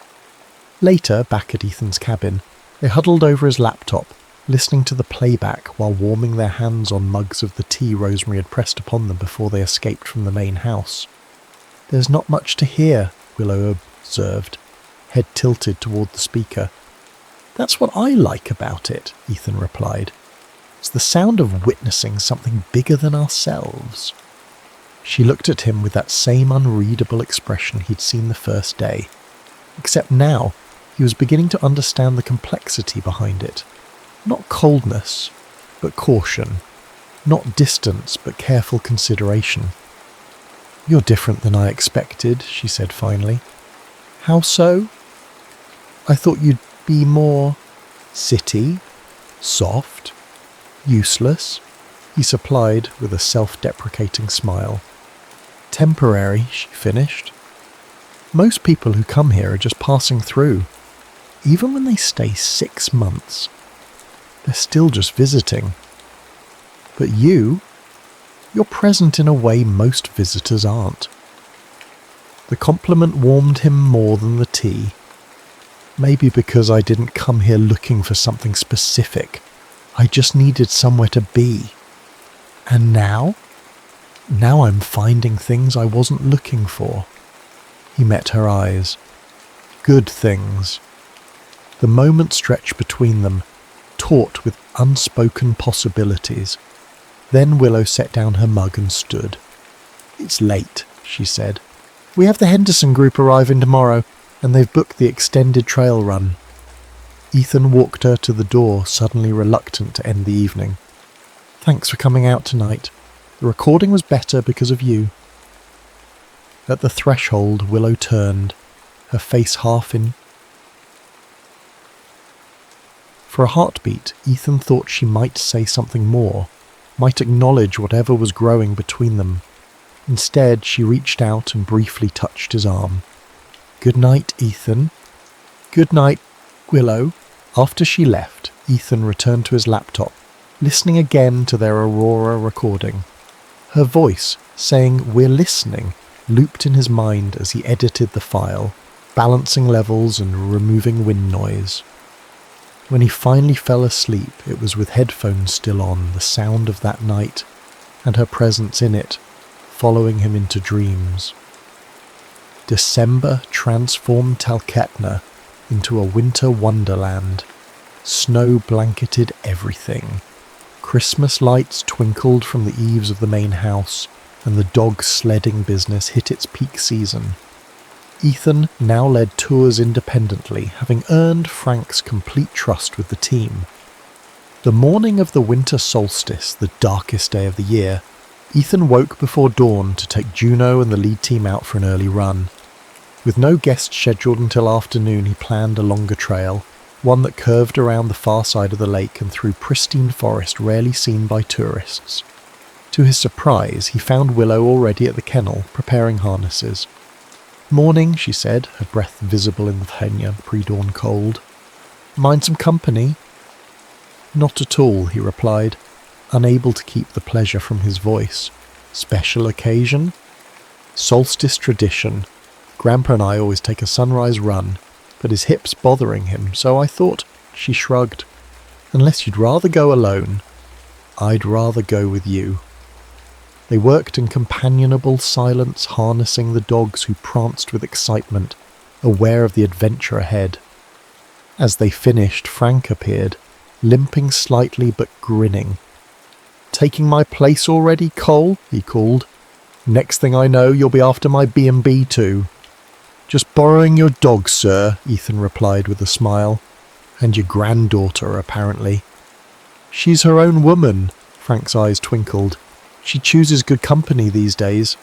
Later, back at Ethan's cabin, they huddled over his laptop, listening to the playback while warming their hands on mugs of the tea Rosemary had pressed upon them before they escaped from the main house. There's not much to hear, Willow observed, head tilted toward the speaker. That's what I like about it, Ethan replied. It's the sound of witnessing something bigger than ourselves. She looked at him with that same unreadable expression he'd seen the first day, except now he was beginning to understand the complexity behind it. Not coldness, but caution. Not distance, but careful consideration. You're different than I expected, she said finally. How so? I thought you'd be more city, soft, useless, he supplied with a self-deprecating smile. Temporary, she finished. Most people who come here are just passing through. Even when they stay 6 months, they're still just visiting. But you're present in a way most visitors aren't. The compliment warmed him more than the tea. Maybe because I didn't come here looking for something specific. I just needed somewhere to be. And now? Now I'm finding things I wasn't looking for. He met her eyes. Good things. The moment stretched between them, taut with unspoken possibilities. Then Willow set down her mug and stood. It's late, she said. We have the Henderson group arriving tomorrow, and they've booked the extended trail run. Ethan walked her to the door, suddenly reluctant to end the evening. "Thanks for coming out tonight. The recording was better because of you." At the threshold, Willow turned, her face half in. For a heartbeat, Ethan thought she might say something more, might acknowledge whatever was growing between them. Instead, she reached out and briefly touched his arm. "Good night, Ethan." "Good night, Willow." After she left, Ethan returned to his laptop, listening again to their Aurora recording. Her voice, saying "we're listening," looped in his mind as he edited the file, balancing levels and removing wind noise. When he finally fell asleep, it was with headphones still on, the sound of that night, and her presence in it, following him into dreams. December transformed Talkeetna into a winter wonderland. Snow blanketed everything. Christmas lights twinkled from the eaves of the main house, and the dog sledding business hit its peak season. Ethan now led tours independently, having earned Frank's complete trust with the team. The morning of the winter solstice, the darkest day of the year, Ethan woke before dawn to take Juno and the lead team out for an early run. With no guests scheduled until afternoon, he planned a longer trail, one that curved around the far side of the lake and through pristine forest rarely seen by tourists. To his surprise, he found Willow already at the kennel, preparing harnesses. "Morning," she said, her breath visible in the poignant pre-dawn cold. "Mind some company?" "Not at all," he replied, unable to keep the pleasure from his voice. "Special occasion?" "Solstice tradition. Grandpa and I always take a sunrise run, but his hip's bothering him, so I thought," she shrugged. "Unless you'd rather go alone." "I'd rather go with you." They worked in companionable silence, harnessing the dogs who pranced with excitement, aware of the adventure ahead. As they finished, Frank appeared, limping slightly but grinning. "Taking my place already, Cole?" he called. "Next thing I know, you'll be after my B&B too." "Just borrowing your dog, sir," Ethan replied with a smile. "And your granddaughter, apparently." "She's her own woman," Frank's eyes twinkled. "She chooses good company these days."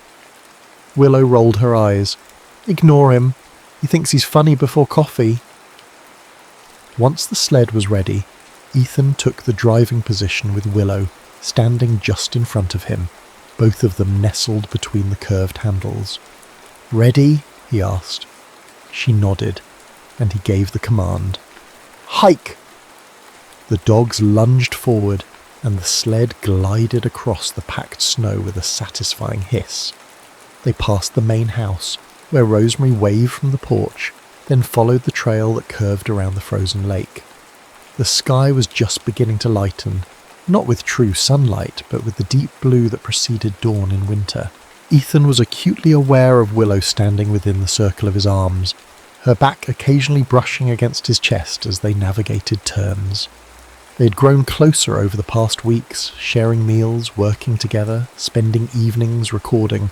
Willow rolled her eyes. "Ignore him. He thinks he's funny before coffee." Once the sled was ready, Ethan took the driving position with Willow standing just in front of him, both of them nestled between the curved handles. "Ready?" he asked. She nodded, and he gave the command. "Hike!" The dogs lunged forward, and the sled glided across the packed snow with a satisfying hiss. They passed the main house, where Rosemary waved from the porch, then followed the trail that curved around the frozen lake. The sky was just beginning to lighten, not with true sunlight, but with the deep blue that preceded dawn in winter. Ethan was acutely aware of Willow standing within the circle of his arms, her back occasionally brushing against his chest as they navigated turns. They had grown closer over the past weeks, sharing meals, working together, spending evenings recording,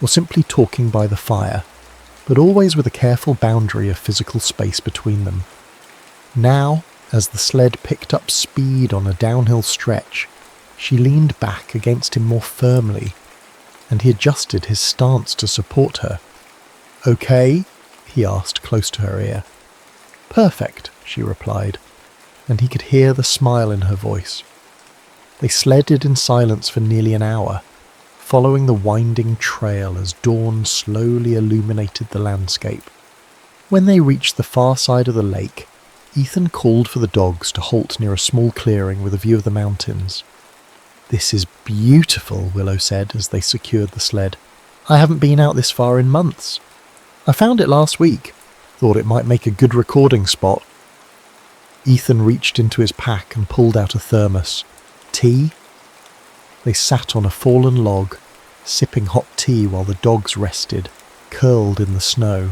or simply talking by the fire, but always with a careful boundary of physical space between them. Now, as the sled picked up speed on a downhill stretch, she leaned back against him more firmly, and he adjusted his stance to support her. "Okay?" he asked close to her ear. "Perfect," she replied, and he could hear the smile in her voice. They sledded in silence for nearly an hour, following the winding trail as dawn slowly illuminated the landscape. When they reached the far side of the lake, Ethan called for the dogs to halt near a small clearing with a view of the mountains. "This is beautiful," Willow said as they secured the sled. "I haven't been out this far in months. I found it last week. Thought it might make a good recording spot." Ethan reached into his pack and pulled out a thermos. "Tea?" They sat on a fallen log, sipping hot tea while the dogs rested, curled in the snow.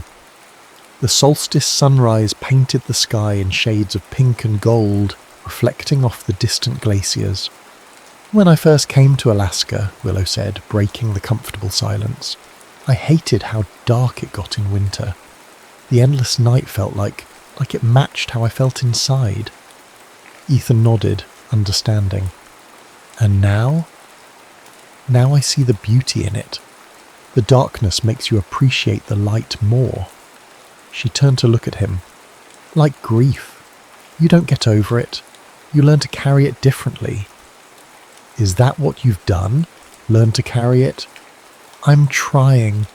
The solstice sunrise painted the sky in shades of pink and gold, reflecting off the distant glaciers. "When I first came to Alaska," Willow said, breaking the comfortable silence, "I hated how dark it got in winter. The endless night felt like like it matched how I felt inside. Ethan nodded, understanding. And now? Now I see the beauty in it. The darkness makes you appreciate the light more. She turned to look at him. Like grief. You don't get over it. You learn to carry it differently. Is that what you've done? Learn to carry it? I'm trying.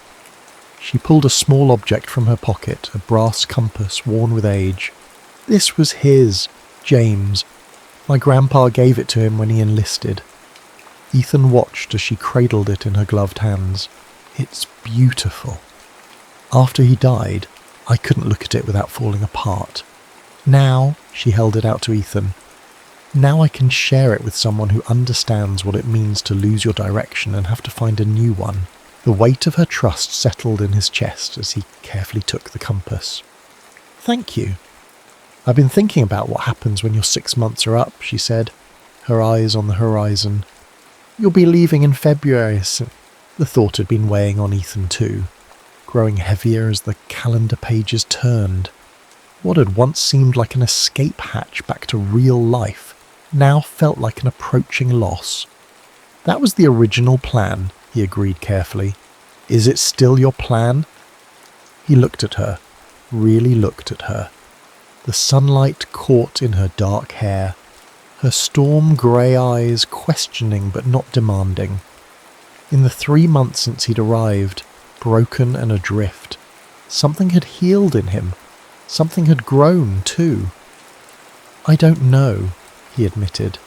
She pulled a small object from her pocket, a brass compass worn with age. This was his, James. My grandpa gave it to him when he enlisted. Ethan watched as she cradled it in her gloved hands. It's beautiful. After he died, I couldn't look at it without falling apart. Now, she held it out to Ethan. Now I can share it with someone who understands what it means to lose your direction and have to find a new one. The weight of her trust settled in his chest as he carefully took the compass. Thank you. I've been thinking about what happens when your 6 months are up, she said, her eyes on the horizon. You'll be leaving in February. The thought had been weighing on Ethan too, growing heavier as the calendar pages turned. What had once seemed like an escape hatch back to real life now felt like an approaching loss. That was the original plan, he agreed carefully. Is it still your plan? He looked at her, really looked at her. The sunlight caught in her dark hair, her storm grey eyes questioning but not demanding. In the 3 months since he'd arrived, broken and adrift, something had healed in him. Something had grown too. I don't know, he admitted.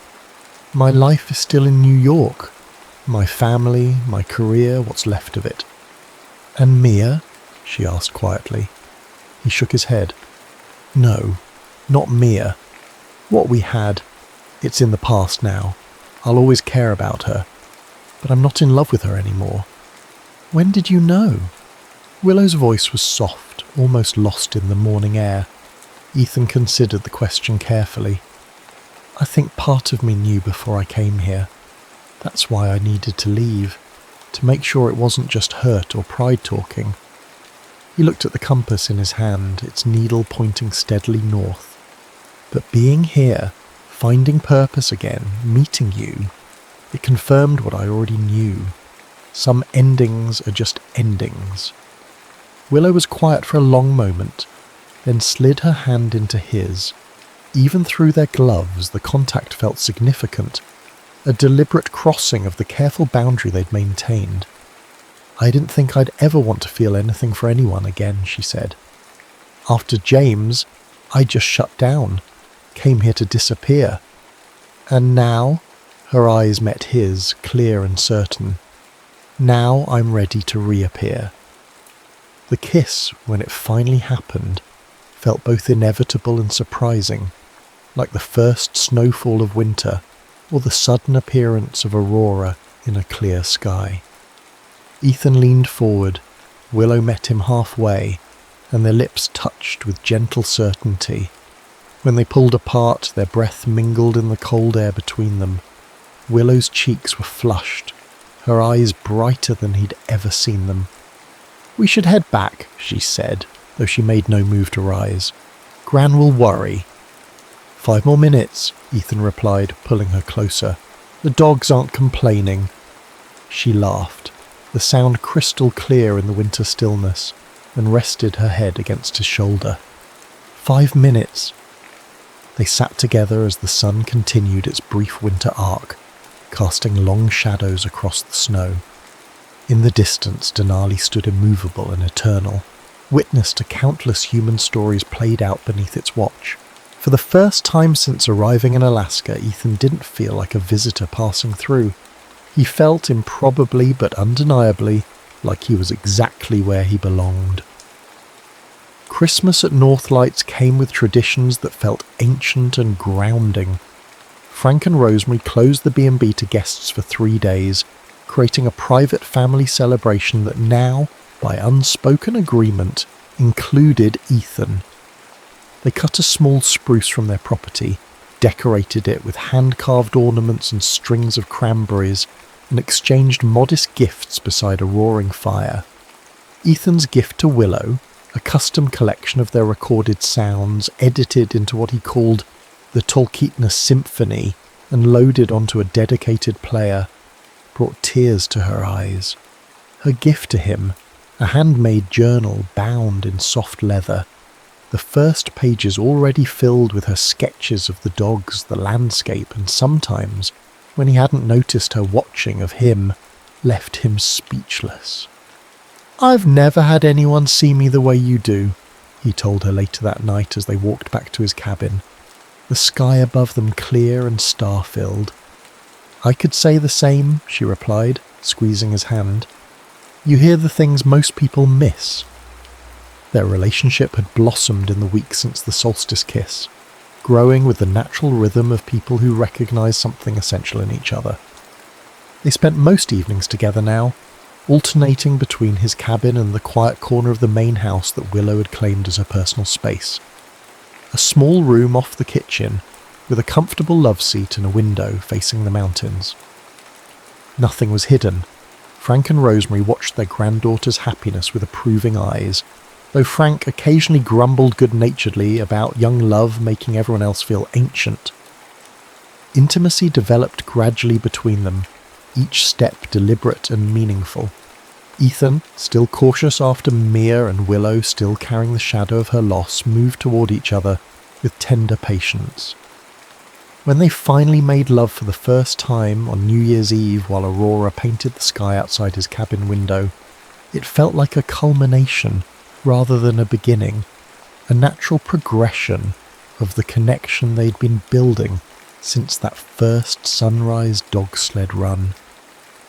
My life is still in New York. My family, my career, what's left of it. And Mia? She asked quietly. He shook his head. No, not Mia. What we had, it's in the past now. I'll always care about her. But I'm not in love with her anymore. When did you know? Willow's voice was soft, almost lost in the morning air. Ethan considered the question carefully. I think part of me knew before I came here. That's why I needed to leave, to make sure it wasn't just hurt or pride talking. He looked at the compass in his hand, its needle pointing steadily north. But being here, finding purpose again, meeting you, it confirmed what I already knew. Some endings are just endings. Willow was quiet for a long moment, then slid her hand into his. Even through their gloves, the contact felt significant, a deliberate crossing of the careful boundary they'd maintained. I didn't think I'd ever want to feel anything for anyone again, she said. After James, I just shut down, came here to disappear. And now, her eyes met his, clear and certain. Now I'm ready to reappear. The kiss, when it finally happened, felt both inevitable and surprising, like the first snowfall of winter or the sudden appearance of aurora in a clear sky. Ethan leaned forward, Willow met him halfway, and their lips touched with gentle certainty. When they pulled apart, their breath mingled in the cold air between them. Willow's cheeks were flushed, her eyes brighter than he'd ever seen them. We should head back, she said, though she made no move to rise. Gran will worry. 5 more minutes, Ethan replied, pulling her closer. The dogs aren't complaining. She laughed, the sound crystal clear in the winter stillness, and rested her head against his shoulder. 5 minutes. They sat together as the sun continued its brief winter arc, casting long shadows across the snow. In the distance, Denali stood immovable and eternal, witness to countless human stories played out beneath its watch. For the first time since arriving in Alaska, Ethan didn't feel like a visitor passing through. He felt improbably but undeniably like he was exactly where he belonged. Christmas at Northlights came with traditions that felt ancient and grounding. Frank and Rosemary closed the B&B to guests for 3 days, creating a private family celebration that now, by unspoken agreement, included Ethan. They cut a small spruce from their property, decorated it with hand-carved ornaments and strings of cranberries, and exchanged modest gifts beside a roaring fire. Ethan's gift to Willow, a custom collection of their recorded sounds edited into what he called the Tolkienna Symphony and loaded onto a dedicated player, brought tears to her eyes. Her gift to him, a handmade journal bound in soft leather, the first pages already filled with her sketches of the dogs, the landscape, and sometimes, when he hadn't noticed her watching of him, left him speechless. "I've never had anyone see me the way you do," he told her later that night as they walked back to his cabin, the sky above them clear and star-filled. "I could say the same," she replied, squeezing his hand. "You hear the things most people miss." Their relationship had blossomed in the week since the solstice kiss, growing with the natural rhythm of people who recognise something essential in each other. They spent most evenings together now, alternating between his cabin and the quiet corner of the main house that Willow had claimed as her personal space. A small room off the kitchen, with a comfortable love seat and a window facing the mountains. Nothing was hidden. Frank and Rosemary watched their granddaughter's happiness with approving eyes, though Frank occasionally grumbled good-naturedly about young love making everyone else feel ancient. Intimacy developed gradually between them, each step deliberate and meaningful. Ethan, still cautious after Mia and Willow still carrying the shadow of her loss, moved toward each other with tender patience. When they finally made love for the first time on New Year's Eve while Aurora painted the sky outside his cabin window, it felt like a culmination rather than a beginning, a natural progression of the connection they'd been building since that first sunrise dog sled run.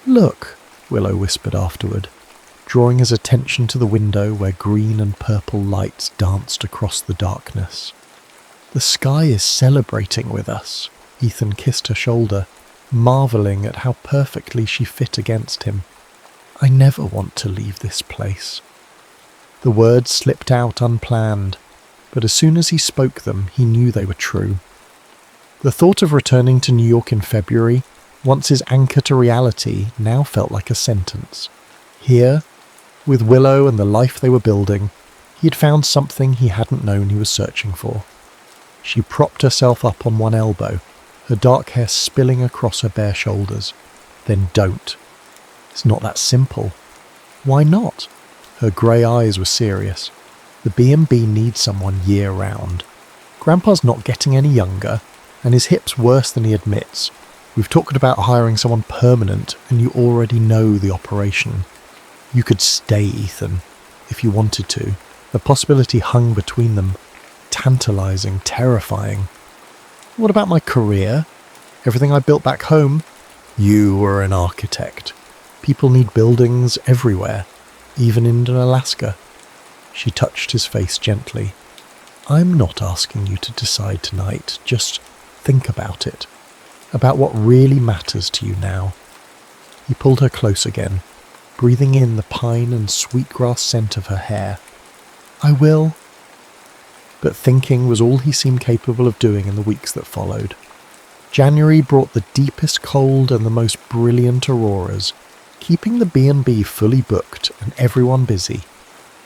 "Look," Willow whispered afterward, drawing his attention to the window where green and purple lights danced across the darkness. "The sky is celebrating with us." Ethan kissed her shoulder, marvelling at how perfectly she fit against him. "I never want to leave this place." The words slipped out unplanned, but as soon as he spoke them, he knew they were true. The thought of returning to New York in February, once his anchor to reality, now felt like a sentence. Here, with Willow and the life they were building, he had found something he hadn't known he was searching for. She propped herself up on one elbow, her dark hair spilling across her bare shoulders. "Then don't. It's not that simple." "Why not?" Her grey eyes were serious. "The B&B needs someone year-round. Grandpa's not getting any younger, and his hip's worse than he admits. We've talked about hiring someone permanent, and you already know the operation. You could stay, Ethan, if you wanted to." The possibility hung between them. Tantalising, terrifying. "What about my career? Everything I built back home?" "You were an architect. People need buildings everywhere, even in Alaska." She touched his face gently. "I'm not asking you to decide tonight. Just think about it. About what really matters to you now." He pulled her close again, breathing in the pine and sweetgrass scent of her hair. "I will." But thinking was all he seemed capable of doing in the weeks that followed. January brought the deepest cold and the most brilliant auroras, keeping the B&B fully booked and everyone busy.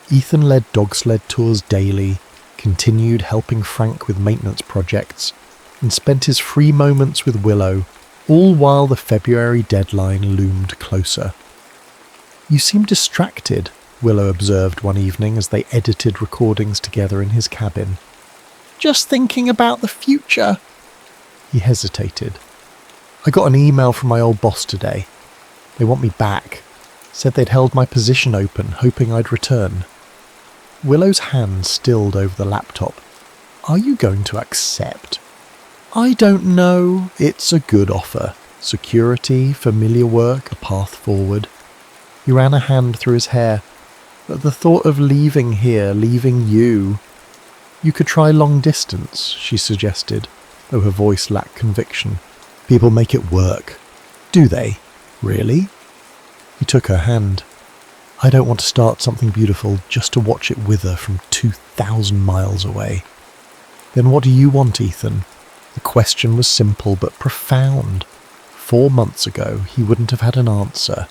Ethan led dog sled tours daily, continued helping Frank with maintenance projects, and spent his free moments with Willow, all while the February deadline loomed closer. "You seem distracted," Willow observed one evening as they edited recordings together in his cabin. "Just thinking about the future." He hesitated. "I got an email from my old boss today. They want me back. Said they'd held my position open, hoping I'd return." Willow's hand stilled over the laptop. "Are you going to accept?" "I don't know. It's a good offer. Security, familiar work, a path forward." He ran a hand through his hair. "But the thought of leaving here, leaving you..." "You could try long distance," she suggested, though her voice lacked conviction. "People make it work." "Do they? Really?" He took her hand. "I don't want to start something beautiful just to watch it wither from 2,000 miles away." "Then what do you want, Ethan?" The question was simple but profound. 4 months ago, he wouldn't have had an answer.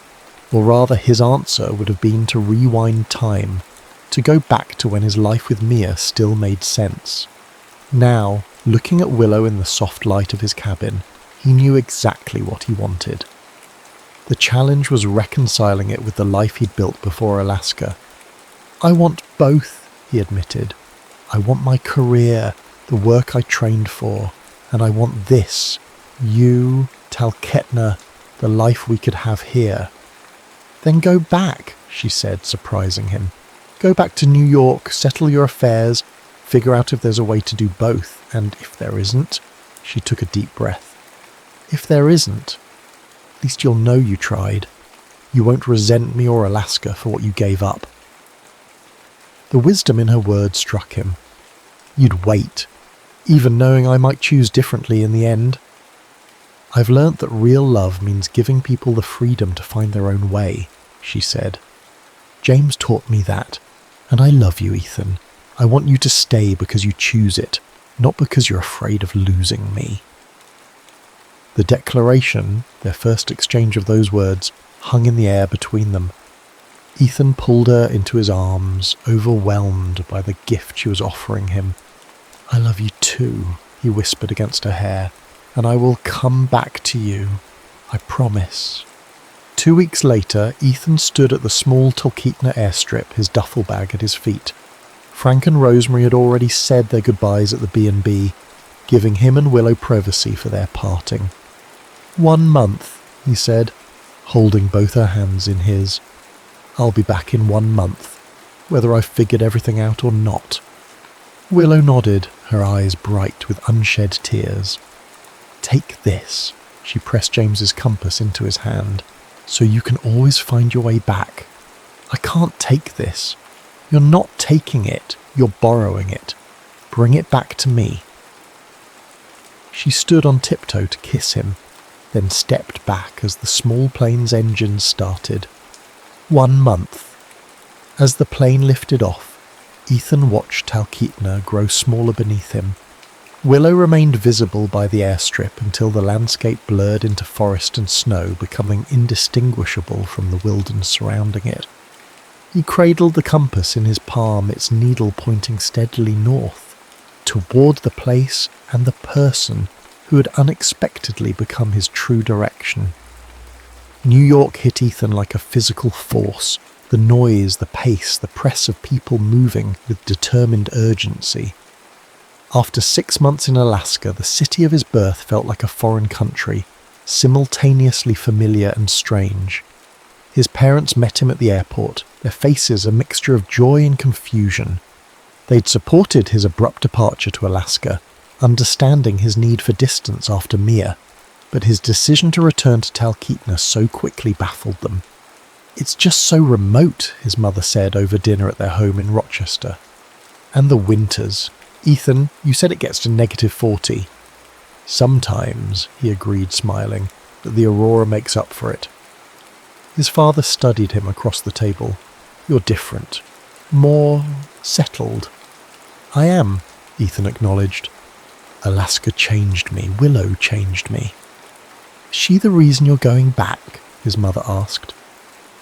Or rather, his answer would have been to rewind time, to go back to when his life with Mia still made sense. Now, looking at Willow in the soft light of his cabin, he knew exactly what he wanted. The challenge was reconciling it with the life he'd built before Alaska. "I want both," he admitted. "I want my career, the work I trained for, and I want this, you, Talkeetna, the life we could have here." "Then go back," she said, surprising him. "Go back to New York, settle your affairs, figure out if there's a way to do both, and if there isn't," she took a deep breath. "If there isn't, at least you'll know you tried. You won't resent me or Alaska for what you gave up." The wisdom in her words struck him. "You'd wait, even knowing I might choose differently in the end. I've learnt that real love means giving people the freedom to find their own way," she said. "James taught me that, and I love you, Ethan. I want you to stay because you choose it, not because you're afraid of losing me." The declaration, their first exchange of those words, hung in the air between them. Ethan pulled her into his arms, overwhelmed by the gift she was offering him. "I love you too," he whispered against her hair, "and I will come back to you. I promise." 2 weeks later, Ethan stood at the small Talkeetna airstrip, his duffel bag at his feet. Frank and Rosemary had already said their goodbyes at the B&B, giving him and Willow privacy for their parting. "1 month," he said, holding both her hands in his. "I'll be back in 1 month, whether I've figured everything out or not." Willow nodded, her eyes bright with unshed tears. "Take this," she pressed James's compass into his hand, "so you can always find your way back. I can't take this. You're not taking it, you're borrowing it. Bring it back to me." She stood on tiptoe to kiss him, then stepped back as the small plane's engines started. 1 month. As the plane lifted off, Ethan watched Talkeetna grow smaller beneath him. Willow remained visible by the airstrip until the landscape blurred into forest and snow, becoming indistinguishable from the wilderness surrounding it. He cradled the compass in his palm, its needle pointing steadily north, toward the place and the person who had unexpectedly become his true direction. New York hit Ethan like a physical force, the noise, the pace, the press of people moving with determined urgency. After 6 months in Alaska, the city of his birth felt like a foreign country, simultaneously familiar and strange. His parents met him at the airport, their faces a mixture of joy and confusion. They'd supported his abrupt departure to Alaska, understanding his need for distance after Mia, but his decision to return to Talkeetna so quickly baffled them. "It's just so remote," his mother said over dinner at their home in Rochester. "And the winters. Ethan, you said it gets to -40. "Sometimes," he agreed, smiling, "but the aurora makes up for it." His father studied him across the table. "You're different. More settled." "I am," Ethan acknowledged. "Alaska changed me. Willow changed me." "Is she the reason you're going back?" his mother asked.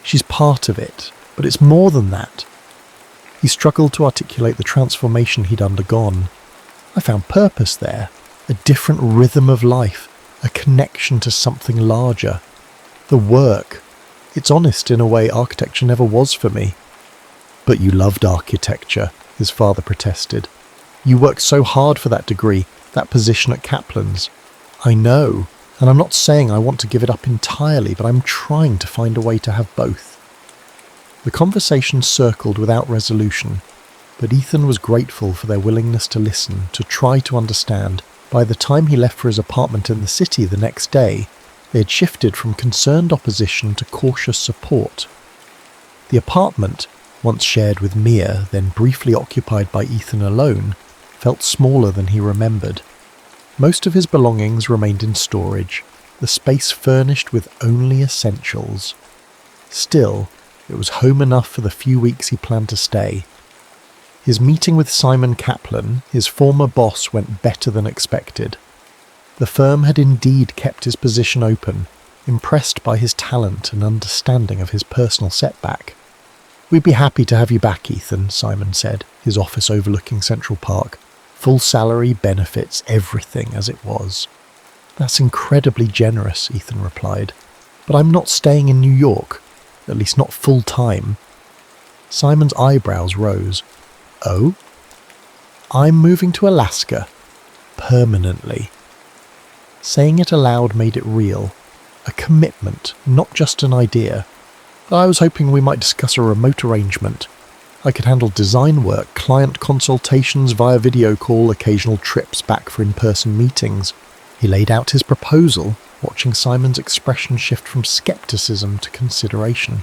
"She's part of it, but it's more than that." He struggled to articulate the transformation he'd undergone. "I found purpose there, a different rhythm of life, a connection to something larger. The work, it's honest in a way architecture never was for me." "But you loved architecture," his father protested. "You worked so hard for that degree, that position at Kaplan's." "I know, and I'm not saying I want to give it up entirely, but I'm trying to find a way to have both." The conversation circled without resolution, but Ethan was grateful for their willingness to listen, to try to understand. By the time he left for his apartment in the city the next day, they had shifted from concerned opposition to cautious support. The apartment, once shared with Mia, then briefly occupied by Ethan alone, felt smaller than he remembered. Most of his belongings remained in storage, the space furnished with only essentials. Still, it was home enough for the few weeks he planned to stay. His meeting with Simon Kaplan, his former boss, went better than expected. The firm had indeed kept his position open, impressed by his talent and understanding of his personal setback. "We'd be happy to have you back, Ethan," Simon said, his office overlooking Central Park. "Full salary, benefits, everything as it was." "That's incredibly generous," Ethan replied. "But I'm not staying in New York, at least not full time." Simon's eyebrows rose. "Oh?" "I'm moving to Alaska. Permanently." Saying it aloud made it real. A commitment, not just an idea. "I was hoping we might discuss a remote arrangement. I could handle design work, client consultations via video call, occasional trips back for in-person meetings." He laid out his proposal, watching Simon's expression shift from skepticism to consideration.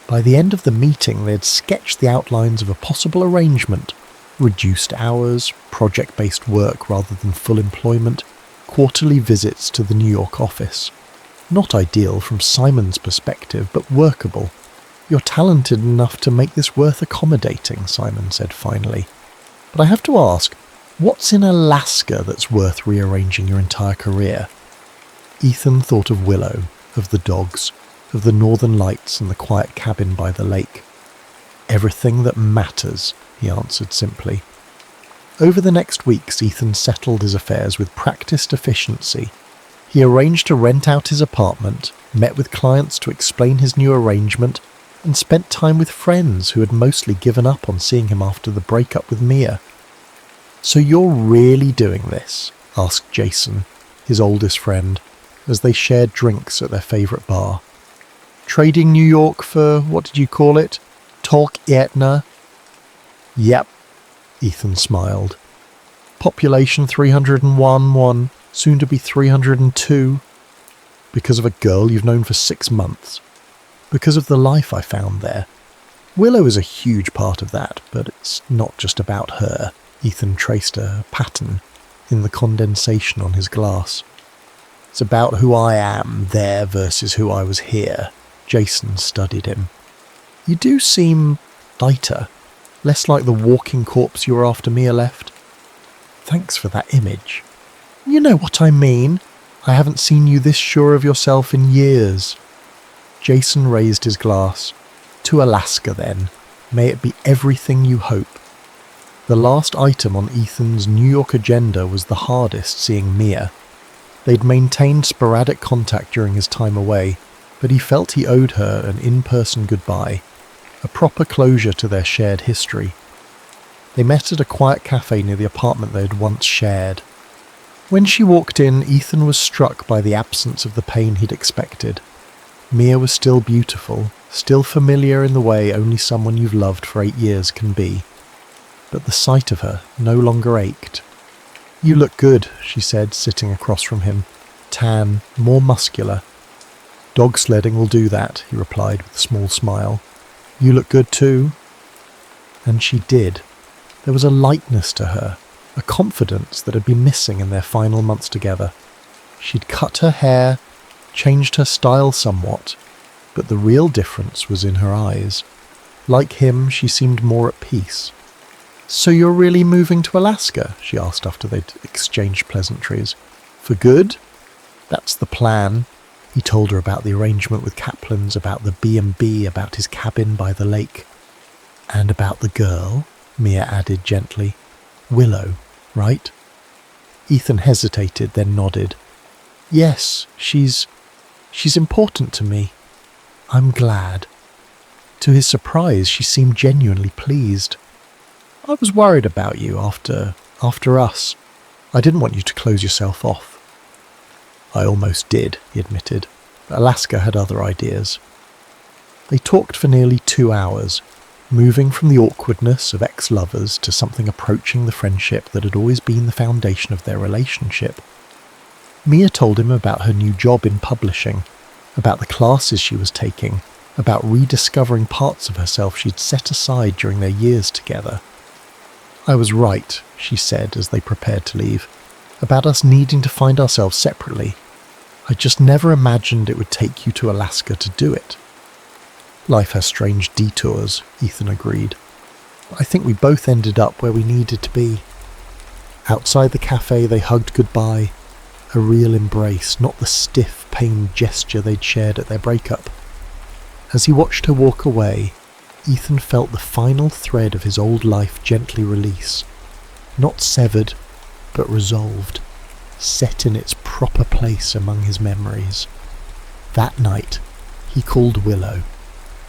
By the end of the meeting, they had sketched the outlines of a possible arrangement: reduced hours, project-based work rather than full employment, quarterly visits to the New York office. Not ideal from Simon's perspective, but workable. "You're talented enough to make this worth accommodating," Simon said finally. "But I have to ask, what's in Alaska that's worth rearranging your entire career?" Ethan thought of Willow, of the dogs, of the northern lights and the quiet cabin by the lake. "Everything that matters," he answered simply. Over the next weeks, Ethan settled his affairs with practiced efficiency. He arranged to rent out his apartment, met with clients to explain his new arrangement, and spent time with friends who had mostly given up on seeing him after the breakup with Mia. "So you're really doing this?" asked Jason, his oldest friend, as they shared drinks at their favourite bar. "Trading New York for, what did you call it? Talk Etna?" "Yep," Ethan smiled. "Population 301, soon to be 302. Because of a girl you've known for 6 months. Because of the life I found there. Willow is a huge part of that, but it's not just about her." Ethan traced a pattern in the condensation on his glass. "It's about who I am there versus who I was here." Jason studied him. "You do seem lighter, less like the walking corpse you were after Mia left." "Thanks for that image." "You know what I mean. I haven't seen you this sure of yourself in years." Jason raised his glass. "To Alaska, then. May it be everything you hope." The last item on Ethan's New York agenda was the hardest, seeing Mia. They'd maintained sporadic contact during his time away, but he felt he owed her an in-person goodbye, a proper closure to their shared history. They met at a quiet cafe near the apartment they had once shared. When she walked in, Ethan was struck by the absence of the pain he'd expected. Mia was still beautiful, still familiar in the way only someone you've loved for 8 years can be. But the sight of her no longer ached. "You look good," she said, sitting across from him. "Tan, more muscular." "Dog sledding will do that," he replied with a small smile. "You look good too." And she did. There was a lightness to her, a confidence that had been missing in their final months together. She'd cut her hair, changed her style somewhat, but the real difference was in her eyes. Like him, she seemed more at peace. "So you're really moving to Alaska?" she asked after they'd exchanged pleasantries. "For good?" "That's the plan." He told her about the arrangement with Kaplan's, about the B&B, about his cabin by the lake. "And about the girl," Mia added gently. "Willow, right?" Ethan hesitated, then nodded. "Yes, she's important to me. I'm glad." To his surprise, she seemed genuinely pleased. "I was worried about you after us. I didn't want you to close yourself off." "I almost did," he admitted. But Alaska had other ideas. They talked for nearly 2 hours, moving from the awkwardness of ex-lovers to something approaching the friendship that had always been the foundation of their relationship. Mia told him about her new job in publishing, about the classes she was taking, about rediscovering parts of herself she'd set aside during their years together. "I was right," she said as they prepared to leave, "about us needing to find ourselves separately. I just never imagined it would take you to Alaska to do it." "Life has strange detours," Ethan agreed. "I think we both ended up where we needed to be." Outside the cafe, they hugged goodbye, a real embrace, not the stiff, pained gesture they'd shared at their breakup. As he watched her walk away, Ethan felt the final thread of his old life gently release. Not severed, but resolved, set in its proper place among his memories. That night, he called Willow.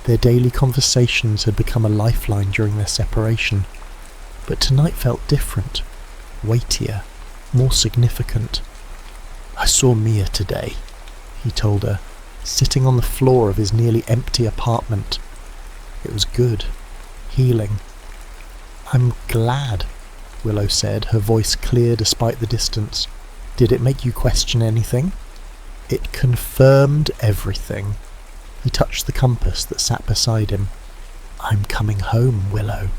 Their daily conversations had become a lifeline during their separation, but tonight felt different, weightier, more significant. "I saw Mia today," he told her, sitting on the floor of his nearly empty apartment. It was good, healing. "I'm glad," Willow said, her voice clear despite the distance. "Did it make you question anything?" "It confirmed everything." He touched the compass that sat beside him. "I'm coming home, Willow.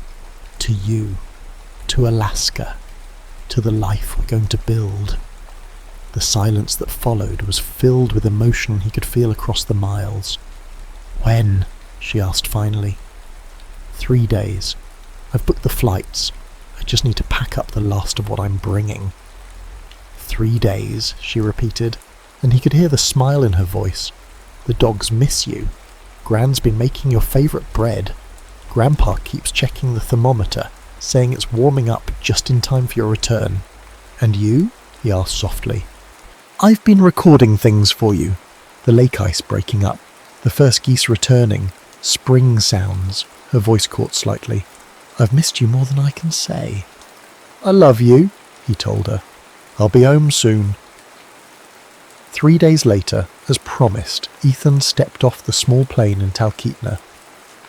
To you. To Alaska. To the life we're going to build." The silence that followed was filled with emotion he could feel across the miles. "When?" she asked finally. 3 days. I've booked the flights. I just need to pack up the last of what I'm bringing." 3 days, she repeated, and he could hear the smile in her voice. "The dogs miss you. Gran's been making your favourite bread. Grandpa keeps checking the thermometer, saying it's warming up just in time for your return." "And you?" he asked softly. "I've been recording things for you. The lake ice breaking up, the first geese returning, spring sounds." Her voice caught slightly. "I've missed you more than I can say." "I love you," he told her. "I'll be home soon." 3 days later, as promised, Ethan stepped off the small plane in Talkeetna.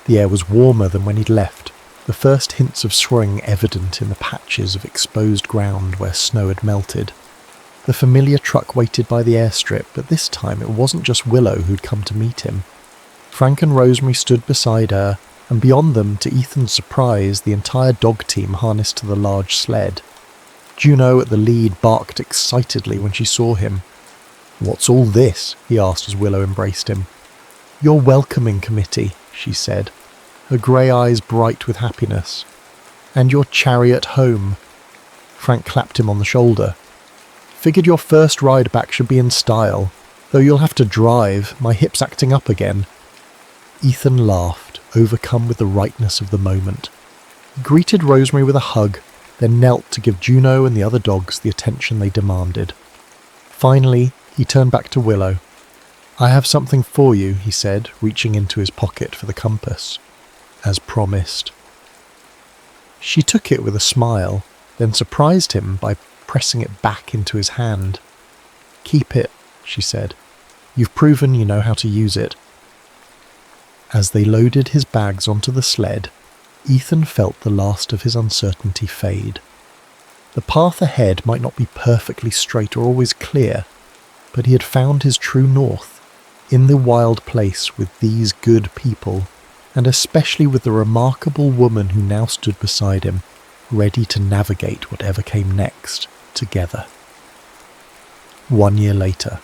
The air was warmer than when he'd left, the first hints of spring evident in the patches of exposed ground where snow had melted. The familiar truck waited by the airstrip, but this time it wasn't just Willow who'd come to meet him. Frank and Rosemary stood beside her, and beyond them, to Ethan's surprise, the entire dog team harnessed to the large sled. Juno at the lead barked excitedly when she saw him. "What's all this?" he asked as Willow embraced him. "Your welcoming committee," she said, her grey eyes bright with happiness. "And your chariot home." Frank clapped him on the shoulder. "Figured your first ride back should be in style, though you'll have to drive, my hip's acting up again." Ethan laughed, overcome with the rightness of the moment. He greeted Rosemary with a hug, then knelt to give Juno and the other dogs the attention they demanded. Finally, he turned back to Willow. "I have something for you," he said, reaching into his pocket for the compass. "As promised." She took it with a smile, then surprised him by pressing it back into his hand. "Keep it," she said. "You've proven you know how to use it." As they loaded his bags onto the sled, Ethan felt the last of his uncertainty fade. The path ahead might not be perfectly straight or always clear, but he had found his true north, in the wild place with these good people, and especially with the remarkable woman who now stood beside him, ready to navigate whatever came next, together. 1 year later.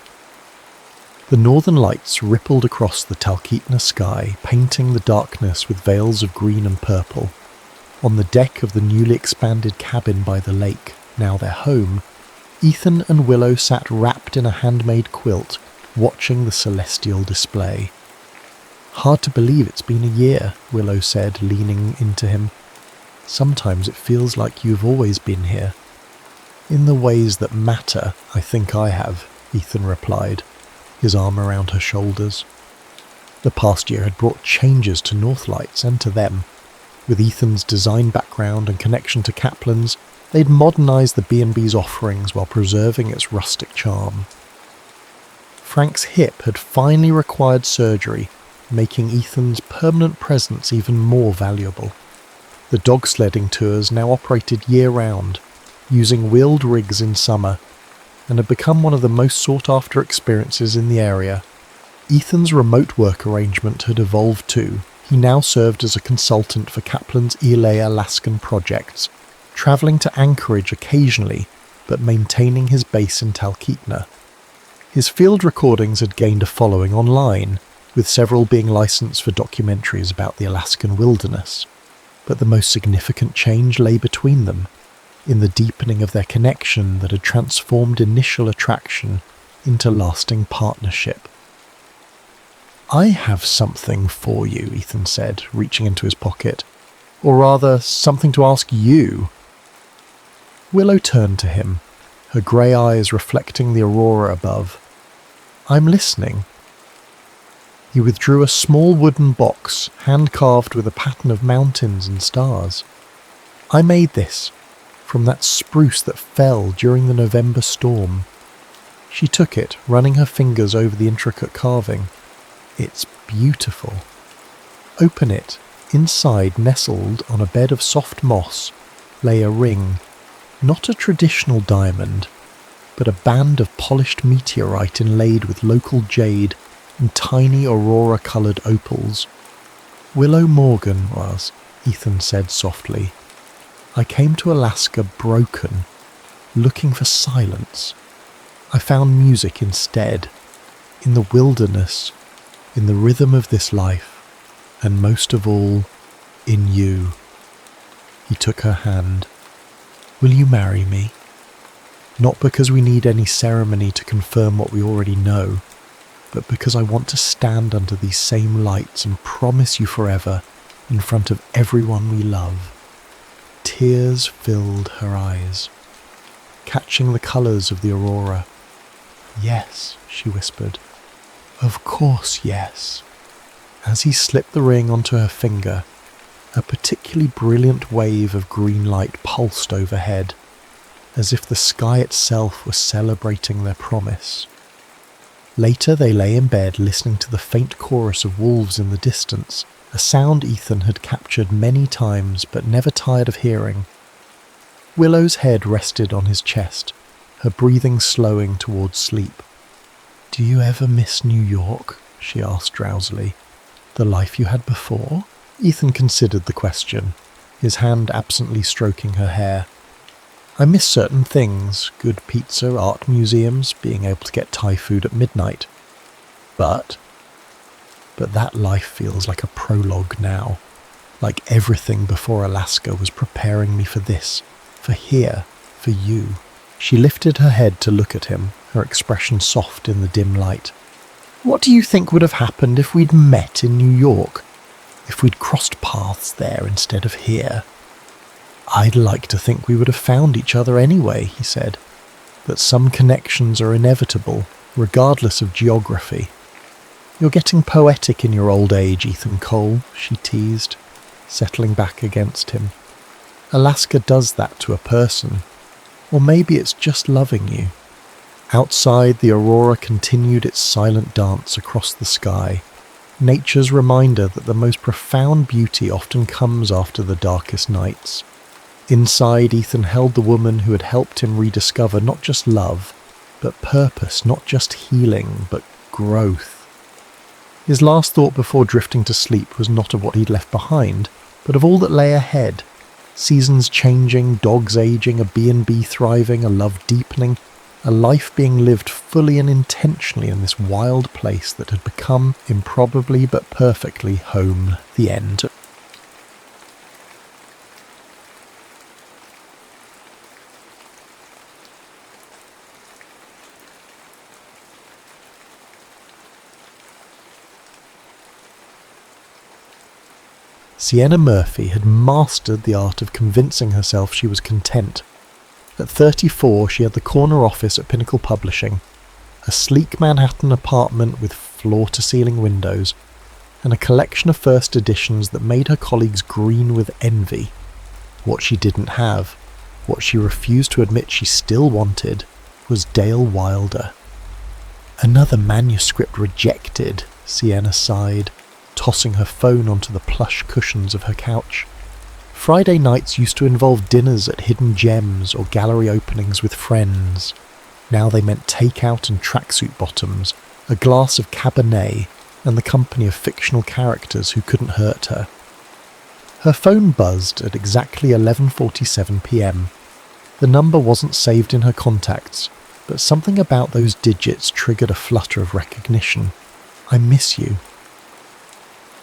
The northern lights rippled across the Talkeetna sky, painting the darkness with veils of green and purple. On the deck of the newly expanded cabin by the lake, now their home, Ethan and Willow sat wrapped in a handmade quilt, watching the celestial display. "Hard to believe it's been a year," Willow said, leaning into him. "Sometimes it feels like you've always been here." "In the ways that matter, I think I have," Ethan replied, his arm around her shoulders. The past year had brought changes to Northlights and to them. With Ethan's design background and connection to Kaplan's, they'd modernised the B&B's offerings while preserving its rustic charm. Frank's hip had finally required surgery, making Ethan's permanent presence even more valuable. The dog sledding tours now operated year-round, using wheeled rigs in summer, and had become one of the most sought-after experiences in the area. Ethan's remote work arrangement had evolved too. He now served as a consultant for Kaplan's Elay Alaskan projects, travelling to Anchorage occasionally, but maintaining his base in Talkeetna. His field recordings had gained a following online, with several being licensed for documentaries about the Alaskan wilderness. But the most significant change lay between them, in the deepening of their connection that had transformed initial attraction into lasting partnership. I have something for you, Ethan said, reaching into his pocket. Or rather, something to ask you. Willow turned to him, her grey eyes reflecting the aurora above. I'm listening. He withdrew a small wooden box, hand-carved with a pattern of mountains and stars. I made this, from that spruce that fell during the November storm. She took it, running her fingers over the intricate carving. It's beautiful. Open it. Inside, nestled on a bed of soft moss, lay a ring. Not a traditional diamond, but a band of polished meteorite inlaid with local jade and tiny aurora-coloured opals. Willow Morgan was, Ethan said softly. I came to Alaska broken, looking for silence. I found music instead, in the wilderness, in the rhythm of this life, and most of all, in you. He took her hand. Will you marry me? Not because we need any ceremony to confirm what we already know, but because I want to stand under these same lights and promise you forever in front of everyone we love. Tears filled her eyes, catching the colours of the aurora. Yes, she whispered. Of course, yes. As he slipped the ring onto her finger, a particularly brilliant wave of green light pulsed overhead, as if the sky itself were celebrating their promise. Later they lay in bed listening to the faint chorus of wolves in the distance, a sound Ethan had captured many times but never tired of hearing. Willow's head rested on his chest, her breathing slowing towards sleep. Do you ever miss New York? She asked drowsily. The life you had before? Ethan considered the question, his hand absently stroking her hair. I miss certain things, good pizza, art museums, being able to get Thai food at midnight. But that life feels like a prologue now, like everything before Alaska was preparing me for this, for here, for you. She lifted her head to look at him, her expression soft in the dim light. What do you think would have happened if we'd met in New York? If we'd crossed paths there instead of here? I'd like to think we would have found each other anyway, he said. That some connections are inevitable, regardless of geography. You're getting poetic in your old age, Ethan Cole, she teased, settling back against him. Alaska does that to a person. Or maybe it's just loving you. Outside, the aurora continued its silent dance across the sky, nature's reminder that the most profound beauty often comes after the darkest nights. Inside, Ethan held the woman who had helped him rediscover not just love, but purpose, not just healing, but growth. His last thought before drifting to sleep was not of what he'd left behind, but of all that lay ahead. Seasons changing, dogs aging, a B&B thriving, a love deepening, a life being lived fully and intentionally in this wild place that had become, improbably but perfectly, home. The end. Sienna Murphy had mastered the art of convincing herself she was content. At 34, she had the corner office at Pinnacle Publishing, a sleek Manhattan apartment with floor-to-ceiling windows, and a collection of first editions that made her colleagues green with envy. What she didn't have, what she refused to admit she still wanted, was Dale Wilder. Another manuscript rejected, Sienna sighed, tossing her phone onto the plush cushions of her couch. Friday nights used to involve dinners at hidden gems or gallery openings with friends. Now they meant takeout and tracksuit bottoms, a glass of Cabernet, and the company of fictional characters who couldn't hurt her. Her phone buzzed at exactly 11:47 p.m. The number wasn't saved in her contacts, but something about those digits triggered a flutter of recognition. I miss you.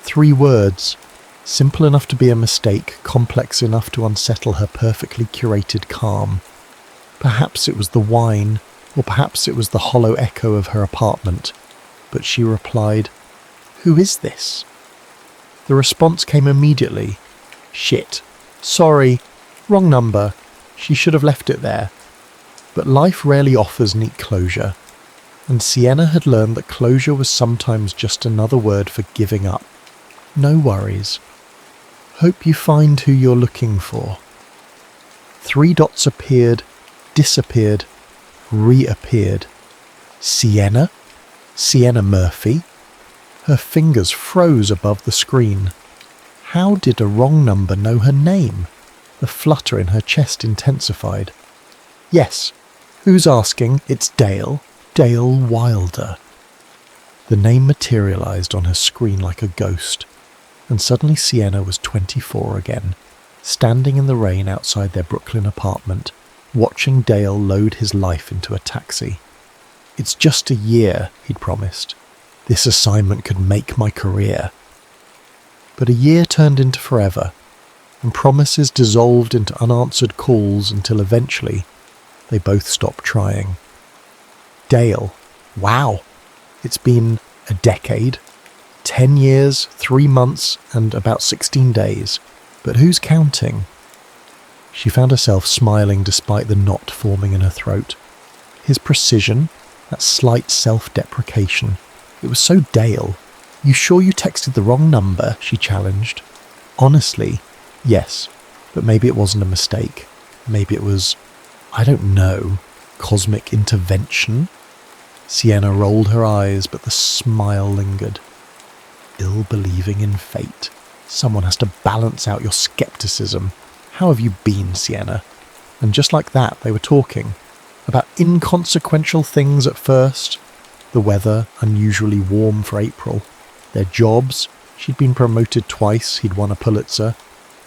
3 words, simple enough to be a mistake, complex enough to unsettle her perfectly curated calm. Perhaps it was the wine, or perhaps it was the hollow echo of her apartment, but she replied, Who is this? The response came immediately. Shit. Sorry. Wrong number. She should have left it there. But life rarely offers neat closure, and Sienna had learned that closure was sometimes just another word for giving up. No worries. Hope you find who you're looking for. 3 dots appeared, disappeared, reappeared. Sienna? Sienna Murphy? Her fingers froze above the screen. How did a wrong number know her name? The flutter in her chest intensified. Yes. Who's asking? It's Dale. Dale Wilder. The name materialised on her screen like a ghost, and suddenly Sienna was 24 again, standing in the rain outside their Brooklyn apartment, watching Dale load his life into a taxi. It's just a year, he'd promised. This assignment could make my career. But a year turned into forever, and promises dissolved into unanswered calls until eventually they both stopped trying. Dale. Wow. It's been a decade. 10 years, 3 months, and about 16 days. But who's counting? She found herself smiling despite the knot forming in her throat. His precision, that slight self-deprecation. It was so Dale. You sure you texted the wrong number? She challenged. Honestly, yes. But maybe it wasn't a mistake. Maybe it was, I don't know, cosmic intervention? Sienna rolled her eyes, but the smile lingered. Ill-believing in fate. Someone has to balance out your skepticism. How have you been, Sienna? And just like that, they were talking. About inconsequential things at first. The weather, unusually warm for April. Their jobs. She'd been promoted twice, he'd won a Pulitzer.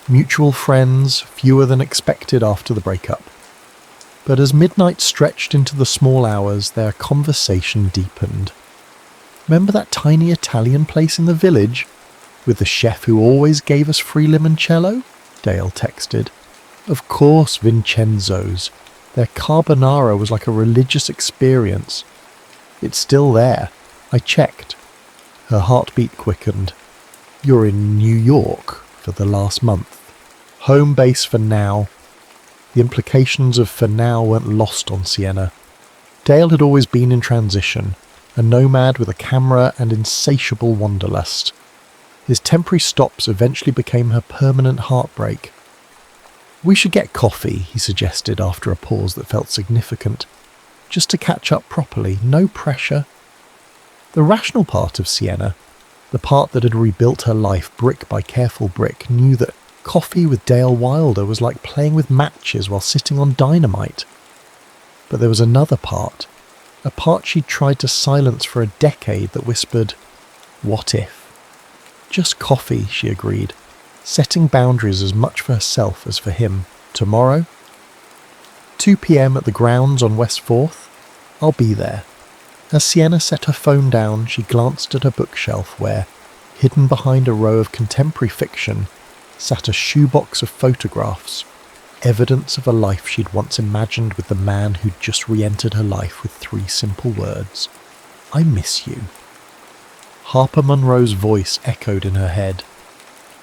Mutual friends, fewer than expected after the breakup. But as midnight stretched into the small hours, their conversation deepened. Remember that tiny Italian place in the village? With the chef who always gave us free limoncello? Dale texted. Of course, Vincenzo's. Their carbonara was like a religious experience. It's still there. I checked. Her heartbeat quickened. You're in New York for the last month. Home base for now. The implications of for now weren't lost on Sienna. Dale had always been in transition, a nomad with a camera and insatiable wanderlust. His temporary stops eventually became her permanent heartbreak. We should get coffee, he suggested after a pause that felt significant. Just to catch up properly, no pressure. The rational part of Sienna, the part that had rebuilt her life brick by careful brick, knew that coffee with Dale Wilder was like playing with matches while sitting on dynamite. But there was another part, a part she'd tried to silence for a decade that whispered, what if? Just coffee, she agreed, setting boundaries as much for herself as for him. Tomorrow? 2 p.m. at the grounds on West 4th? I'll be there. As Sienna set her phone down, she glanced at her bookshelf where, hidden behind a row of contemporary fiction, sat a shoebox of photographs, evidence of a life she'd once imagined with the man who'd just re-entered her life with 3 simple words. I miss you. Harper Monroe's voice echoed in her head.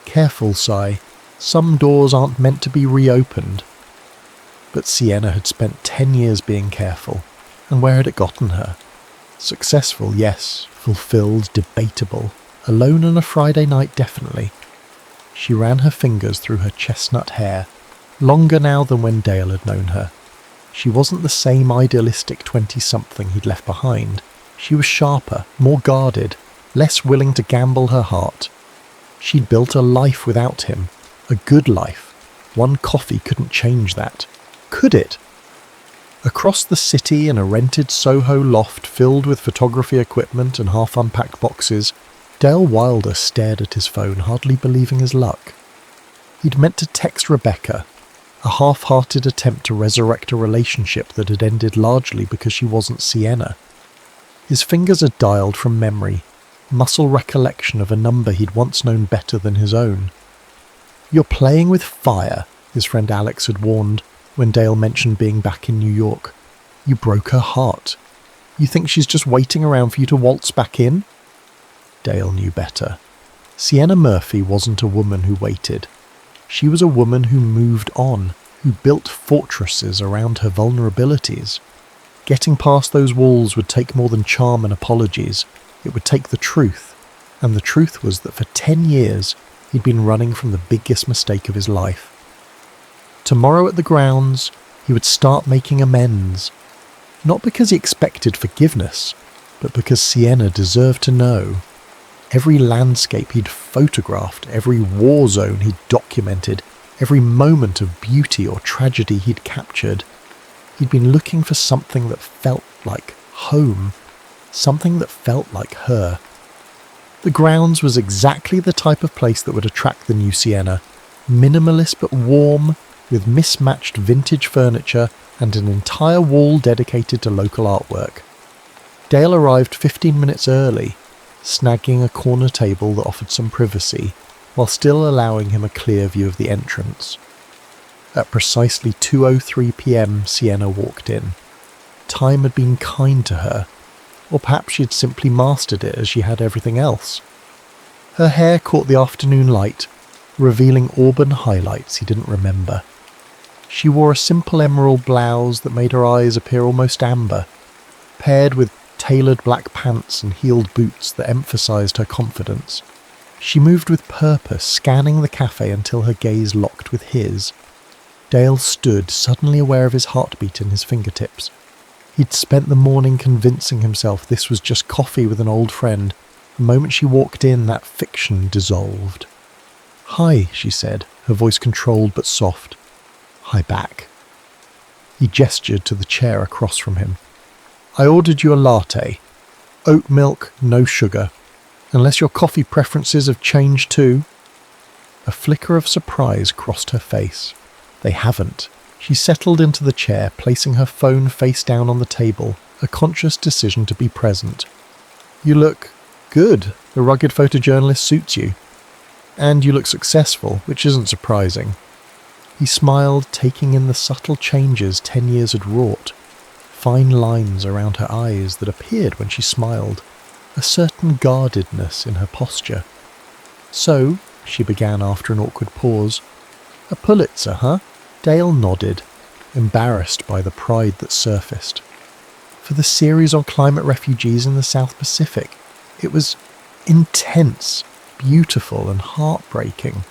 Careful, Si. Some doors aren't meant to be reopened. But Sienna had spent 10 years being careful, and where had it gotten her? Successful, yes. Fulfilled, debatable. Alone on a Friday night, definitely. She ran her fingers through her chestnut hair, longer now than when Dale had known her. She wasn't the same idealistic 20-something he'd left behind. She was sharper, more guarded, less willing to gamble her heart. She'd built a life without him, a good life. One coffee couldn't change that. Could it? Across the city in a rented Soho loft filled with photography equipment and half-unpacked boxes, Dale Wilder stared at his phone, hardly believing his luck. He'd meant to text Rebecca, a half-hearted attempt to resurrect a relationship that had ended largely because she wasn't Sienna. His fingers had dialed from memory, muscle recollection of a number he'd once known better than his own. You're playing with fire, his friend Alex had warned when Dale mentioned being back in New York. You broke her heart. You think she's just waiting around for you to waltz back in? Dale knew better. Sienna Murphy wasn't a woman who waited. She was a woman who moved on, who built fortresses around her vulnerabilities. Getting past those walls would take more than charm and apologies. It would take the truth. And the truth was that for 10 years, he'd been running from the biggest mistake of his life. Tomorrow at the grounds, he would start making amends. Not because he expected forgiveness, but because Sienna deserved to know. Every landscape he'd photographed, every war zone he'd documented, every moment of beauty or tragedy he'd captured, he'd been looking for something that felt like home, something that felt like her. The grounds was exactly the type of place that would attract the new Sienna, minimalist but warm, with mismatched vintage furniture and an entire wall dedicated to local artwork. Dale arrived 15 minutes early, snagging a corner table that offered some privacy, while still allowing him a clear view of the entrance. At precisely 2:03 p.m, Sienna walked in. Time had been kind to her, or perhaps she'd simply mastered it as she had everything else. Her hair caught the afternoon light, revealing auburn highlights he didn't remember. She wore a simple emerald blouse that made her eyes appear almost amber, paired with tailored black pants and heeled boots that emphasized her confidence. She moved with purpose, scanning the cafe until her gaze locked with his. Dale stood, suddenly aware of his heartbeat in his fingertips. He'd spent the morning convincing himself this was just coffee with an old friend. The moment she walked in, that fiction dissolved. "Hi," she said, her voice controlled but soft. "Hi back." He gestured to the chair across from him. "I ordered you a latte. Oat milk, no sugar. Unless your coffee preferences have changed too." A flicker of surprise crossed her face. They haven't. She settled into the chair, placing her phone face down on the table, a conscious decision to be present. "You look good. The rugged photojournalist suits you. And you look successful, which isn't surprising." He smiled, taking in the subtle changes 10 years had wrought. Fine lines around her eyes that appeared when she smiled, a certain guardedness in her posture. "So," she began after an awkward pause, "a Pulitzer, huh?" Dale nodded, embarrassed by the pride that surfaced. "For the series on climate refugees in the South Pacific. It was intense, beautiful and heartbreaking."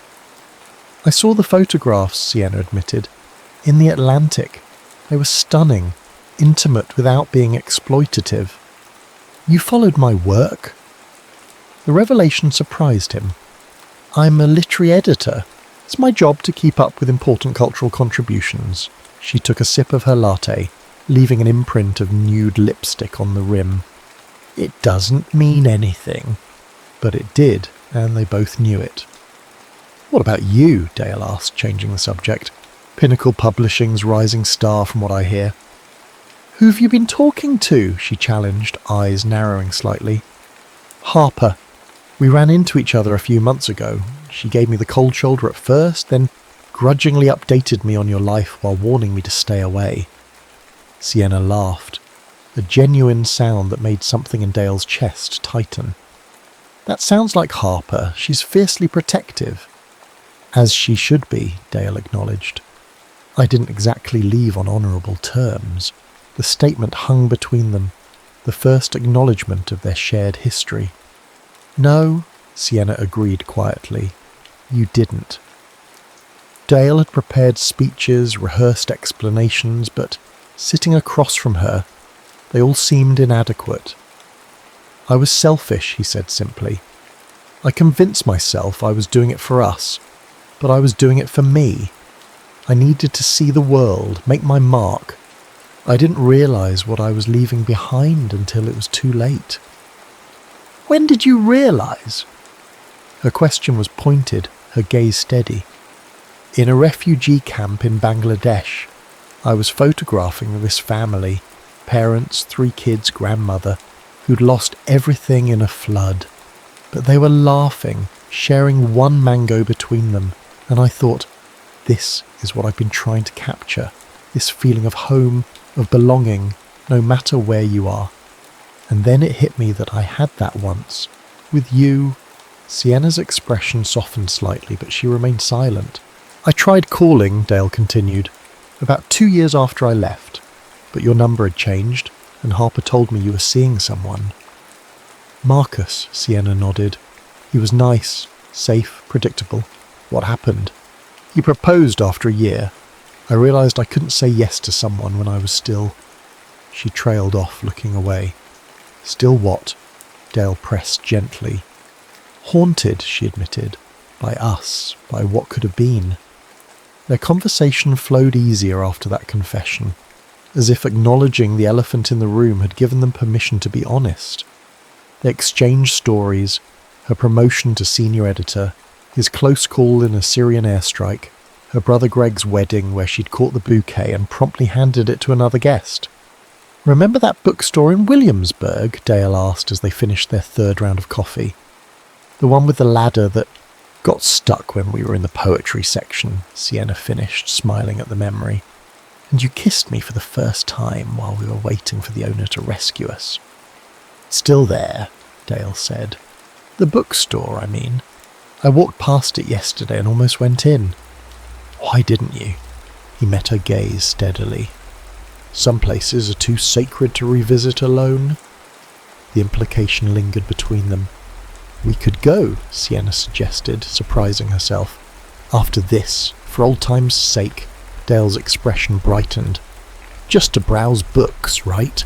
"I saw the photographs," Sienna admitted. "In the Atlantic. They were stunning, intimate without being exploitative." "You followed my work?" The revelation surprised him. "I'm a literary editor. It's my job to keep up with important cultural contributions." She took a sip of her latte, leaving an imprint of nude lipstick on the rim. "It doesn't mean anything." But it did, and they both knew it. "What about you?" Dale asked, changing the subject. "Pinnacle Publishing's rising star from what I hear." "Who've you been talking to?" she challenged, eyes narrowing slightly. "Harper. We ran into each other a few months ago. She gave me the cold shoulder at first, then grudgingly updated me on your life while warning me to stay away." Sienna laughed, a genuine sound that made something in Dale's chest tighten. "That sounds like Harper. She's fiercely protective." "As she should be," Dale acknowledged. "I didn't exactly leave on honourable terms." The statement hung between them, the first acknowledgement of their shared history. "No," Sienna agreed quietly. "You didn't." Dale had prepared speeches, rehearsed explanations, but sitting across from her, they all seemed inadequate. "I was selfish," he said simply. "I convinced myself I was doing it for us, but I was doing it for me. I needed to see the world, make my mark. I didn't realise what I was leaving behind until it was too late." "When did you realise?" Her question was pointed, her gaze steady. "In a refugee camp in Bangladesh. I was photographing this family, parents, 3 kids, grandmother, who'd lost everything in a flood. But they were laughing, sharing one mango between them, and I thought, this is what I've been trying to capture, this feeling of home, of belonging, no matter where you are. And then it hit me that I had that once, With you. Sienna's expression softened slightly, but she remained silent. I tried calling, Dale continued, about 2 years after I left, but your number had changed, and Harper told me you were seeing someone. Marcus, Sienna nodded. He was nice, safe, predictable. What happened? He proposed after a year. I realised I couldn't say yes to someone when I was still... She trailed off, looking away. Still what? Dale pressed gently. Haunted, she admitted. By us, by what could have been. Their conversation flowed easier after that confession, as if acknowledging the elephant in the room had given them permission to be honest. They exchanged stories, her promotion to senior editor, his close call in a Syrian airstrike, her brother Greg's wedding where she'd caught the bouquet and promptly handed it to another guest. Remember that bookstore in Williamsburg? Dale asked as they finished their third round of coffee. The one with the ladder that got stuck when we were in the poetry section, Sienna finished, smiling at the memory. And you kissed me for the first time while we were waiting for the owner to rescue us. Still there, Dale said. The bookstore, I mean. I walked past it yesterday and almost went in. Why didn't you? He met her gaze steadily. Some places are too sacred to revisit alone. The implication lingered between them. We could go, Sienna suggested, surprising herself. After this, for old time's sake, Dale's expression brightened. Just to browse books, right?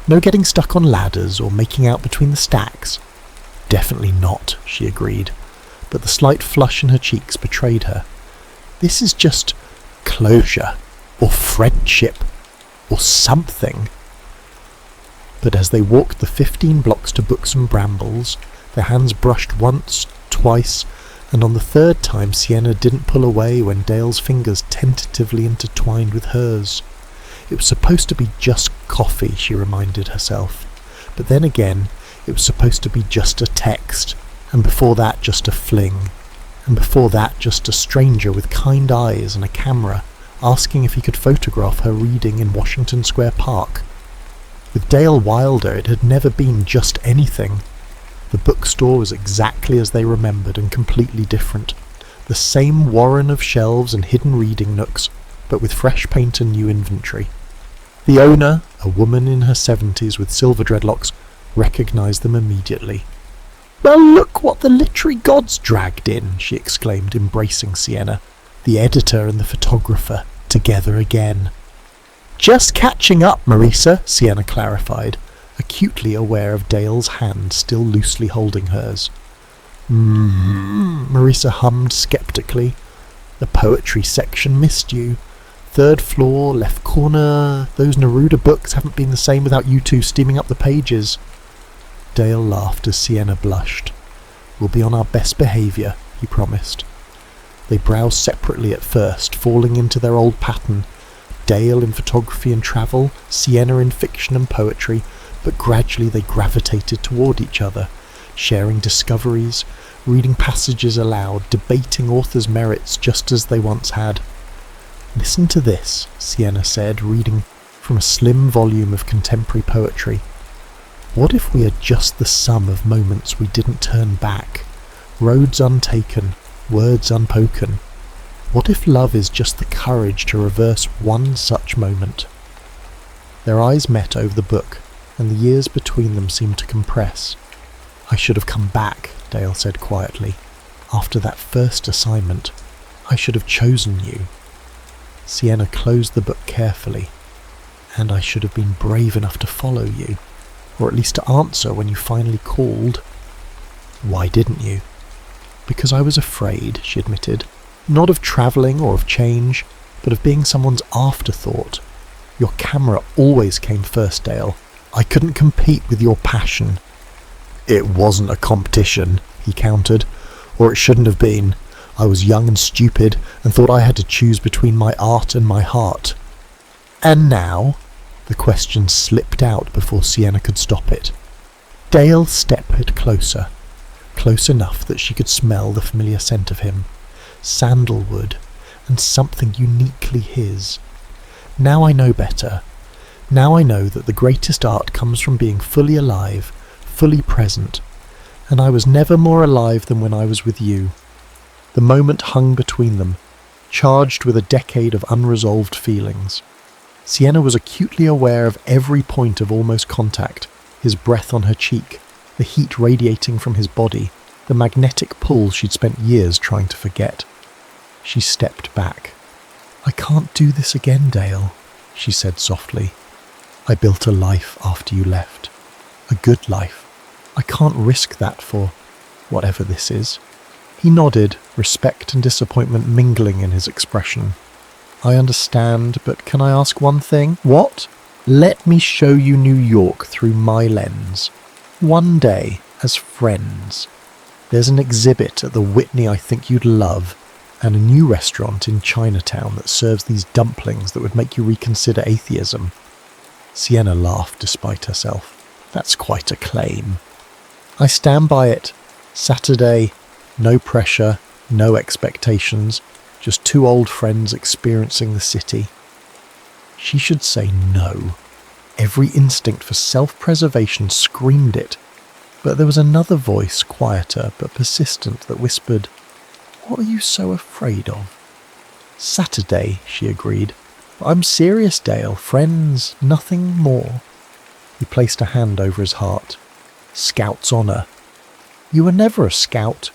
No getting stuck on ladders or making out between the stacks. Definitely not, she agreed, but the slight flush in her cheeks betrayed her. This is just closure, or friendship, or something. But as they walked the 15 blocks to Books and Brambles, their hands brushed once, twice, and on the third time Sienna didn't pull away when Dale's fingers tentatively intertwined with hers. It was supposed to be just coffee, she reminded herself. But then again, it was supposed to be just a text, and before that just a fling, and before that just a stranger with kind eyes and a camera, asking if he could photograph her reading in Washington Square Park. With Dale Wilder, it had never been just anything. The bookstore was exactly as they remembered and completely different. The same warren of shelves and hidden reading nooks, but with fresh paint and new inventory. The owner, a woman in her 70s with silver dreadlocks, recognised them immediately. "Well, look what the literary gods dragged in," she exclaimed, embracing Sienna. The editor and the photographer, together again. "Just catching up, Marisa," Sienna clarified, acutely aware of Dale's hand still loosely holding hers. Marisa hummed sceptically. "The poetry section missed you. 3rd floor, left corner. Those Neruda books haven't been the same without you two steaming up the pages." Dale laughed as Sienna blushed. "We'll be on our best behaviour," he promised. They browsed separately at first, falling into their old pattern. Dale in photography and travel, Sienna in fiction and poetry, but gradually they gravitated toward each other, sharing discoveries, reading passages aloud, debating authors' merits just as they once had. "Listen to this," Sienna said, reading from a slim volume of contemporary poetry. "What if we are just the sum of moments we didn't turn back, roads untaken, words unpoken? What if love is just the courage to reverse one such moment?" Their eyes met over the book, and the years between them seemed to compress. "I should have come back," Dale said quietly. "After that first assignment, I should have chosen you." Sienna closed the book carefully. "And I should have been brave enough to follow you, or at least to answer when you finally called." "Why didn't you?" "Because I was afraid," she admitted. "Not of travelling or of change, but of being someone's afterthought. Your camera always came first, Dale. I couldn't compete with your passion." "It wasn't a competition," he countered, "or it shouldn't have been. I was young and stupid and thought I had to choose between my art and my heart." "And now?" The question slipped out before Sienna could stop it. Dale stepped closer, close enough that she could smell the familiar scent of him. Sandalwood, and something uniquely his. "Now I know better. Now I know that the greatest art comes from being fully alive, fully present, and I was never more alive than when I was with you. The moment hung between them, charged with a decade of unresolved feelings. Sienna was acutely aware of every point of almost contact, his breath on her cheek, the heat radiating from his body, the magnetic pull she'd spent years trying to forget. She stepped back. "I can't do this again, Dale," she said softly. "I built a life after you left. A good life. I can't risk that for whatever this is." He nodded, respect and disappointment mingling in his expression. "I understand, but can I ask one thing?" "What?" "Let me show you New York through my lens. One day, as friends. There's an exhibit at the Whitney I think you'd love, and a new restaurant in Chinatown that serves these dumplings that would make you reconsider atheism." Sienna laughed despite herself. "That's quite a claim." "I stand by it. Saturday, no pressure, no expectations, just two old friends experiencing the city." She should say no. Every instinct for self-preservation screamed it, but there was another voice, quieter but persistent, that whispered, "What are you so afraid of?" "Saturday," she agreed. "But I'm serious, Dale. Friends, nothing more." He placed a hand over his heart. "Scout's honour." "You were never a scout."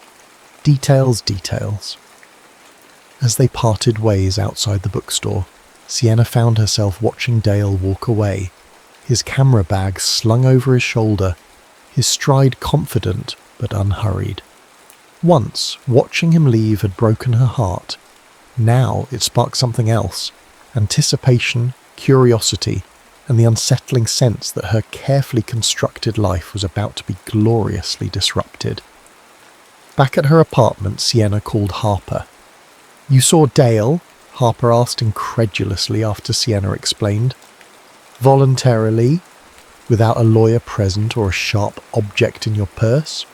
"Details, details." As they parted ways outside the bookstore, Sienna found herself watching Dale walk away, his camera bag slung over his shoulder, his stride confident but unhurried. Once, watching him leave had broken her heart. Now it sparked something else, anticipation, curiosity, and the unsettling sense that her carefully constructed life was about to be gloriously disrupted. Back at her apartment, Sienna called Harper. "You saw Dale?" Harper asked incredulously after Sienna explained. "Voluntarily? Without a lawyer present or a sharp object in your purse?"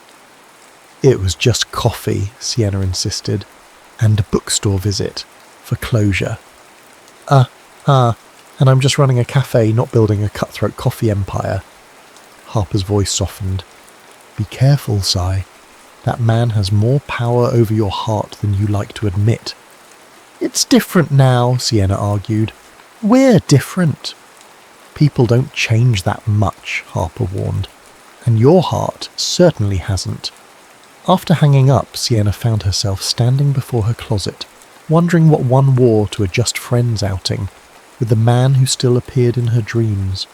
"It was just coffee," Sienna insisted, "and a bookstore visit, for closure." And I'm just running a cafe, not building a cutthroat coffee empire." Harper's voice softened. "Be careful, Si. That man has more power over your heart than you like to admit." "It's different now," Sienna argued. "We're different." "People don't change that much," Harper warned. "And your heart certainly hasn't." After hanging up, Sienna found herself standing before her closet, wondering what one wore to a just friends outing, with the man who still appeared in her dreams.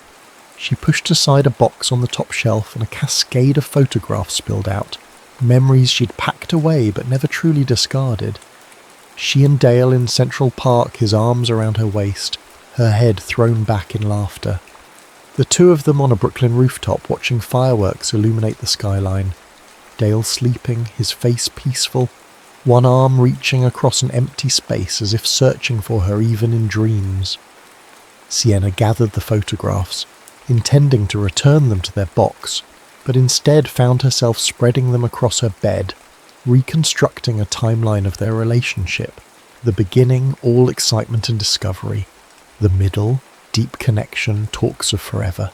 She pushed aside a box on the top shelf and a cascade of photographs spilled out, memories she'd packed away but never truly discarded. She and Dale in Central Park, his arms around her waist, her head thrown back in laughter. The two of them on a Brooklyn rooftop watching fireworks illuminate the skyline. Dale sleeping, his face peaceful, one arm reaching across an empty space as if searching for her even in dreams. Sienna gathered the photographs, intending to return them to their box, but instead found herself spreading them across her bed, reconstructing a timeline of their relationship. The beginning, all excitement and discovery. The middle, deep connection, talks of forever.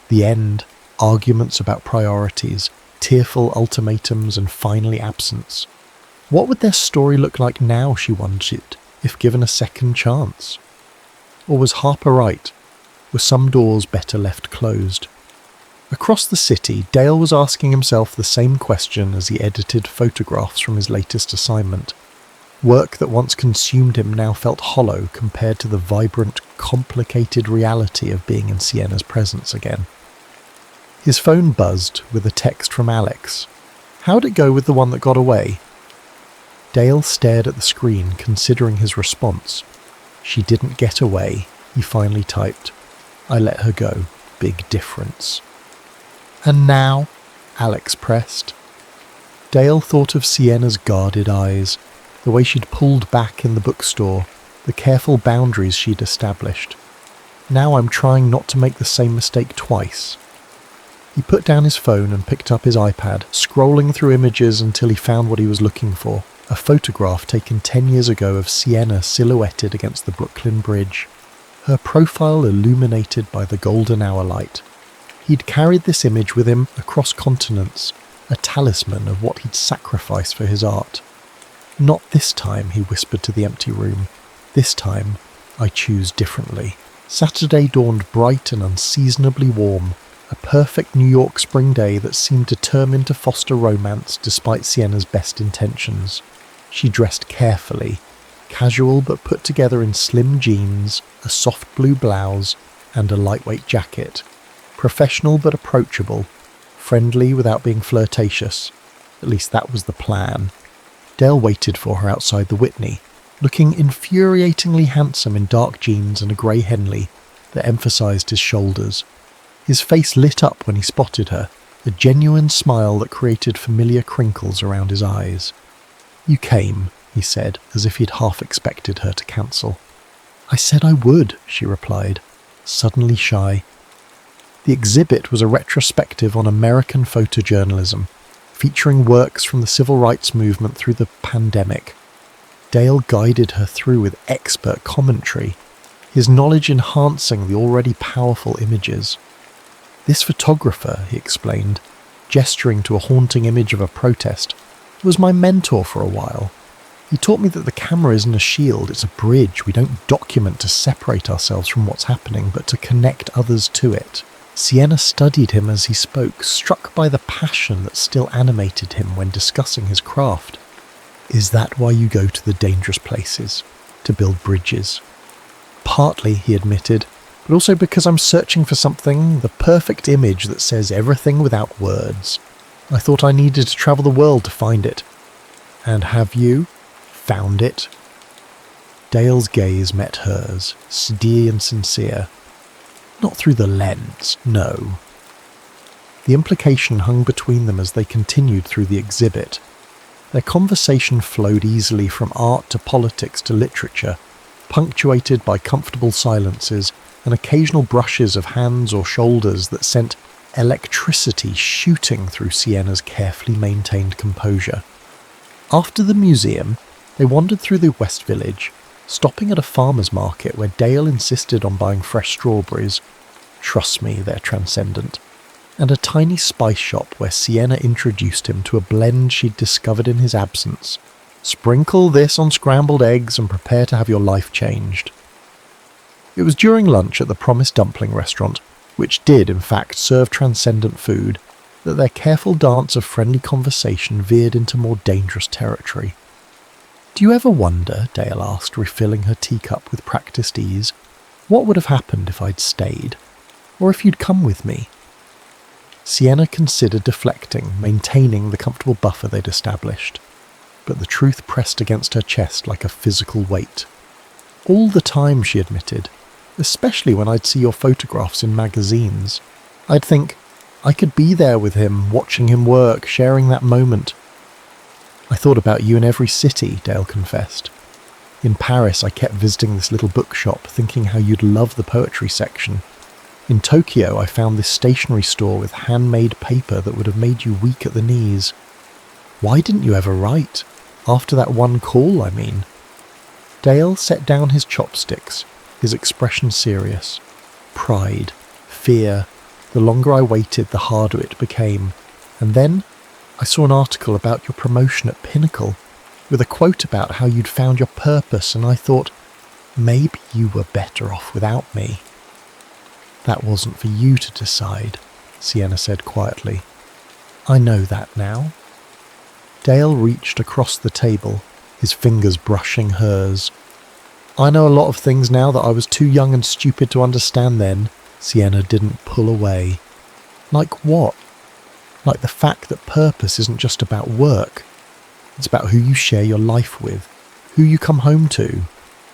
The end, arguments about priorities, tearful ultimatums and finally absence. What would their story look like now, she wondered, if given a second chance? Or was Harper right? Were some doors better left closed? Across the city, Dale was asking himself the same question as he edited photographs from his latest assignment. Work that once consumed him now felt hollow compared to the vibrant, complicated reality of being in Sienna's presence again. His phone buzzed with a text from Alex. How'd it go with the one that got away? Dale stared at the screen, considering his response. She didn't get away, he finally typed. I let her go. Big difference. And now? Alex pressed. Dale thought of Sienna's guarded eyes, the way she'd pulled back in the bookstore, the careful boundaries she'd established. Now I'm trying not to make the same mistake twice. He put down his phone and picked up his iPad, scrolling through images until he found what he was looking for, a photograph taken 10 years ago of Sienna silhouetted against the Brooklyn Bridge, her profile illuminated by the golden hour light. He'd carried this image with him across continents, a talisman of what he'd sacrifice for his art. "Not this time," he whispered to the empty room. "This time, I choose differently." Saturday dawned bright and unseasonably warm, a perfect New York spring day that seemed determined to foster romance despite Sienna's best intentions. She dressed carefully, casual but put together in slim jeans, a soft blue blouse, and a lightweight jacket. Professional but approachable, friendly without being flirtatious. At least that was the plan. Dale waited for her outside the Whitney, looking infuriatingly handsome in dark jeans and a grey Henley that emphasised his shoulders. His face lit up when he spotted her, a genuine smile that created familiar crinkles around his eyes. "You came," he said, as if he'd half expected her to cancel. "I said I would," she replied, suddenly shy. The exhibit was a retrospective on American photojournalism, featuring works from the civil rights movement through the pandemic. Dale guided her through with expert commentary, his knowledge enhancing the already powerful images. "This photographer," he explained, gesturing to a haunting image of a protest, "was my mentor for a while. He taught me that the camera isn't a shield, it's a bridge. We don't document to separate ourselves from what's happening, but to connect others to it." Sienna studied him as he spoke, struck by the passion that still animated him when discussing his craft. "Is that why you go to the dangerous places? To build bridges?" "Partly," he admitted, "but also because I'm searching for something, the perfect image that says everything without words. I thought I needed to travel the world to find it." "And have you found it?" Dale's gaze met hers, steady and sincere. "Not through the lens, no." The implication hung between them as they continued through the exhibit. Their conversation flowed easily from art to politics to literature, punctuated by comfortable silences and occasional brushes of hands or shoulders that sent electricity shooting through Sienna's carefully maintained composure. After the museum, they wandered through the West Village, stopping at a farmer's market where Dale insisted on buying fresh strawberries. Trust me, they're transcendent. And a tiny spice shop where Sienna introduced him to a blend she'd discovered in his absence. "Sprinkle this on scrambled eggs and prepare to have your life changed." It was during lunch at the Promised Dumpling restaurant, which did in fact serve transcendent food, that their careful dance of friendly conversation veered into more dangerous territory. "Do you ever wonder," Dale asked, refilling her teacup with practiced ease, "what would have happened if I'd stayed? Or if you'd come with me?" Sienna considered deflecting, maintaining the comfortable buffer they'd established. But the truth pressed against her chest like a physical weight. "All the time," she admitted, "especially when I'd see your photographs in magazines. I'd think, I could be there with him, watching him work, sharing that moment." "I thought about you in every city," Dale confessed. "In Paris, I kept visiting this little bookshop, thinking how you'd love the poetry section. In Tokyo, I found this stationery store with handmade paper that would have made you weak at the knees. Why didn't you ever write? After that one call, I mean." Dale set down his chopsticks, his expression serious. "Pride, fear, the longer I waited, the harder it became. And then I saw an article about your promotion at Pinnacle, with a quote about how you'd found your purpose, and I thought, maybe you were better off without me." "That wasn't for you to decide," Sienna said quietly. "I know that now." Dale reached across the table, his fingers brushing hers. "I know a lot of things now that I was too young and stupid to understand then." Sienna didn't pull away. "Like what?" "Like the fact that purpose isn't just about work. It's about who you share your life with, who you come home to.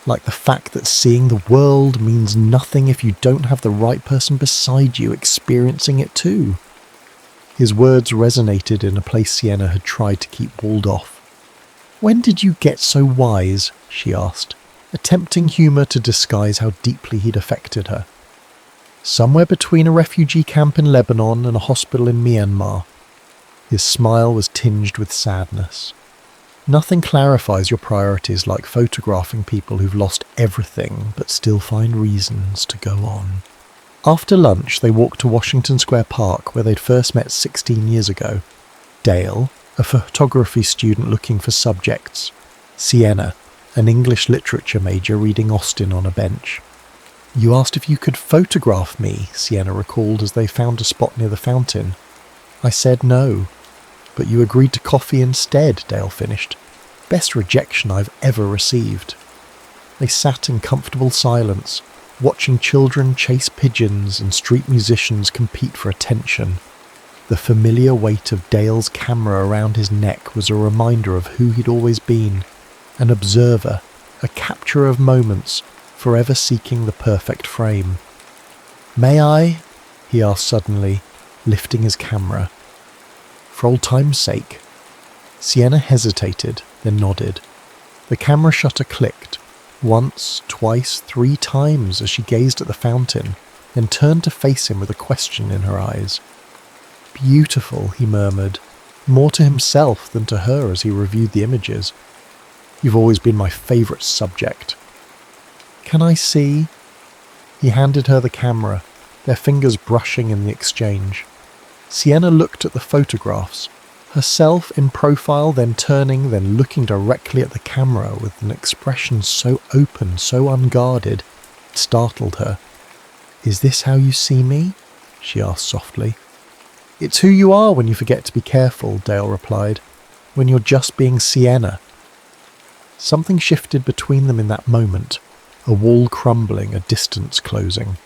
Like the fact that seeing the world means nothing if you don't have the right person beside you experiencing it too." His words resonated in a place Sienna had tried to keep walled off. "When did you get so wise?" she asked, attempting humour to disguise how deeply he'd affected her. "Somewhere between a refugee camp in Lebanon and a hospital in Myanmar." His smile was tinged with sadness. "Nothing clarifies your priorities like photographing people who've lost everything but still find reasons to go on." After lunch, they walked to Washington Square Park, where they'd first met 16 years ago. Dale, a photography student looking for subjects. Sienna, an English literature major reading Austen on a bench. You asked if you could photograph me, Sienna recalled as they found a spot near the fountain. I said no, but you agreed to coffee instead, Dale finished. Best rejection I've ever received. They sat in comfortable silence, watching children chase pigeons and street musicians compete for attention. The familiar weight of Dale's camera around his neck was a reminder of who he'd always been, an observer, a capturer of moments, forever seeking the perfect frame. May I? He asked suddenly, lifting his camera. For old time's sake. Sienna hesitated, then nodded. The camera shutter clicked, once, twice, 3 times as she gazed at the fountain, then turned to face him with a question in her eyes. Beautiful, he murmured, more to himself than to her as he reviewed the images. You've always been my favourite subject. Can I see? He handed her the camera, their fingers brushing in the exchange. Sienna looked at the photographs, herself in profile, then turning, then looking directly at the camera with an expression so open, so unguarded, it startled her. Is this how you see me? She asked softly. It's who you are when you forget to be careful, Dale replied, when you're just being Sienna. Something shifted between them in that moment, a wall crumbling, a distance closing.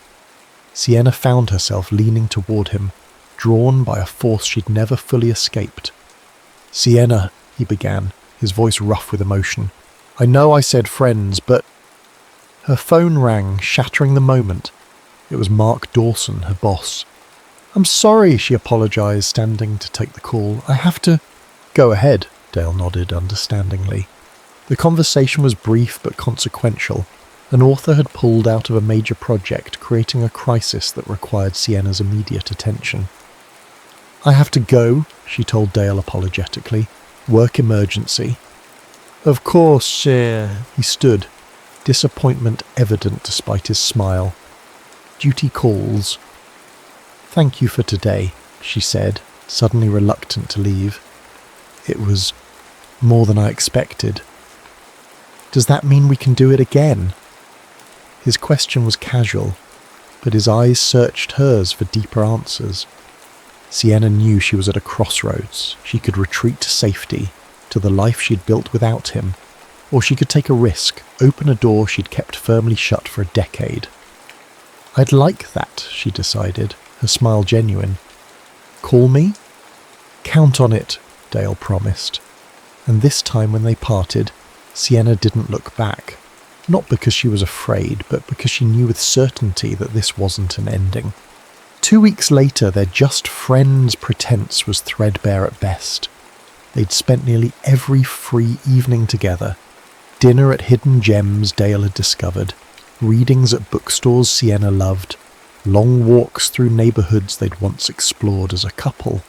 Sienna found herself leaning toward him, drawn by a force she'd never fully escaped. Sienna, he began, his voice rough with emotion. I know I said friends, but... Her phone rang, shattering the moment. It was Mark Dawson, her boss. I'm sorry, she apologised, standing to take the call. I have to... Go ahead, Dale nodded understandingly. The conversation was brief but consequential. An author had pulled out of a major project, creating a crisis that required Sienna's immediate attention. I have to go, she told Dale apologetically. Work emergency. Of course, he stood, disappointment evident despite his smile. Duty calls. Thank you for today, she said, suddenly reluctant to leave. It was more than I expected. Does that mean we can do it again? His question was casual, but his eyes searched hers for deeper answers. Sienna knew she was at a crossroads. She could retreat to safety, to the life she'd built without him, or she could take a risk, open a door she'd kept firmly shut for a decade. I'd like that, she decided, her smile genuine. Call me? Count on it, Dale promised. And this time when they parted, Sienna didn't look back. Not because she was afraid, but because she knew with certainty that this wasn't an ending. 2 weeks later, their just friends pretense was threadbare at best. They'd spent nearly every free evening together. Dinner at hidden gems Dale had discovered, readings at bookstores Sienna loved, long walks through neighbourhoods they'd once explored as a couple.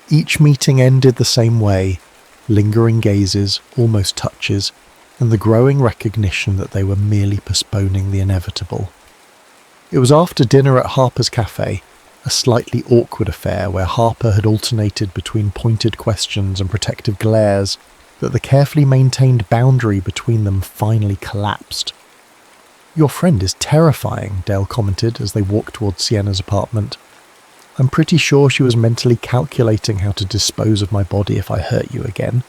Each meeting ended the same way, lingering gazes, almost touches, and the growing recognition that they were merely postponing the inevitable. It was after dinner at Harper's Cafe, a slightly awkward affair where Harper had alternated between pointed questions and protective glares, that the carefully maintained boundary between them finally collapsed. Your friend is terrifying, Dale commented as they walked towards Sienna's apartment. I'm pretty sure she was mentally calculating how to dispose of my body if I hurt you again.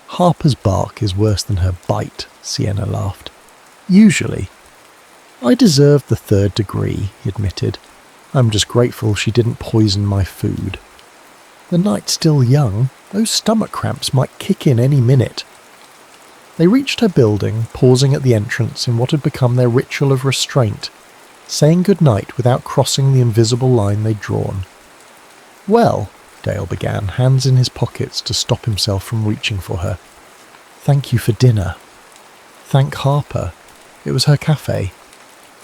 Harper's bark is worse than her bite, Sienna laughed. Usually. I deserved the 3rd degree, he admitted. I'm just grateful she didn't poison my food. The night's still young. Those stomach cramps might kick in any minute. They reached her building, pausing at the entrance in what had become their ritual of restraint, saying goodnight without crossing the invisible line they'd drawn. Well, Dale began, hands in his pockets to stop himself from reaching for her. Thank you for dinner. Thank Harper. It was her cafe.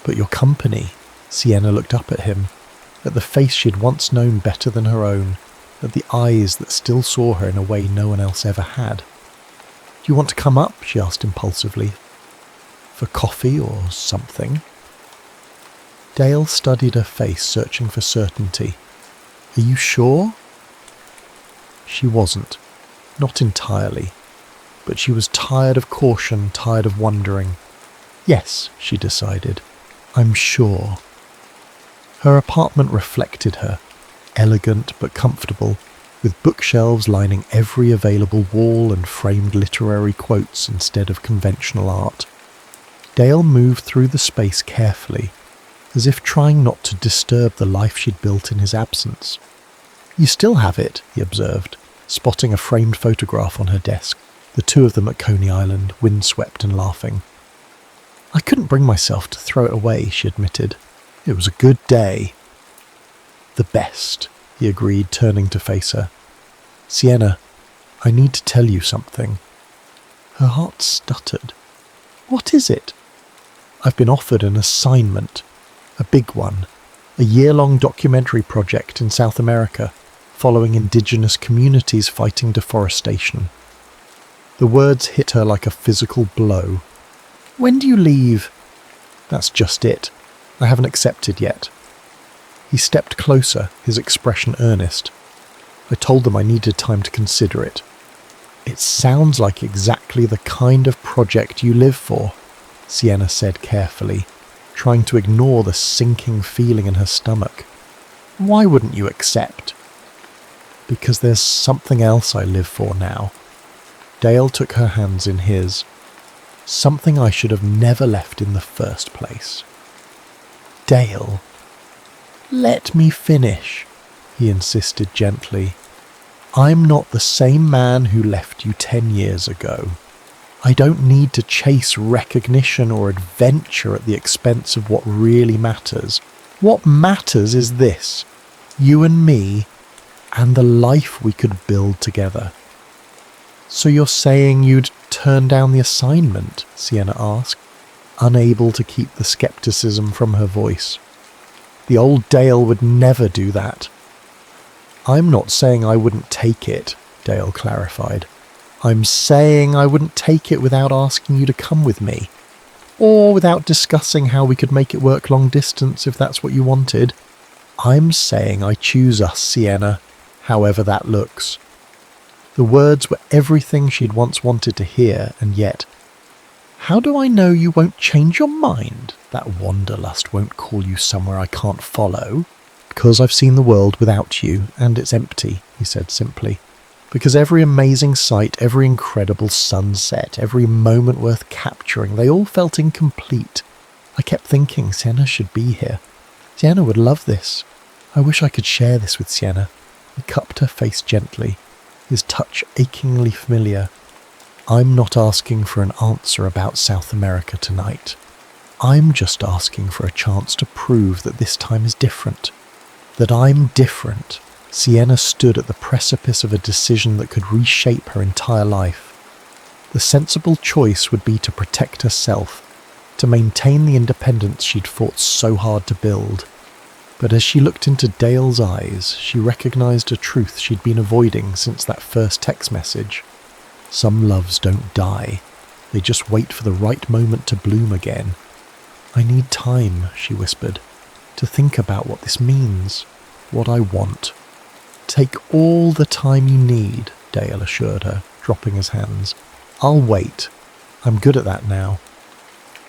But your company. Sienna looked up at him, at the face she'd once known better than her own, at the eyes that still saw her in a way no one else ever had. Do you want to come up? She asked impulsively. For coffee or something? Dale studied her face, searching for certainty. Are you sure? She wasn't. Not entirely. But she was tired of caution, tired of wondering. Yes, she decided. I'm sure. Her apartment reflected her, elegant but comfortable, with bookshelves lining every available wall and framed literary quotes instead of conventional art. Dale moved through the space carefully, as if trying not to disturb the life she'd built in his absence. You still have it, he observed, spotting a framed photograph on her desk, the two of them at Coney Island, windswept and laughing. I couldn't bring myself to throw it away, she admitted. It was a good day. The best, he agreed, turning to face her. Sienna, I need to tell you something. Her heart stuttered. What is it? I've been offered an assignment, a big one, a year-long documentary project in South America, following indigenous communities fighting deforestation. The words hit her like a physical blow. When do you leave? That's just it. I haven't accepted yet. He stepped closer, his expression earnest. I told them I needed time to consider it. It sounds like exactly the kind of project you live for, Sienna said carefully, trying to ignore the sinking feeling in her stomach. Why wouldn't you accept? Because there's something else I live for now. Dale took her hands in his. Something I should have never left in the first place. Dale. Let me finish, he insisted gently. I'm not the same man who left you 10 years ago. I don't need to chase recognition or adventure at the expense of what really matters. What matters is this, you and me, and the life we could build together. So you're saying you'd turn down the assignment? Sienna asked, unable to keep the skepticism from her voice. The old Dale would never do that. I'm not saying I wouldn't take it, Dale clarified. I'm saying I wouldn't take it without asking you to come with me. Or without discussing how we could make it work long distance if that's what you wanted. I'm saying I choose us, Sienna, however that looks. The words were everything she'd once wanted to hear, and yet, how do I know you won't change your mind? That wanderlust won't call you somewhere I can't follow. Because I've seen the world without you, and it's empty, he said simply. Because every amazing sight, every incredible sunset, every moment worth capturing, they all felt incomplete. I kept thinking Sienna should be here. Sienna would love this. I wish I could share this with Sienna. He cupped her face gently, his touch achingly familiar. I'm not asking for an answer about South America tonight. I'm just asking for a chance to prove that this time is different. That I'm different. Sienna stood at the precipice of a decision that could reshape her entire life. The sensible choice would be to protect herself, to maintain the independence she'd fought so hard to build. But as she looked into Dale's eyes, she recognized a truth she'd been avoiding since that first text message. Some loves don't die. They just wait for the right moment to bloom again. I need time, she whispered, to think about what this means, what I want. Take all the time you need, Dale assured her, dropping his hands. I'll wait. I'm good at that now.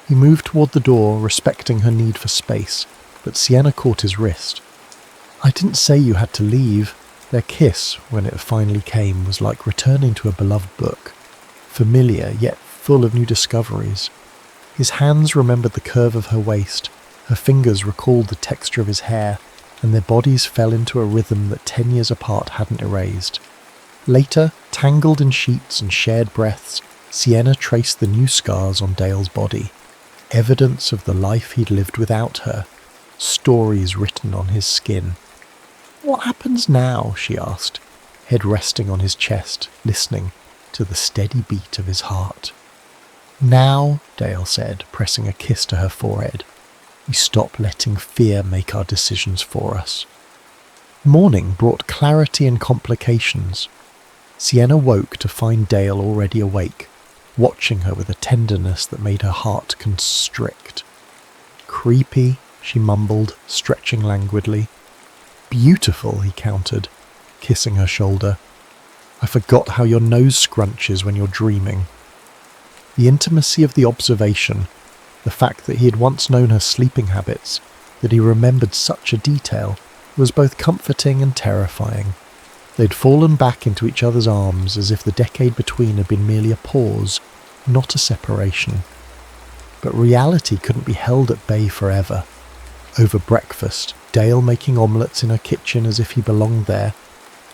He moved toward the door, respecting her need for space, but Sienna caught his wrist. I didn't say you had to leave. Their kiss, when it finally came, was like returning to a beloved book, familiar yet full of new discoveries. His hands remembered the curve of her waist, her fingers recalled the texture of his hair, and their bodies fell into a rhythm that 10 years apart hadn't erased. Later, tangled in sheets and shared breaths, Sienna traced the new scars on Dale's body, evidence of the life he'd lived without her, stories written on his skin. What happens now? She asked, head resting on his chest, listening to the steady beat of his heart. Now, Dale said, pressing a kiss to her forehead, we stop letting fear make our decisions for us. Morning brought clarity and complications. Sienna woke to find Dale already awake, watching her with a tenderness that made her heart constrict. Creepy, she mumbled, stretching languidly. Beautiful, he countered, kissing her shoulder. I forgot how your nose scrunches when you're dreaming. The intimacy of the observation, the fact that he had once known her sleeping habits, that he remembered such a detail, was both comforting and terrifying. They'd fallen back into each other's arms as if the decade between had been merely a pause, not a separation. But reality couldn't be held at bay forever. Over breakfast, Dale making omelettes in her kitchen as if he belonged there,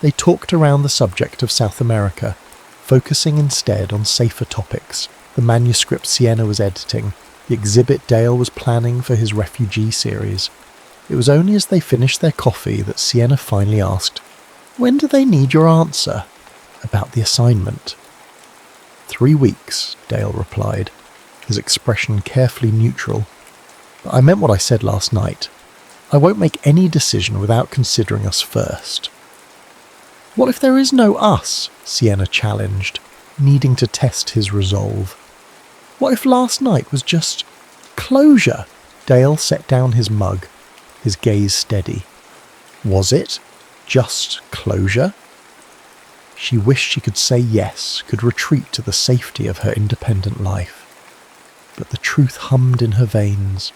they talked around the subject of South America, focusing instead on safer topics, the manuscript Sienna was editing, the exhibit Dale was planning for his refugee series. It was only as they finished their coffee that Sienna finally asked, "When do they need your answer?" about the assignment. 3 weeks, Dale replied, his expression carefully neutral. "But I meant what I said last night. I won't make any decision without considering us first." "What if there is no us?" Sienna challenged, needing to test his resolve. "What if last night was just closure?" Dale set down his mug, his gaze steady. Was it just closure? She wished she could say yes, could retreat to the safety of her independent life. But the truth hummed in her veins.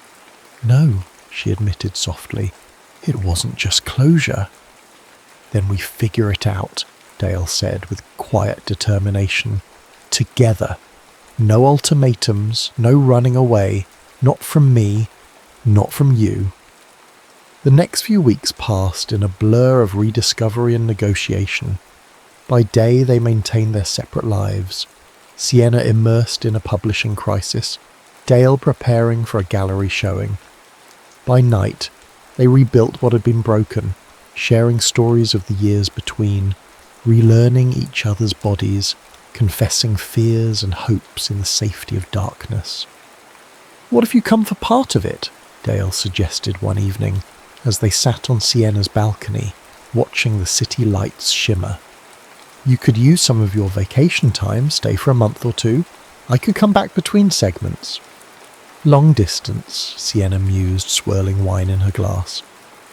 "No," she admitted softly, "it wasn't just closure." "Then we figure it out," Dale said with quiet determination. "Together. No ultimatums, no running away, not from me, not from you." The next few weeks passed in a blur of rediscovery and negotiation. By day they maintained their separate lives, Sienna immersed in a publishing crisis, Dale preparing for a gallery showing. By night, they rebuilt what had been broken, sharing stories of the years between, relearning each other's bodies, confessing fears and hopes in the safety of darkness. "What if you come for part of it?" Dale suggested one evening, as they sat on Sienna's balcony, watching the city lights shimmer. "You could use some of your vacation time, stay for a month or two. I could come back between segments." "Long distance," Sienna mused, swirling wine in her glass.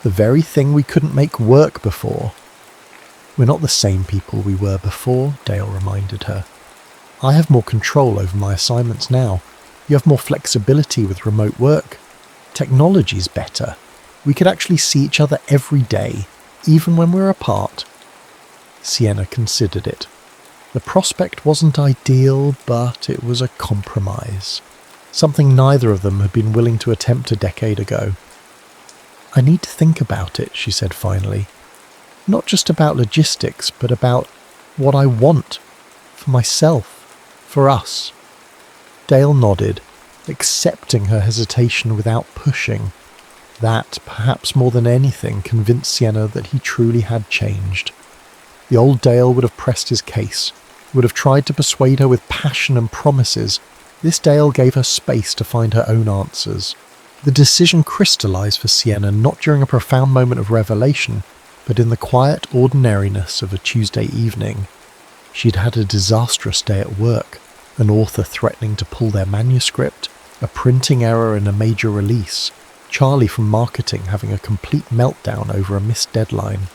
"The very thing we couldn't make work before." "We're not the same people we were before," Dale reminded her. "I have more control over my assignments now. You have more flexibility with remote work. Technology's better. We could actually see each other every day, even when we're apart." Sienna considered it. The prospect wasn't ideal, but it was a compromise. Something neither of them had been willing to attempt a decade ago. "I need to think about it," she said finally. "Not just about logistics, but about what I want. For myself. For us." Dale nodded, accepting her hesitation without pushing. That, perhaps more than anything, convinced Sienna that he truly had changed. The old Dale would have pressed his case, would have tried to persuade her with passion and promises. This Dale gave her space to find her own answers. The decision crystallized for Sienna not during a profound moment of revelation, but in the quiet ordinariness of a Tuesday evening. She'd had a disastrous day at work, an author threatening to pull their manuscript, a printing error in a major release, Charlie from marketing having a complete meltdown over a missed deadline.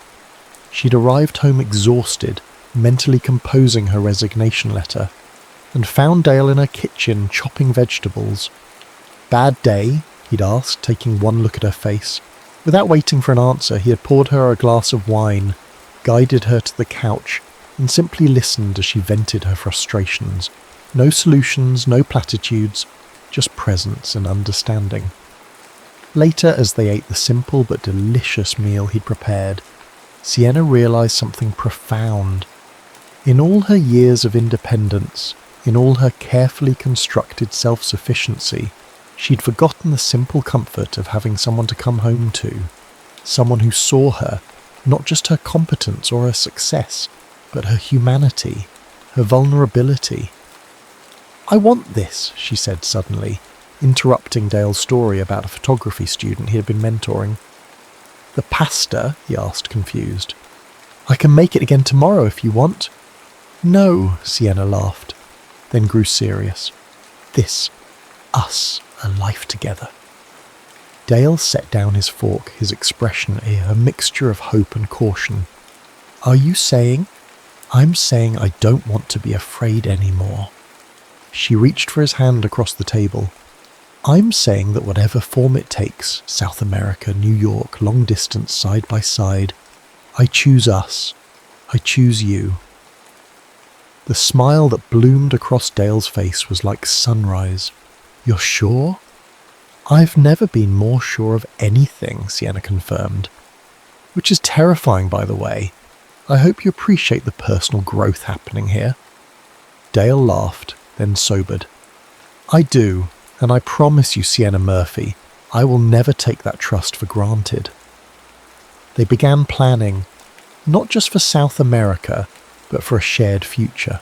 She'd arrived home exhausted, mentally composing her resignation letter, and found Dale in her kitchen chopping vegetables. "Bad day?" he'd asked, taking one look at her face. Without waiting for an answer, he had poured her a glass of wine, guided her to the couch, and simply listened as she vented her frustrations. No solutions, no platitudes, just presence and understanding. Later, as they ate the simple but delicious meal he'd prepared, Sienna realized something profound. In all her years of independence, in all her carefully constructed self-sufficiency, she'd forgotten the simple comfort of having someone to come home to, someone who saw her, not just her competence or her success, but her humanity, her vulnerability. "I want this," she said suddenly, interrupting Dale's story about a photography student he had been mentoring. "The pasta?" he asked, confused. "I can make it again tomorrow if you want." "No," Sienna laughed, then grew serious. "This, us, a life together." Dale set down his fork, his expression a mixture of hope and caution. "Are you saying—" I'm saying I don't want to be afraid anymore. She reached for his hand across the table. I'm saying that whatever form it takes, South America, New York, long distance, side by side, I choose us. I choose you. The smile that bloomed across Dale's face was like sunrise. You're sure? I've never been more sure of anything, Sienna confirmed. Which is terrifying, by the way. I hope you appreciate the personal growth happening here. Dale laughed, then sobered. I do, and I promise you, Sienna Murphy, I will never take that trust for granted. They began planning, not just for South America, but for a shared future.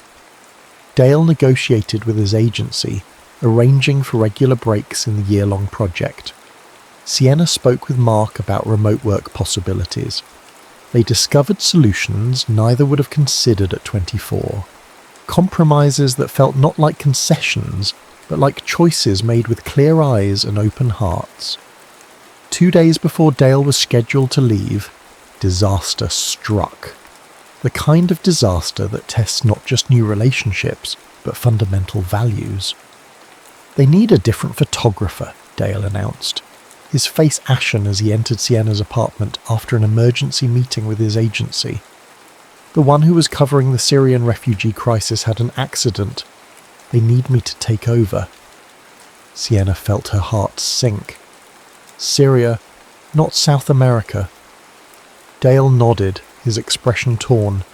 Dale negotiated with his agency, arranging for regular breaks in the year-long project. Sienna spoke with Mark about remote work possibilities. They discovered solutions neither would have considered at 24. Compromises that felt not like concessions, but like choices made with clear eyes and open hearts. 2 days before Dale was scheduled to leave, disaster struck. The kind of disaster that tests not just new relationships, but fundamental values. They need a different photographer, Dale announced, his face ashen as he entered Sienna's apartment after an emergency meeting with his agency. The one who was covering the Syrian refugee crisis had an accident. They need me to take over. Sienna felt her heart sink. Syria, not South America. Dale nodded, his expression torn.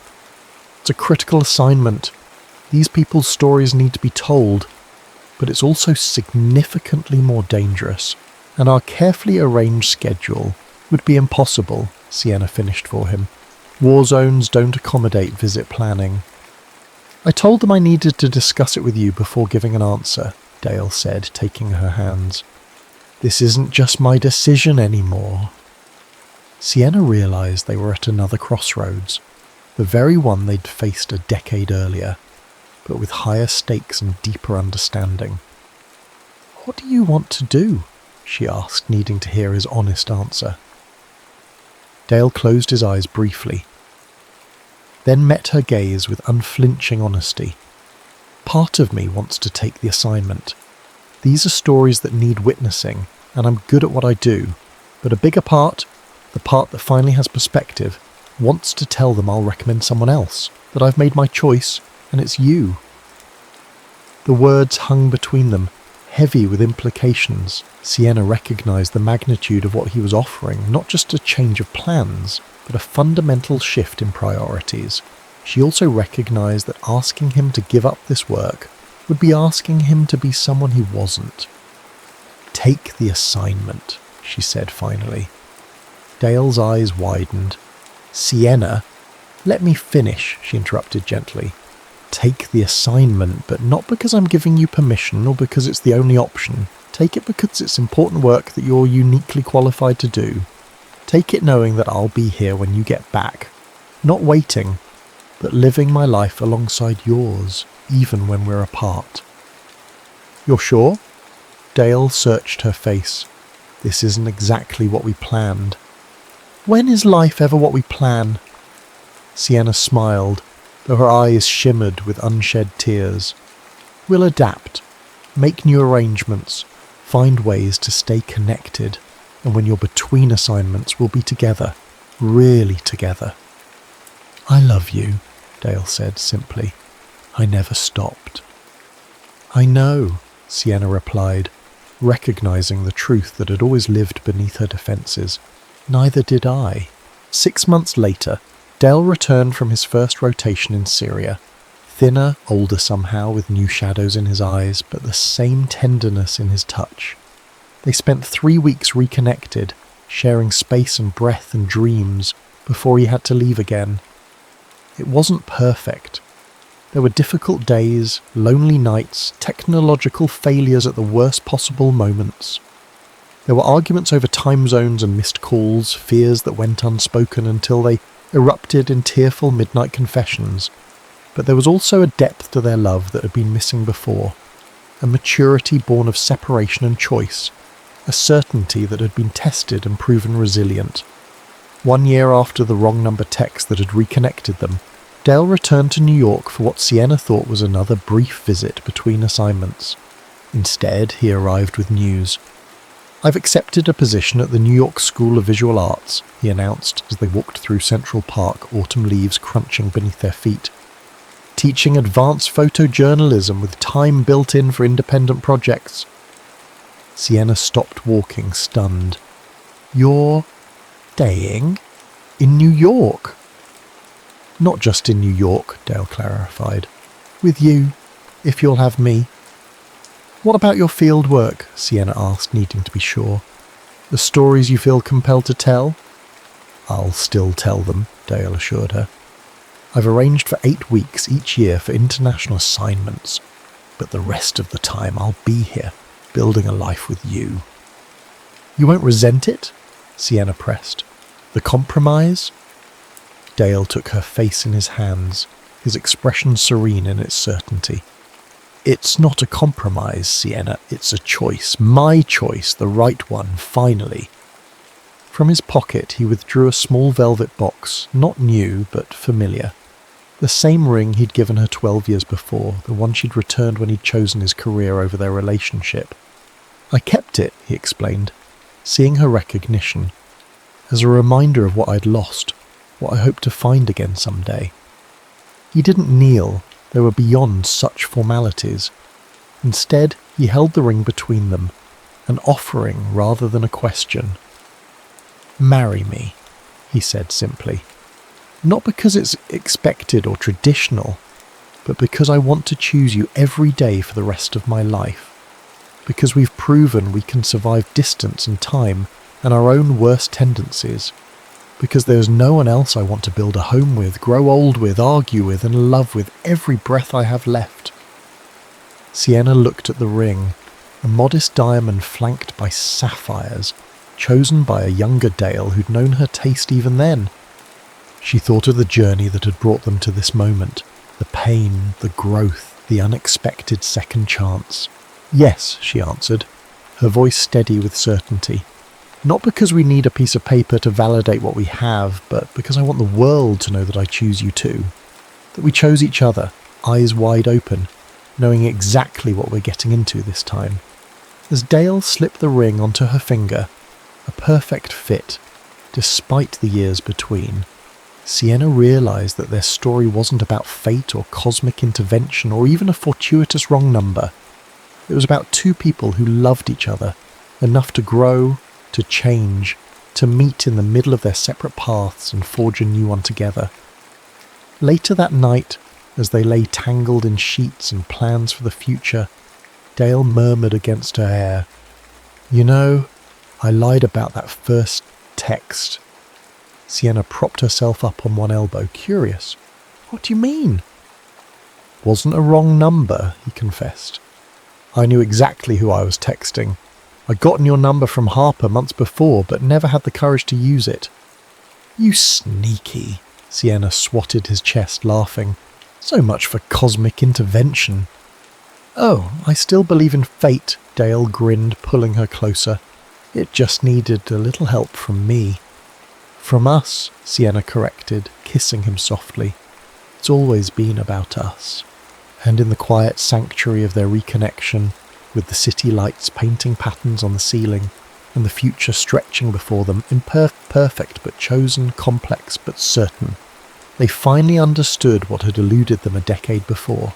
It's a critical assignment. These people's stories need to be told, but it's also significantly more dangerous, and our carefully arranged schedule would be impossible, Sienna finished for him. War zones don't accommodate visit planning. I told them I needed to discuss it with you before giving an answer, Dale said, taking her hands. This isn't just my decision anymore. Sienna realised they were at another crossroads, the very one they'd faced a decade earlier, but with higher stakes and deeper understanding. What do you want to do? She asked, needing to hear his honest answer. Dale closed his eyes briefly, then met her gaze with unflinching honesty. Part of me wants to take the assignment. These are stories that need witnessing, and I'm good at what I do, but a bigger part, the part that finally has perspective, wants to tell them I'll recommend someone else, that I've made my choice, and it's you. The words hung between them, heavy with implications. Sienna recognised the magnitude of what he was offering, not just a change of plans, but a fundamental shift in priorities. She also recognised that asking him to give up this work would be asking him to be someone he wasn't. Take the assignment, she said finally. Dale's eyes widened. Sienna, let me finish, she interrupted gently. Take the assignment, but not because I'm giving you permission or because it's the only option. Take it because it's important work that you're uniquely qualified to do. Take it knowing that I'll be here when you get back. Not waiting, but living my life alongside yours, even when we're apart. You're sure? Dale searched her face. This isn't exactly what we planned. When is life ever what we plan? Sienna smiled, though her eyes shimmered with unshed tears. We'll adapt, make new arrangements, find ways to stay connected, and when you're between assignments, we'll be together, really together. I love you, Dale said simply. I never stopped. I know, Sienna replied, recognising the truth that had always lived beneath her defences. Neither did I. 6 months later, Dale returned from his first rotation in Syria, thinner, older somehow, with new shadows in his eyes, but the same tenderness in his touch. They spent 3 weeks reconnected, sharing space and breath and dreams, before he had to leave again. It wasn't perfect. There were difficult days, lonely nights, technological failures at the worst possible moments. There were arguments over time zones and missed calls, fears that went unspoken until they erupted in tearful midnight confessions. But there was also a depth to their love that had been missing before, a maturity born of separation and choice, a certainty that had been tested and proven resilient. 1 year after the wrong number text that had reconnected them, Dale returned to New York for what Sienna thought was another brief visit between assignments. Instead, he arrived with news. "I've accepted a position at the New York School of Visual Arts," he announced as they walked through Central Park, autumn leaves crunching beneath their feet. "Teaching advanced photojournalism with time built in for independent projects." Sienna stopped walking, stunned. "You're staying in New York?" "Not just in New York," Dale clarified. "With you, if you'll have me." "What about your field work?" Sienna asked, needing to be sure. "The stories you feel compelled to tell?" "I'll still tell them," Dale assured her. "I've arranged for 8 weeks each year for international assignments, but the rest of the time I'll be here, building a life with you." "You won't resent it?" Sienna pressed. "The compromise?" Dale took her face in his hands, his expression serene in its certainty. "It's not a compromise, Sienna, it's a choice. My choice, the right one, finally." From his pocket he withdrew a small velvet box, not new, but familiar. The same ring he'd given her 12 years before, the one she'd returned when he'd chosen his career over their relationship. "I kept it," he explained, seeing her recognition, as a reminder of what I'd lost, what I hoped to find again someday. He didn't kneel, they were beyond such formalities. Instead, he held the ring between them, an offering rather than a question. "Marry me," he said simply. "Not because it's expected or traditional, but because I want to choose you every day for the rest of my life. Because we've proven we can survive distance and time and our own worst tendencies. Because there's no one else I want to build a home with, grow old with, argue with, and love with every breath I have left." Sienna looked at the ring, a modest diamond flanked by sapphires, chosen by a younger Dale who'd known her taste even then. She thought of the journey that had brought them to this moment, the pain, the growth, the unexpected second chance. "Yes," she answered, her voice steady with certainty. "Not because we need a piece of paper to validate what we have, but because I want the world to know that I choose you too. That we chose each other, eyes wide open, knowing exactly what we're getting into this time." As Dale slipped the ring onto her finger, a perfect fit, despite the years between, Sienna realised that their story wasn't about fate or cosmic intervention or even a fortuitous wrong number. It was about 2 people who loved each other, enough to grow, to change, to meet in the middle of their separate paths and forge a new one together. Later that night, as they lay tangled in sheets and plans for the future, Dale murmured against her hair, "You know, I lied about that first text." Sienna propped herself up on one elbow, curious. "What do you mean?" "Wasn't a wrong number," he confessed. "I knew exactly who I was texting. I'd gotten your number from Harper months before, but never had the courage to use it." "You sneaky," Sienna swatted his chest, laughing. "So much for cosmic intervention." "Oh, I still believe in fate," Dale grinned, pulling her closer. "It just needed a little help from me." "From us," Sienna corrected, kissing him softly. "It's always been about us." And in the quiet sanctuary of their reconnection, with the city lights painting patterns on the ceiling, and the future stretching before them, imperfect but chosen, complex but certain, they finally understood what had eluded them a decade before.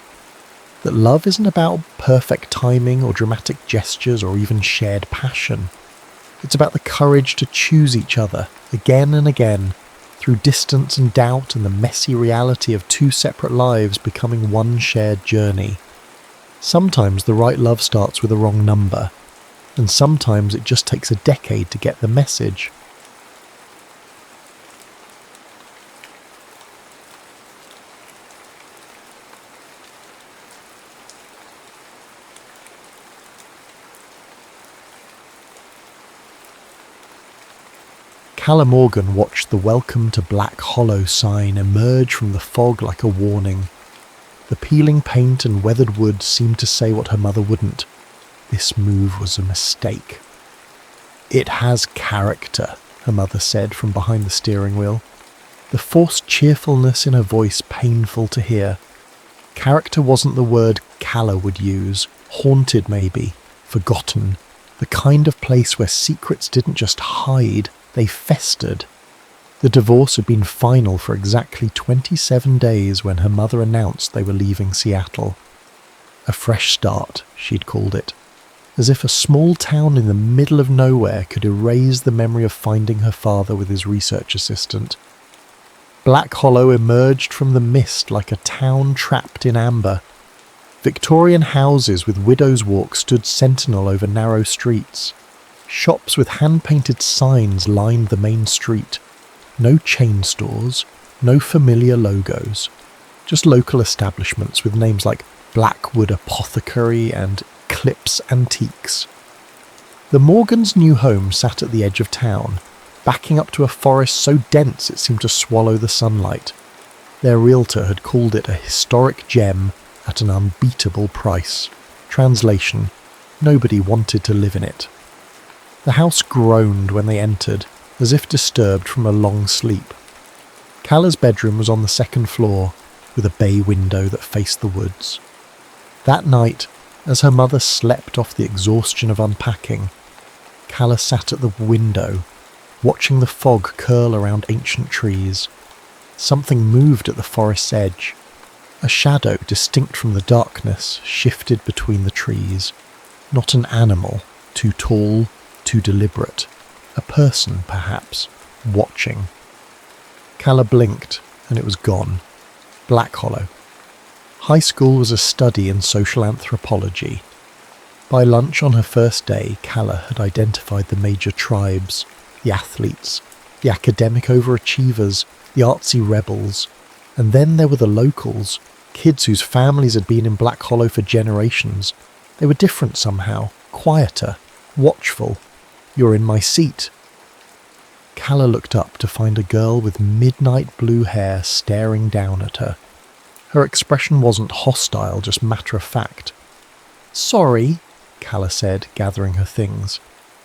That love isn't about perfect timing or dramatic gestures or even shared passion. It's about the courage to choose each other, again and again, through distance and doubt and the messy reality of 2 separate lives becoming one shared journey. Sometimes the right love starts with a wrong number, and sometimes it just takes a decade to get the message. Callum Morgan watched the Welcome to Black Hollow sign emerge from the fog like a warning. The peeling paint and weathered wood seemed to say what her mother wouldn't. This move was a mistake. "It has character," her mother said from behind the steering wheel. the forced cheerfulness in her voice painful to hear. Character wasn't the word Calla would use. Haunted maybe, forgotten, the kind of place where secrets didn't just hide, they festered. The divorce had been final for exactly 27 days when her mother announced they were leaving Seattle. A fresh start, she'd called it, as if a small town in the middle of nowhere could erase the memory of finding her father with his research assistant. Black Hollow emerged from the mist like a town trapped in amber. Victorian houses with widow's walk stood sentinel over narrow streets. Shops with hand-painted signs lined the main street. No chain stores, no familiar logos. Just local establishments with names like Blackwood Apothecary and Clips Antiques. The Morgans' new home sat at the edge of town, backing up to a forest so dense it seemed to swallow the sunlight. Their realtor had called it a historic gem at an unbeatable price. Translation: nobody wanted to live in it. The house groaned when they entered, as if disturbed from a long sleep. Calla's bedroom was on the second floor, with a bay window that faced the woods. That night, as her mother slept off the exhaustion of unpacking, Calla sat at the window, watching the fog curl around ancient trees. Something moved at the forest's edge. A shadow, distinct from the darkness, shifted between the trees. Not an animal, too tall, too deliberate. A person, perhaps, watching. Calla blinked, and it was gone. Black Hollow. High school was a study in social anthropology. By lunch on her first day, Calla had identified the major tribes, the athletes, the academic overachievers, the artsy rebels, and then there were the locals, kids whose families had been in Black Hollow for generations. They were different somehow, quieter, watchful. "You're in my seat." Calla looked up to find a girl with midnight blue hair staring down at her. Her expression wasn't hostile, just matter-of-fact. "Sorry," Calla said, gathering her things.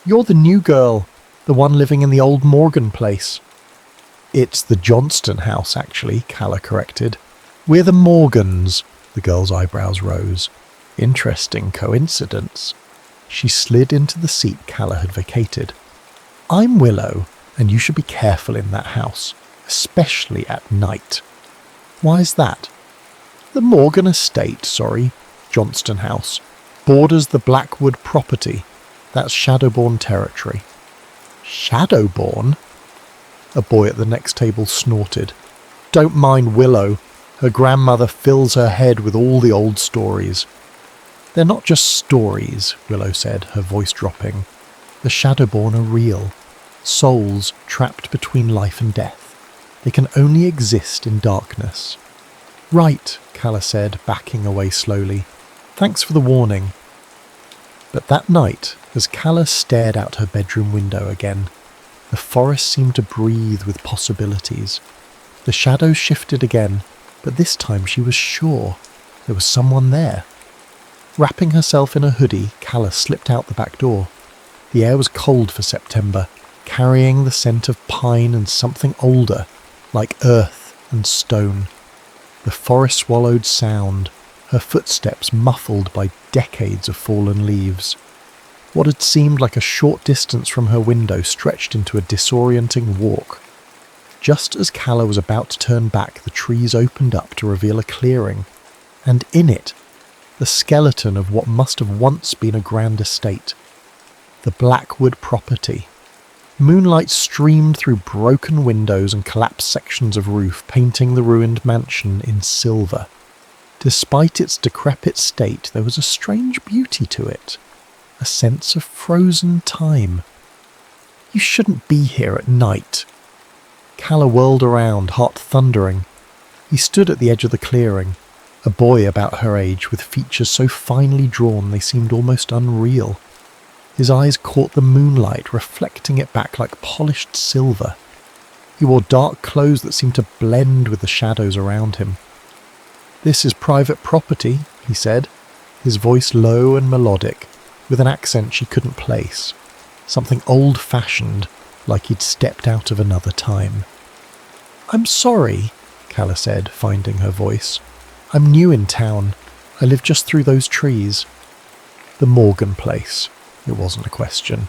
"You're the new girl, the one living in the old Morgan place." "It's the Johnston house, actually," Calla corrected. "We're the Morgans." The girl's eyebrows rose. "Interesting coincidence." She slid into the seat Calla had vacated. "I'm Willow, and you should be careful in that house, especially at night." "Why's that?" "The Morgan estate, Johnston House, borders the Blackwood property. That's Shadowborn territory." "Shadowborn?" A boy at the next table snorted. "Don't mind Willow. Her grandmother fills her head with all the old stories." "They're not just stories," Willow said, her voice dropping. "The Shadowborn are real. Souls trapped between life and death. They can only exist in darkness." "Right," Calla said, backing away slowly. "Thanks for the warning." But that night, as Calla stared out her bedroom window again, the forest seemed to breathe with possibilities. The shadows shifted again, but this time she was sure there was someone there. Wrapping herself in a hoodie, Calla slipped out the back door. The air was cold for September, carrying the scent of pine and something older, like earth and stone. The forest swallowed sound, her footsteps muffled by decades of fallen leaves. What had seemed like a short distance from her window stretched into a disorienting walk. Just as Calla was about to turn back, the trees opened up to reveal a clearing, and in it, the skeleton of what must have once been a grand estate. The Blackwood property. Moonlight streamed through broken windows and collapsed sections of roof, painting the ruined mansion in silver. Despite its decrepit state, there was a strange beauty to it. A sense of frozen time. "You shouldn't be here at night." Calla whirled around, heart thundering. He stood at the edge of the clearing, a boy about her age with features so finely drawn they seemed almost unreal. His eyes caught the moonlight, reflecting it back like polished silver. He wore dark clothes that seemed to blend with the shadows around him. "This is private property," he said, his voice low and melodic, with an accent she couldn't place. Something old-fashioned, like he'd stepped out of another time. I'm sorry, Calla said, finding her voice. I'm new in town. I live just through those trees. The Morgan place. It wasn't a question.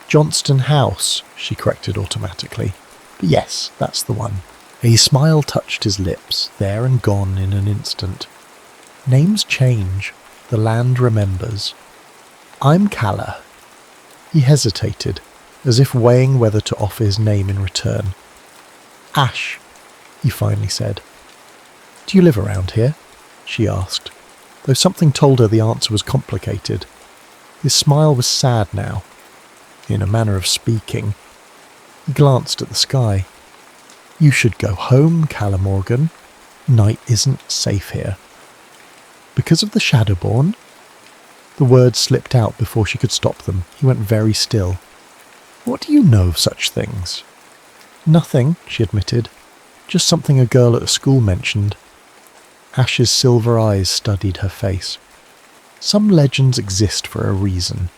Johnston House, she corrected automatically. But yes, that's the one. A smile touched his lips, there and gone in an instant. Names change. The land remembers. I'm Calla. He hesitated, as if weighing whether to offer his name in return. Ash, he finally said. Do you live around here? She asked, though something told her the answer was complicated. His smile was sad now, in a manner of speaking. He glanced at the sky. You should go home, Calla Morgan. Night isn't safe here. Because of the Shadowborn? The words slipped out before she could stop them. He went very still. What do you know of such things? Nothing, she admitted. Just something a girl at school mentioned. Ash's silver eyes studied her face. Some legends exist for a reason.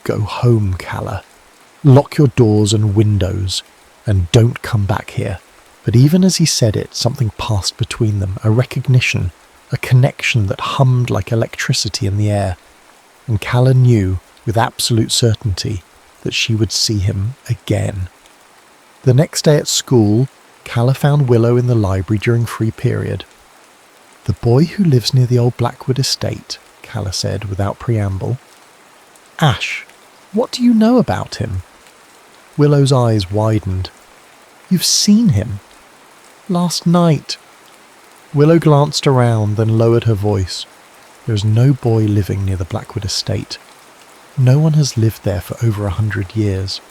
Go home, Calla. Lock your doors and windows, and don't come back here. But even as he said it, something passed between them, a recognition, a connection that hummed like electricity in the air. And Calla knew, with absolute certainty, that she would see him again. The next day at school, Calla found Willow in the library during free period. The boy who lives near the old Blackwood estate, Calla said without preamble. Ash, what do you know about him? Willow's eyes widened. You've seen him. Last night. Willow glanced around, then lowered her voice. There is no boy living near the Blackwood estate. No one has lived there for over 100 years.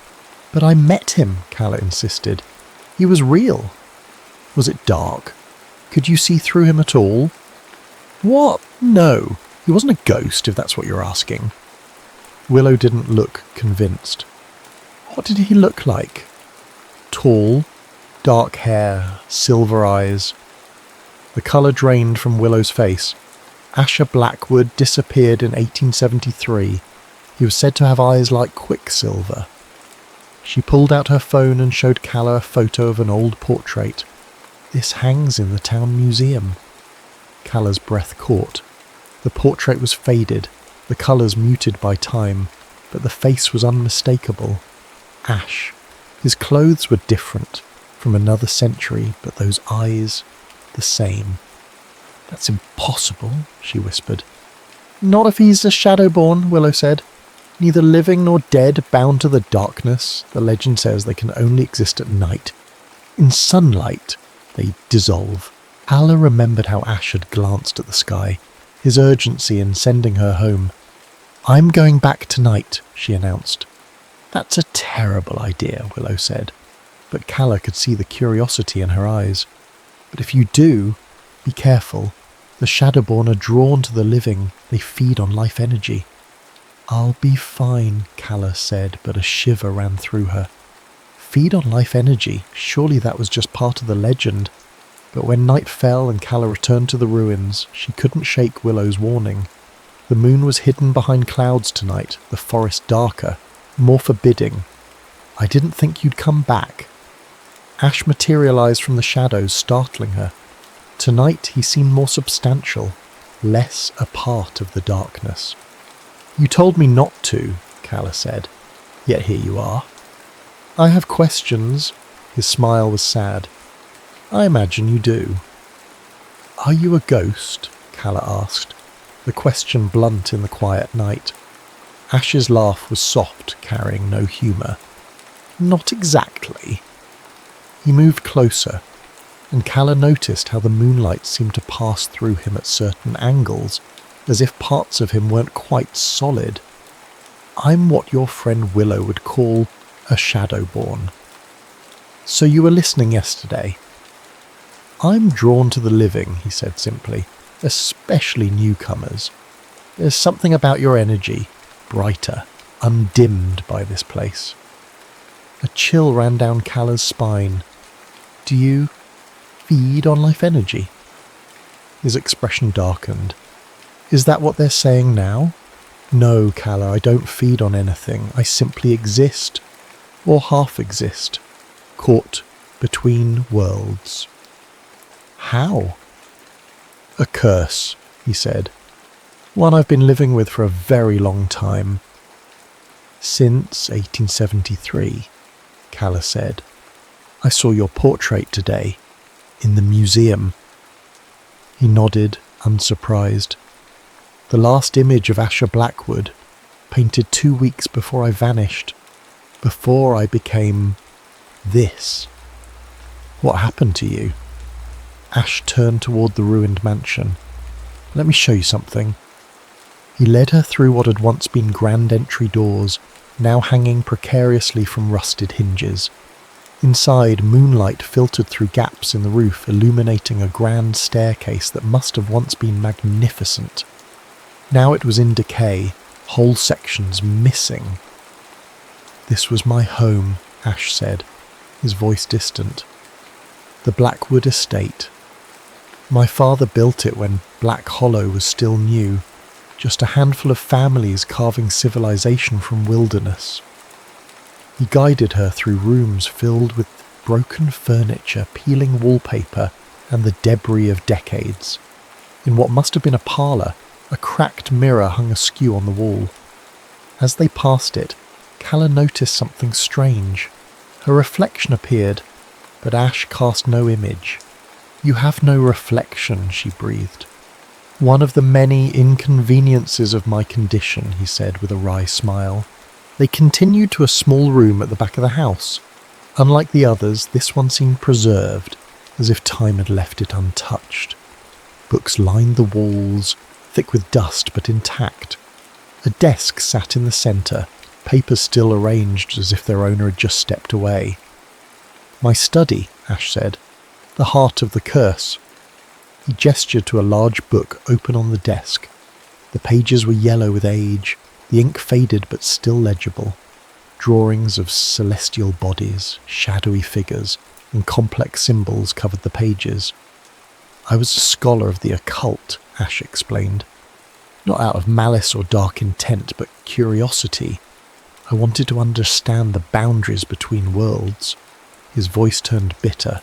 But I met him, Calla insisted. He was real. Was it dark? Could you see through him at all? What? No. He wasn't a ghost, if that's what you're asking. Willow didn't look convinced. What did he look like? Tall, dark hair, silver eyes. The colour drained from Willow's face. Asher Blackwood disappeared in 1873. He was said to have eyes like quicksilver. She pulled out her phone and showed Calla a photo of an old portrait. This hangs in the town museum. Calla's breath caught. The portrait was faded, the colours muted by time, but the face was unmistakable. Ash. His clothes were different, from another century, but those eyes, the same. That's impossible, she whispered. Not if he's a Shadowborn, Willow said. Neither living nor dead, bound to the darkness. The legend says they can only exist at night. In sunlight, they dissolve. Calla remembered how Ash had glanced at the sky, his urgency in sending her home. I'm going back tonight, she announced. That's a terrible idea, Willow said, but Calla could see the curiosity in her eyes. But if you do, be careful. The Shadowborn are drawn to the living. They feed on life energy. I'll be fine, Calla said, but a shiver ran through her. Feed on life energy, surely that was just part of the legend. But when night fell and Calla returned to the ruins, she couldn't shake Willow's warning. The moon was hidden behind clouds tonight, the forest darker, more forbidding. I didn't think you'd come back. Ash materialized from the shadows, startling her. Tonight he seemed more substantial, less a part of the darkness. You told me not to, Calla said, yet here you are. I have questions. His smile was sad. I imagine you do. Are you a ghost? Calla asked, the question blunt in the quiet night. Ash's laugh was soft, carrying no humour. Not exactly. He moved closer, and Calla noticed how the moonlight seemed to pass through him at certain angles, as if parts of him weren't quite solid. I'm what your friend Willow would call a Shadowborn. So you were listening yesterday. I'm drawn to the living, he said simply, especially newcomers. There's something about your energy, brighter, undimmed by this place. A chill ran down Calla's spine. Do you feed on life energy? His expression darkened. Is that what they're saying now? No, Calla, I don't feed on anything. I simply exist. Or half exist. Caught between worlds. How? A curse, he said. One I've been living with for a very long time. Since 1873, Calla said. I saw your portrait today, in the museum. He nodded, unsurprised. The last image of Asher Blackwood, painted 2 weeks before I vanished, before I became this. What happened to you? Ash turned toward the ruined mansion. Let me show you something. He led her through what had once been grand entry doors, now hanging precariously from rusted hinges. Inside, moonlight filtered through gaps in the roof, illuminating a grand staircase that must have once been magnificent. Now it was in decay, whole sections missing. This was my home, Ash said, his voice distant. The Blackwood estate. My father built it when Black Hollow was still new, just a handful of families carving civilization from wilderness. He guided her through rooms filled with broken furniture, peeling wallpaper, and the debris of decades. In what must have been a parlour, a cracked mirror hung askew on the wall. As they passed it, Calla noticed something strange. Her reflection appeared, but Ash cast no image. You have no reflection, she breathed. One of the many inconveniences of my condition, he said with a wry smile. They continued to a small room at the back of the house. Unlike the others, this one seemed preserved, as if time had left it untouched. Books lined the walls, thick with dust but intact. A desk sat in the centre, papers still arranged as if their owner had just stepped away. My study, Ash said. The heart of the curse. He gestured to a large book open on the desk. The pages were yellow with age, the ink faded but still legible. Drawings of celestial bodies, shadowy figures, and complex symbols covered the pages. I was a scholar of the occult, Ash explained. Not out of malice or dark intent, but curiosity. I wanted to understand the boundaries between worlds. His voice turned bitter.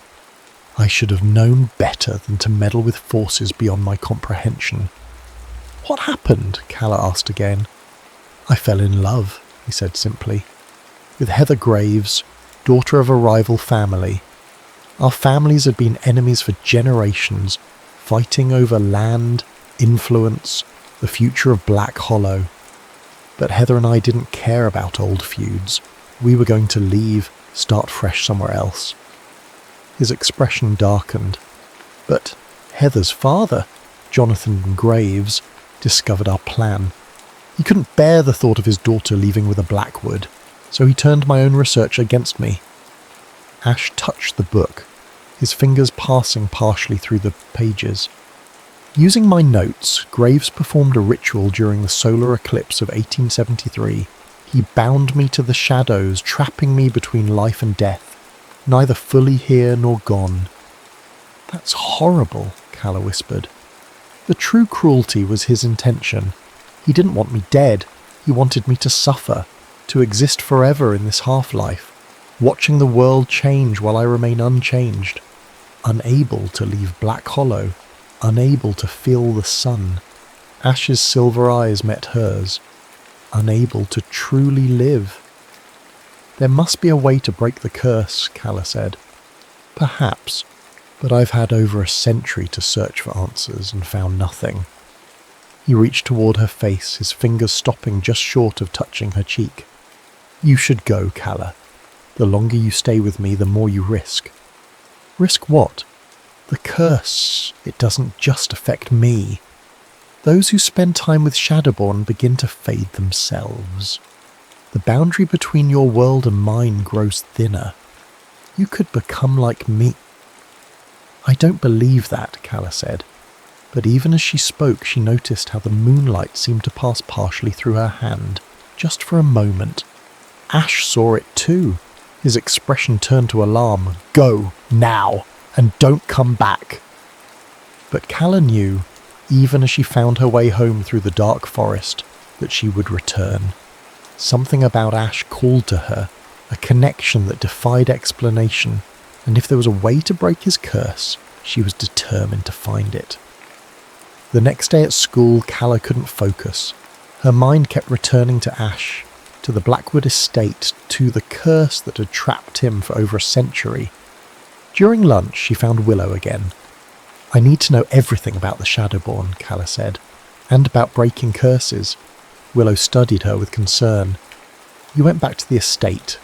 I should have known better than to meddle with forces beyond my comprehension. What happened? Calla asked again. I fell in love, he said simply, with Heather Graves, daughter of a rival family. Our families had been enemies for generations, fighting over land, influence, the future of Black Hollow. But Heather and I didn't care about old feuds. We were going to leave, start fresh somewhere else. His expression darkened. But Heather's father, Jonathan Graves, discovered our plan. He couldn't bear the thought of his daughter leaving with a Blackwood, so he turned my own research against me. Ash touched the book, his fingers passing partially through the pages. Using my notes, Graves performed a ritual during the solar eclipse of 1873. He bound me to the shadows, trapping me between life and death, neither fully here nor gone. That's horrible, Calla whispered. The true cruelty was his intention. He didn't want me dead. He wanted me to suffer, to exist forever in this half-life, watching the world change while I remain unchanged, unable to leave Black Hollow, unable to feel the sun. Ash's silver eyes met hers, unable to truly live. There must be a way to break the curse, Calla said. Perhaps, but I've had over a century to search for answers and found nothing. He reached toward her face, his fingers stopping just short of touching her cheek. You should go, Calla. The longer you stay with me, the more you risk. Risk what? The curse. It doesn't just affect me. Those who spend time with Shadowborn begin to fade themselves. The boundary between your world and mine grows thinner. You could become like me. I don't believe that, Calla said. But even as she spoke, she noticed how the moonlight seemed to pass partially through her hand, just for a moment. Ash saw it too. His expression turned to alarm. Go, now, and don't come back. But Calla knew, even as she found her way home through the dark forest, that she would return. Something about Ash called to her, a connection that defied explanation. and if there was a way to break his curse, she was determined to find it. The next day at school, Calla couldn't focus. Her mind kept returning to Ash, to the Blackwood estate, to the curse that had trapped him for over a century. During lunch, she found Willow again. "I need to know everything about the Shadowborn," Calla said, "and about breaking curses." Willow studied her with concern. "You went back to the estate.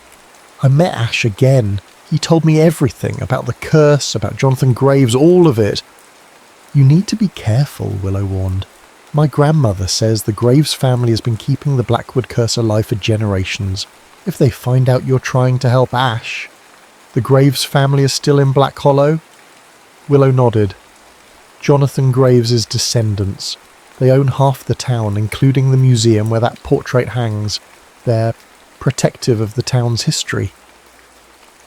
I met Ash again. He told me everything about the curse, about Jonathan Graves, all of it." "You need to be careful," Willow warned. "My grandmother says the Graves family has been keeping the Blackwood curse alive for generations. If they find out you're trying to help Ash..." "The Graves family is still in Black Hollow?" Willow nodded. "Jonathan Graves' descendants. They own half the town, including the museum where that portrait hangs. They're protective of the town's history,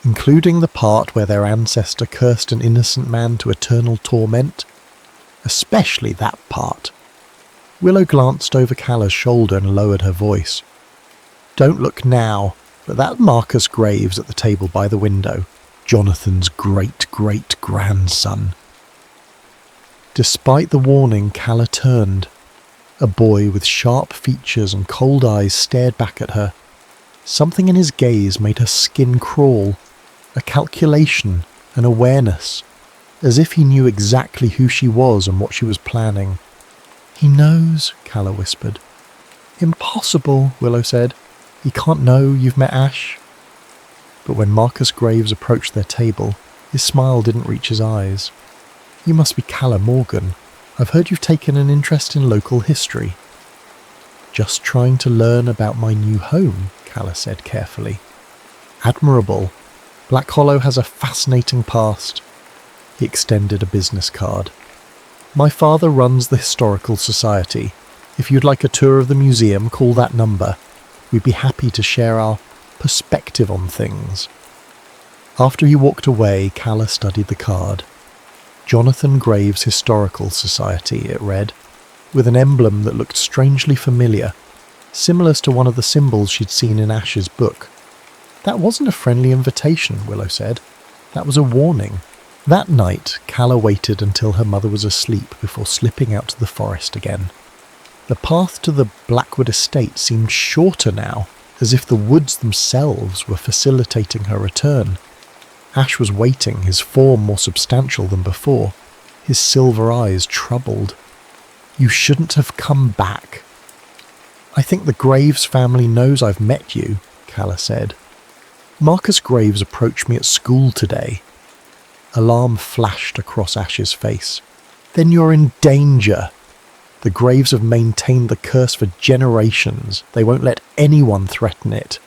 including the part where their ancestor cursed an innocent man to eternal torment. Especially that part." Willow glanced over Calla's shoulder and lowered her voice. "Don't look now, but that Marcus Graves at the table by the window, Jonathan's great-great-grandson." Despite the warning, Calla turned. A boy with sharp features and cold eyes stared back at her. Something in his gaze made her skin crawl. A calculation, an awareness, as if he knew exactly who she was and what she was planning. "He knows," Calla whispered. "Impossible," Willow said. "He can't know you've met Ash." But when Marcus Graves approached their table, his smile didn't reach his eyes. "You must be Calla Morgan. I've heard you've taken an interest in local history." "Just trying to learn about my new home," Calla said carefully. "Admirable. Black Hollow has a fascinating past." He extended a business card. "My father runs the Historical Society. If you'd like a tour of the museum, call that number. We'd be happy to share our perspective on things." After he walked away, Calla studied the card. "Jonathan Graves Historical Society," it read, with an emblem that looked strangely familiar, similar to one of the symbols she'd seen in Ash's book. "That wasn't a friendly invitation," Willow said. "That was a warning." That night, Calla waited until her mother was asleep before slipping out to the forest again. The path to the Blackwood estate seemed shorter now, as if the woods themselves were facilitating her return. Ash was waiting, his form more substantial than before, his silver eyes troubled. "You shouldn't have come back." "I think the Graves family knows I've met you," Calla said. "Marcus Graves approached me at school today." Alarm flashed across Ash's face. "Then you're in danger. The Graves have maintained the curse for generations. They won't let anyone threaten it."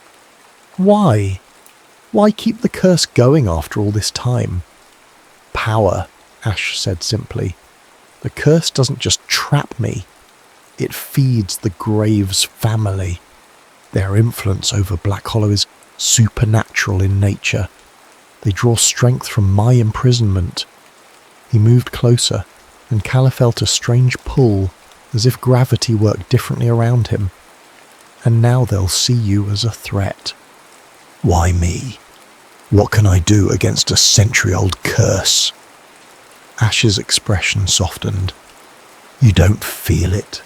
"Why? Why keep the curse going after all this time?" "Power," Ash said simply. "The curse doesn't just trap me. It feeds the Graves family. Their influence over Black Hollow is supernatural in nature. They draw strength from my imprisonment." He moved closer, and Calla felt a strange pull, as if gravity worked differently around him. "And now they'll see you as a threat." "Why me? What can I do against a century-old curse?" Ash's expression softened. "You don't feel it.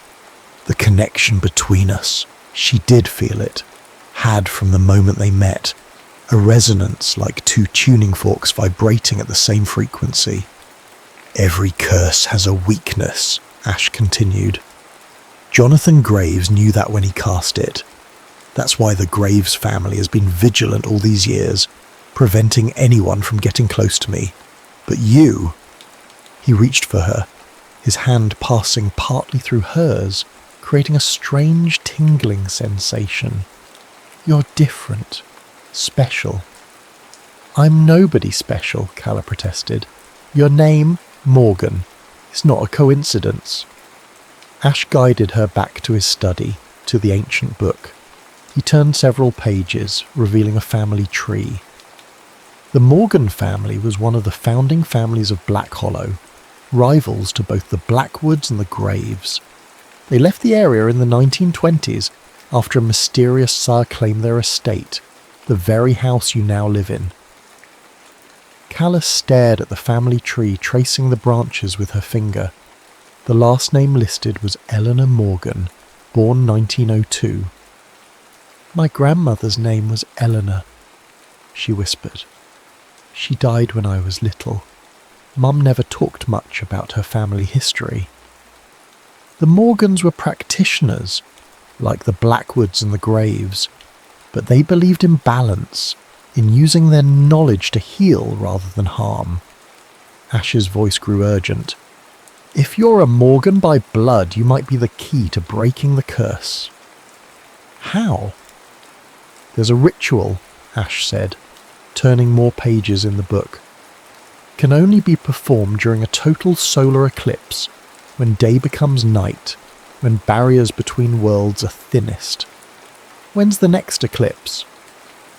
The connection between us, she did feel it, had from the moment they met. A resonance like two tuning forks vibrating at the same frequency. Every curse has a weakness," Ash continued. "Jonathan Graves knew that when he cast it. That's why the Graves family has been vigilant all these years, preventing anyone from getting close to me. But you..." He reached for her, his hand passing partly through hers, creating a strange tingling sensation. "You're different. Special." "I'm nobody special," Calla protested. "Your name, Morgan. It's not a coincidence." Ash guided her back to his study, to the ancient book. He turned several pages, revealing a family tree. The Morgan family was one of the founding families of Black Hollow, rivals to both the Blackwoods and the Graves. They left the area in the 1920s after a mysterious sire claimed their estate, the very house you now live in. Calla stared at the family tree, tracing the branches with her finger. The last name listed was Eleanor Morgan, born 1902. "My grandmother's name was Eleanor," she whispered. "She died when I was little. Mum never talked much about her family history." The Morgans were practitioners, like the Blackwoods and the Graves, but they believed in balance, in using their knowledge to heal rather than harm. Ash's voice grew urgent. "If you're a Morgan by blood, you might be the key to breaking the curse." "How?" "There's a ritual," Ash said, turning more pages in the book. "Can only be performed during a total solar eclipse, when day becomes night, when barriers between worlds are thinnest." "When's the next eclipse?"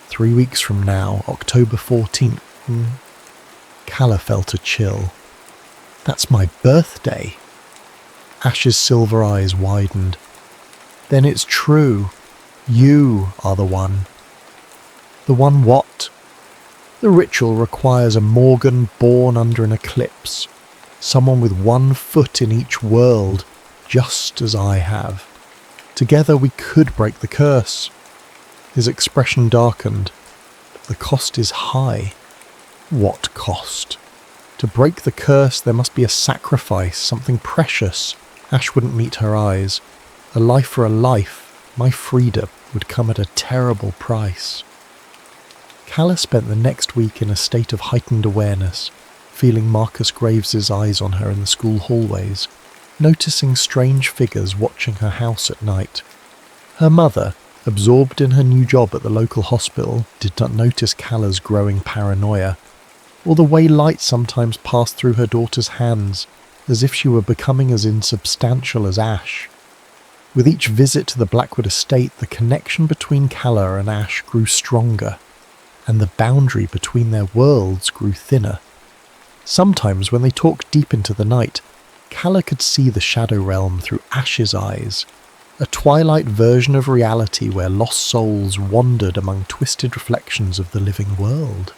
3 weeks from now, October 14th. Calla felt a chill. "That's my birthday." Ash's silver eyes widened. "Then it's true. You are the one." "The one what?" "The ritual requires a Morgan born under an eclipse. Someone with 1 foot in each world, just as I have. Together we could break the curse." His expression darkened. "But the cost is high." "What cost?" "To break the curse there must be a sacrifice, something precious." Ash wouldn't meet her eyes. "A life for a life. My freedom would come at a terrible price." Calla spent the next week in a state of heightened awareness, feeling Marcus Graves's eyes on her in the school hallways, noticing strange figures watching her house at night. Her mother, absorbed in her new job at the local hospital, did not notice Calla's growing paranoia, or the way light sometimes passed through her daughter's hands, as if she were becoming as insubstantial as Ash. With each visit to the Blackwood estate, the connection between Calla and Ash grew stronger, and the boundary between their worlds grew thinner. Sometimes, when they talked deep into the night, Calla could see the Shadow Realm through Ash's eyes, a twilight version of reality where lost souls wandered among twisted reflections of the living world.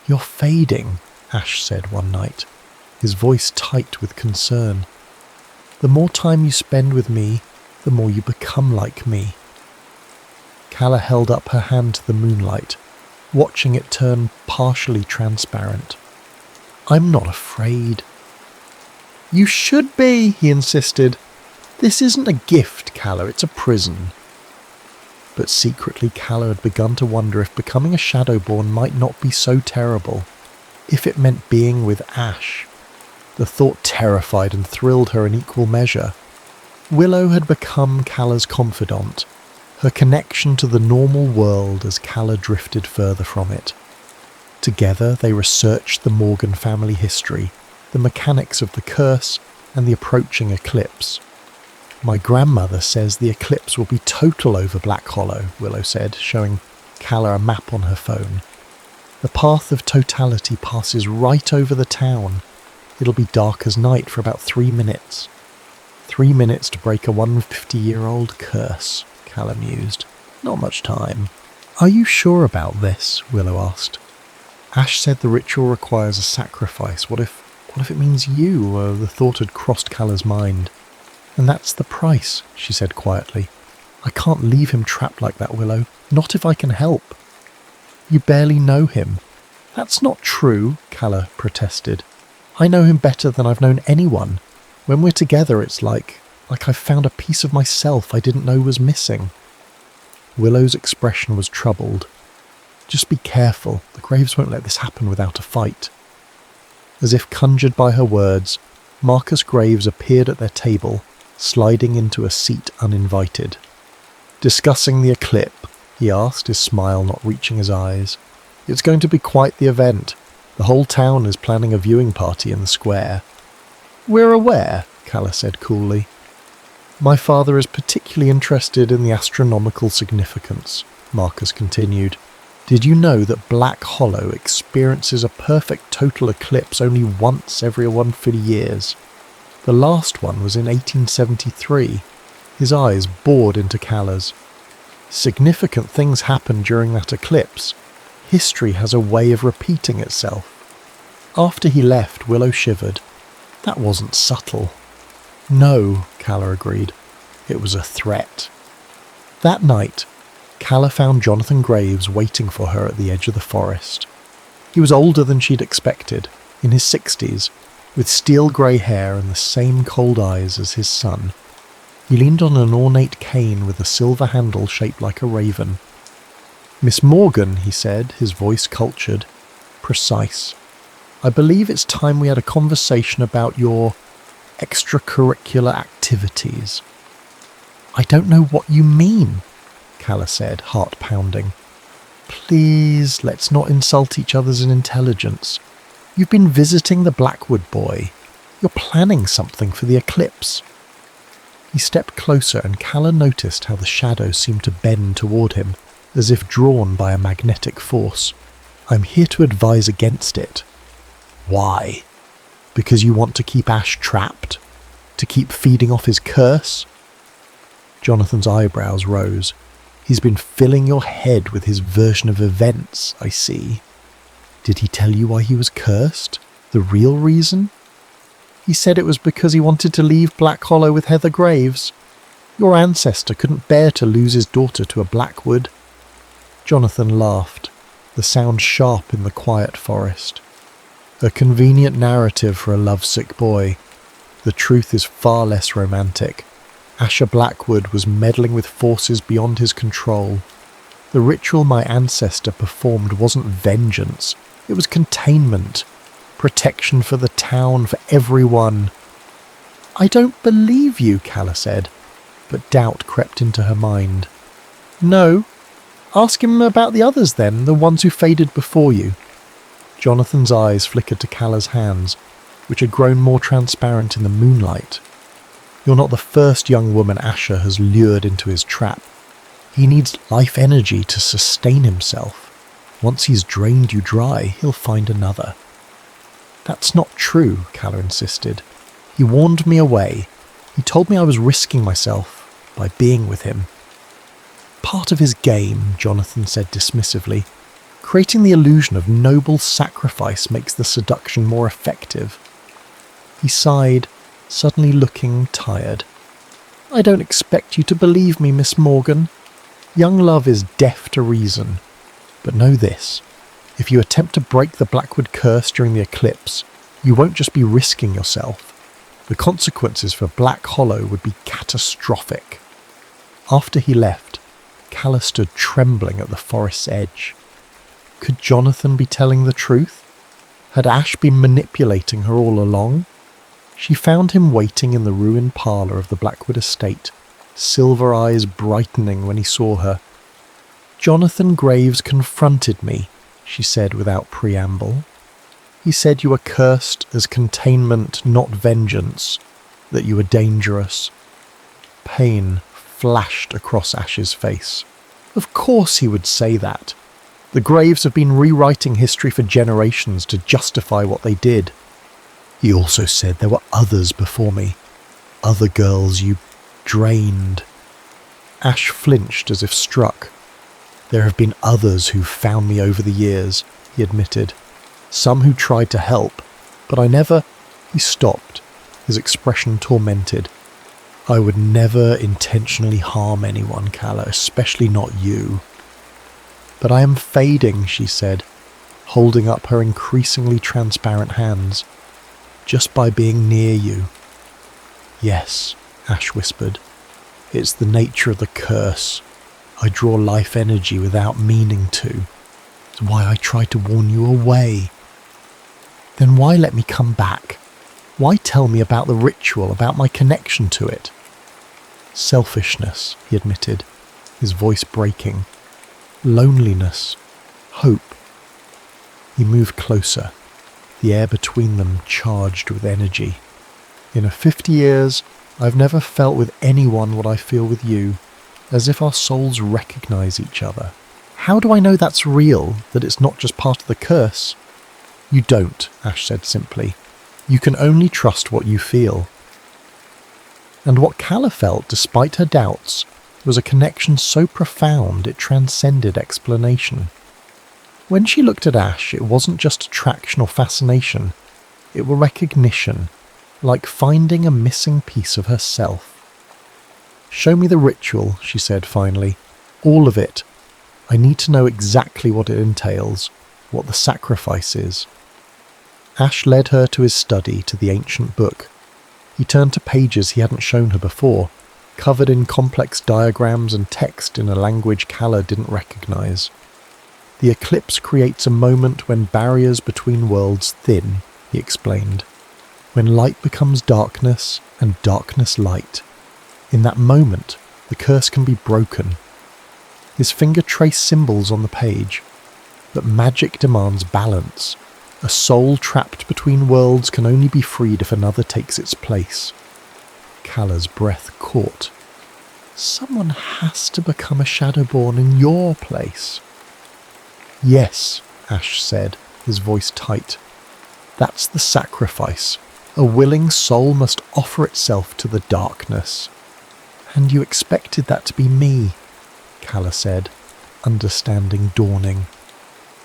"You're fading," Ash said one night, his voice tight with concern. "The more time you spend with me, the more you become like me." Calla held up her hand to the moonlight, watching it turn partially transparent. "I'm not afraid." "You should be," he insisted. "This isn't a gift, Calla, it's a prison." But secretly Calla had begun to wonder if becoming a Shadowborn might not be so terrible, if it meant being with Ash. The thought terrified and thrilled her in equal measure. Willow had become Calla's confidant, her connection to the normal world as Calla drifted further from it. Together they researched the Morgan family history, the mechanics of the curse, and the approaching eclipse. "My grandmother says the eclipse will be total over Black Hollow," Willow said, showing Calla a map on her phone. "The path of totality passes right over the town. It'll be dark as night for about 3 minutes. 3 minutes to break a 150-year-old curse," Calla mused. "Not much time." "Are you sure about this?" Willow asked. "Ash said the ritual requires a sacrifice. What if it means you?" The thought had crossed Calla's mind. "And that's the price," she said quietly. "I can't leave him trapped like that, Willow. Not if I can help." "You barely know him." "That's not true," Calla protested. "I know him better than I've known anyone. When we're together, it's like I've found a piece of myself I didn't know was missing." Willow's expression was troubled. "Just be careful. The Graves won't let this happen without a fight." As if conjured by her words, Marcus Graves appeared at their table, sliding into a seat uninvited. "Discussing the eclipse?" he asked, his smile not reaching his eyes. "It's going to be quite the event. The whole town is planning a viewing party in the square." "We're aware," Calla said coolly. "My father is particularly interested in the astronomical significance," Marcus continued. "Did you know that Black Hollow experiences a perfect total eclipse only once every 150 years? The last one was in 1873. His eyes bored into Calla's. "Significant things happened during that eclipse. History has a way of repeating itself. After he left, Willow shivered. That wasn't subtle. No, Calla agreed. It was a threat. That night, Calla found Jonathan Graves waiting for her at the edge of the forest. He was older than she'd expected, in his 60s, with steel grey hair and the same cold eyes as his son. He leaned on an ornate cane with a silver handle shaped like a raven. "Miss Morgan," he said, his voice cultured, precise. "I believe it's time we had a conversation about your extracurricular activities." "I don't know what you mean," Calla said, heart pounding. "Please, let's not insult each other's intelligence. You've been visiting the Blackwood boy. You're planning something for the eclipse." He stepped closer and Calla noticed how the shadows seemed to bend toward him, as if drawn by a magnetic force. "I'm here to advise against it." "Why? Because you want to keep Ash trapped? To keep feeding off his curse?" Jonathan's eyebrows rose. "He's been filling your head with his version of events, I see. Did he tell you why he was cursed? The real reason?" "He said it was because he wanted to leave Black Hollow with Heather Graves. Your ancestor couldn't bear to lose his daughter to a Blackwood." Jonathan laughed, the sound sharp in the quiet forest. "A convenient narrative for a lovesick boy. The truth is far less romantic. Asher Blackwood was meddling with forces beyond his control. The ritual my ancestor performed wasn't vengeance, it was containment. Protection for the town, for everyone." "I don't believe you," Calla said, but doubt crept into her mind. "No? Ask him about the others then, the ones who faded before you." Jonathan's eyes flickered to Calla's hands, which had grown more transparent in the moonlight. "You're not the first young woman Asher has lured into his trap. He needs life energy to sustain himself. Once he's drained you dry, he'll find another." "That's not true," Calla insisted. "He warned me away. He told me I was risking myself by being with him." "Part of his game," Jonathan said dismissively. "Creating the illusion of noble sacrifice makes the seduction more effective." He sighed, suddenly looking tired. "I don't expect you to believe me, Miss Morgan. Young love is deaf to reason. But know this. If you attempt to break the Blackwood curse during the eclipse, you won't just be risking yourself. The consequences for Black Hollow would be catastrophic." After he left, Calla stood trembling at the forest's edge. Could Jonathan be telling the truth? Had Ash been manipulating her all along? She found him waiting in the ruined parlour of the Blackwood estate, silver eyes brightening when he saw her. "Jonathan Graves confronted me," she said without preamble. "He said you were cursed as containment, not vengeance, that you were dangerous." Pain flashed across Ash's face. Of course he would say that. The Graves have been rewriting history for generations to justify what they did. "He also said there were others before me. Other girls you drained." Ash flinched as if struck. "There have been others who've found me over the years," he admitted. "Some who tried to help, but I never—" He stopped, his expression tormented. "I would never intentionally harm anyone, Calla, especially not you." "But I am fading," she said, holding up her increasingly transparent hands. "Just by being near you." "Yes," Ash whispered. "It's the nature of the curse. I draw life energy without meaning to. It's why I try to warn you away." "Then why let me come back? Why tell me about the ritual, about my connection to it?" "Selfishness," he admitted, his voice breaking. "Loneliness. Hope." He moved closer, the air between them charged with energy. "In 50 years, I've never felt with anyone what I feel with you, as if our souls recognize each other. How do I know that's real, that it's not just part of the curse?" "You don't," Ash said simply. "You can only trust what you feel." And what Calla felt, despite her doubts, was a connection so profound it transcended explanation. When she looked at Ash, it wasn't just attraction or fascination. It were recognition, like finding a missing piece of herself. "Show me the ritual," she said finally. "All of it. I need to know exactly what it entails, what the sacrifice is." Ash led her to his study, to the ancient book. He turned to pages he hadn't shown her before, covered in complex diagrams and text in a language Calla didn't recognize. "The eclipse creates a moment when barriers between worlds thin," he explained. "When light becomes darkness and darkness light. In that moment, the curse can be broken." His finger traced symbols on the page. "But magic demands balance. A soul trapped between worlds can only be freed if another takes its place." Calla's breath caught. "Someone has to become a Shadowborn in your place." "Yes," Ash said, his voice tight. "That's the sacrifice. A willing soul must offer itself to the darkness." "And you expected that to be me," Calla said, understanding dawning.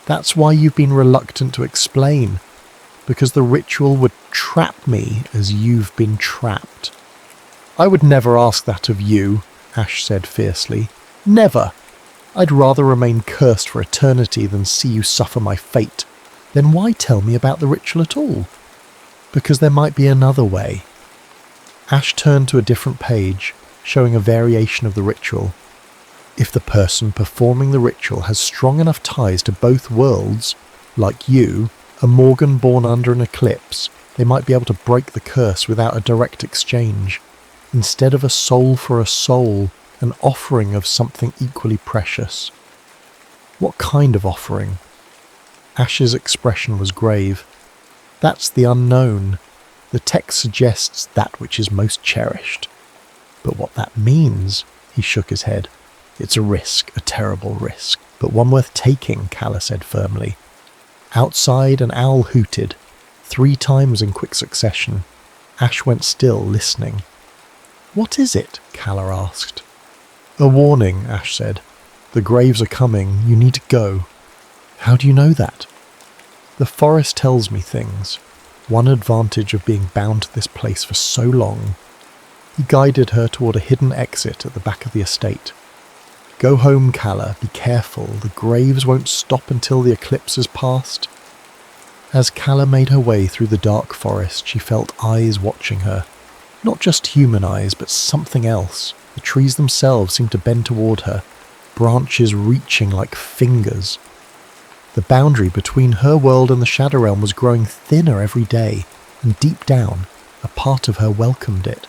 "That's why you've been reluctant to explain, because the ritual would trap me as you've been trapped." "I would never ask that of you," Ash said fiercely. "Never. I'd rather remain cursed for eternity than see you suffer my fate." "Then why tell me about the ritual at all?" "Because there might be another way." Ash turned to a different page, showing a variation of the ritual. "If the person performing the ritual has strong enough ties to both worlds, like you, a Morgan born under an eclipse, they might be able to break the curse without a direct exchange. Instead of a soul for a soul, an offering of something equally precious." "What kind of offering?" Ash's expression was grave. "That's the unknown. The text suggests that which is most cherished. But what that means," he shook his head. "It's a risk, a terrible risk, but one worth taking," Calla said firmly. Outside, an owl hooted, 3 times in quick succession. Ash went still, listening. "What is it?" Calla asked. "A warning," Ash said. "The graves are coming. You need to go." "How do you know that?" "The forest tells me things. One advantage of being bound to this place for so long." He guided her toward a hidden exit at the back of the estate. "Go home, Calla. Be careful. The graves won't stop until the eclipse has passed." As Calla made her way through the dark forest, she felt eyes watching her. Not just human eyes, but something else. The trees themselves seemed to bend toward her, branches reaching like fingers. The boundary between her world and the Shadow Realm was growing thinner every day, and deep down, a part of her welcomed it.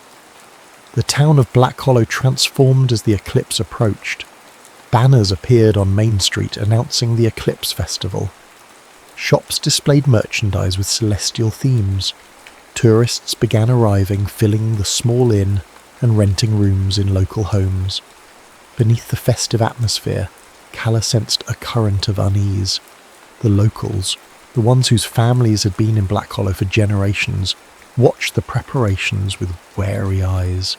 The town of Black Hollow transformed as the eclipse approached. Banners appeared on Main Street announcing the Eclipse Festival. Shops displayed merchandise with celestial themes. Tourists began arriving, filling the small inn and renting rooms in local homes. Beneath the festive atmosphere, Calla sensed a current of unease. The locals, the ones whose families had been in Black Hollow for generations, watched the preparations with wary eyes.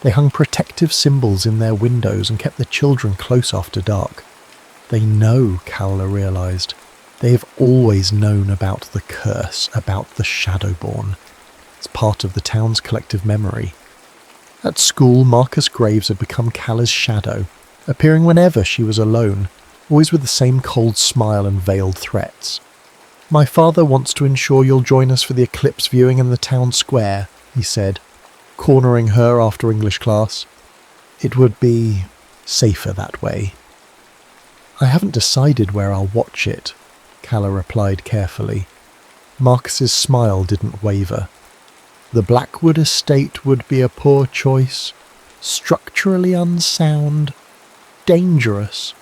They hung protective symbols in their windows and kept their children close after dark. They know, Calla realised. They have always known about the curse, about the Shadowborn. It's part of the town's collective memory. At school, Marcus Graves had become Calla's shadow, appearing whenever she was alone, always with the same cold smile and veiled threats. "My father wants to ensure you'll join us for the eclipse viewing in the town square," he said, cornering her after English class. "It would be safer that way." "I haven't decided where I'll watch it," Calla replied carefully. Marcus's smile didn't waver. "The Blackwood estate would be a poor choice. Structurally unsound. Dangerous."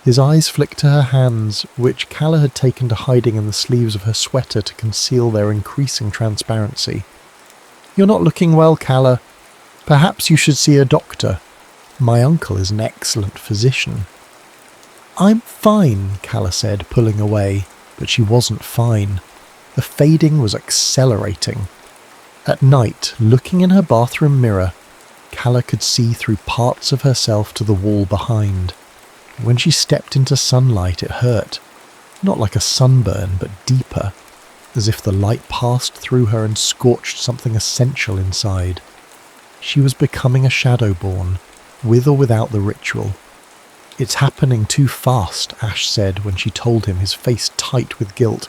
His eyes flicked to her hands, which Calla had taken to hiding in the sleeves of her sweater to conceal their increasing transparency. "You're not looking well, Calla. Perhaps you should see a doctor. My uncle is an excellent physician." "I'm fine," Calla said, pulling away, but she wasn't fine. The fading was accelerating. At night, looking in her bathroom mirror, Calla could see through parts of herself to the wall behind. When she stepped into sunlight, it hurt. Not like a sunburn, but deeper, as if the light passed through her and scorched something essential inside. She was becoming a Shadowborn, with or without the ritual. "It's happening too fast," Ash said when she told him, his face tight with guilt.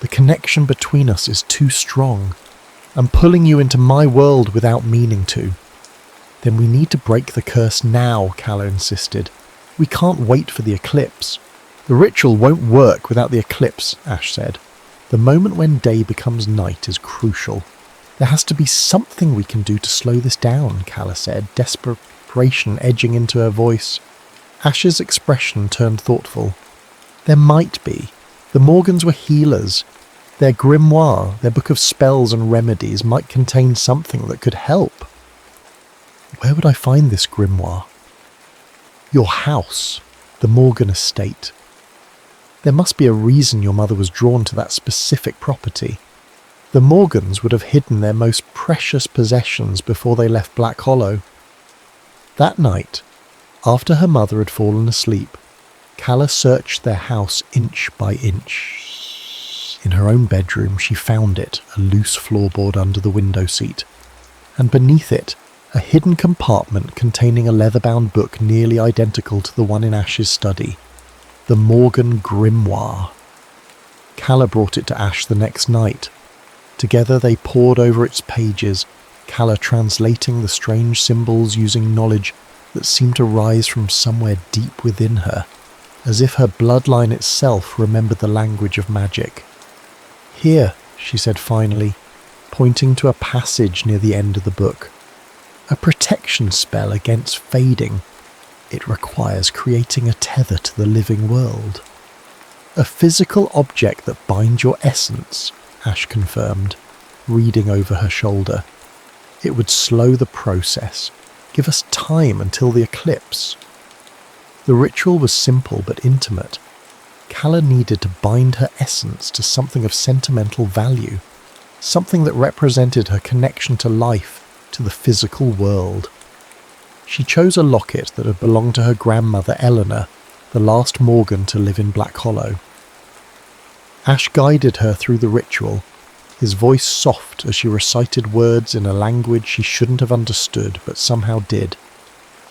"The connection between us is too strong. I'm pulling you into my world without meaning to." "Then we need to break the curse now," Calla insisted. "We can't wait for the eclipse." "The ritual won't work without the eclipse," Ash said. "The moment when day becomes night is crucial." "There has to be something we can do to slow this down," Calla said, desperation edging into her voice. Ash's expression turned thoughtful. "There might be. The Morgans were healers. Their grimoire, their book of spells and remedies, might contain something that could help." "Where would I find this grimoire?" "Your house, the Morgan estate. There must be a reason your mother was drawn to that specific property. The Morgans would have hidden their most precious possessions before they left Black Hollow." That night, after her mother had fallen asleep, Calla searched their house inch by inch. In her own bedroom, she found it, a loose floorboard under the window seat, and beneath it, a hidden compartment containing a leather-bound book nearly identical to the one in Ash's study, the Morgan Grimoire. Calla brought it to Ash the next night. Together they pored over its pages, Calla translating the strange symbols using knowledge that seemed to rise from somewhere deep within her, as if her bloodline itself remembered the language of magic. "Here," she said finally, pointing to a passage near the end of the book. "A protection spell against fading. It requires creating a tether to the living world." "A physical object that binds your essence," Ash confirmed, reading over her shoulder. "It would slow the process, give us time until the eclipse." The ritual was simple but intimate. Calla needed to bind her essence to something of sentimental value, something that represented her connection to life, to the physical world. She chose a locket that had belonged to her grandmother Eleanor, the last Morgan to live in Black Hollow. Ash guided her through the ritual, his voice soft as she recited words in a language she shouldn't have understood but somehow did.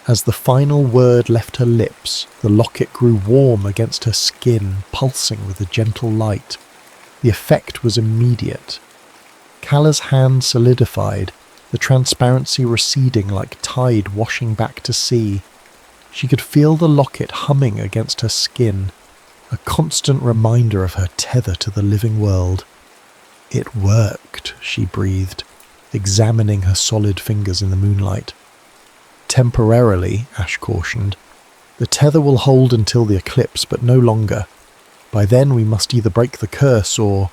As the final word left her lips, the locket grew warm against her skin, pulsing with a gentle light. The effect was immediate. Calla's hand solidified, the transparency receding like tide washing back to sea. She could feel the locket humming against her skin, a constant reminder of her tether to the living world. "It worked," she breathed, examining her solid fingers in the moonlight. "Temporarily," Ash cautioned. "The tether will hold until the eclipse, but no longer. By then we must either break the curse or—"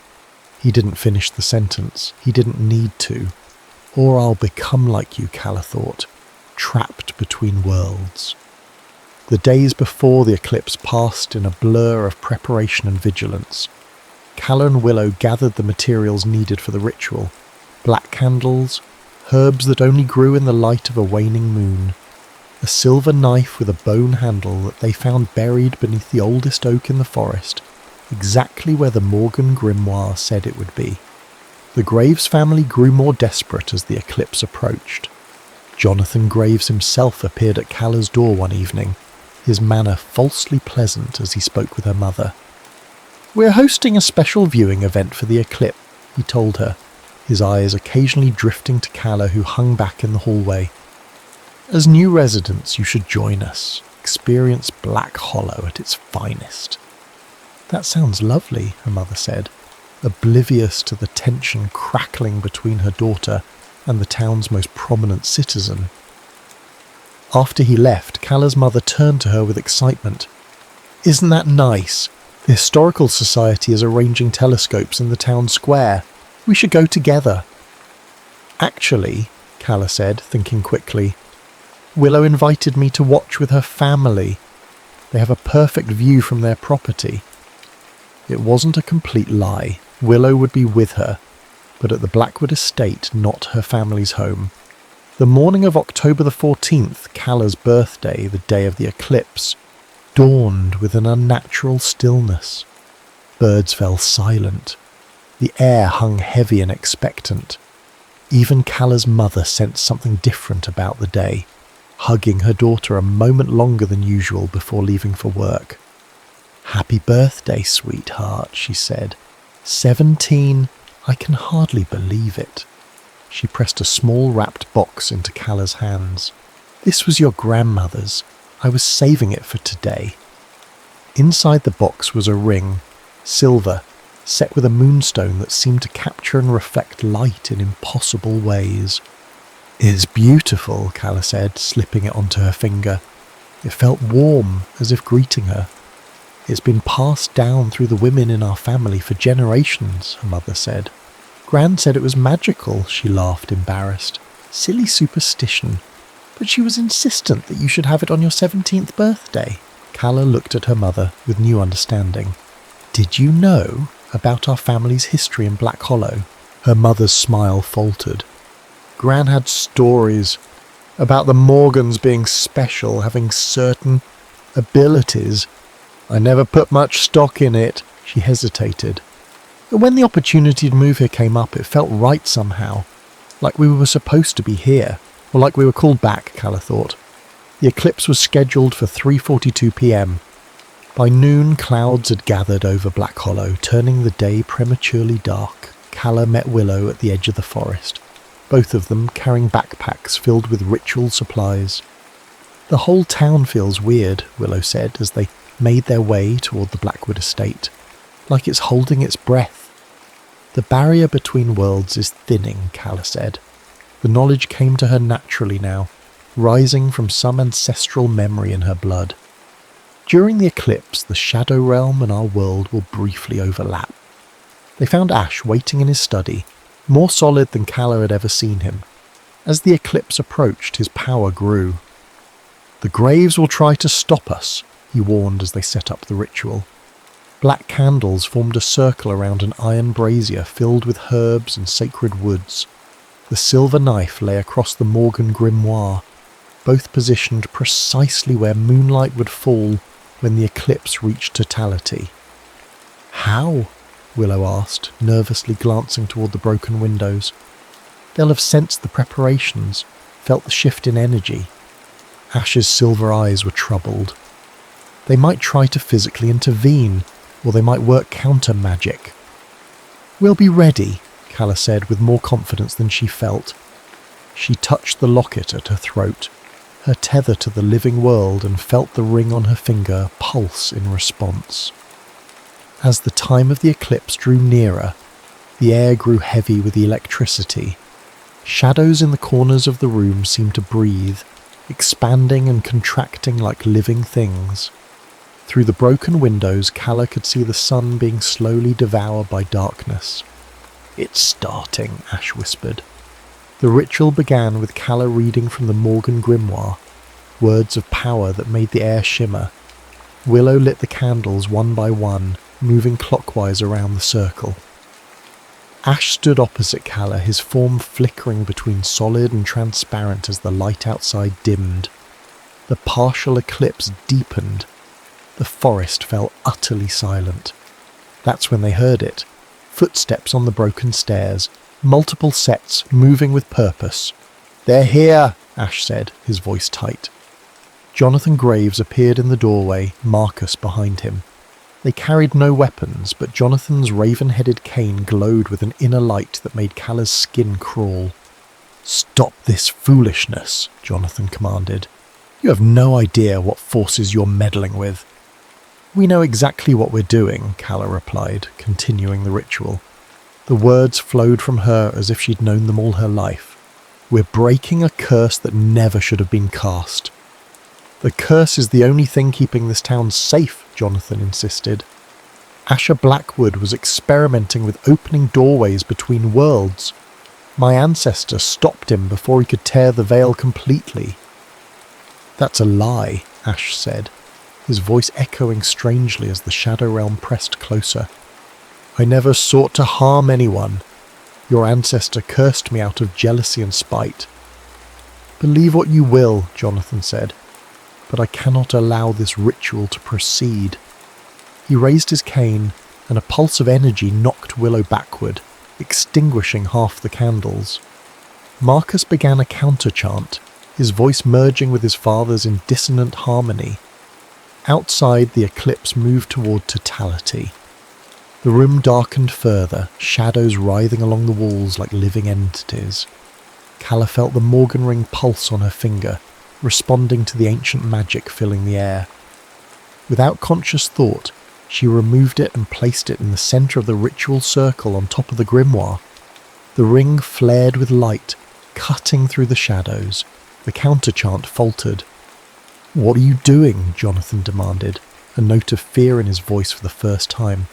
He didn't finish the sentence. He didn't need to. "Or I'll become like you," Calla thought, trapped between worlds. The days before the eclipse passed in a blur of preparation and vigilance. Calla and Willow gathered the materials needed for the ritual: black candles, herbs that only grew in the light of a waning moon, a silver knife with a bone handle that they found buried beneath the oldest oak in the forest, exactly where the Morgan Grimoire said it would be. The Graves family grew more desperate as the eclipse approached. Jonathan Graves himself appeared at Calla's door one evening, his manner falsely pleasant as he spoke with her mother. "We're hosting a special viewing event for the eclipse," he told her, his eyes occasionally drifting to Calla, who hung back in the hallway. "As new residents, you should join us. Experience Black Hollow at its finest." "That sounds lovely," her mother said, oblivious to the tension crackling between her daughter and the town's most prominent citizen. After he left, Calla's mother turned to her with excitement. "Isn't that nice? The Historical Society is arranging telescopes in the town square. We should go together." "Actually," Calla said, thinking quickly, "Willow invited me to watch with her family. They have a perfect view from their property." It wasn't a complete lie. Willow would be with her, but at the Blackwood estate, not her family's home. The morning of October the 14th, Calla's birthday, the day of the eclipse, dawned with an unnatural stillness. Birds fell silent. The air hung heavy and expectant. Even Calla's mother sensed something different about the day, hugging her daughter a moment longer than usual before leaving for work. "Happy birthday, sweetheart," she said. 17? I can hardly believe it." She pressed a small wrapped box into Calla's hands. "This was your grandmother's. I was saving it for today." Inside the box was a ring, silver, set with a moonstone that seemed to capture and reflect light in impossible ways. "It's beautiful," Calla said, slipping it onto her finger. It felt warm, as if greeting her. "It's been passed down through the women in our family for generations," her mother said. "Gran said it was magical," she laughed, embarrassed. "Silly superstition. But she was insistent that you should have it on your 17th birthday." Calla looked at her mother with new understanding. "Did you know about our family's history in Black Hollow?" Her mother's smile faltered. "Gran had stories about the Morgans being special, having certain abilities. I never put much stock in it." She hesitated. "But when the opportunity to move here came up, it felt right somehow. Like we were supposed to be here. Or like we were called back," Calla thought. The eclipse was scheduled for 3:42 p.m. By noon, clouds had gathered over Black Hollow, turning the day prematurely dark. Calla met Willow at the edge of the forest, both of them carrying backpacks filled with ritual supplies. "The whole town feels weird," Willow said as they made their way toward the Blackwood estate, "like it's holding its breath." "The barrier between worlds is thinning," Calla said. The knowledge came to her naturally now, rising from some ancestral memory in her blood. During the eclipse, the Shadow Realm and our world will briefly overlap. They found Ash waiting in his study, more solid than Calla had ever seen him. As the eclipse approached, his power grew. "The graves will try to stop us," he warned as they set up the ritual. Black candles formed a circle around an iron brazier filled with herbs and sacred woods. The silver knife lay across the Morgan grimoire, both positioned precisely where moonlight would fall when the eclipse reached totality. "How?" Willow asked, nervously glancing toward the broken windows. "They'll have sensed the preparations, felt the shift in energy." Ash's silver eyes were troubled. "They might try to physically intervene, or they might work counter-magic." "We'll be ready," Calla said with more confidence than she felt. She touched the locket at her throat, her tether to the living world, and felt the ring on her finger pulse in response. As the time of the eclipse drew nearer, the air grew heavy with electricity. Shadows in the corners of the room seemed to breathe, expanding and contracting like living things. Through the broken windows, Calla could see the sun being slowly devoured by darkness. "It's starting," Ash whispered. The ritual began with Calla reading from the Morgan grimoire, words of power that made the air shimmer. Willow lit the candles one by one, moving clockwise around the circle. Ash stood opposite Calla, his form flickering between solid and transparent as the light outside dimmed. The partial eclipse deepened. The forest fell utterly silent. That's when they heard it. Footsteps on the broken stairs, multiple sets moving with purpose. "They're here," Ash said, his voice tight. Jonathan Graves appeared in the doorway, Marcus behind him. They carried no weapons, but Jonathan's raven-headed cane glowed with an inner light that made Calla's skin crawl. "Stop this foolishness," Jonathan commanded. "You have no idea what forces you're meddling with." "We know exactly what we're doing," Calla replied, continuing the ritual. The words flowed from her as if she'd known them all her life. "We're breaking a curse that never should have been cast." "The curse is the only thing keeping this town safe," Jonathan insisted. "Asher Blackwood was experimenting with opening doorways between worlds. My ancestor stopped him before he could tear the veil completely." "That's a lie," Ash said, his voice echoing strangely as the Shadow Realm pressed closer. "I never sought to harm anyone. Your ancestor cursed me out of jealousy and spite." "Believe what you will," Jonathan said, "but I cannot allow this ritual to proceed." He raised his cane, and a pulse of energy knocked Willow backward, extinguishing half the candles. Marcus began a counter-chant, his voice merging with his father's in dissonant harmony. Outside, the eclipse moved toward totality. The room darkened further, shadows writhing along the walls like living entities. Calla felt the Morgan ring pulse on her finger, responding to the ancient magic filling the air. Without conscious thought, she removed it and placed it in the centre of the ritual circle on top of the grimoire. The ring flared with light, cutting through the shadows. The counter-chant faltered. "What are you doing?" Jonathan demanded, a note of fear in his voice for the first time.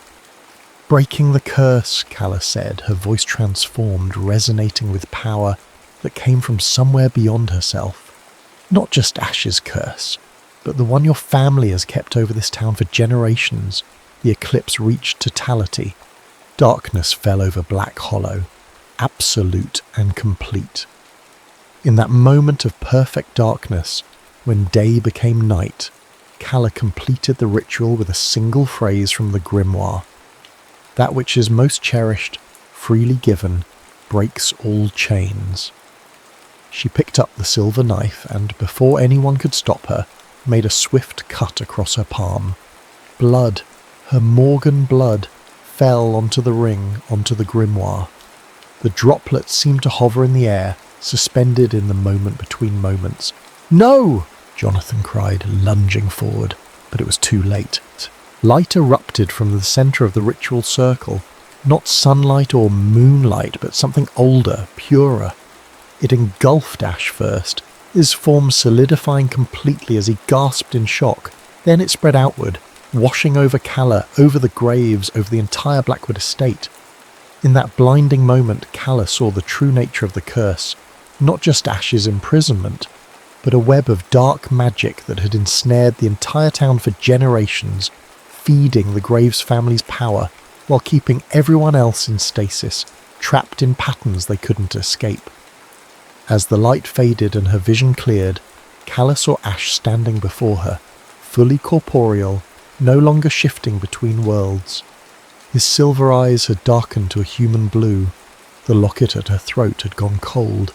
"Breaking the curse," Calla said, her voice transformed, resonating with power that came from somewhere beyond herself. "Not just Ash's curse, but the one your family has kept over this town for generations." The eclipse reached totality. Darkness fell over Black Hollow, absolute and complete. In that moment of perfect darkness, when day became night, Calla completed the ritual with a single phrase from the grimoire. "That which is most cherished, freely given, breaks all chains." She picked up the silver knife and, before anyone could stop her, made a swift cut across her palm. Blood, her Morgan blood, fell onto the ring, onto the grimoire. The droplets seemed to hover in the air, suspended in the moment between moments. "No!" Jonathan cried, lunging forward, but it was too late. Light erupted from the centre of the ritual circle, not sunlight or moonlight, but something older, purer. It engulfed Ash first, his form solidifying completely as he gasped in shock. Then it spread outward, washing over Calla, over the graves, over the entire Blackwood estate. In that blinding moment, Calla saw the true nature of the curse, not just Ash's imprisonment, but a web of dark magic that had ensnared the entire town for generations, feeding the Graves family's power while keeping everyone else in stasis, trapped in patterns they couldn't escape. As the light faded and her vision cleared, Calla saw Ash standing before her, fully corporeal, no longer shifting between worlds. His silver eyes had darkened to a human blue. The locket at her throat had gone cold.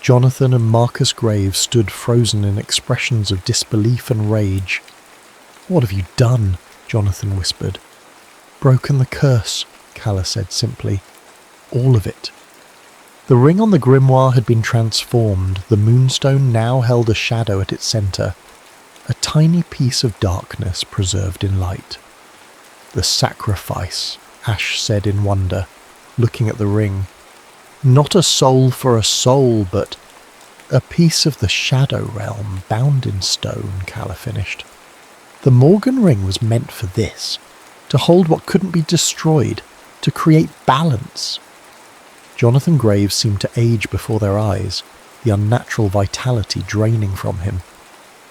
Jonathan and Marcus Graves stood frozen in expressions of disbelief and rage. "What have you done?" Jonathan whispered. "Broken the curse," Calla said simply. "All of it." The ring on the grimoire had been transformed. The moonstone now held a shadow at its centre, a tiny piece of darkness preserved in light. "The sacrifice," Ash said in wonder, looking at the ring. "Not a soul for a soul, but a piece of the shadow realm bound in stone," Calla finished. "The Morgan ring was meant for this, to hold what couldn't be destroyed, to create balance." Jonathan Graves seemed to age before their eyes, the unnatural vitality draining from him.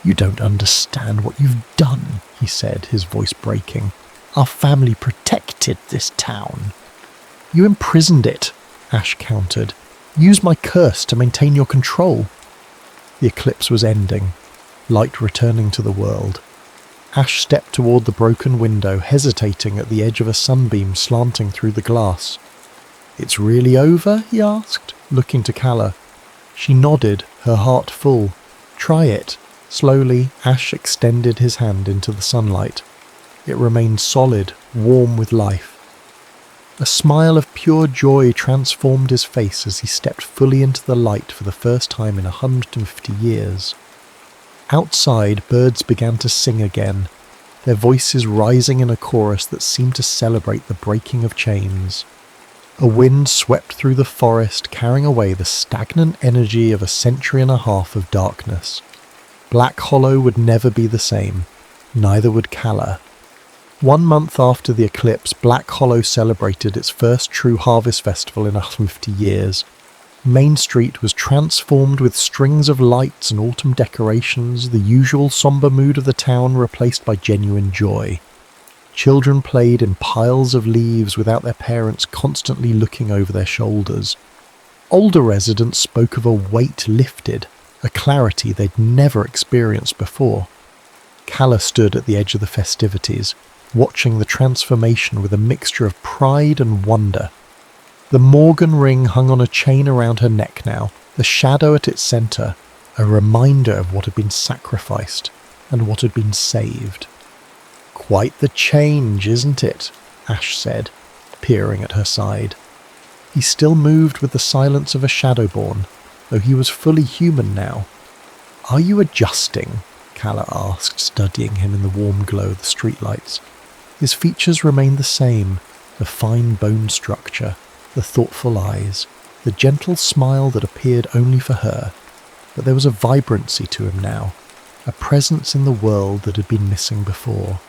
"You don't understand what you've done," he said, his voice breaking. "Our family protected this town." "You imprisoned it," Ash countered. "Use my curse to maintain your control." The eclipse was ending, light returning to the world. Ash stepped toward the broken window, hesitating at the edge of a sunbeam slanting through the glass. "It's really over?" he asked, looking to Calla. She nodded, her heart full. "Try it." Slowly, Ash extended his hand into the sunlight. It remained solid, warm with life. A smile of pure joy transformed his face as he stepped fully into the light for the first time in 150 years. Outside, birds began to sing again, their voices rising in a chorus that seemed to celebrate the breaking of chains. A wind swept through the forest, carrying away the stagnant energy of a century and a half of darkness. Black Hollow would never be the same, neither would Calla. 1 month after the eclipse, Black Hollow celebrated its first true harvest festival in 150 years. Main Street was transformed with strings of lights and autumn decorations, the usual somber mood of the town replaced by genuine joy. Children played in piles of leaves without their parents constantly looking over their shoulders. Older residents spoke of a weight lifted, a clarity they'd never experienced before. Calla stood at the edge of the festivities, watching the transformation with a mixture of pride and wonder. The Morgan ring hung on a chain around her neck now, the shadow at its centre, a reminder of what had been sacrificed and what had been saved. "Quite the change, isn't it?" Ash said, peering at her side. He still moved with the silence of a Shadowborn, though he was fully human now. "Are you adjusting?" Calla asked, studying him in the warm glow of the streetlights. His features remained the same, the fine bone structure, the thoughtful eyes, the gentle smile that appeared only for her, but there was a vibrancy to him now, a presence in the world that had been missing before.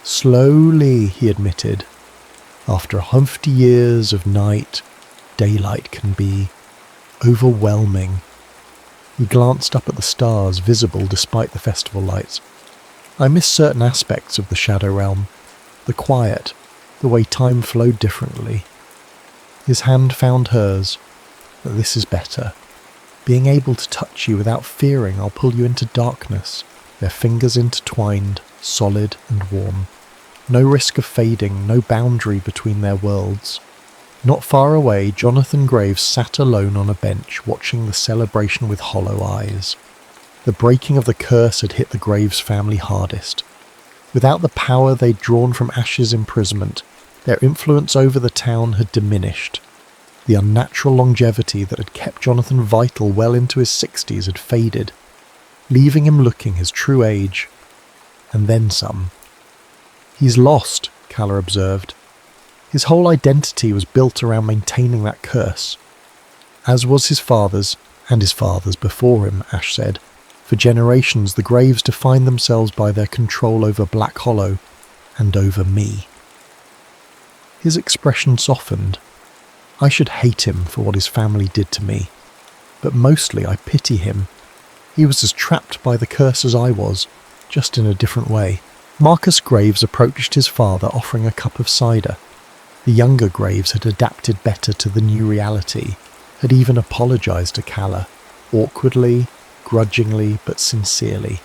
"Slowly," he admitted. "After 150 years of night, daylight can be overwhelming." He glanced up at the stars, visible despite the festival lights. "I miss certain aspects of the Shadow Realm. The quiet, the way time flowed differently." His hand found hers. "But this is better. Being able to touch you without fearing I'll pull you into darkness." Their fingers intertwined, solid and warm. No risk of fading, no boundary between their worlds. Not far away, Jonathan Graves sat alone on a bench, watching the celebration with hollow eyes. The breaking of the curse had hit the Graves family hardest. Without the power they'd drawn from Ash's imprisonment, their influence over the town had diminished. The unnatural longevity that had kept Jonathan vital well into his 60s had faded, leaving him looking his true age, and then some. "He's lost," Calla observed. "His whole identity was built around maintaining that curse. As was his father's, and his father's before him," Ash said. "For generations the Graves defined themselves by their control over Black Hollow, and over me." His expression softened. "I should hate him for what his family did to me, but mostly I pity him. He was as trapped by the curse as I was, just in a different way." Marcus Graves approached his father, offering a cup of cider. The younger Graves had adapted better to the new reality, had even apologised to Calla, awkwardly, grudgingly, but sincerely.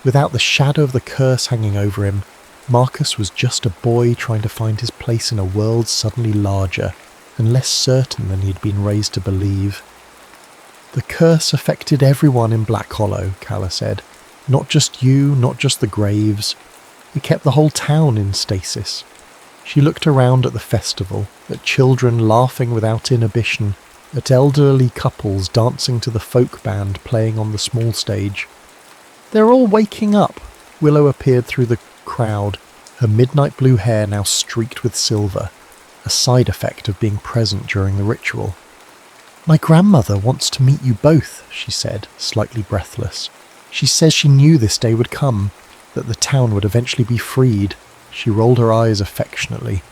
Without the shadow of the curse hanging over him, Marcus was just a boy trying to find his place in a world suddenly larger and less certain than he'd been raised to believe. "The curse affected everyone in Black Hollow," Calla said. "Not just you, not just the Graves. It kept the whole town in stasis." She looked around at the festival, at children laughing without inhibition, at elderly couples dancing to the folk band playing on the small stage. "They're all waking up." Willow appeared through the crowd, her midnight blue hair now streaked with silver, a side effect of being present during the ritual. "My grandmother wants to meet you both," she said, slightly breathless. "She says she knew this day would come, that the town would eventually be freed." She rolled her eyes affectionately.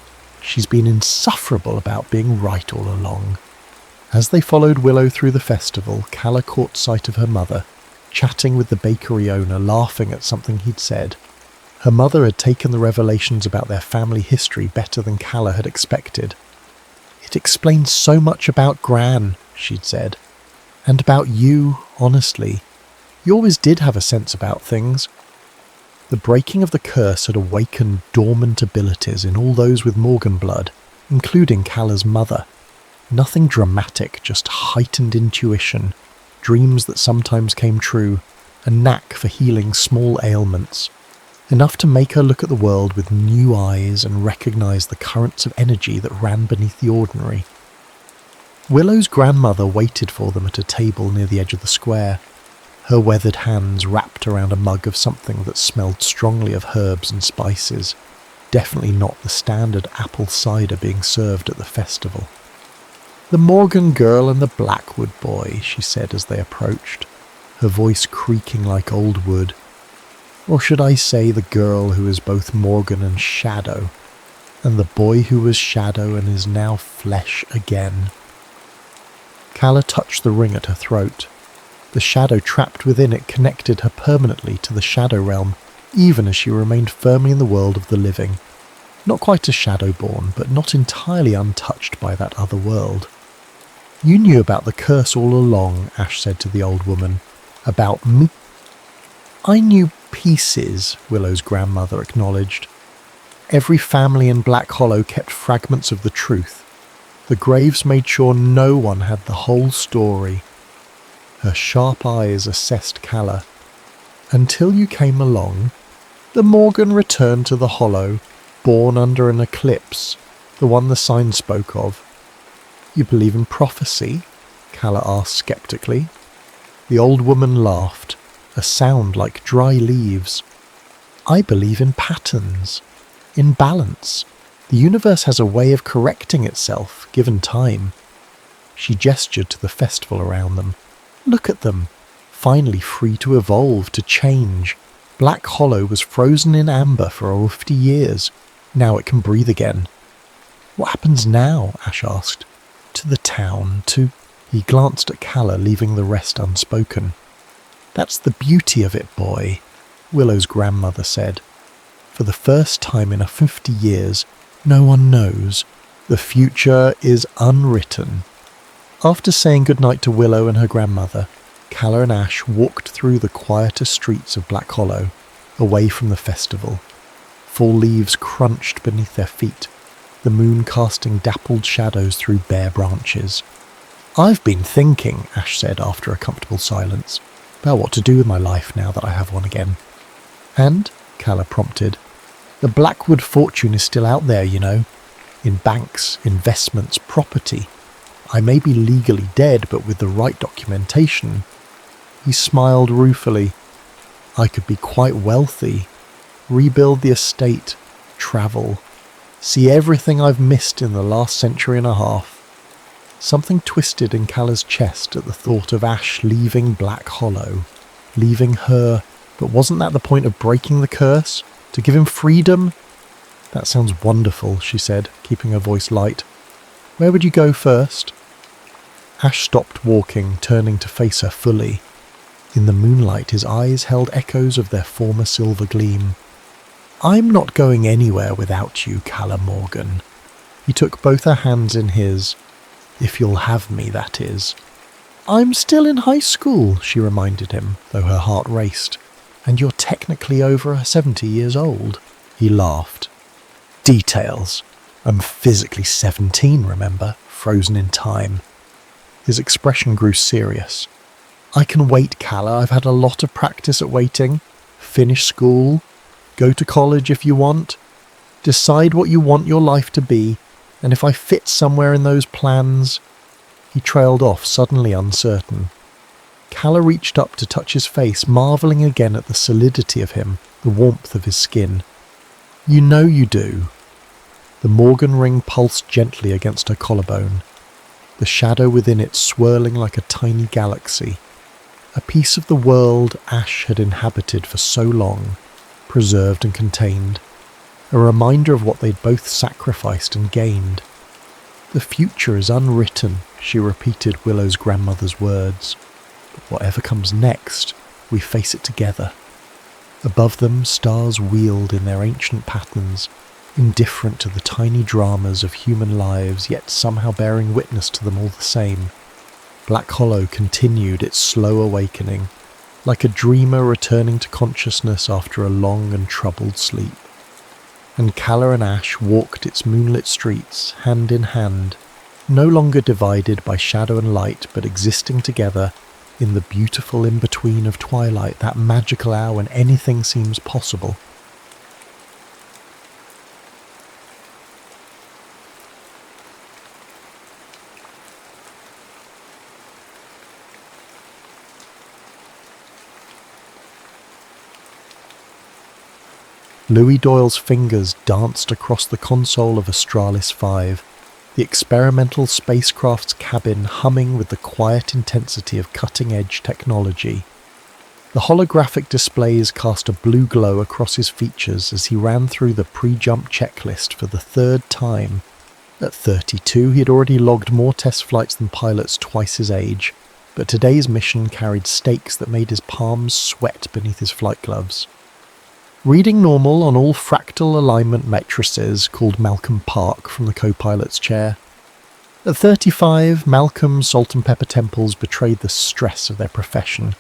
"She's been insufferable about being right all along." As they followed Willow through the festival, Calla caught sight of her mother, chatting with the bakery owner, laughing at something he'd said. Her mother had taken the revelations about their family history better than Calla had expected. "It explains so much about Gran," she'd said. "And about you, honestly. You always did have a sense about things." The breaking of the curse had awakened dormant abilities in all those with Morgan blood, including Calla's mother. Nothing dramatic, just heightened intuition, dreams that sometimes came true, a knack for healing small ailments. Enough to make her look at the world with new eyes and recognise the currents of energy that ran beneath the ordinary. Willow's grandmother waited for them at a table near the edge of the square, her weathered hands wrapped around a mug of something that smelled strongly of herbs and spices, definitely not the standard apple cider being served at the festival. "The Morgan girl and the Blackwood boy," she said as they approached, her voice creaking like old wood. "Or should I say the girl who is both Morgan and Shadow, and the boy who was Shadow and is now flesh again." Calla touched the ring at her throat. The shadow trapped within it connected her permanently to the Shadow Realm, even as she remained firmly in the world of the living. Not quite a Shadowborn, but not entirely untouched by that other world. "You knew about the curse all along," Ash said to the old woman. "About me?" "I knew pieces," Willow's grandmother acknowledged. Every family in Black Hollow kept fragments of the truth. The graves made sure no one had the whole story. Her sharp eyes assessed Calla. Until you came along, the Morgan returned to the Hollow, born under an eclipse, the one the sign spoke of. You believe in prophecy? Calla asked skeptically. The old woman laughed, a sound like dry leaves. I believe in patterns, in balance. The universe has a way of correcting itself, given time. She gestured to the festival around them. Look at them, finally free to evolve, to change. Black Hollow was frozen in amber for over 50 years. Now it can breathe again. What happens now? Ash asked. To the town, to... He glanced at Calla, leaving the rest unspoken. That's the beauty of it, boy, Willow's grandmother said. For the first time in 50 years, no one knows. The future is unwritten. After saying goodnight to Willow and her grandmother, Calla and Ash walked through the quieter streets of Black Hollow, away from the festival. Fall leaves crunched beneath their feet, the moon casting dappled shadows through bare branches. I've been thinking, Ash said after a comfortable silence, about what to do with my life now that I have one again. And, Calla prompted, the Blackwood fortune is still out there, you know, in banks, investments, property. I may be legally dead, but with the right documentation. He smiled ruefully. I could be quite wealthy, rebuild the estate, travel, see everything I've missed in the last century and a half. Something twisted in Calla's chest at the thought of Ash leaving Black Hollow, leaving her, but wasn't that the point of breaking the curse? To give him freedom? That sounds wonderful, she said, keeping her voice light. Where would you go first? Ash stopped walking, turning to face her fully. In the moonlight, his eyes held echoes of their former silver gleam. I'm not going anywhere without you, Calla Morgan. He took both her hands in his. If you'll have me, that is. I'm still in high school, she reminded him, though her heart raced. And you're technically over 70 years old. He laughed. Details. I'm physically 17, remember? Frozen in time. His expression grew serious. I can wait, Calla. I've had a lot of practice at waiting. Finish school. Go to college if you want. Decide what you want your life to be. And if I fit somewhere in those plans... He trailed off, suddenly uncertain. Calla reached up to touch his face, marvelling again at the solidity of him, the warmth of his skin. You know you do. The Morgan ring pulsed gently against her collarbone, the shadow within it swirling like a tiny galaxy. A piece of the world Ash had inhabited for so long, preserved and contained. A reminder of what they'd both sacrificed and gained. The future is unwritten, she repeated Willow's grandmother's words. But whatever comes next, we face it together. Above them, stars wheeled in their ancient patterns, indifferent to the tiny dramas of human lives, yet somehow bearing witness to them all the same. Black Hollow continued its slow awakening, like a dreamer returning to consciousness after a long and troubled sleep. And Calla and Ash walked its moonlit streets, hand in hand, no longer divided by shadow and light, but existing together in the beautiful in-between of twilight, that magical hour when anything seems possible. Louis Doyle's fingers danced across the console of Astralis 5, the experimental spacecraft's cabin humming with the quiet intensity of cutting-edge technology. The holographic displays cast a blue glow across his features as he ran through the pre-jump checklist for the third time. At 32, he had already logged more test flights than pilots twice his age, but today's mission carried stakes that made his palms sweat beneath his flight gloves. Reading normal on all fractal alignment matrices, called Malcolm Park from the co-pilot's chair. At 35, Malcolm's salt and pepper temples betrayed the stress of their profession,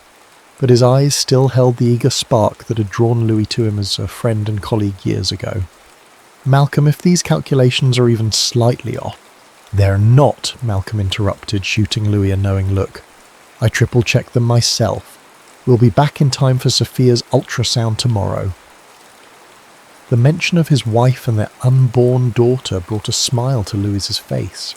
but his eyes still held the eager spark that had drawn Louis to him as a friend and colleague years ago. Malcolm, if these calculations are even slightly off— They're not, Malcolm interrupted, shooting Louis a knowing look. I triple-checked them myself. We'll be back in time for Sophia's ultrasound tomorrow. The mention of his wife and their unborn daughter brought a smile to Louis's face.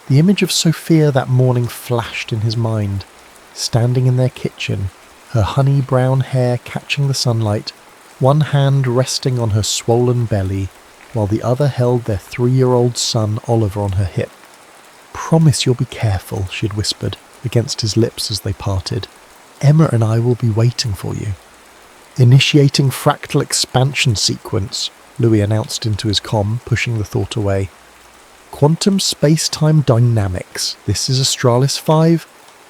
The image of Sophia that morning flashed in his mind, standing in their kitchen, her honey-brown hair catching the sunlight, one hand resting on her swollen belly, while the other held their 3-year-old son Oliver on her hip. Promise you'll be careful, she'd whispered, against his lips as they parted. Emma and I will be waiting for you. Initiating fractal expansion sequence, Louis announced into his comm, pushing the thought away. Quantum space-time dynamics. This is Astralis 5.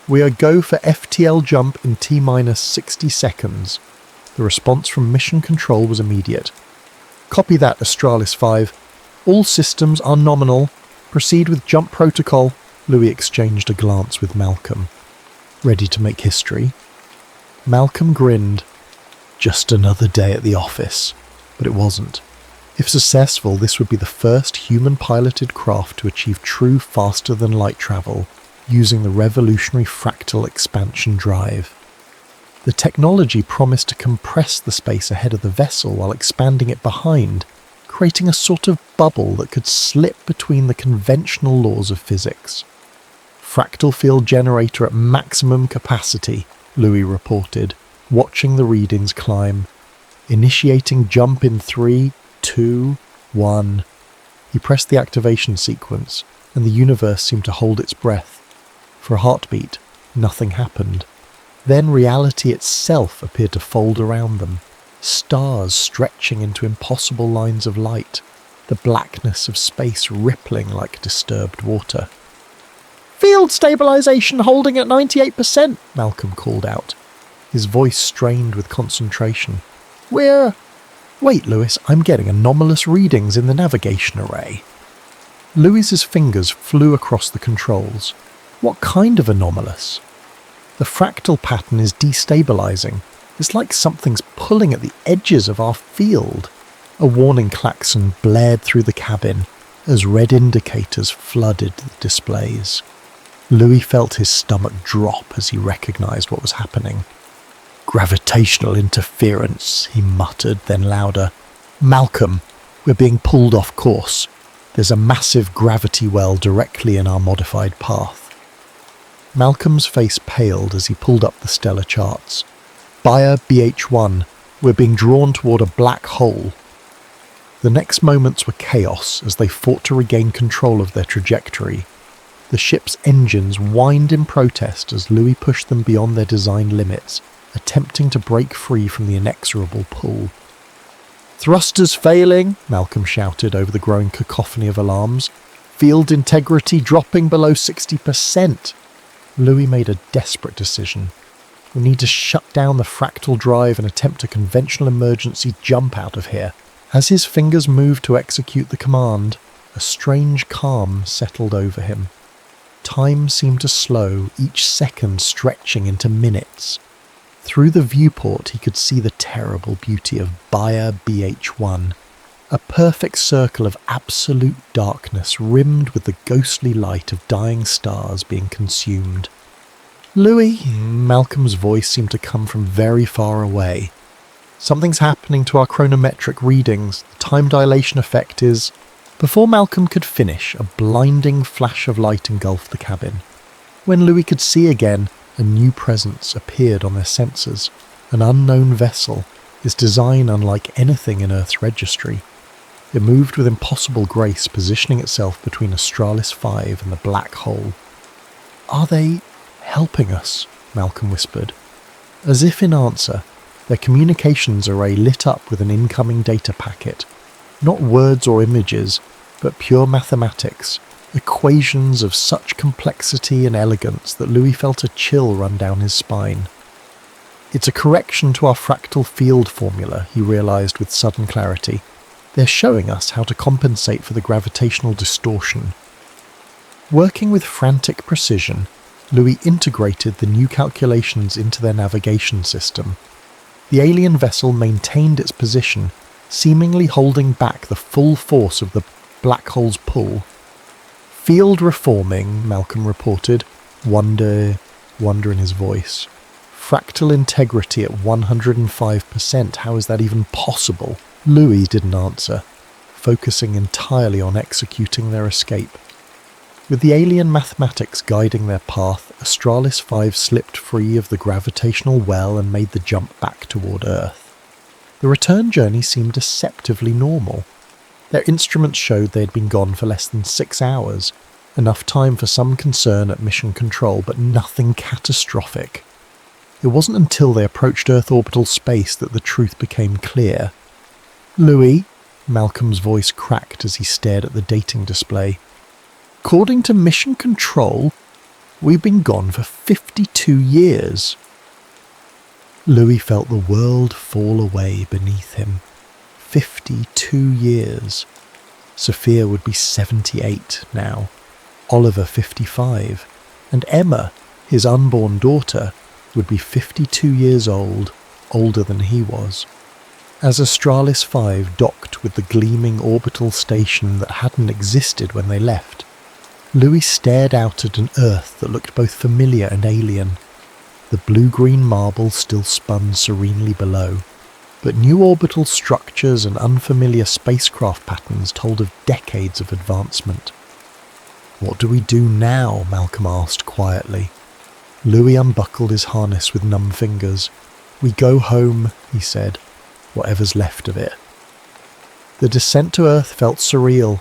We are go for FTL jump in T-minus 60 seconds. The response from mission control was immediate. Copy that, Astralis 5. All systems are nominal. Proceed with jump protocol. Louis exchanged a glance with Malcolm. Ready to make history? Malcolm grinned. Just another day at the office. But it wasn't. If successful, this would be the first human-piloted craft to achieve true faster-than-light travel, using the revolutionary fractal expansion drive. The technology promised to compress the space ahead of the vessel while expanding it behind, creating a sort of bubble that could slip between the conventional laws of physics. Fractal field generator at maximum capacity, Louis reported, watching the readings climb. Initiating jump in 3, 2, 1. He pressed the activation sequence, and the universe seemed to hold its breath. For a heartbeat, nothing happened. Then reality itself appeared to fold around them, stars stretching into impossible lines of light, the blackness of space rippling like disturbed water. Field stabilization holding at 98%, Malcolm called out, his voice strained with concentration. We're— Wait, Louis, I'm getting anomalous readings in the navigation array. Louis's fingers flew across the controls. What kind of anomalous? The fractal pattern is destabilizing. It's like something's pulling at the edges of our field. A warning klaxon blared through the cabin as red indicators flooded the displays. Louis felt his stomach drop as he recognized what was happening. Gravitational interference, he muttered, then louder. Malcolm, we're being pulled off course. There's a massive gravity well directly in our modified path. Malcolm's face paled as he pulled up the stellar charts. Bayer BH1, we're being drawn toward a black hole. The next moments were chaos as they fought to regain control of their trajectory. The ship's engines whined in protest as Louis pushed them beyond their design limits, attempting to break free from the inexorable pull. Thrusters failing, Malcolm shouted over the growing cacophony of alarms. Field integrity dropping below 60%. Louis made a desperate decision. We need to shut down the fractal drive and attempt a conventional emergency jump out of here. As his fingers moved to execute the command, a strange calm settled over him. Time seemed to slow, each second stretching into minutes. Through the viewport he could see the terrible beauty of Bayer BH1, a perfect circle of absolute darkness rimmed with the ghostly light of dying stars being consumed. Louis, Malcolm's voice seemed to come from very far away. Something's happening to our chronometric readings. The time dilation effect is— Before Malcolm could finish, a blinding flash of light engulfed the cabin. When Louis could see again, a new presence appeared on their sensors, an unknown vessel, its design unlike anything in Earth's registry. It moved with impossible grace, positioning itself between Astralis 5 and the black hole. Are they helping us? Malcolm whispered. As if in answer, their communications array lit up with an incoming data packet. Not words or images, but pure mathematics. Equations of such complexity and elegance that Louis felt a chill run down his spine. It's a correction to our fractal field formula, he realized with sudden clarity. They're showing us how to compensate for the gravitational distortion. Working with frantic precision, Louis integrated the new calculations into their navigation system. The alien vessel maintained its position, seemingly holding back the full force of the black hole's pull. "Field reforming," Malcolm reported, wonder in his voice. "Fractal integrity at 105%, how is that even possible?" Louis didn't answer, focusing entirely on executing their escape. With the alien mathematics guiding their path, Astralis 5 slipped free of the gravitational well and made the jump back toward Earth. The return journey seemed deceptively normal. Their instruments showed they had been gone for less than 6 hours, enough time for some concern at mission control, but nothing catastrophic. It wasn't until they approached Earth orbital space that the truth became clear. "Louis," Malcolm's voice cracked as he stared at the dating display. "According to mission control, we've been gone for 52 years. Louis felt the world fall away beneath him. 52 years. Sophia would be 78 now, Oliver 55, and Emma, his unborn daughter, would be 52 years old, older than he was. As Astralis 5 docked with the gleaming orbital station that hadn't existed when they left, Louis stared out at an Earth that looked both familiar and alien. The blue-green marble still spun serenely below, but new orbital structures and unfamiliar spacecraft patterns told of decades of advancement. "What do we do now?" Malcolm asked quietly. Louis unbuckled his harness with numb fingers. "We go home," he said, "whatever's left of it." The descent to Earth felt surreal.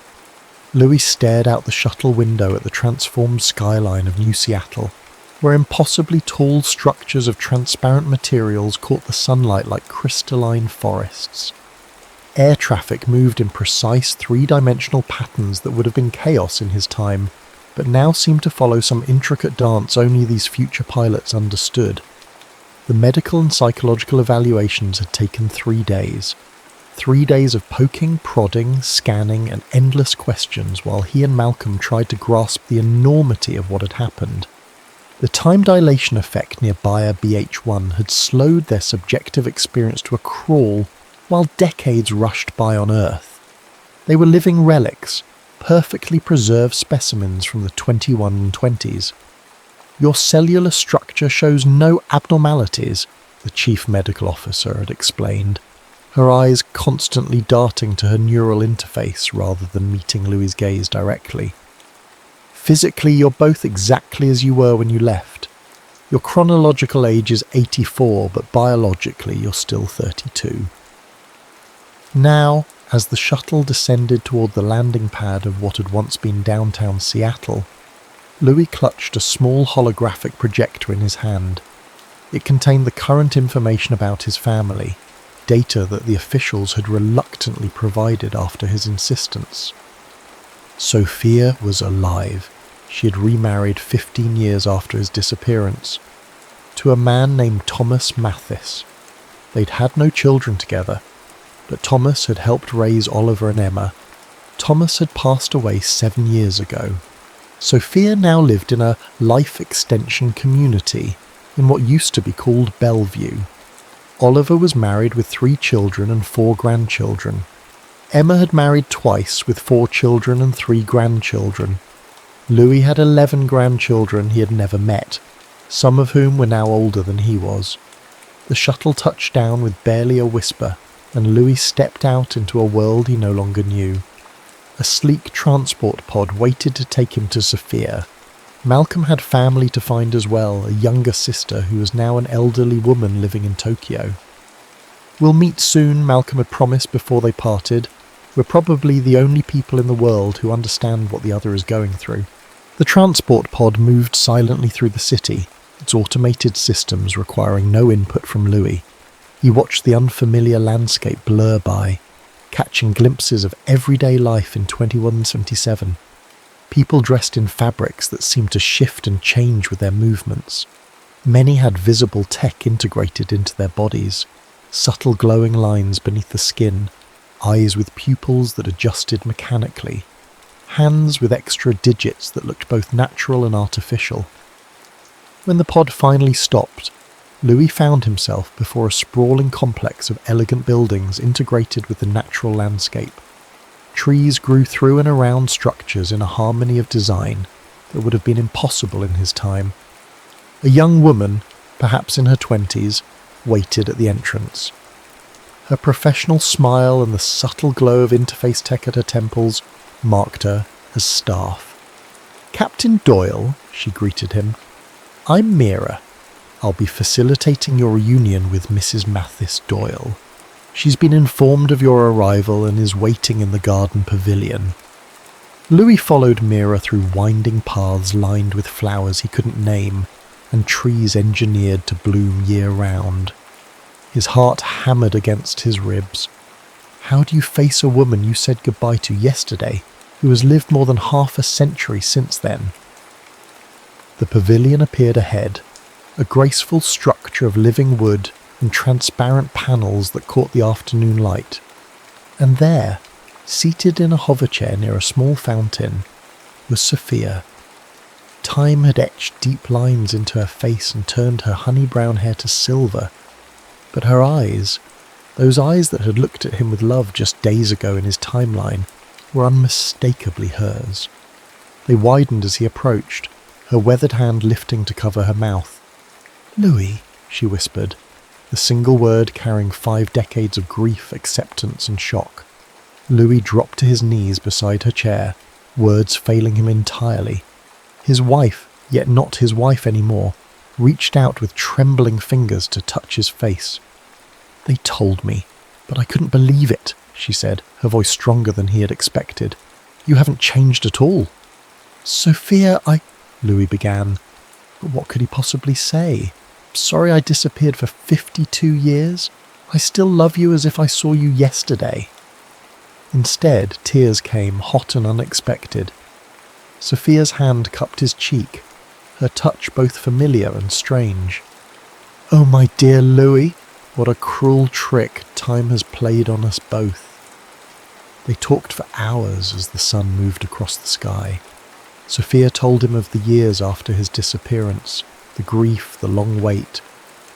Louis stared out the shuttle window at the transformed skyline of New Seattle, where impossibly tall structures of transparent materials caught the sunlight like crystalline forests. Air traffic moved in precise three-dimensional patterns that would have been chaos in his time, but now seemed to follow some intricate dance only these future pilots understood. The medical and psychological evaluations had taken 3 days. 3 days of poking, prodding, scanning, and endless questions while he and Malcolm tried to grasp the enormity of what had happened. The time dilation effect near Bayer BH1 had slowed their subjective experience to a crawl while decades rushed by on Earth. They were living relics, perfectly preserved specimens from the 2120s. "Your cellular structure shows no abnormalities," the chief medical officer had explained, her eyes constantly darting to her neural interface rather than meeting Louis' gaze directly. "Physically, you're both exactly as you were when you left. Your chronological age is 84, but biologically you're still 32. Now, as the shuttle descended toward the landing pad of what had once been downtown Seattle, Louis clutched a small holographic projector in his hand. It contained the current information about his family, data that the officials had reluctantly provided after his insistence. Sophia was alive. She had remarried 15 years after his disappearance, to a man named Thomas Mathis. They'd had no children together, but Thomas had helped raise Oliver and Emma. Thomas had passed away 7 years ago. Sophia now lived in a life extension community in what used to be called Bellevue. Oliver was married with 3 children and 4 grandchildren. Emma had married twice with 4 children and 3 grandchildren. Louis had 11 grandchildren he had never met, some of whom were now older than he was. The shuttle touched down with barely a whisper, and Louis stepped out into a world he no longer knew. A sleek transport pod waited to take him to Sophia. Malcolm had family to find as well, a younger sister who was now an elderly woman living in Tokyo. "We'll meet soon," Malcolm had promised before they parted. "We're probably the only people in the world who understand what the other is going through." The transport pod moved silently through the city, its automated systems requiring no input from Louis. He watched the unfamiliar landscape blur by, catching glimpses of everyday life in 2177. People dressed in fabrics that seemed to shift and change with their movements. Many had visible tech integrated into their bodies, subtle glowing lines beneath the skin, eyes with pupils that adjusted mechanically, hands with extra digits that looked both natural and artificial. When the pod finally stopped, Louis found himself before a sprawling complex of elegant buildings integrated with the natural landscape. Trees grew through and around structures in a harmony of design that would have been impossible in his time. A young woman, perhaps in her 20s, waited at the entrance. Her professional smile and the subtle glow of interface tech at her temples marked her as staff. "Captain Doyle," she greeted him. "I'm Mira. I'll be facilitating your reunion with Mrs. Mathis Doyle. She's been informed of your arrival and is waiting in the garden pavilion." Louis followed Mira through winding paths lined with flowers he couldn't name and trees engineered to bloom year-round. His heart hammered against his ribs. How do you face a woman you said goodbye to yesterday, who has lived more than half a century since then? The pavilion appeared ahead, a graceful structure of living wood and transparent panels that caught the afternoon light. And there, seated in a hoverchair near a small fountain, was Sophia. Time had etched deep lines into her face and turned her honey-brown hair to silver. But her eyes, those eyes that had looked at him with love just days ago in his timeline, were unmistakably hers. They widened as he approached, her weathered hand lifting to cover her mouth. "Louis," she whispered, the single word carrying 5 decades of grief, acceptance and shock. Louis dropped to his knees beside her chair, words failing him entirely. His wife, yet not his wife anymore, reached out with trembling fingers to touch his face. "They told me, but I couldn't believe it," she said, her voice stronger than he had expected. "You haven't changed at all." "Sophia, Louis began. But what could he possibly say? "Sorry I disappeared for 52 years. I still love you as if I saw you yesterday." Instead, tears came, hot and unexpected. Sophia's hand cupped his cheek, her touch both familiar and strange. "Oh, my dear Louis, what a cruel trick time has played on us both." They talked for hours as the sun moved across the sky. Sophia told him of the years after his disappearance, the grief, the long wait,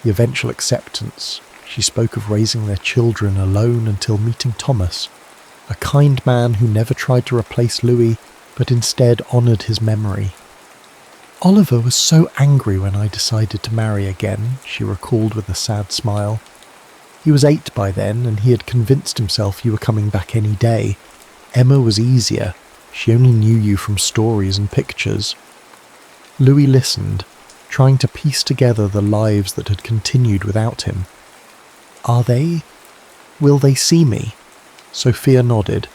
the eventual acceptance. She spoke of raising their children alone until meeting Thomas, a kind man who never tried to replace Louis, but instead honoured his memory. "Oliver was so angry when I decided to marry again," she recalled with a sad smile. "He was 8 by then, and he had convinced himself you were coming back any day. Emma was easier. She only knew you from stories and pictures." Louis listened, trying to piece together the lives that had continued without him. "Are they? Will they see me?" Sophia nodded.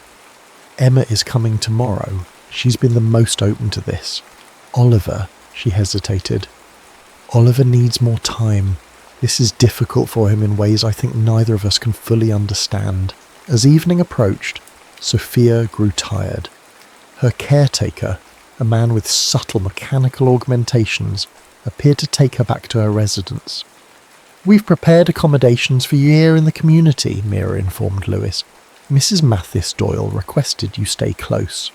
"Emma is coming tomorrow. She's been the most open to this. Oliver," she hesitated. "Oliver needs more time. This is difficult for him in ways I think neither of us can fully understand." As evening approached, Sophia grew tired. Her caretaker, a man with subtle mechanical augmentations, appeared to take her back to her residence. "We've prepared accommodations for you here in the community," Mira informed Louis. "Mrs. Mathis Doyle requested you stay close."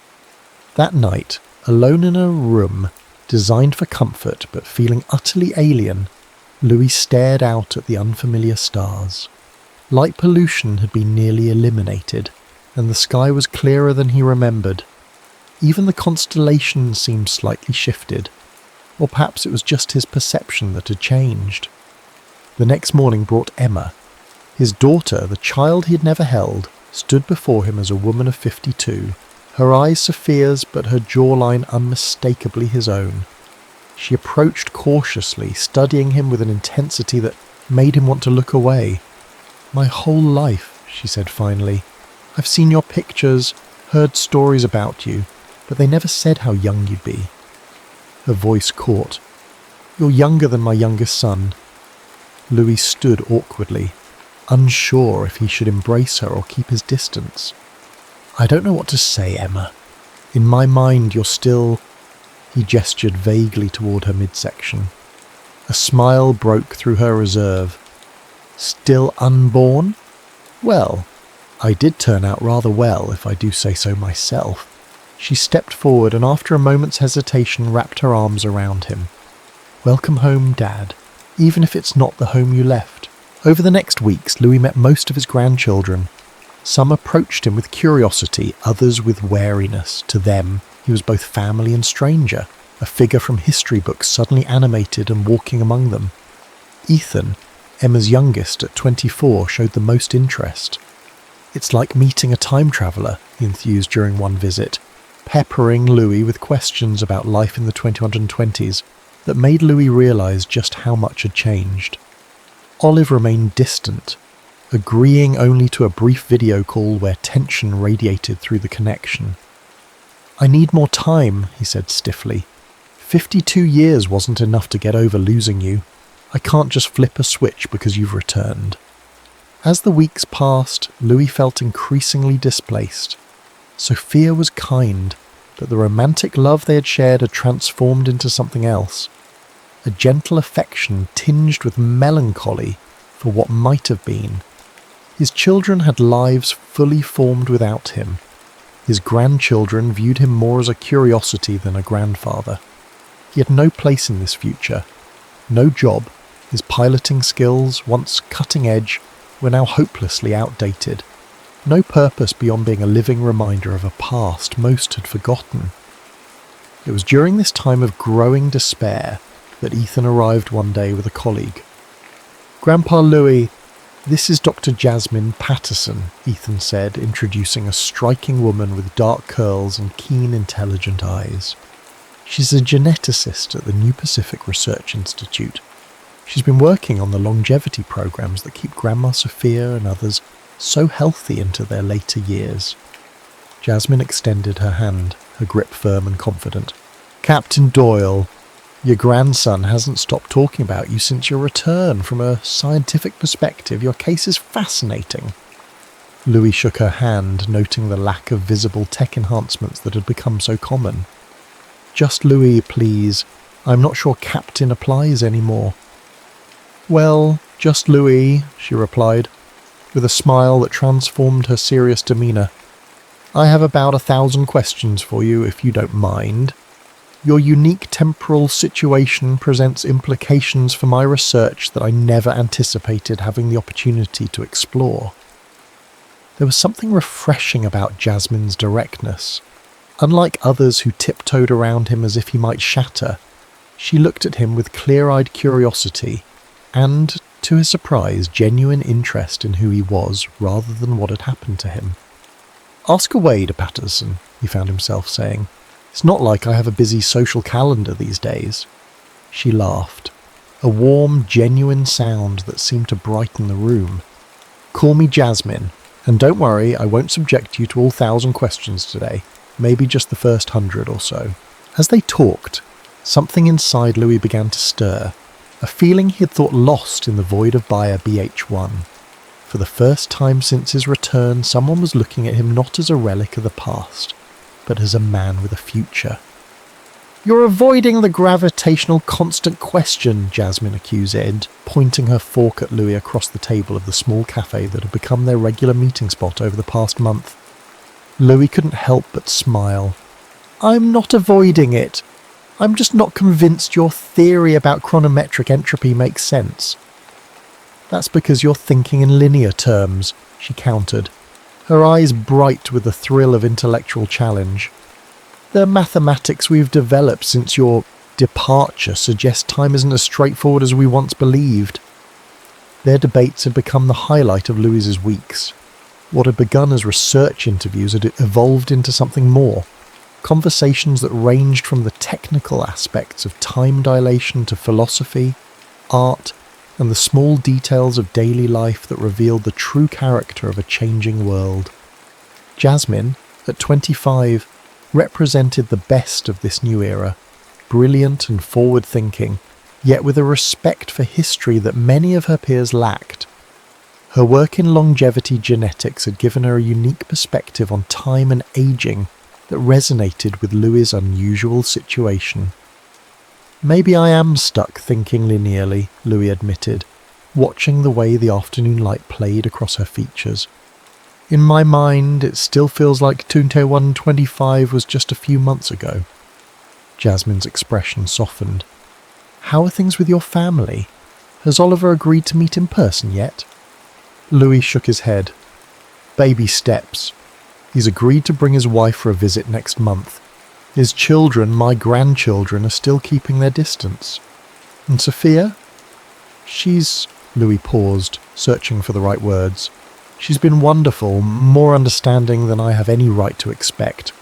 That night, alone in a room designed for comfort but feeling utterly alien, Louis stared out at the unfamiliar stars. Light pollution had been nearly eliminated, and the sky was clearer than he remembered. Even the constellations seemed slightly shifted, or perhaps it was just his perception that had changed. The next morning brought Emma. His daughter, the child he had never held, stood before him as a woman of 52, her eyes Sophia's but her jawline unmistakably his own. She approached cautiously, studying him with an intensity that made him want to look away. "My whole life," she said finally. "I've seen your pictures, heard stories about you, but they never said how young you'd be." Her voice caught. "You're younger than my youngest son." Louis stood awkwardly, unsure if he should embrace her or keep his distance. "I don't know what to say, Emma. In my mind, you're still..." He gestured vaguely toward her midsection. A smile broke through her reserve. "Still unborn? Well, I did turn out rather well, if I do say so myself." She stepped forward and after a moment's hesitation wrapped her arms around him. "Welcome home, Dad. even if it's not the home you left. Over the next weeks, Louis met most of his grandchildren. Some approached him with curiosity, others with wariness. To them, he was both family and stranger, a figure from history books suddenly animated and walking among them. Ethan, Emma's youngest at 24, showed the most interest. "It's like meeting a time traveller," he enthused during one visit, peppering Louis with questions about life in the 2120s that made Louis realise just how much had changed. Olive remained distant, agreeing only to a brief video call where tension radiated through the connection. "I need more time," he said stiffly. 52 years wasn't enough to get over losing you. I can't just flip a switch because you've returned." As the weeks passed, Louis felt increasingly displaced. Sophia was kind, but the romantic love they had shared had transformed into something else. A gentle affection tinged with melancholy for what might have been. His children had lives fully formed without him. His grandchildren viewed him more as a curiosity than a grandfather. He had no place in this future. No job. His piloting skills, once cutting edge, were now hopelessly outdated. No purpose beyond being a living reminder of a past most had forgotten. It was during this time of growing despair that Ethan arrived one day with a colleague. "Grandpa Louis, this is Dr. Jasmine Patterson," Ethan said, introducing a striking woman with dark curls and keen, intelligent eyes. "She's a geneticist at the New Pacific Research Institute. She's been working on the longevity programs that keep Grandma Sophia and others so healthy into their later years." Jasmine extended her hand, her grip firm and confident. "Captain Doyle, your grandson hasn't stopped talking about you since your return. From a scientific perspective, your case is fascinating." Louis shook her hand, noting the lack of visible tech enhancements that had become so common. "Just Louis, please. I'm not sure Captain applies anymore." "Well, just Louis," she replied, with a smile that transformed her serious demeanour. "I have about 1,000 questions for you, if you don't mind. Your unique temporal situation presents implications for my research that I never anticipated having the opportunity to explore." There was something refreshing about Jasmine's directness. Unlike others who tiptoed around him as if he might shatter, she looked at him with clear-eyed curiosity and, to his surprise, genuine interest in who he was rather than what had happened to him. "Ask away, De Patterson," he found himself saying. "It's not like I have a busy social calendar these days." She laughed, a warm, genuine sound that seemed to brighten the room. "Call me Jasmine, and don't worry, I won't subject you to all 1,000 questions today, maybe just the first 100 or so." As they talked, something inside Louis began to stir, a feeling he had thought lost in the void of Bayer BH1. For the first time since his return, someone was looking at him not as a relic of the past, but as a man with a future. "You're avoiding the gravitational constant question," Jasmine accused, pointing her fork at Louis across the table of the small cafe that had become their regular meeting spot over the past month. Louis couldn't help but smile. "I'm not avoiding it. I'm just not convinced your theory about chronometric entropy makes sense." "That's because you're thinking in linear terms," she countered, her eyes bright with the thrill of intellectual challenge. "The mathematics we've developed since your departure suggest time isn't as straightforward as we once believed." Their debates had become the highlight of Louis's weeks. What had begun as research interviews had evolved into something more. Conversations that ranged from the technical aspects of time dilation to philosophy, art, and the small details of daily life that revealed the true character of a changing world. Jasmine, at 25, represented the best of this new era, brilliant and forward-thinking, yet with a respect for history that many of her peers lacked. Her work in longevity genetics had given her a unique perspective on time and aging that resonated with Louis's unusual situation. "Maybe I am stuck thinking linearly," Louis admitted, watching the way the afternoon light played across her features. "In my mind, it still feels like 2125 was just a few months ago." Jasmine's expression softened. "How are things with your family?" Has Oliver agreed to meet in person yet? Louis shook his head. Baby steps. He's agreed to bring his wife for a visit next month. His children, my grandchildren, are still keeping their distance. And Sophia? Louis paused, searching for the right words. She's been wonderful, more understanding than I have any right to expect.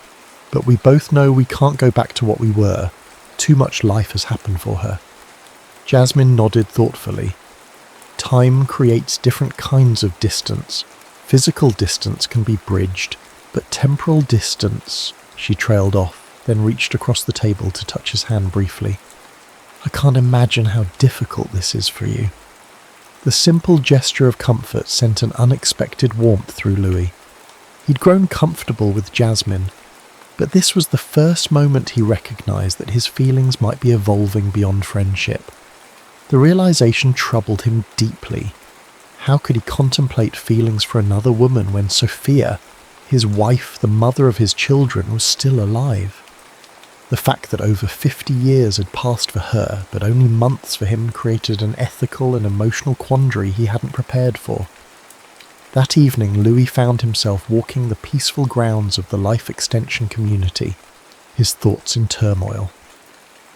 But we both know we can't go back to what we were. Too much life has happened for her. Jasmine nodded thoughtfully. Time creates different kinds of distance. Physical distance can be bridged, but temporal distance, she trailed off, then reached across the table to touch his hand briefly. I can't imagine how difficult this is for you. The simple gesture of comfort sent an unexpected warmth through Louis. He'd grown comfortable with Jasmine, but this was the first moment he recognised that his feelings might be evolving beyond friendship. The realisation troubled him deeply. How could he contemplate feelings for another woman when Sophia, his wife, the mother of his children, was still alive? The fact that over 50 years had passed for her, but only months for him, created an ethical and emotional quandary he hadn't prepared for. That evening, Louis found himself walking the peaceful grounds of the life extension community, his thoughts in turmoil.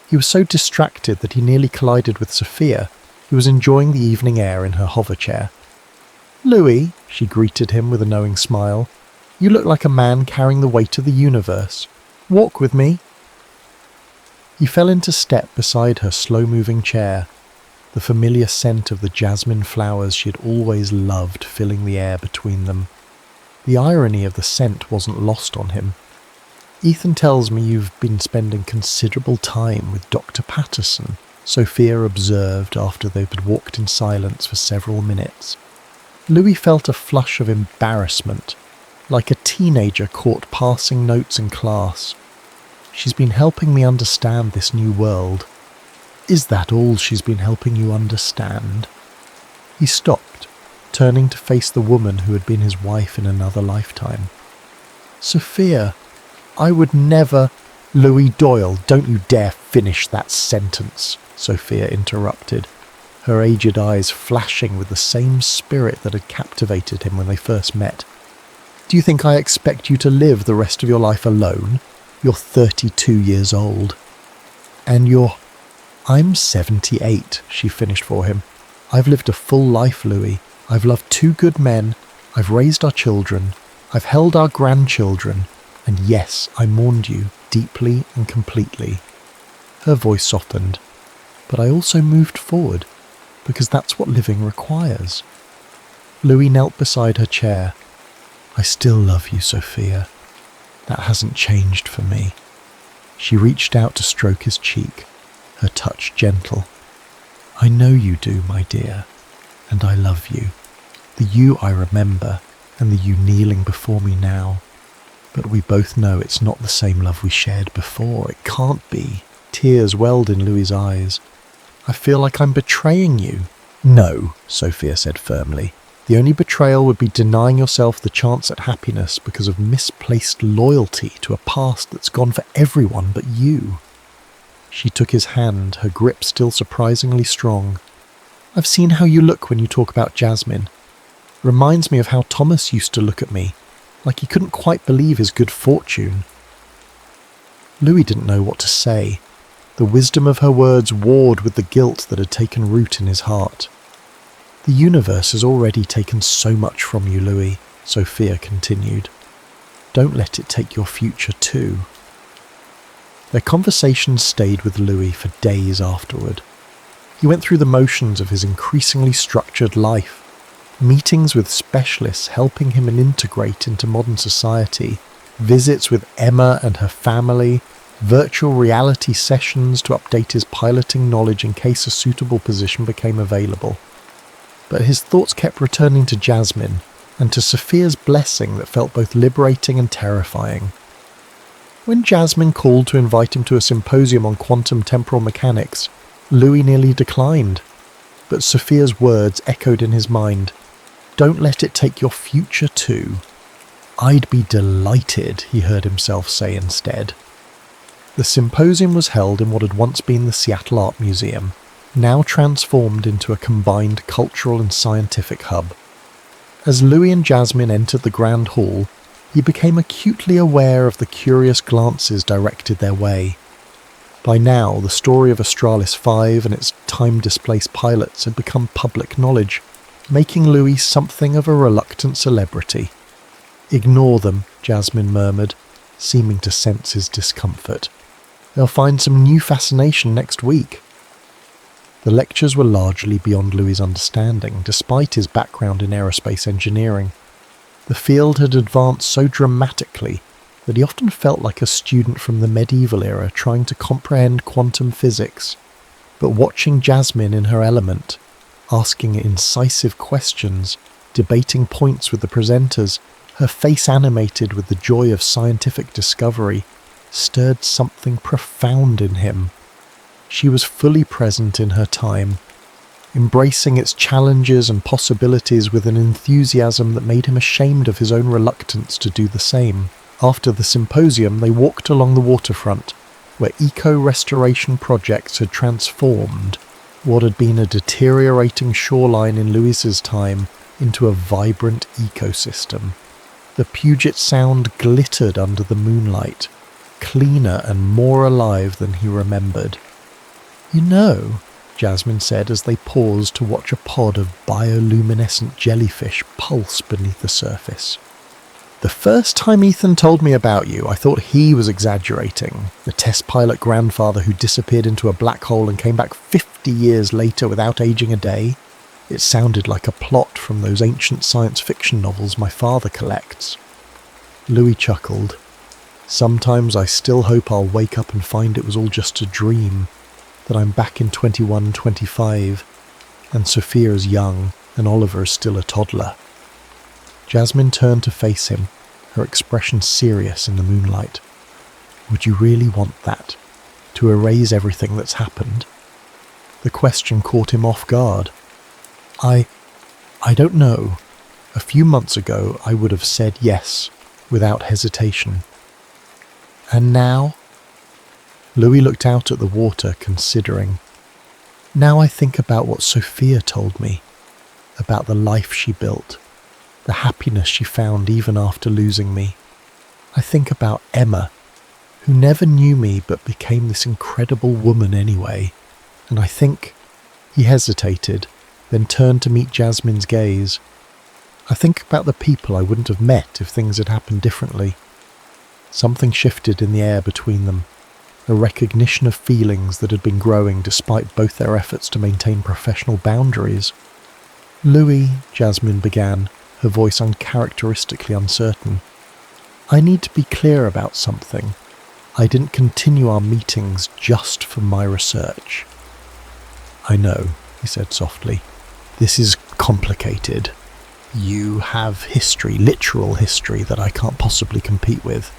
He was so distracted that he nearly collided with Sophia, who was enjoying the evening air in her hover chair. "Louis," she greeted him with a knowing smile, "you look like a man carrying the weight of the universe. Walk with me." He fell into step beside her slow-moving chair, the familiar scent of the jasmine flowers she had always loved filling the air between them. The irony of the scent wasn't lost on him. "Ethan tells me you've been spending considerable time with Dr. Patterson," Sophia observed after they had walked in silence for several minutes. Louis felt a flush of embarrassment, like a teenager caught passing notes in class. "She's been helping me understand this new world." "Is that all she's been helping you understand?" He stopped, turning to face the woman who had been his wife in another lifetime. "Sophia, I would never—" "Louis Doyle, don't you dare finish that sentence," Sophia interrupted, her aged eyes flashing with the same spirit that had captivated him when they first met. "Do you think I expect you to live the rest of your life alone? You're 32 years old. And I'm 78, she finished for him. "I've lived a full life, Louis. I've loved 2 good men. I've raised our children. I've held our grandchildren. And yes, I mourned you deeply and completely." Her voice softened. "But I also moved forward, because that's what living requires." Louis knelt beside her chair. "I still love you, Sophia. That hasn't changed for me." She reached out to stroke his cheek, her touch gentle. "I know you do, my dear, and I love you. The you I remember, and the you kneeling before me now. But we both know it's not the same love we shared before. It can't be." Tears welled in Louis's eyes. "I feel like I'm betraying you." "No," Sophia said firmly. "The only betrayal would be denying yourself the chance at happiness because of misplaced loyalty to a past that's gone for everyone but you." She took his hand, her grip still surprisingly strong. "I've seen how you look when you talk about Jasmine. Reminds me of how Thomas used to look at me, like he couldn't quite believe his good fortune." Louis didn't know what to say. The wisdom of her words warred with the guilt that had taken root in his heart. "The universe has already taken so much from you, Louis," Sophia continued. "Don't let it take your future too." Their conversation stayed with Louis for days afterward. He went through the motions of his increasingly structured life, meetings with specialists helping him integrate into modern society, visits with Emma and her family, virtual reality sessions to update his piloting knowledge in case a suitable position became available. But his thoughts kept returning to Jasmine and to Sophia's blessing that felt both liberating and terrifying. When Jasmine called to invite him to a symposium on quantum temporal mechanics, Louis nearly declined. But Sophia's words echoed in his mind. "Don't let it take your future too." "I'd be delighted," he heard himself say instead. The symposium was held in what had once been the Seattle Art Museum. now transformed into a combined cultural and scientific hub. As Louis and Jasmine entered the grand hall, he became acutely aware of the curious glances directed their way. By now, the story of Astralis 5 and its time-displaced pilots had become public knowledge, making Louis something of a reluctant celebrity. "Ignore them," Jasmine murmured, seeming to sense his discomfort. "They'll find some new fascination next week." The lectures were largely beyond Louis's understanding, despite his background in aerospace engineering. The field had advanced so dramatically that he often felt like a student from the medieval era trying to comprehend quantum physics. But watching Jasmine in her element, asking incisive questions, debating points with the presenters, her face animated with the joy of scientific discovery, stirred something profound in him. She was fully present in her time, embracing its challenges and possibilities with an enthusiasm that made him ashamed of his own reluctance to do the same. After the symposium, they walked along the waterfront, where eco-restoration projects had transformed what had been a deteriorating shoreline in Louis's time into a vibrant ecosystem. The Puget Sound glittered under the moonlight, cleaner and more alive than he remembered. "You know," Jasmine said as they paused to watch a pod of bioluminescent jellyfish pulse beneath the surface. "The first time Ethan told me about you, I thought he was exaggerating. The test pilot grandfather who disappeared into a black hole and came back 50 years later without aging a day. It sounded like a plot from those ancient science fiction novels my father collects." Louis chuckled. "Sometimes I still hope I'll wake up and find it was all just a dream, that I'm back in 2125, and Sophia's young, and Oliver is still a toddler." Jasmine turned to face him, her expression serious in the moonlight. "Would you really want that? To erase everything that's happened?" The question caught him off guard. I don't know. A few months ago, I would have said yes, without hesitation. And now?" Louis looked out at the water, considering. "Now I think about what Sophia told me, about the life she built, the happiness she found even after losing me. I think about Emma, who never knew me but became this incredible woman anyway. And I think..." He hesitated, then turned to meet Jasmine's gaze. "I think about the people I wouldn't have met if things had happened differently." Something shifted in the air between them, a recognition of feelings that had been growing despite both their efforts to maintain professional boundaries. "Louis," Jasmine began, her voice uncharacteristically uncertain, "I need to be clear about something. I didn't continue our meetings just for my research." "I know," he said softly. "This is complicated. You have history, literal history, that I can't possibly compete with."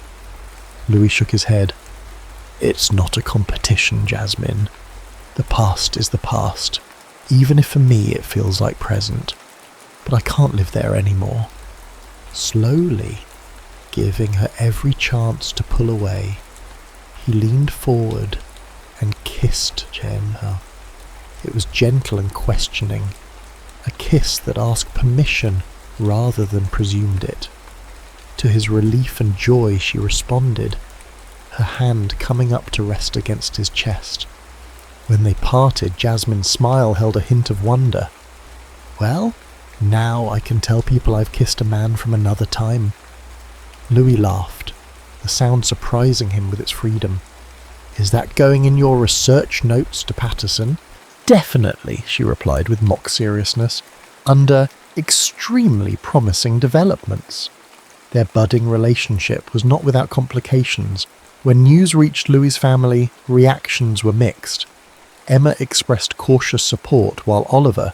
Louis shook his head. "It's not a competition, Jasmine. The past is the past, even if for me it feels like present. But I can't live there anymore." Slowly, giving her every chance to pull away, he leaned forward and kissed Emma. It was gentle and questioning, a kiss that asked permission rather than presumed it. To his relief and joy she responded, her hand coming up to rest against his chest. When they parted, Jasmine's smile held a hint of wonder. "Well, now I can tell people I've kissed a man from another time." Louis laughed, the sound surprising him with its freedom. "Is that going in your research notes to Patterson?" "Definitely," she replied with mock seriousness, "under extremely promising developments." Their budding relationship was not without complications. When news reached Louis's family, reactions were mixed. Emma expressed cautious support, while Oliver,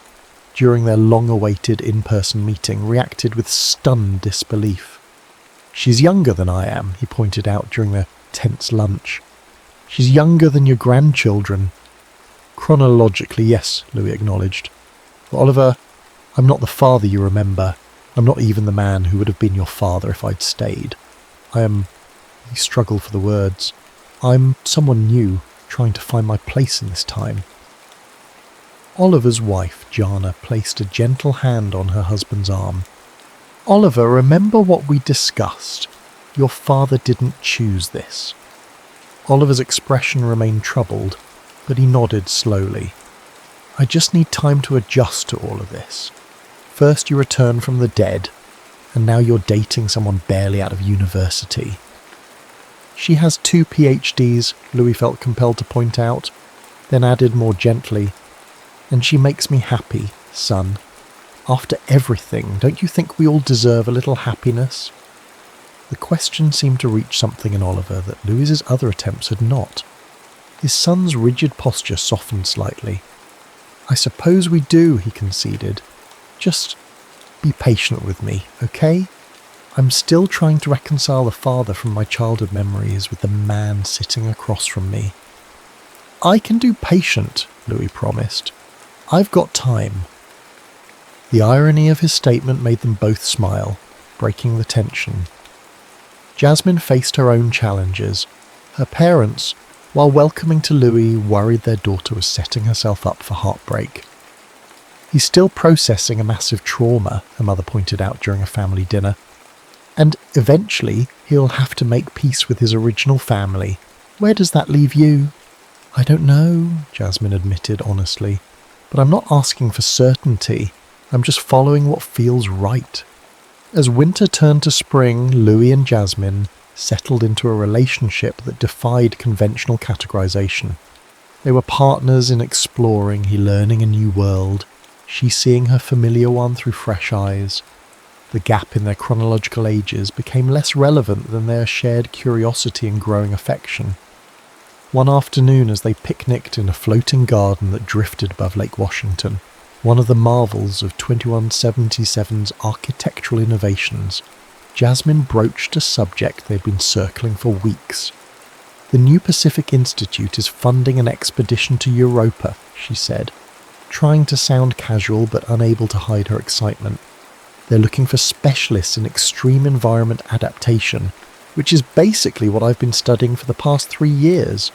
during their long-awaited in-person meeting, reacted with stunned disbelief. "She's younger than I am," he pointed out during their tense lunch. "She's younger than your grandchildren." "Chronologically, yes," Louis acknowledged. "But Oliver, I'm not the father you remember. I'm not even the man who would have been your father if I'd stayed. I am..." He struggled for the words. "I'm someone new, trying to find my place in this time." Oliver's wife, Jana, placed a gentle hand on her husband's arm. "Oliver, remember what we discussed. Your father didn't choose this." Oliver's expression remained troubled, but he nodded slowly. "I just need time to adjust to all of this. First you returned from the dead, and now you're dating someone barely out of university." "She has 2 PhDs, Louis felt compelled to point out, then added more gently, "and she makes me happy, son. After everything, don't you think we all deserve a little happiness?" The question seemed to reach something in Oliver that Louis's other attempts had not. His son's rigid posture softened slightly. "I suppose we do," he conceded. "Just be patient with me, okay? I'm still trying to reconcile the father from my childhood memories with the man sitting across from me." "I can do patient," Louis promised. "I've got time." The irony of his statement made them both smile, breaking the tension. Jasmine faced her own challenges. Her parents, while welcoming to Louis, worried their daughter was setting herself up for heartbreak. "He's still processing a massive trauma," her mother pointed out during a family dinner. "And eventually he'll have to make peace with his original family. Where does that leave you?" "I don't know," Jasmine admitted honestly. "But I'm not asking for certainty. I'm just following what feels right." As winter turned to spring, Louis and Jasmine settled into a relationship that defied conventional categorization. They were partners in exploring, he learning a new world, she seeing her familiar one through fresh eyes. The gap in their chronological ages became less relevant than their shared curiosity and growing affection. One afternoon, as they picnicked in a floating garden that drifted above Lake Washington, one of the marvels of 2177's architectural innovations, Jasmine broached a subject they'd been circling for weeks. "The New Pacific Institute is funding an expedition to Europa," she said, trying to sound casual but unable to hide her excitement. "They're looking for specialists in extreme environment adaptation, which is basically what I've been studying for the past 3 years."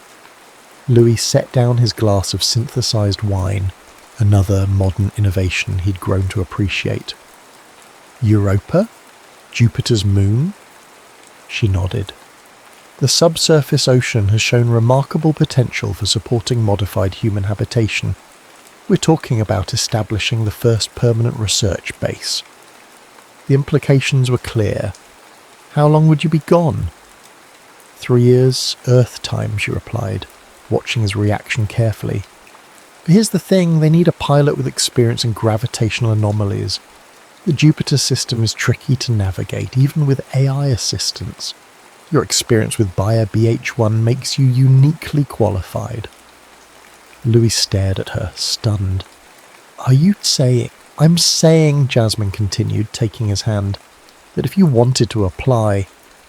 Louis set down his glass of synthesized wine, another modern innovation he'd grown to appreciate. "Europa? Jupiter's moon?" She nodded. "The subsurface ocean has shown remarkable potential for supporting modified human habitation. We're talking about establishing the first permanent research base." The implications were clear. "How long would you be gone?" 3 years, Earth time," she replied, watching his reaction carefully. "But here's the thing, they need a pilot with experience in gravitational anomalies. The Jupiter system is tricky to navigate, even with AI assistance. Your experience with Bayer BH1 makes you uniquely qualified." Louis stared at her, stunned. "Are you saying—" "I'm saying," Jasmine continued, taking his hand, "that if you wanted to apply,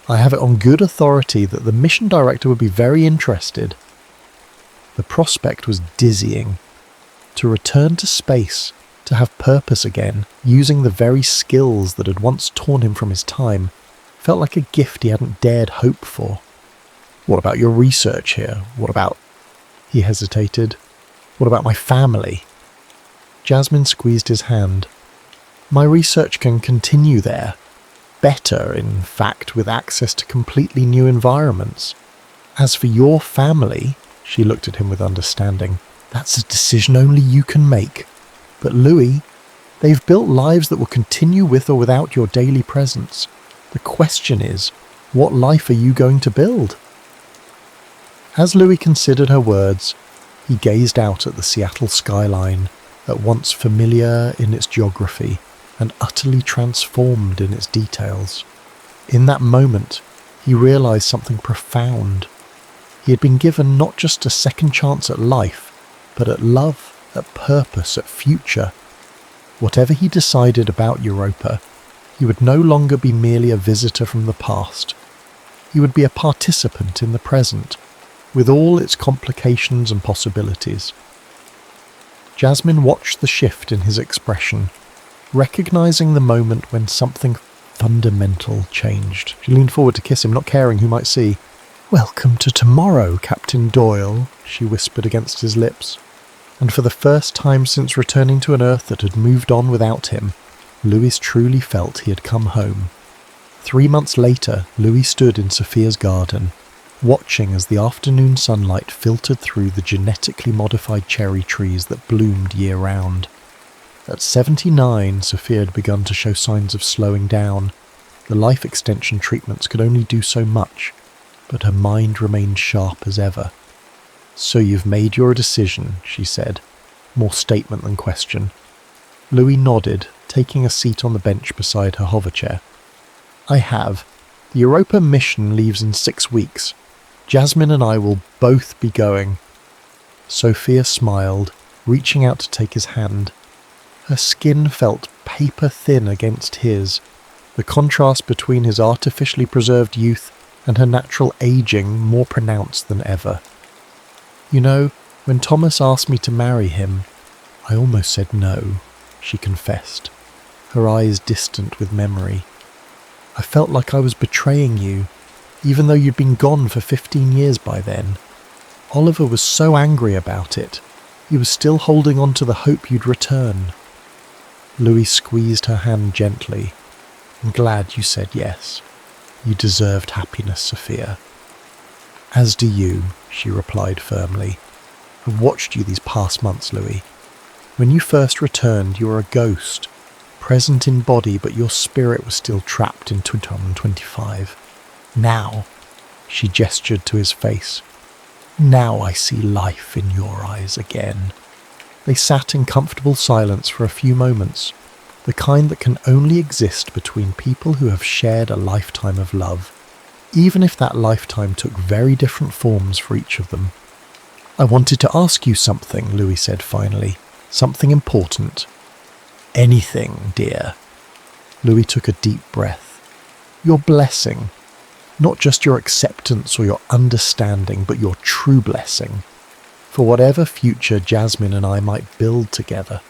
I have it on good authority that the mission director would be very interested." The prospect was dizzying. To return to space, to have purpose again, using the very skills that had once torn him from his time, felt like a gift he hadn't dared hope for. "What about your research here? What about—" He hesitated. "What about my family?" Jasmine squeezed his hand. "My research can continue there. Better, in fact, with access to completely new environments. As for your family," she looked at him with understanding, "that's a decision only you can make. But Louis, they've built lives that will continue with or without your daily presence. The question is, what life are you going to build?" As Louis considered her words, he gazed out at the Seattle skyline, at once familiar in its geography and utterly transformed in its details. In that moment, he realized something profound. He had been given not just a second chance at life, but at love, at purpose, at future. Whatever he decided about Europa, he would no longer be merely a visitor from the past. He would be a participant in the present, with all its complications and possibilities. Jasmine watched the shift in his expression, recognizing the moment when something fundamental changed. She leaned forward to kiss him, not caring who might see. "Welcome to tomorrow, Captain Doyle," she whispered against his lips. And for the first time since returning to an Earth that had moved on without him, Louis truly felt he had come home. 3 months later, Louis stood in Sophia's garden, watching as the afternoon sunlight filtered through the genetically modified cherry trees that bloomed year-round. At 79, Sophia had begun to show signs of slowing down. The life extension treatments could only do so much, but her mind remained sharp as ever. "So you've made your decision," she said, more statement than question. Louis nodded, taking a seat on the bench beside her hoverchair. "I have. The Europa mission leaves in 6 weeks. Jasmine and I will both be going." Sophia smiled, reaching out to take his hand. Her skin felt paper-thin against his, the contrast between his artificially preserved youth and her natural aging more pronounced than ever. "You know, when Thomas asked me to marry him, I almost said no," she confessed, her eyes distant with memory. "I felt like I was betraying you, even though you'd been gone for 15 years by then. Oliver was so angry about it. He was still holding on to the hope you'd return." Louis squeezed her hand gently. "I'm glad you said yes. You deserved happiness, Sophia." "As do you," she replied firmly. "I've watched you these past months, Louis. When you first returned, you were a ghost, present in body, but your spirit was still trapped in 2025. Now," she gestured to his face, "now I see life in your eyes again." They sat in comfortable silence for a few moments, the kind that can only exist between people who have shared a lifetime of love, even if that lifetime took very different forms for each of them. "I wanted to ask you something," Louis said finally. "Something important." "Anything, dear." Louis took a deep breath. "Your blessing. Not just your acceptance or your understanding, but your true blessing. For whatever future Jasmine and I might build together."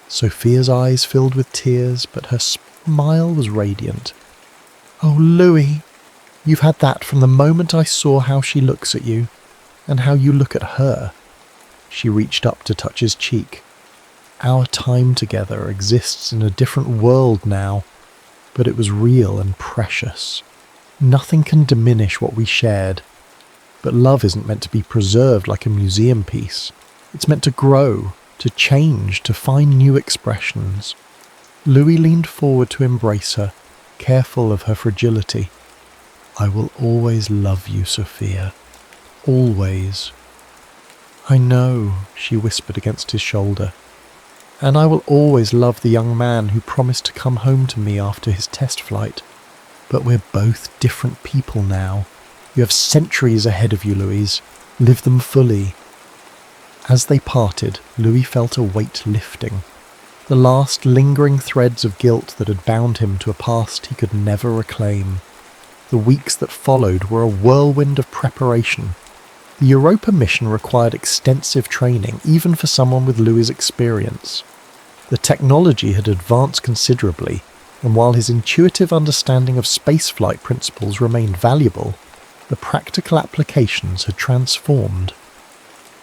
Sophia's eyes filled with tears, but her smile was radiant. "Oh, Louis, you've had that from the moment I saw how she looks at you, and how you look at her." She reached up to touch his cheek. "Our time together exists in a different world now, but it was real and precious. Nothing can diminish what we shared. But love isn't meant to be preserved like a museum piece. It's meant to grow, to change, to find new expressions." Louis leaned forward to embrace her, careful of her fragility. "I will always love you, Sophia. Always." "I know," she whispered against his shoulder. "And I will always love the young man who promised to come home to me after his test flight. But we're both different people now. You have centuries ahead of you, Louise. Live them fully." As they parted, Louis felt a weight lifting. The last lingering threads of guilt that had bound him to a past he could never reclaim. The weeks that followed were a whirlwind of preparation. The Europa mission required extensive training, even for someone with Louis' experience. The technology had advanced considerably, and while his intuitive understanding of spaceflight principles remained valuable, the practical applications had transformed.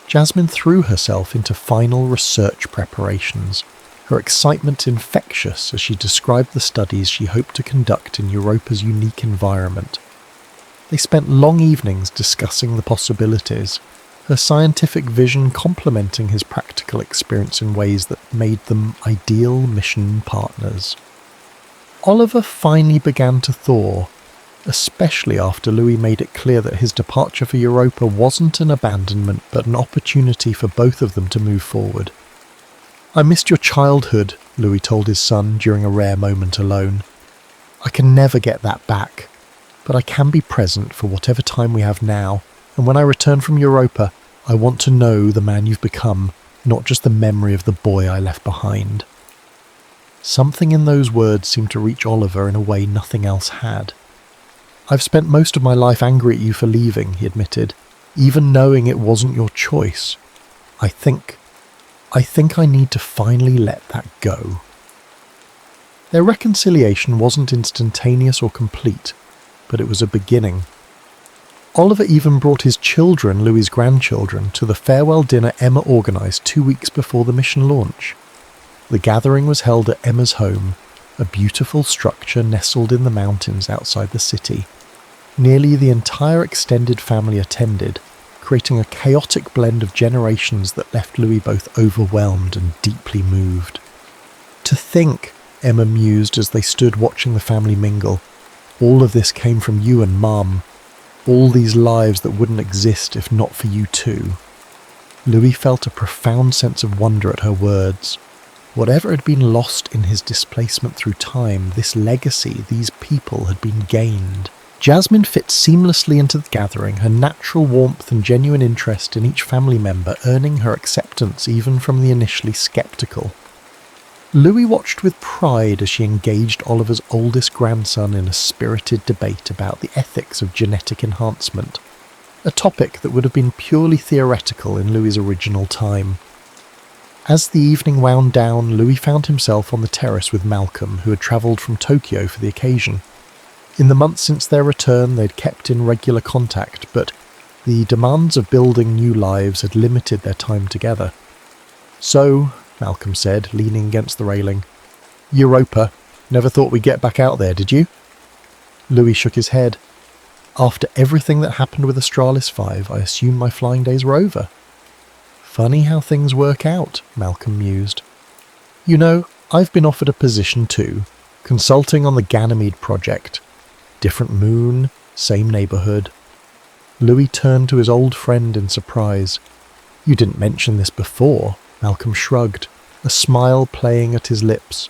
Jasmine threw herself into final research preparations, her excitement infectious as she described the studies she hoped to conduct in Europa's unique environment. They spent long evenings discussing the possibilities, her scientific vision complementing his practical experience in ways that made them ideal mission partners. Oliver finally began to thaw, especially after Louis made it clear that his departure for Europa wasn't an abandonment but an opportunity for both of them to move forward. "I missed your childhood," Louis told his son during a rare moment alone. "I can never get that back, but I can be present for whatever time we have now, and when I return from Europa, I want to know the man you've become, not just the memory of the boy I left behind." Something in those words seemed to reach Oliver in a way nothing else had. "I've spent most of my life angry at you for leaving," he admitted, "even knowing it wasn't your choice. I think I need to finally let that go." Their reconciliation wasn't instantaneous or complete, but it was a beginning. Oliver even brought his children, Louis's grandchildren, to the farewell dinner Emma organised 2 weeks before the mission launch. The gathering was held at Emma's home, a beautiful structure nestled in the mountains outside the city. Nearly the entire extended family attended, creating a chaotic blend of generations that left Louis both overwhelmed and deeply moved. To think, Emma mused as they stood watching the family mingle, all of this came from you and Mum. All these lives that wouldn't exist if not for you too. Louis felt a profound sense of wonder at her words. Whatever had been lost in his displacement through time, this legacy, these people had been gained. Jasmine fit seamlessly into the gathering, her natural warmth and genuine interest in each family member earning her acceptance even from the initially sceptical. Louis watched with pride as she engaged Oliver's oldest grandson in a spirited debate about the ethics of genetic enhancement, a topic that would have been purely theoretical in Louis's original time. As the evening wound down, Louis found himself on the terrace with Malcolm, who had travelled from Tokyo for the occasion. In the months since their return, they'd kept in regular contact, but the demands of building new lives had limited their time together. "So," Malcolm said, leaning against the railing, "Europa. Never thought we'd get back out there, did you?" Louis shook his head. "After everything that happened with Astralis 5, I assumed my flying days were over." "Funny how things work out," Malcolm mused. "You know, I've been offered a position too, consulting on the Ganymede project. Different moon, same neighbourhood." Louis turned to his old friend in surprise. "You didn't mention this before," Malcolm shrugged, a smile playing at his lips.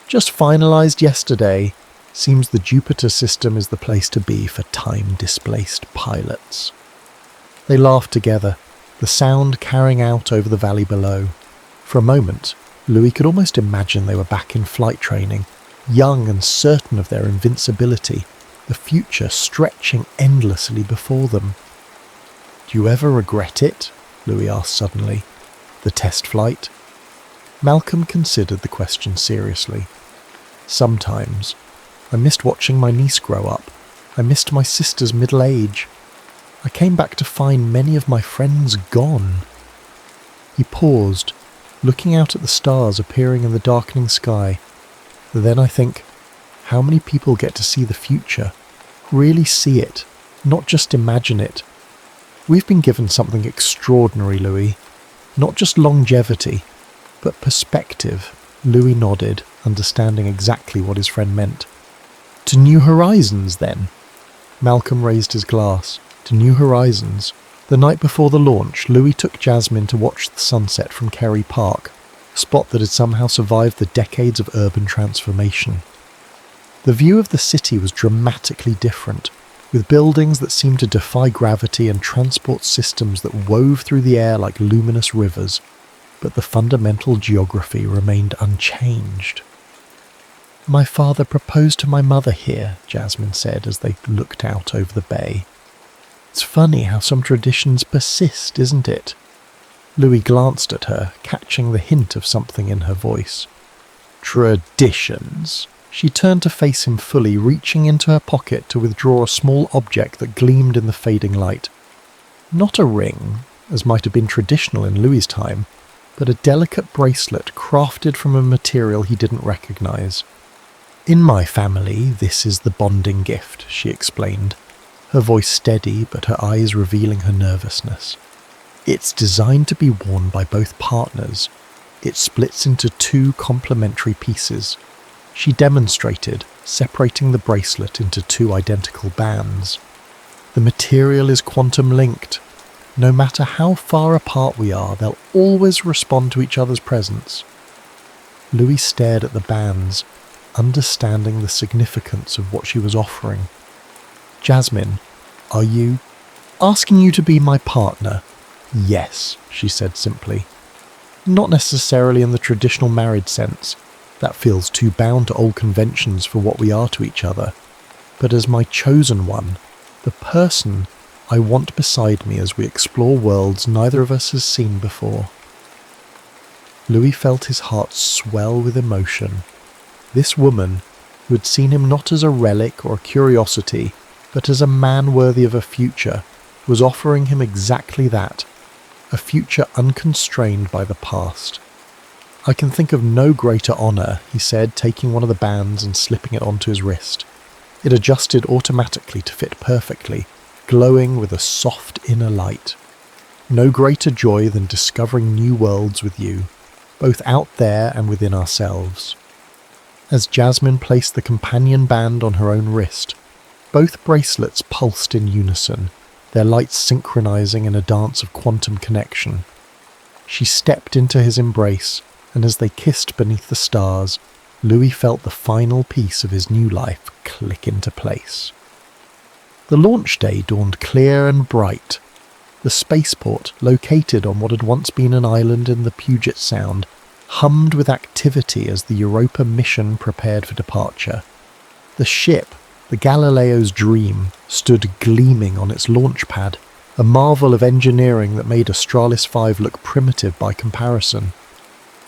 "Just finalised yesterday. Seems the Jupiter system is the place to be for time-displaced pilots." They laughed together, the sound carrying out over the valley below. For a moment, Louis could almost imagine they were back in flight training, young and certain of their invincibility, the future stretching endlessly before them. "Do you ever regret it?" Louis asked suddenly. "The test flight?" Malcolm considered the question seriously. "Sometimes. I missed watching my niece grow up. I missed my sister's middle age. I came back to find many of my friends gone." He paused, looking out at the stars appearing in the darkening sky. "Then I think, how many people get to see the future, really see it, not just imagine it? We've been given something extraordinary, Louis. Not just longevity, but perspective." Louis nodded, understanding exactly what his friend meant. "To new horizons, then?" Malcolm raised his glass. To new horizons. The night before the launch, Louis took Jasmine to watch the sunset from Kerry Park, a spot that had somehow survived the decades of urban transformation. The view of the city was dramatically different, with buildings that seemed to defy gravity and transport systems that wove through the air like luminous rivers, but the fundamental geography remained unchanged. "My father proposed to my mother here," Jasmine said as they looked out over the bay. "It's funny how some traditions persist, isn't it?" Louis glanced at her, catching the hint of something in her voice. "Traditions?" She turned to face him fully, reaching into her pocket to withdraw a small object that gleamed in the fading light. Not a ring, as might have been traditional in Louis's time, but a delicate bracelet crafted from a material he didn't recognise. "In my family, this is the bonding gift," she explained, her voice steady but her eyes revealing her nervousness. "It's designed to be worn by both partners. It splits into 2 complementary pieces." She demonstrated, separating the bracelet into 2 identical bands. "The material is quantum linked. No matter how far apart we are, they'll always respond to each other's presence." Louis stared at the bands, understanding the significance of what she was offering. "Jasmine, are you asking you to be my partner?" "Yes," she said simply. "Not necessarily in the traditional married sense. That feels too bound to old conventions for what we are to each other. But as my chosen one, the person I want beside me as we explore worlds neither of us has seen before." Louis felt his heart swell with emotion. This woman, who had seen him not as a relic or a curiosity, but as a man worthy of a future, was offering him exactly that, a future unconstrained by the past. "I can think of no greater honour," he said, taking one of the bands and slipping it onto his wrist. It adjusted automatically to fit perfectly, glowing with a soft inner light. "No greater joy than discovering new worlds with you, both out there and within ourselves." As Jasmine placed the companion band on her own wrist, both bracelets pulsed in unison, their lights synchronizing in a dance of quantum connection. She stepped into his embrace, and as they kissed beneath the stars, Louis felt the final piece of his new life click into place. The launch day dawned clear and bright. The spaceport, located on what had once been an island in the Puget Sound, hummed with activity as the Europa mission prepared for departure. The ship, the Galileo's Dream, stood gleaming on its launch pad, a marvel of engineering that made Australis 5 look primitive by comparison.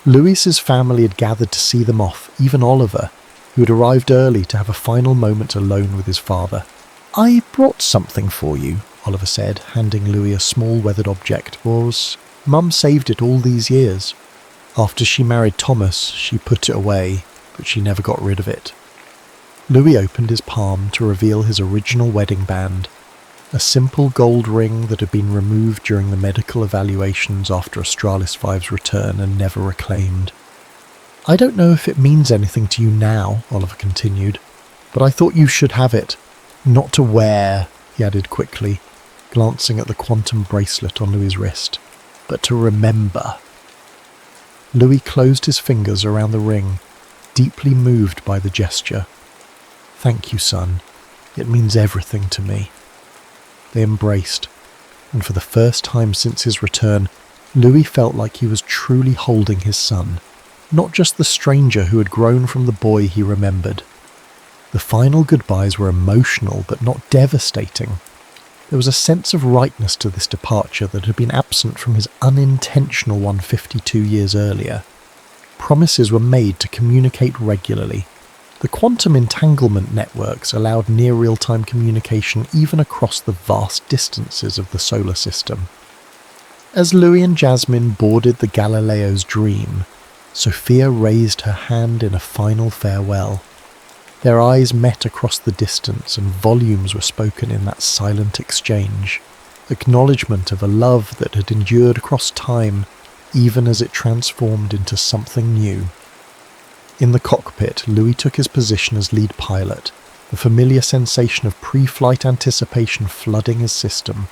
Louis's family had gathered to see them off, even Oliver, who had arrived early to have a final moment alone with his father. "I brought something for you," Oliver said, handing Louis a small weathered object. "Was Mum saved it all these years. After she married Thomas, she put it away, but she never got rid of it." Louis opened his palm to reveal his original wedding band, a simple gold ring that had been removed during the medical evaluations after Australis 5's return and never reclaimed. "I don't know if it means anything to you now," Oliver continued, "but I thought you should have it. Not to wear," he added quickly, glancing at the quantum bracelet on Louis's wrist, "but to remember." Louis closed his fingers around the ring, deeply moved by the gesture. "Thank you, son. It means everything to me." They embraced, and for the first time since his return, Louis felt like he was truly holding his son, not just the stranger who had grown from the boy he remembered. The final goodbyes were emotional but not devastating. There was a sense of rightness to this departure that had been absent from his unintentional one 52 years earlier. Promises were made to communicate regularly. The quantum entanglement networks allowed near real-time communication even across the vast distances of the solar system. As Louis and Jasmine boarded the Galileo's Dream, Sophia raised her hand in a final farewell. Their eyes met across the distance, and volumes were spoken in that silent exchange, acknowledgement of a love that had endured across time, even as it transformed into something new. In the cockpit, Louis took his position as lead pilot, the familiar sensation of pre-flight anticipation flooding his system.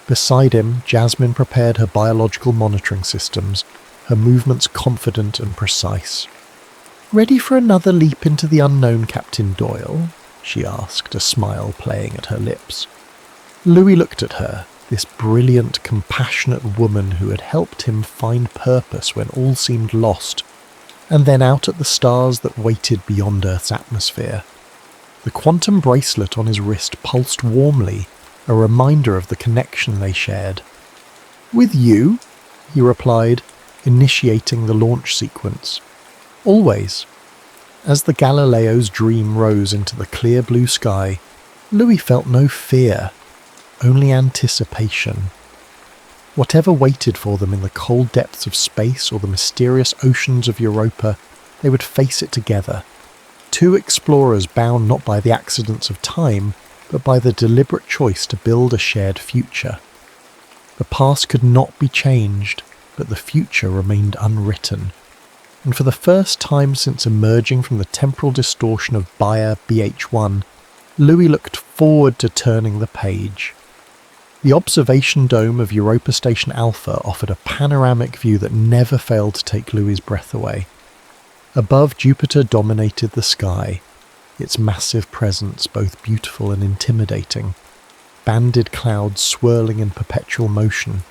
Beside him, Jasmine prepared her biological monitoring systems, her movements confident and precise. "Ready for another leap into the unknown, Captain Doyle?" she asked, a smile playing at her lips. Louis looked at her, this brilliant, compassionate woman who had helped him find purpose when all seemed lost, and then out at the stars that waited beyond Earth's atmosphere. The quantum bracelet on his wrist pulsed warmly, a reminder of the connection they shared. "With you?" he replied, initiating the launch sequence. "Always." As the Galileo's Dream rose into the clear blue sky, Louis felt no fear, only anticipation. Whatever waited for them in the cold depths of space or the mysterious oceans of Europa, they would face it together. Two explorers bound not by the accidents of time, but by the deliberate choice to build a shared future. The past could not be changed, but the future remained unwritten. And for the first time since emerging from the temporal distortion of Bayer BH1, Louis looked forward to turning the page. The observation dome of Europa Station Alpha offered a panoramic view that never failed to take Louis's breath away. Above, Jupiter dominated the sky, its massive presence both beautiful and intimidating, banded clouds swirling in perpetual motion.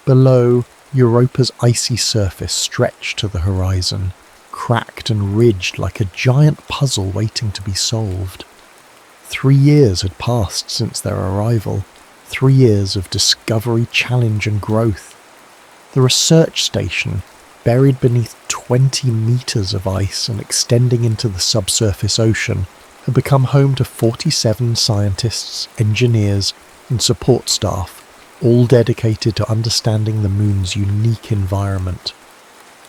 Below, Europa's icy surface stretched to the horizon, cracked and ridged like a giant puzzle waiting to be solved. 3 years had passed since their arrival, 3 years of discovery, challenge and growth. The research station, buried beneath 20 meters of ice and extending into the subsurface ocean, had become home to 47 scientists, engineers, and support staff, all dedicated to understanding the moon's unique environment.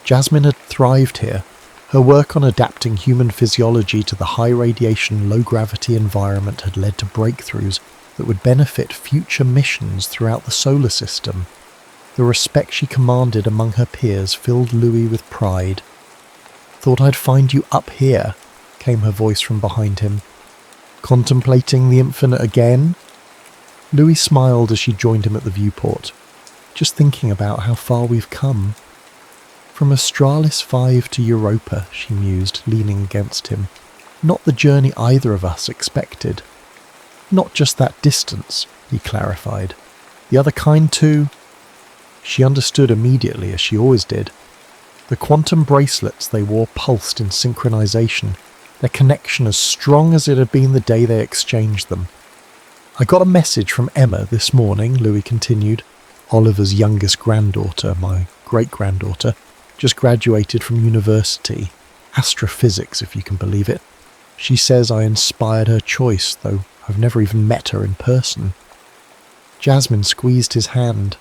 Jasmine had thrived here. Her work on adapting human physiology to the high-radiation, low-gravity environment had led to breakthroughs that would benefit future missions throughout the solar system. The respect she commanded among her peers filled Louis with pride. "Thought I'd find you up here," came her voice from behind him. "Contemplating the infinite again?" Louis smiled as she joined him at the viewport. "Just thinking about how far we've come." "From Australis 5 to Europa," she mused, leaning against him. "Not the journey either of us expected." "Not just that distance," he clarified. "The other kind too." She understood immediately, as she always did. The quantum bracelets they wore pulsed in synchronization, their connection as strong as it had been the day they exchanged them. "I got a message from Emma this morning," Louis continued. "Oliver's youngest granddaughter, my great-granddaughter, just graduated from university. Astrophysics, if you can believe it. She says I inspired her choice, though I've never even met her in person." Jasmine squeezed his hand.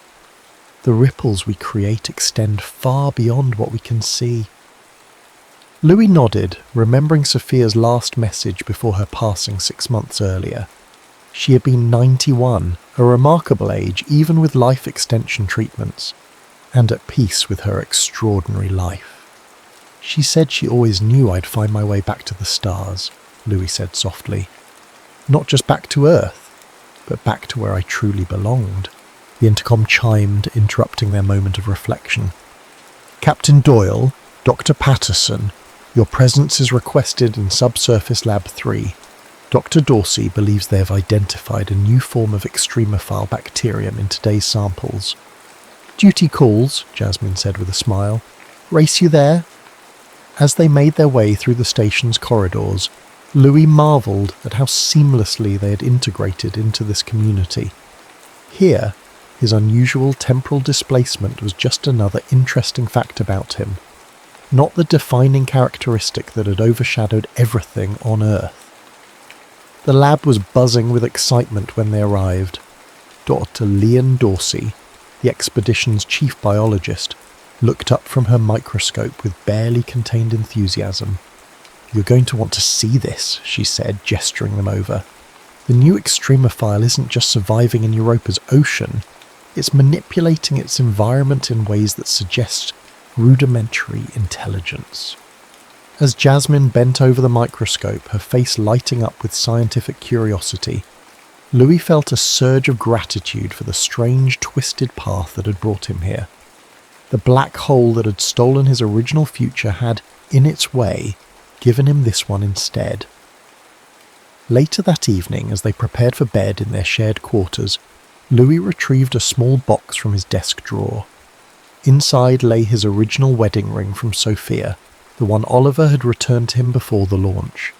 "The ripples we create extend far beyond what we can see." Louis nodded, remembering Sophia's last message before her passing 6 months earlier. She had been 91, a remarkable age even with life extension treatments, and at peace with her extraordinary life. "She said she always knew I'd find my way back to the stars," Louis said softly. "Not just back to Earth, but back to where I truly belonged." The intercom chimed, interrupting their moment of reflection. "Captain Doyle, Dr. Patterson, your presence is requested in Subsurface Lab 3. Dr. Dorsey believes they have identified a new form of extremophile bacterium in today's samples." "Duty calls," Jasmine said with a smile. "Race you there?" As they made their way through the station's corridors, Louis marvelled at how seamlessly they had integrated into this community. Here, his unusual temporal displacement was just another interesting fact about him, not the defining characteristic that had overshadowed everything on Earth. The lab was buzzing with excitement when they arrived. Dr. Leon Dorsey, the expedition's chief biologist, looked up from her microscope with barely contained enthusiasm. "You're going to want to see this," she said, gesturing them over. "The new extremophile isn't just surviving in Europa's ocean, it's manipulating its environment in ways that suggest rudimentary intelligence." As Jasmine bent over the microscope, her face lighting up with scientific curiosity, Louis felt a surge of gratitude for the strange, twisted path that had brought him here. The black hole that had stolen his original future had, in its way, given him this one instead. Later that evening, as they prepared for bed in their shared quarters, Louis retrieved a small box from his desk drawer. Inside lay his original wedding ring from Sophia, the one Oliver had returned to him before the launch,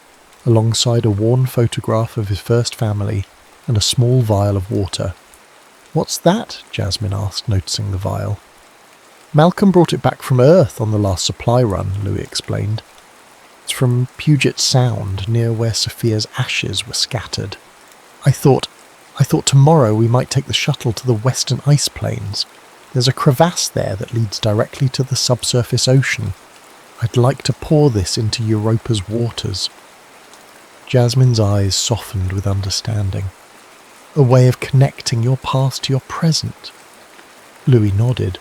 alongside a worn photograph of his first family and a small vial of water. "What's that?" Jasmine asked, noticing the vial. "Malcolm brought it back from Earth on the last supply run," Louis explained. "It's from Puget Sound, near where Sophia's ashes were scattered. I thought tomorrow we might take the shuttle to the western ice plains. There's a crevasse there that leads directly to the subsurface ocean. I'd like to pour this into Europa's waters." Jasmine's eyes softened with understanding. "A way of connecting your past to your present." Louis nodded.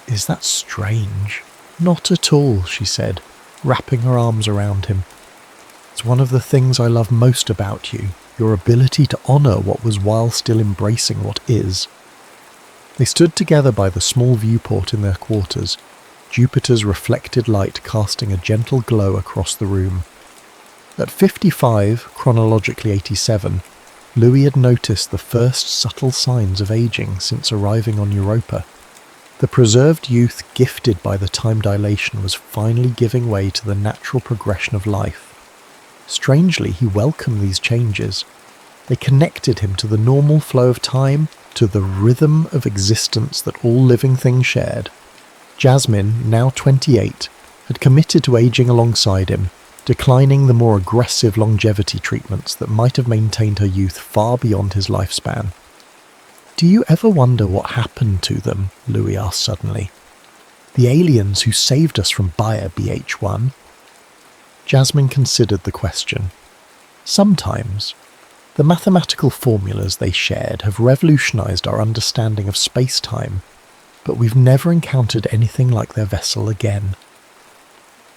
"Is that strange?" "Not at all," she said, wrapping her arms around him. "It's one of the things I love most about you, your ability to honour what was while still embracing what is." They stood together by the small viewport in their quarters, Jupiter's reflected light casting a gentle glow across the room. At 55, chronologically 87, Louis had noticed the first subtle signs of aging since arriving on Europa. The preserved youth gifted by the time dilation was finally giving way to the natural progression of life. Strangely, he welcomed these changes. They connected him to the normal flow of time, to the rhythm of existence that all living things shared. Jasmine, now 28, had committed to aging alongside him, declining the more aggressive longevity treatments that might have maintained her youth far beyond his lifespan. "Do you ever wonder what happened to them?" Louis asked suddenly. "The aliens who saved us from Bayer BH1? Jasmine considered the question. Sometimes. The mathematical formulas they shared have revolutionized our understanding of space-time, but we've never encountered anything like their vessel again."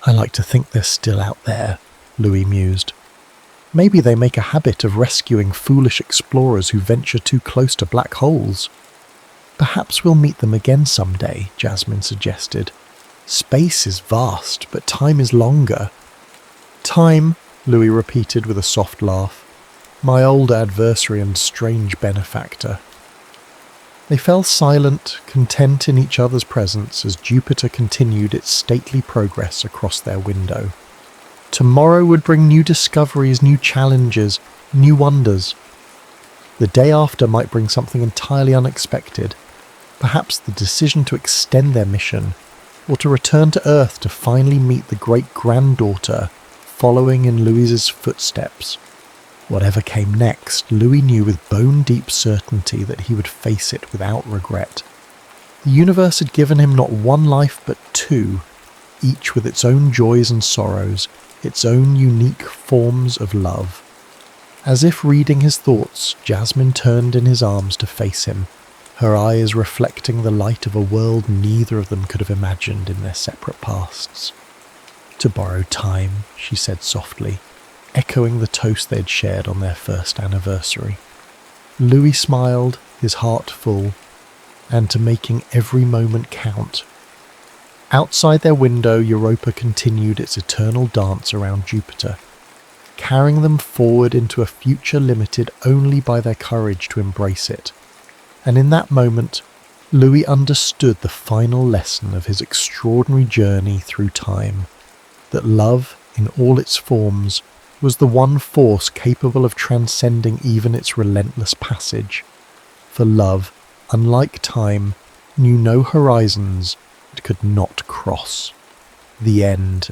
"I like to think they're still out there," Louis mused. "Maybe they make a habit of rescuing foolish explorers who venture too close to black holes." "Perhaps we'll meet them again someday," Jasmine suggested. "Space is vast, but time is longer." "Time," Louis repeated with a soft laugh. "My old adversary and strange benefactor." They fell silent, content in each other's presence as Jupiter continued its stately progress across their window. Tomorrow would bring new discoveries, new challenges, new wonders. The day after might bring something entirely unexpected, perhaps the decision to extend their mission, or to return to Earth to finally meet the great-granddaughter following in Louis's footsteps. Whatever came next, Louis knew with bone-deep certainty that he would face it without regret. The universe had given him not one life but two, each with its own joys and sorrows, its own unique forms of love. As if reading his thoughts, Jasmine turned in his arms to face him, her eyes reflecting the light of a world neither of them could have imagined in their separate pasts. "To borrow time," she said softly, echoing the toast they'd shared on their first anniversary. Louis smiled, his heart full, and to making every moment count. Outside their window, Europa continued its eternal dance around Jupiter, carrying them forward into a future limited only by their courage to embrace it. And in that moment, Louis understood the final lesson of his extraordinary journey through time, that love, in all its forms, was the one force capable of transcending even its relentless passage. For love, unlike time, knew no horizons it could not cross. The end.